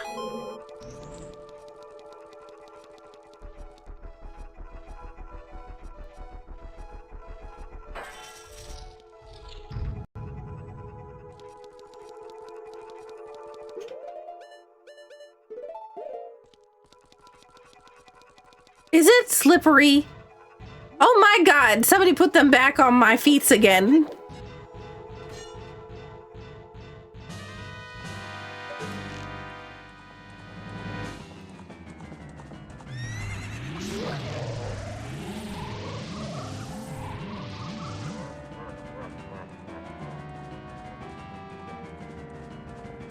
Is it slippery? Oh my god, somebody put them back on my feet again.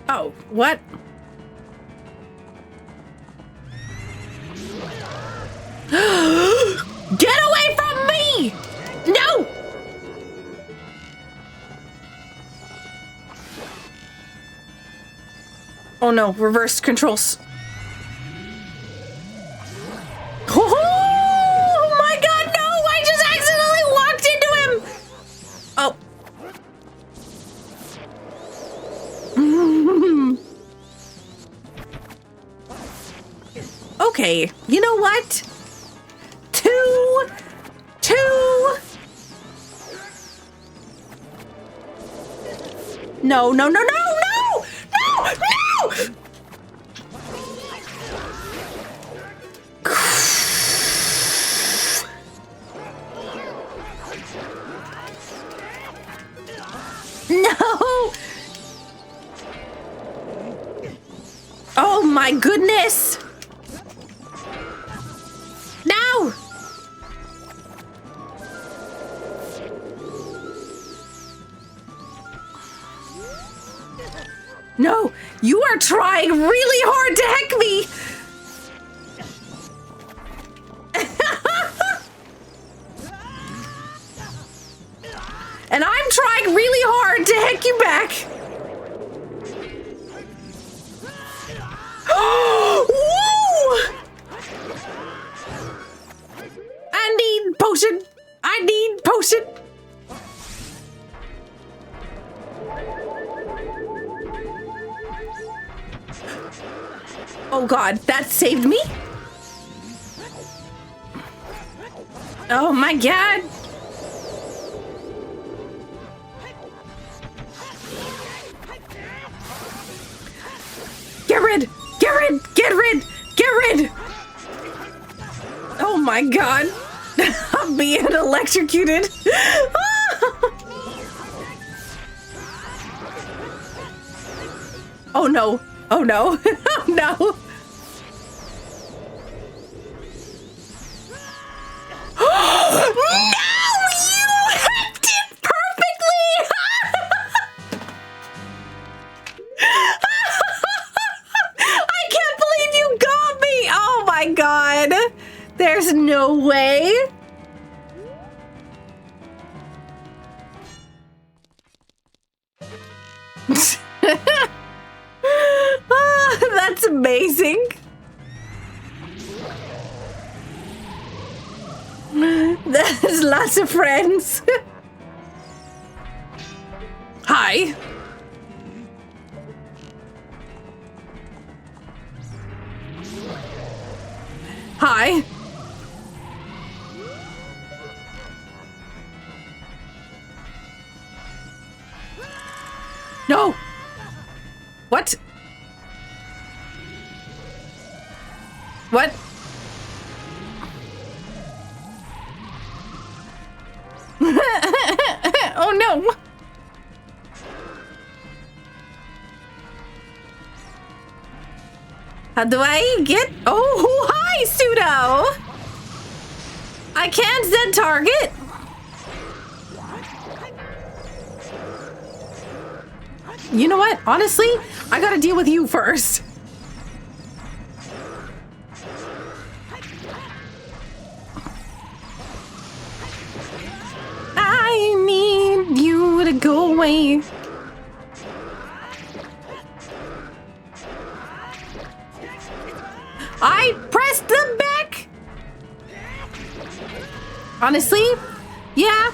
Oh, what? Get away from me! No! Oh no, reverse controls. Oh my god, no! I just accidentally walked into him! Oh. Okay, you know what? Two. No, no, no, no, no! No! No! No! Oh my goodness! No! No! You are trying really hard to heck me! And I'm trying really hard to heck you back! Woo! I need potion! I need potion! Oh god, that saved me? Oh my god! Get rid! Get rid! Get rid! Get rid! Oh my god! I'm being electrocuted! Oh no! Oh no! Oh no! No! You hacked it perfectly! I can't believe you got me! Oh my god! There's no way! Ah, that's amazing. There's lots of friends. Hi. Hi. No. What? What? Oh no. How do I get? Oh, hi, Pseudo. I can't Z target. You know what? Honestly, I gotta deal with you first. I need you to go away. I pressed the back. Honestly, yeah.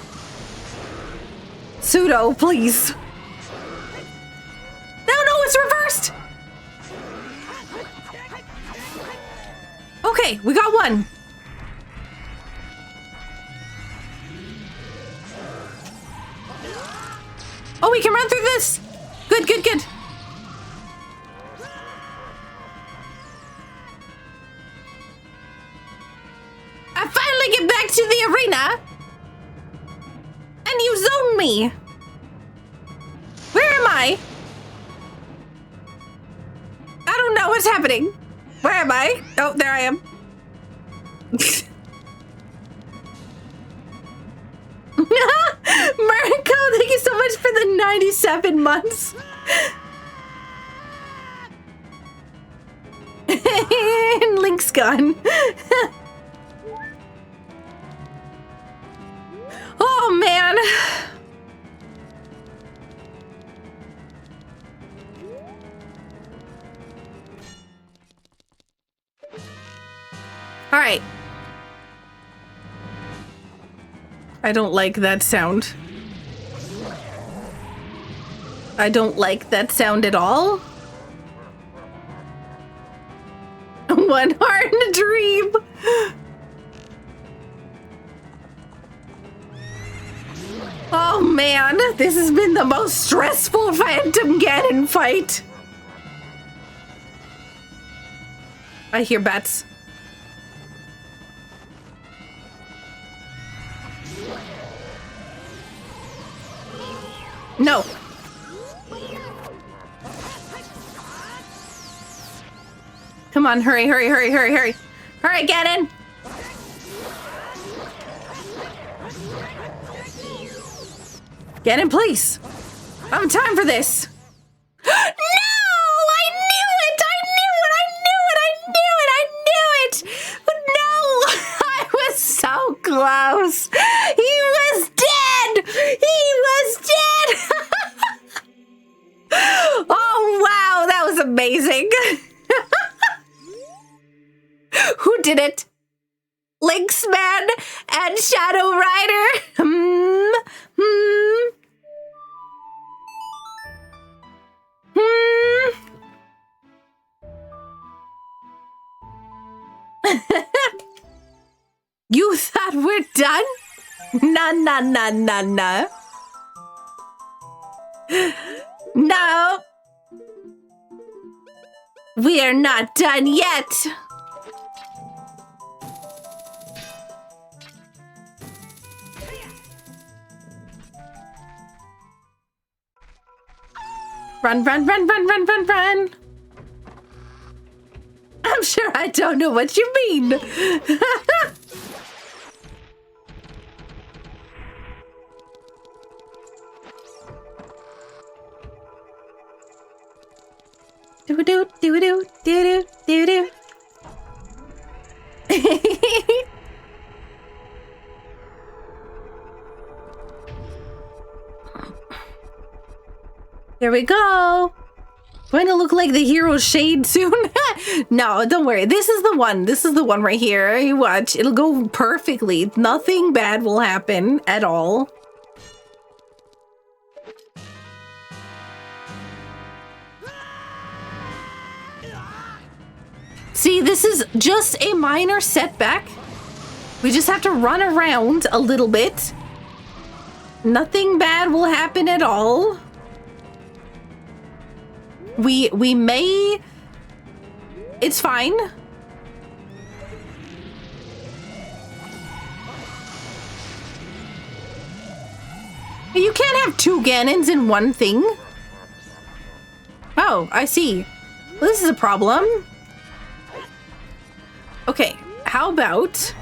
Pseudo, please. No, it's reversed. Okay, we got one. Oh, we can run through this. Good, good, good. I finally get back to the arena. And you zoned me. Where am I? I don't know what's happening. Where am I? Oh, there I am. Mariko, thank you so much for the 97 months. And Link's gone. Oh, man. All right. I don't like that sound. I don't like that sound at all. One heart in a dream. Oh man, this has been the most stressful Phantom Ganon fight. I hear bats. No. Come on, hurry, hurry, hurry, hurry, hurry. Hurry, Ganon. Ganon, please. I don't have time for this. No! I knew it! I knew it! I knew it! I knew it! I knew it! But no! I was so close. He was dead! He was dead! Oh, wow! That was amazing. Who did it? Lynxman and Shadow Rider? You thought we're done? Nah, nah, nah, nah, nah. No. We are not done yet. Run, run, run, run, run, run, run. I'm sure I don't know what you mean. Do-do, do-do, do-do, do-do. Here we go. Going to look like the hero shade soon? No, don't worry. This is the one. This is the one right here. You watch. It'll go perfectly. Nothing bad will happen at all. See, this is just a minor setback. We just have to run around a little bit. Nothing bad will happen at all. We may... It's fine. You can't have two Ganons in one thing. Oh, I see. Well, this is a problem. Okay, how about...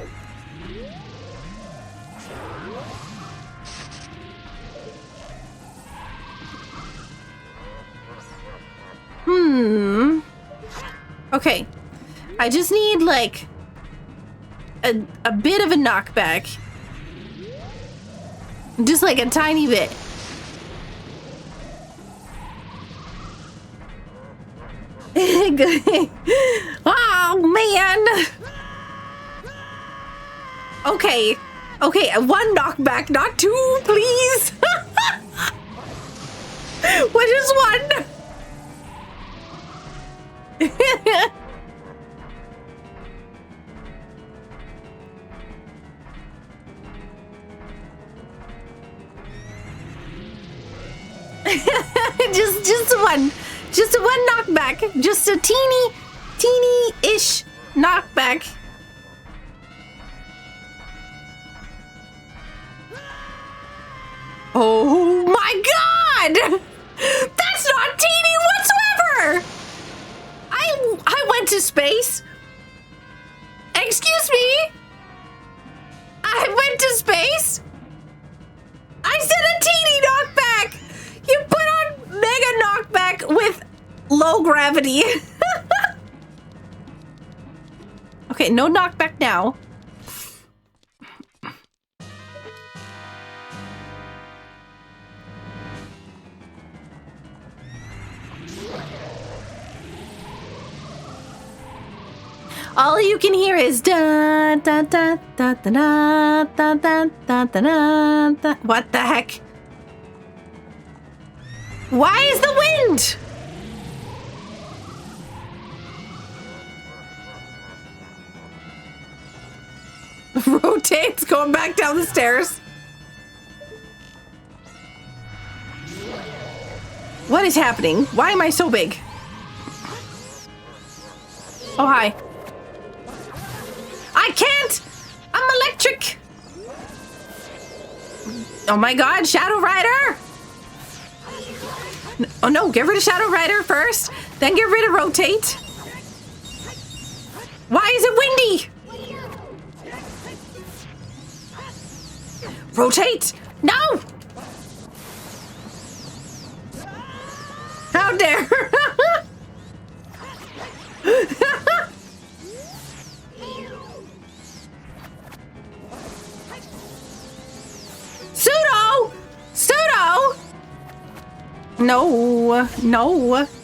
Okay, I just need like a bit of a knockback. Just like a tiny bit. Oh man. Okay, one knockback, not two, please. What is one? just one knockback, just a teeny-ish knockback. Oh my god! That's not teeny whatsoever! I went to space. Excuse me? I went to space? I said a teeny knockback! You put on mega knockback with low gravity. Okay, no knockback now. All you can hear is da da da da da da da da da da da. What the heck? Why is the wind? Rotates going back down the stairs. What is happening? Why am I so big? Oh, hi. I can't! I'm electric! Oh my god, Shadow Rider! Oh no, get rid of Shadow Rider first, then get rid of Rotate. Why is it windy? Rotate! No! How dare! Pseudo!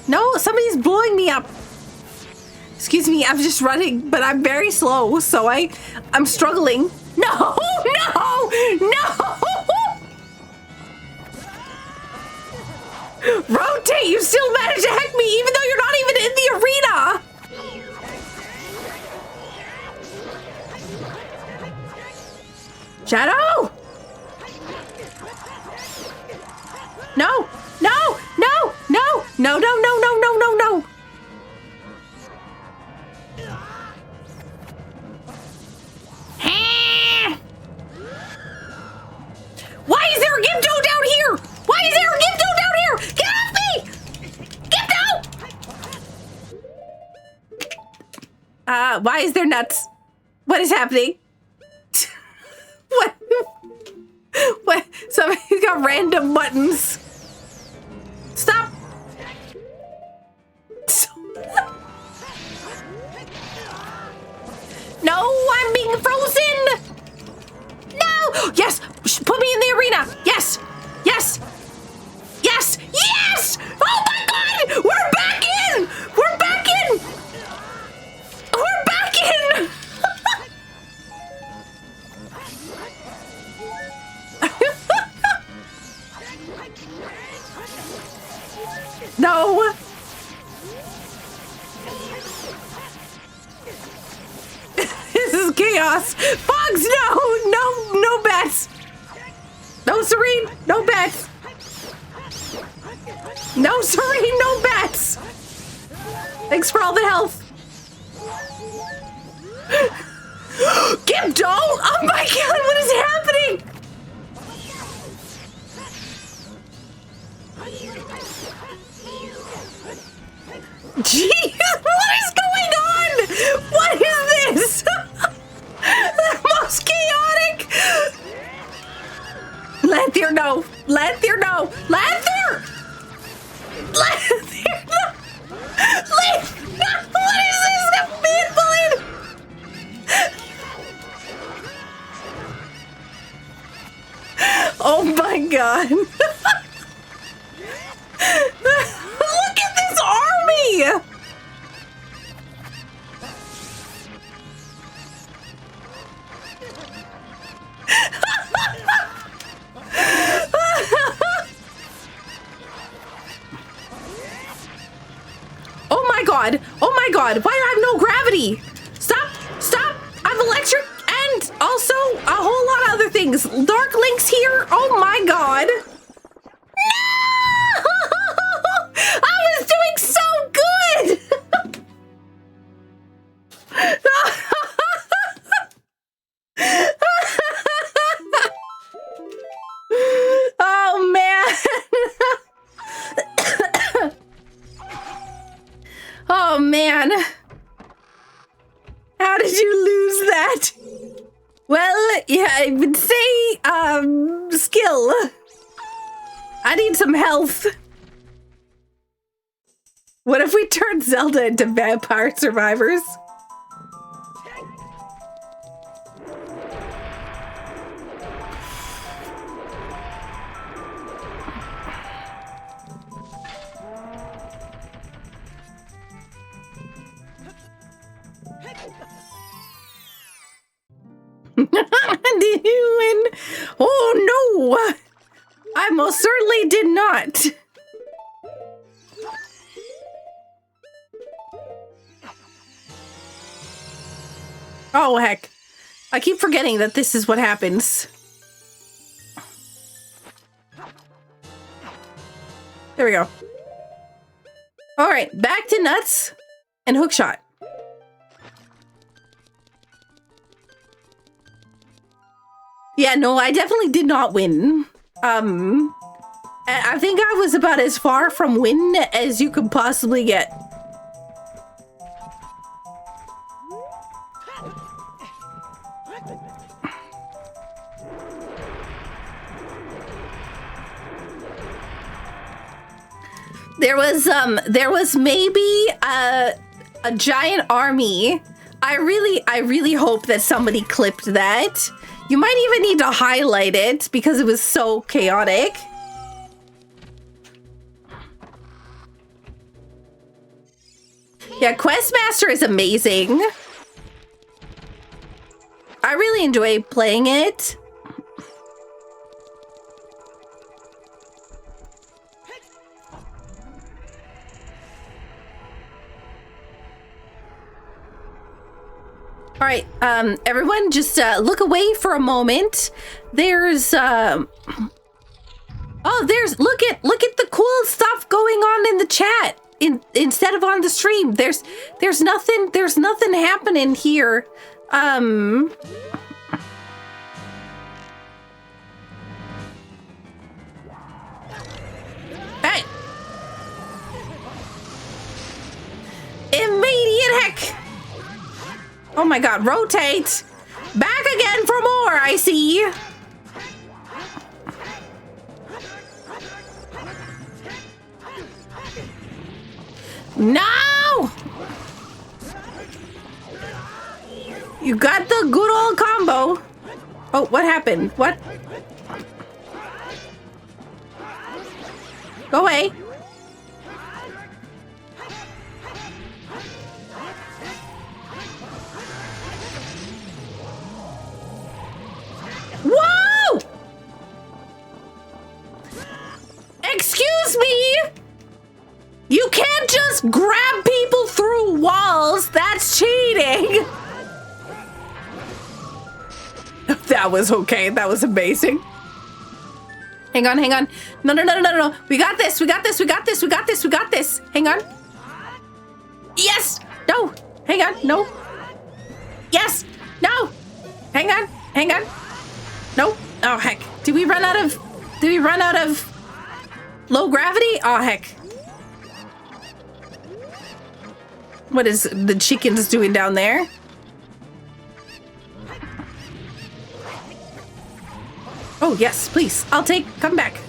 No, somebody's blowing me up. Excuse me, I'm just running, but I'm very slow, so I'm struggling. No! Rotate, you still managed to hack me even though you're not even in the arena! Shadow! No! Why is there a Gimdo down here? Get off me! Gimdo! Why is there nuts? What is happening? What? Somebody's got random buttons. Stop! No, I'm being frozen! No! Yes! Put me in the arena! Yes! Oh my god! We're back chaos. Fogs, no bets. No, Serene, no bets. No, Serene, no bets. Thanks for all the health. Gib, don't! Oh my god, what is happening? Gee, what is going on? What is this? The most chaotic. Lanthier, no. Lanthier, no. Lanthier! Lanthier, no. What is this? The man bullet? Oh my god. Look at this army! Oh my god! Oh my god! Why do I have no gravity? Stop! Stop! I have electric and also a whole lot of other things. Dark Link's here. Oh my god! No! I was doing so good! Oh man! Oh man! How did you lose that? Well, yeah, I would say, skill. I need some health. What if we turned Zelda into vampire survivors? Did you win? Oh no! I most certainly did not. Oh heck. I keep forgetting that this is what happens. There we go. Alright, back to nuts and hookshot. Yeah, no, I definitely did not win. I think I was about as far from win as you could possibly get. There was maybe a giant army. I really hope that somebody clipped that. You might even need to highlight it because it was so chaotic. Yeah, Questmaster is amazing. I really enjoy playing it. All right, everyone, just look away for a moment. There's oh, look at the cool stuff going on in the chat instead of on the stream. There's nothing happening here. Hey, immediate heck. Oh my god, rotate! Back again for more, I see! No! You got the good old combo. Oh, what happened? What? Go away. Whoa! Excuse me! You can't just grab people through walls. That's cheating. That was okay. That was amazing. Hang on, hang on. No, no, no, no, no, no. We got this. We got this. We got this. We got this. We got this. Hang on. Yes. No. Hang on. No. Yes. No. Hang on. Hang on. No. Oh, heck. Did we run out of low gravity? Oh, heck. What is the chickens doing down there? Oh, yes, please. I'll come back.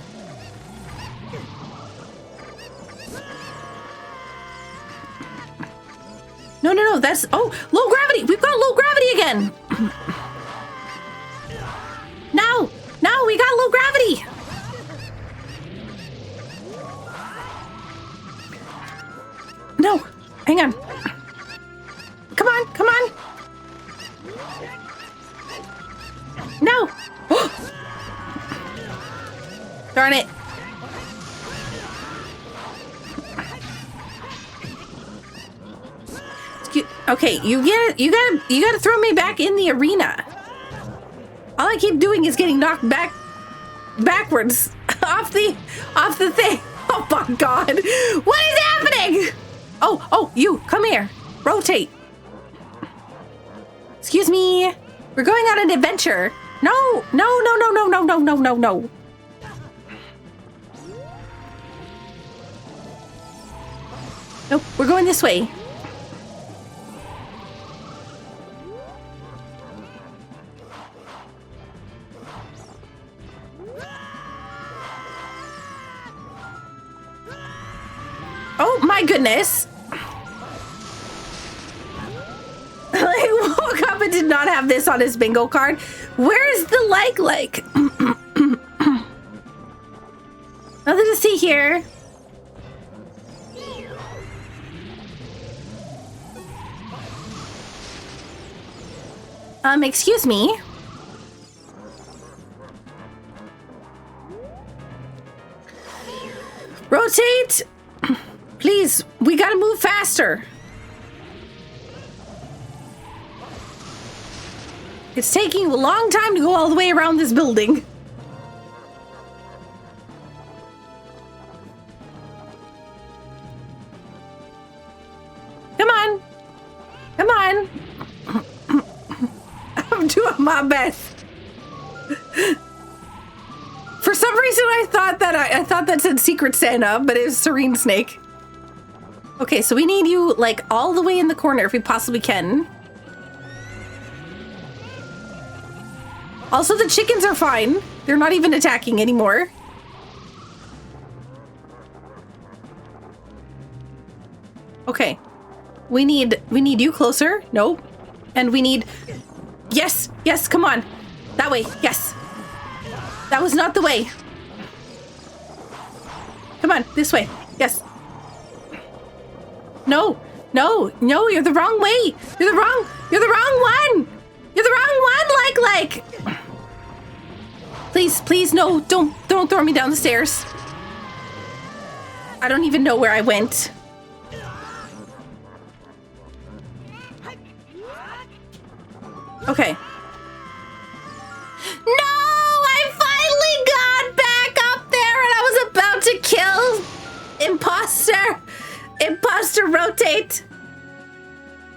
No, no, no, that's, oh, low gravity. We've got low gravity again. No, no, we got low gravity. No, hang on. Come on, come on. No. Darn it. Okay, you gotta throw me back in the arena. All I keep doing is getting knocked backwards off the thing. Oh my god. What is happening? Oh, you, come here. Rotate. Excuse me. We're going on an adventure. No, no, no, no, no, no, no, no, no, no. Nope, we're going this way. Oh my goodness. I woke up and did not have this on his bingo card. Where's the like? Nothing to see here. Excuse me. Rotate. Please, we gotta move faster. It's taking a long time to go all the way around this building. Come on. Come on. I'm doing my best. For some reason, I thought that said Secret Santa, but it was Serene Snake. Okay, so we need you like all the way in the corner if we possibly can. Also, the chickens are fine. They're not even attacking anymore. Okay. We need you closer. Nope. And we need... Yes, yes, come on. That way, yes. That was not the way. Come on, this way. Yes. No, no, no, you're the wrong way. You're the wrong one. You're the wrong one, like. Please, please, no, don't throw me down the stairs. I don't even know where I went. Okay. No, I finally got back up there and I was about to kill Imposter rotate.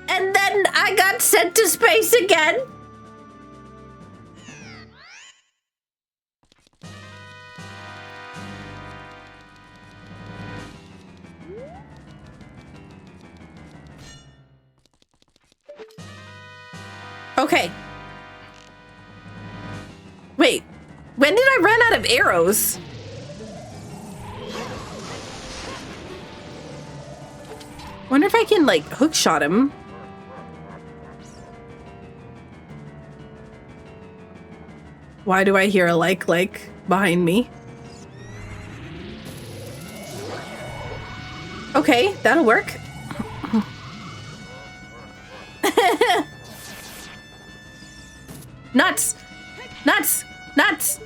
And then I got sent to space again. Okay. Wait, when did I run out of arrows? Wonder if I can, like, hookshot him. Why do I hear a like behind me? Okay, that'll work. Nuts! Nuts! Nuts!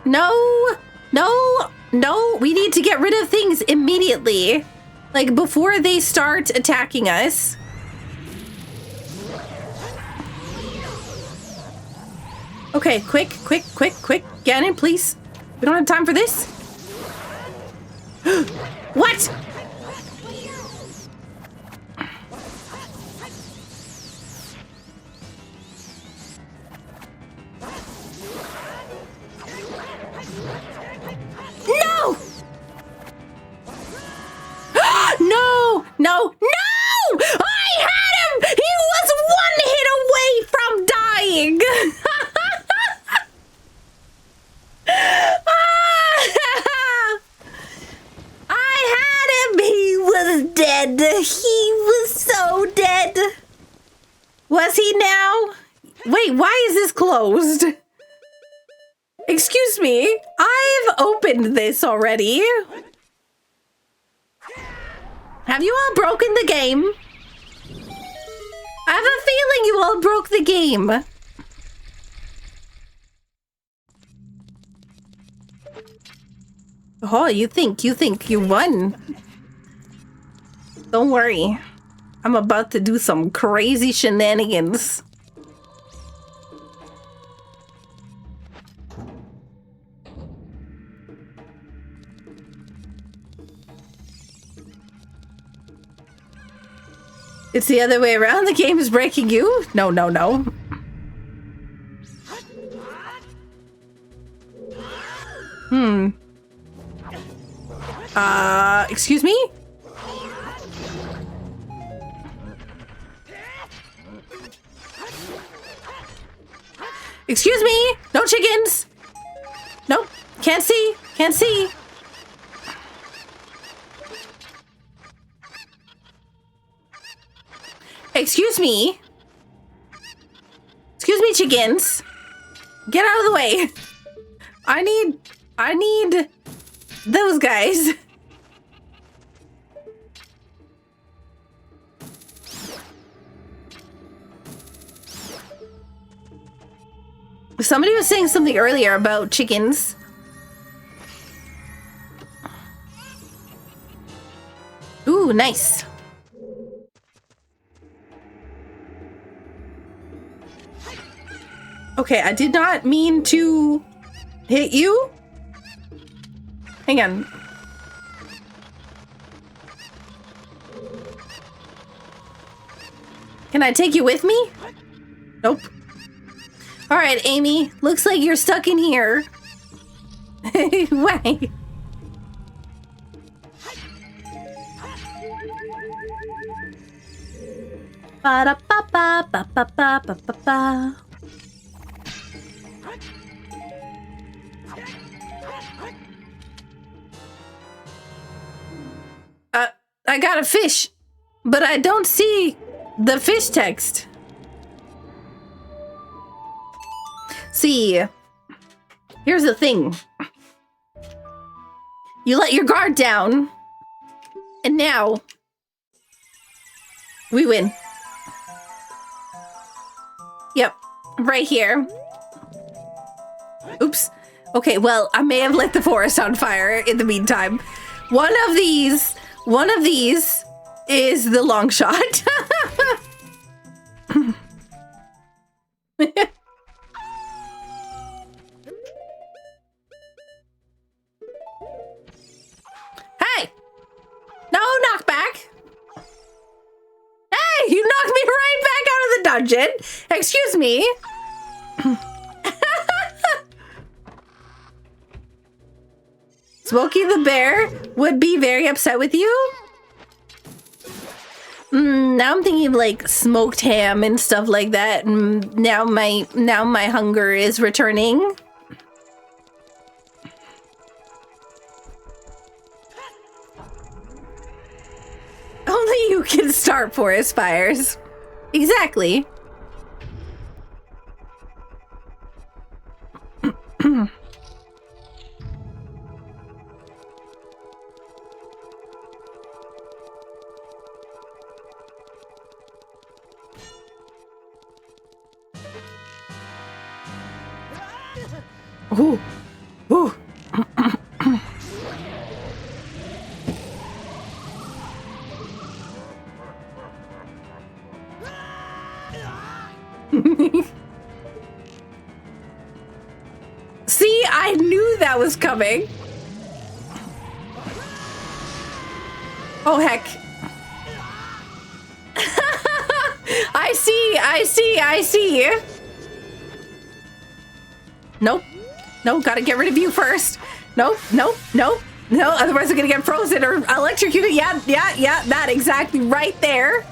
No! No! No! We need to get rid of things immediately. immediately. Like, before they start attacking us. Okay, quick. Ganon, please. We don't have time for this. What? No! No! I had him! He was one hit away from dying! I had him! He was dead! He was so dead! Was he now? Wait, why is this closed? Excuse me, I've opened this already. Have you all broken the game? I have a feeling you all broke the game. Oh, you think you won. Don't worry. I'm about to do some crazy shenanigans. It's the other way around. The game is breaking you. No. Excuse me? Excuse me? No chickens. Nope. Can't see. Excuse me, chickens. Get out of the way. I need those guys. Somebody was saying something earlier about chickens. Ooh, nice. Okay, I did not mean to hit you. Hang on. Can I take you with me? Nope. All right, Amy. Looks like you're stuck in here. Why? Ba-da-ba-ba-ba-ba-ba-ba-ba. I got a fish, but I don't see the fish text. See, here's the thing. You let your guard down, and now we win. Yep, right here. Oops. Okay, well, I may have lit the forest on fire in the meantime. One of these is the long shot. Hey! No knockback! Hey! You knocked me right back out of the dungeon! Excuse me! Smokey the Bear would be very upset with you? Now I'm thinking of like smoked ham and stuff like that. Now my hunger is returning. Only you can start forest fires. Exactly. Ooh. Ooh. that was coming. Oh, heck. I see. Nope. No, gotta get rid of you first. Nope. No, otherwise I'm gonna get frozen or electrocuted. Yeah, that exactly right there.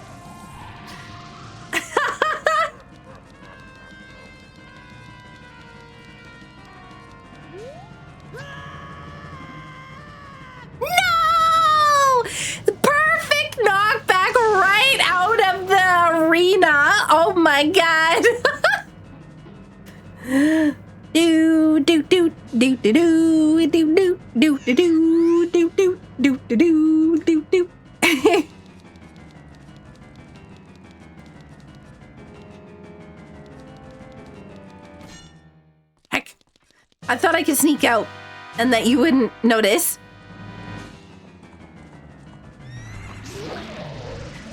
No! Perfect knockback right out of the arena. Oh my god. Do do do do do do do do do do do do do do do do. Heck, I thought I could sneak out and that you wouldn't notice.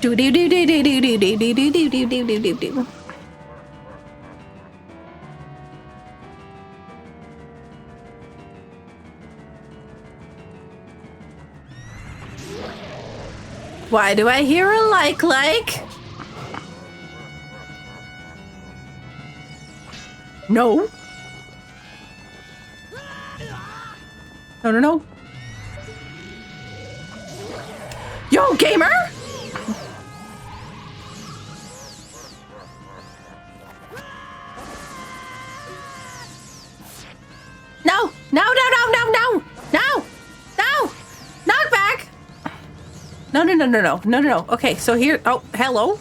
Do do do do do do do do do do do do do do do. Why do I hear a like? No. No. Yo, gamer! No! Knock back! No. Okay, so here. Oh, hello.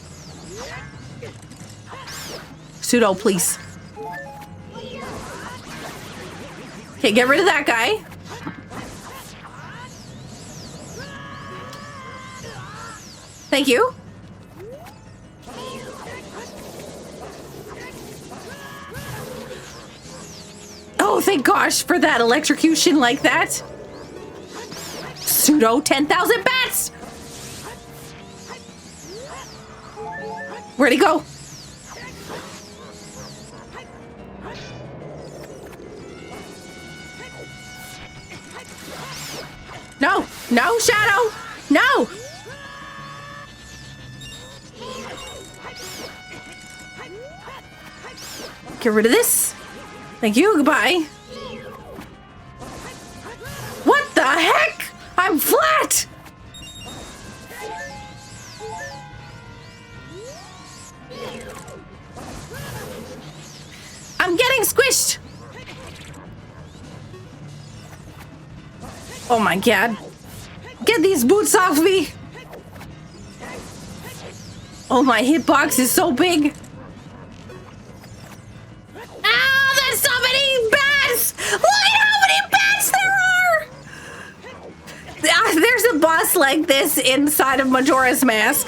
Pseudo, please. Okay, get rid of that guy. Thank you. Oh, thank gosh for that electrocution like that. Pseudo 10,000 bats! Where'd he go? No, Shadow! No! Get rid of this. Thank you, goodbye. What the heck? I'm flat! I'm getting squished! Oh my god. Get these boots off me! Oh, my hitbox is so big! Ah, there's so many bats! Look at how many bats there are! There's a boss like this inside of Majora's Mask.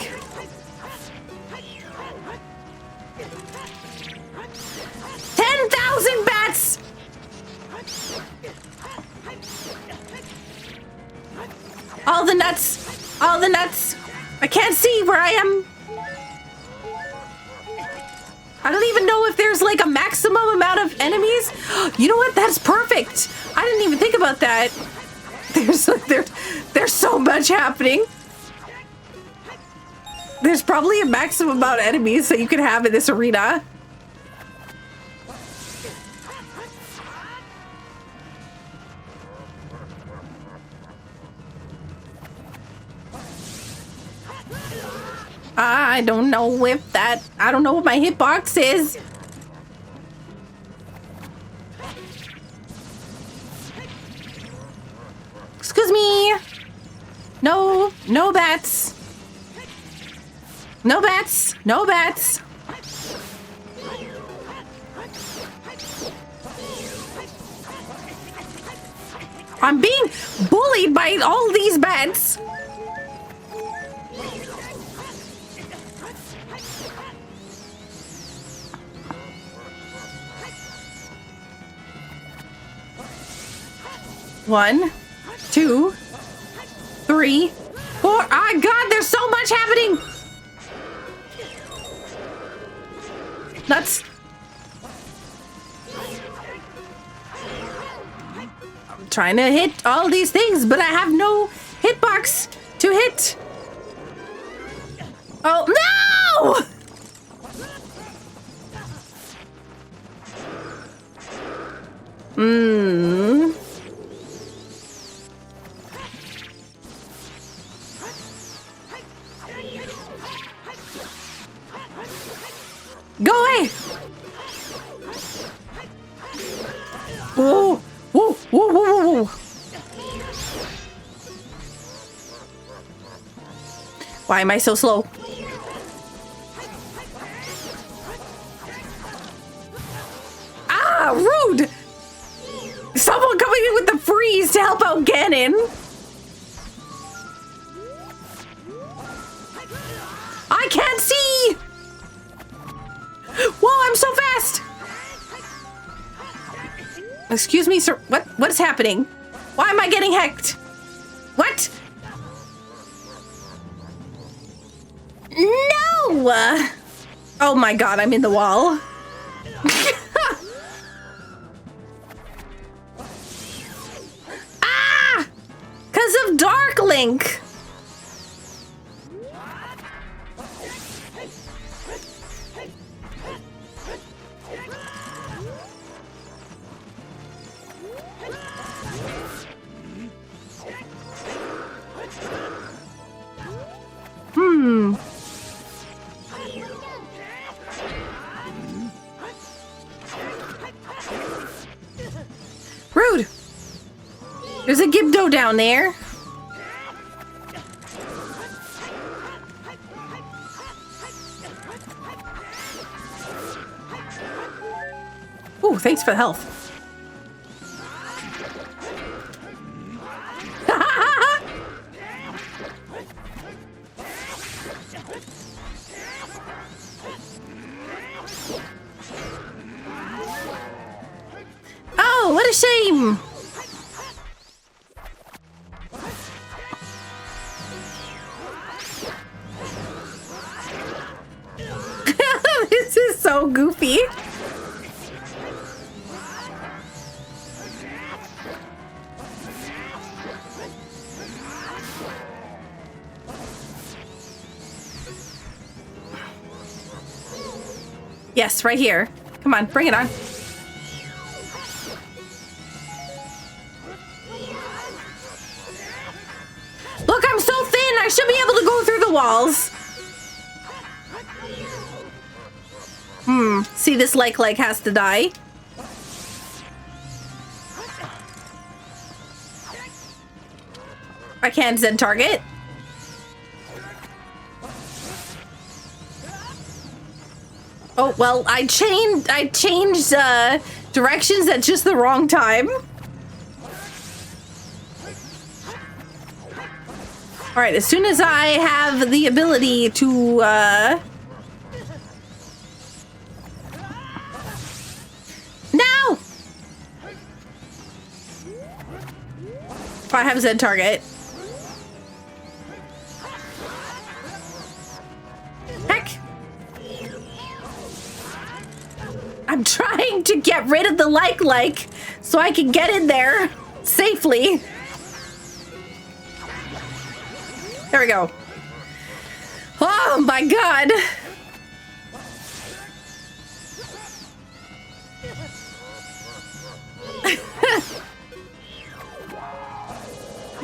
10,000 bats! All the nuts! I can't see where I am. I don't even know if there's like a maximum amount of enemies. You know what? That's perfect. I didn't even think about that. There's so much happening. There's probably a maximum amount of enemies that you can have in this arena. I don't know if that... I don't know what my hitbox is. Excuse me. No bats. No bats. No bats. I'm being bullied by all these bats. One, two, three, four. Oh god, there's so much happening. Nuts. trying to hit all these things, but I have no hitbox to hit. Oh, no! Go away! Whoa! Whoa! Whoa! Whoa! Whoa! Why am I so slow? Ah! Rude! Someone coming in with the freeze to help out Ganon! I can't see! Whoa, I'm so fast! Excuse me, sir. What is happening? Why am I getting hacked? What? No! Oh my god, I'm in the wall. Ah! 'Cause of Dark Link. Rude! There's a Gibdo down there. Ooh, thanks for the health. Oh, what a shame! This is so goofy. Yes, right here. Come on, bring it on. Look, I'm so thin! I should be able to go through the walls. See, this like has to die. I can't Z target. Oh, well, I changed directions at just the wrong time. All right, as soon as I have the ability to, No! If I have Z target. Heck! I'm trying to get rid of the like so I can get in there safely. There we go. Oh my god.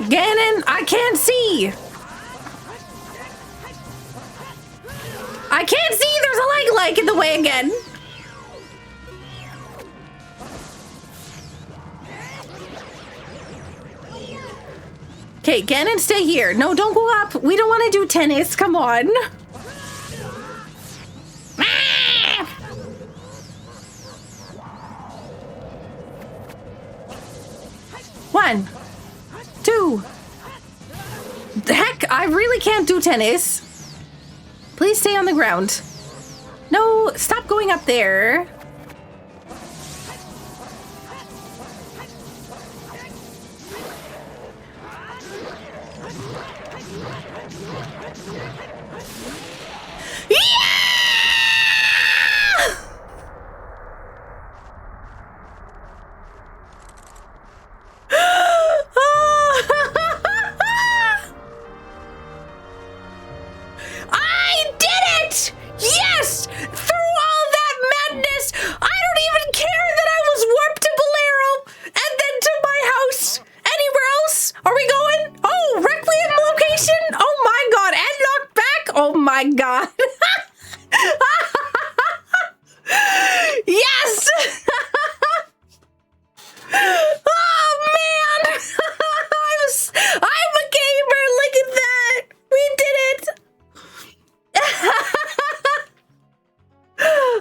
Ganon, I can't see. I can't see. There's a like in the way again. Okay, Ganon, stay here. No, don't go up. We don't want to do tennis. Come on. One, two. Heck, I really can't do tennis. Please stay on the ground. No, stop going up there. Yeah! Yes! Through all that madness, I don't even care that I was warped to Bolero and then to my house. Anywhere else? Are we going? Oh, Requiem location? Oh my god, and knocked back? Oh my god. Yes! Oh man! I'm a gamer, look at that! We did it!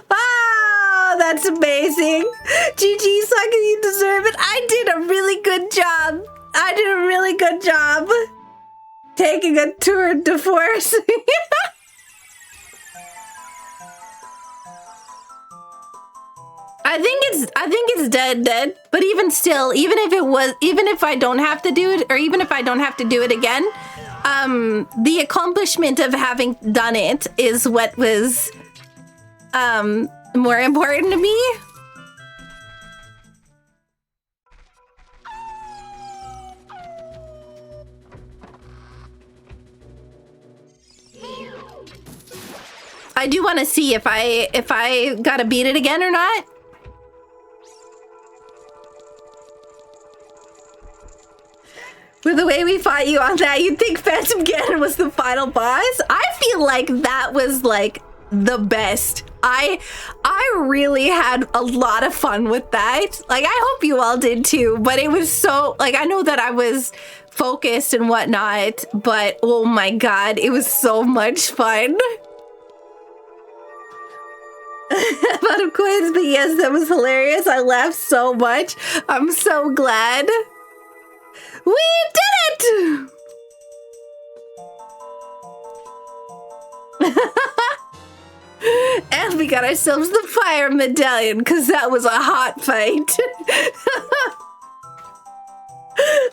Ah, that's amazing. GG, sucker, you deserve it. I did a really good job. I did a really good job. Taking a tour de force. I think it's dead. But even still, even if I don't have to do it, or even if I don't have to do it again, the accomplishment of having done it is what was more important to me. I do want to see if I gotta beat it again or not. With the way we fought you on that, you'd think Phantom Ganon was the final boss. I feel like that was like the best. I really had a lot of fun with that. Like, I hope you all did too, but it was so, like, I know that I was focused and whatnot, but oh my god, it was so much fun. Amount of coins, but yes, that was hilarious. I laughed so much. I'm so glad. We did it! And we got ourselves the fire medallion, because that was a hot fight.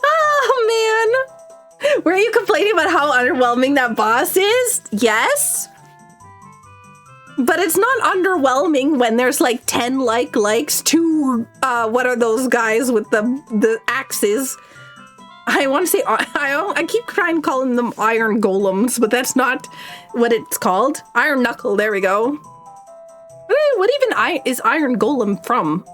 Oh, man. Were you complaining about how underwhelming that boss is? Yes. But it's not underwhelming when there's like 10 likes to, what are those guys with the axes? I want to say, I keep trying to call them iron golems, but that's not what it's called. Iron knuckle, there we go. What even is iron golem from?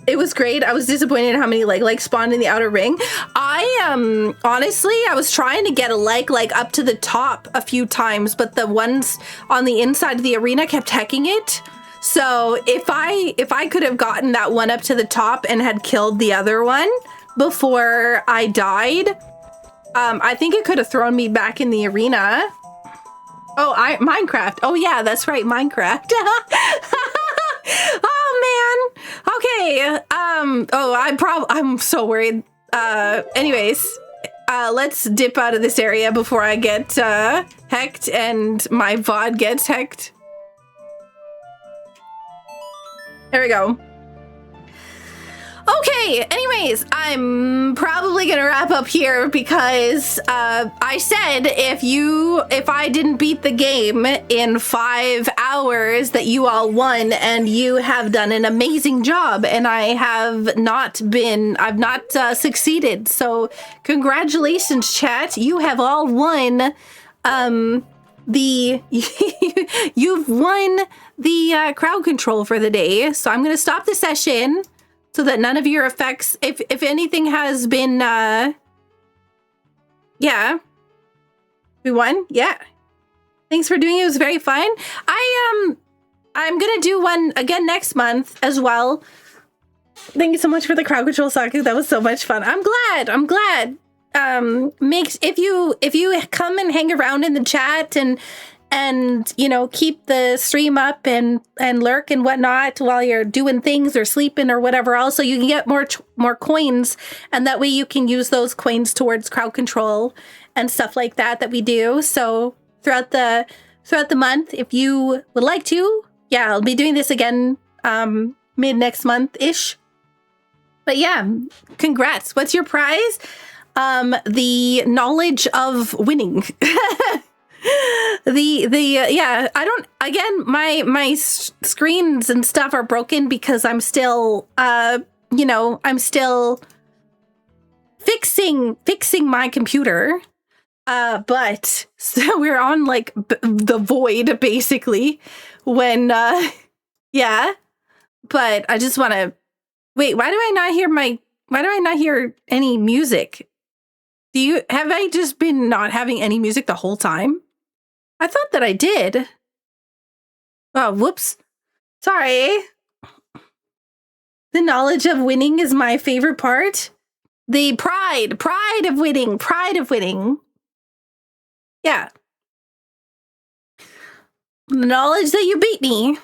It was great. I was disappointed in how many like spawned in the outer ring. Honestly, I was trying to get a like up to the top a few times, but the ones on the inside of the arena kept hecking it. So if I could have gotten that one up to the top and had killed the other one before I died, I think it could have thrown me back in the arena. Oh, Minecraft. Oh yeah, that's right, Minecraft. Oh man. Okay. I'm so worried. Anyways, let's dip out of this area before I get hecked and my VOD gets hecked. There we go. Okay, anyways, I'm probably gonna wrap up here because I said if I didn't beat the game in 5 hours that you all won, and you have done an amazing job, and I've not succeeded. So congratulations, chat. You have all won you've won the crowd control for the day. So I'm gonna stop the session so that none of your effects, if anything has been, yeah. We won? Yeah. Thanks for doing it. It was very fun. I'm gonna do one again next month as well. Thank you so much for the crowd control, Saku. That was so much fun. I'm glad. If you come and hang around in the chat and you know, keep the stream up and lurk and whatnot while you're doing things or sleeping or whatever else, so you can get more coins, and that way you can use those coins towards crowd control and stuff like that we do. So throughout the month, if you would like to, yeah, I'll be doing this again mid next month ish. But yeah, congrats. What's your prize? The knowledge of winning. Yeah, I don't, again, my screens and stuff are broken because I'm still, you know, I'm still fixing my computer. But so we're on like the void basically when yeah. But I just want to wait, why do I not hear any music? Have I just been not having any music the whole time? I thought that I did. Oh, whoops. Sorry. The knowledge of winning is my favorite part. The pride of winning. Yeah. The knowledge that you beat me.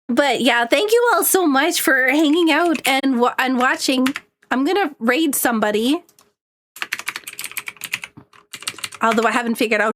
But yeah, thank you all so much for hanging out and watching. I'm gonna raid somebody. Although I haven't figured out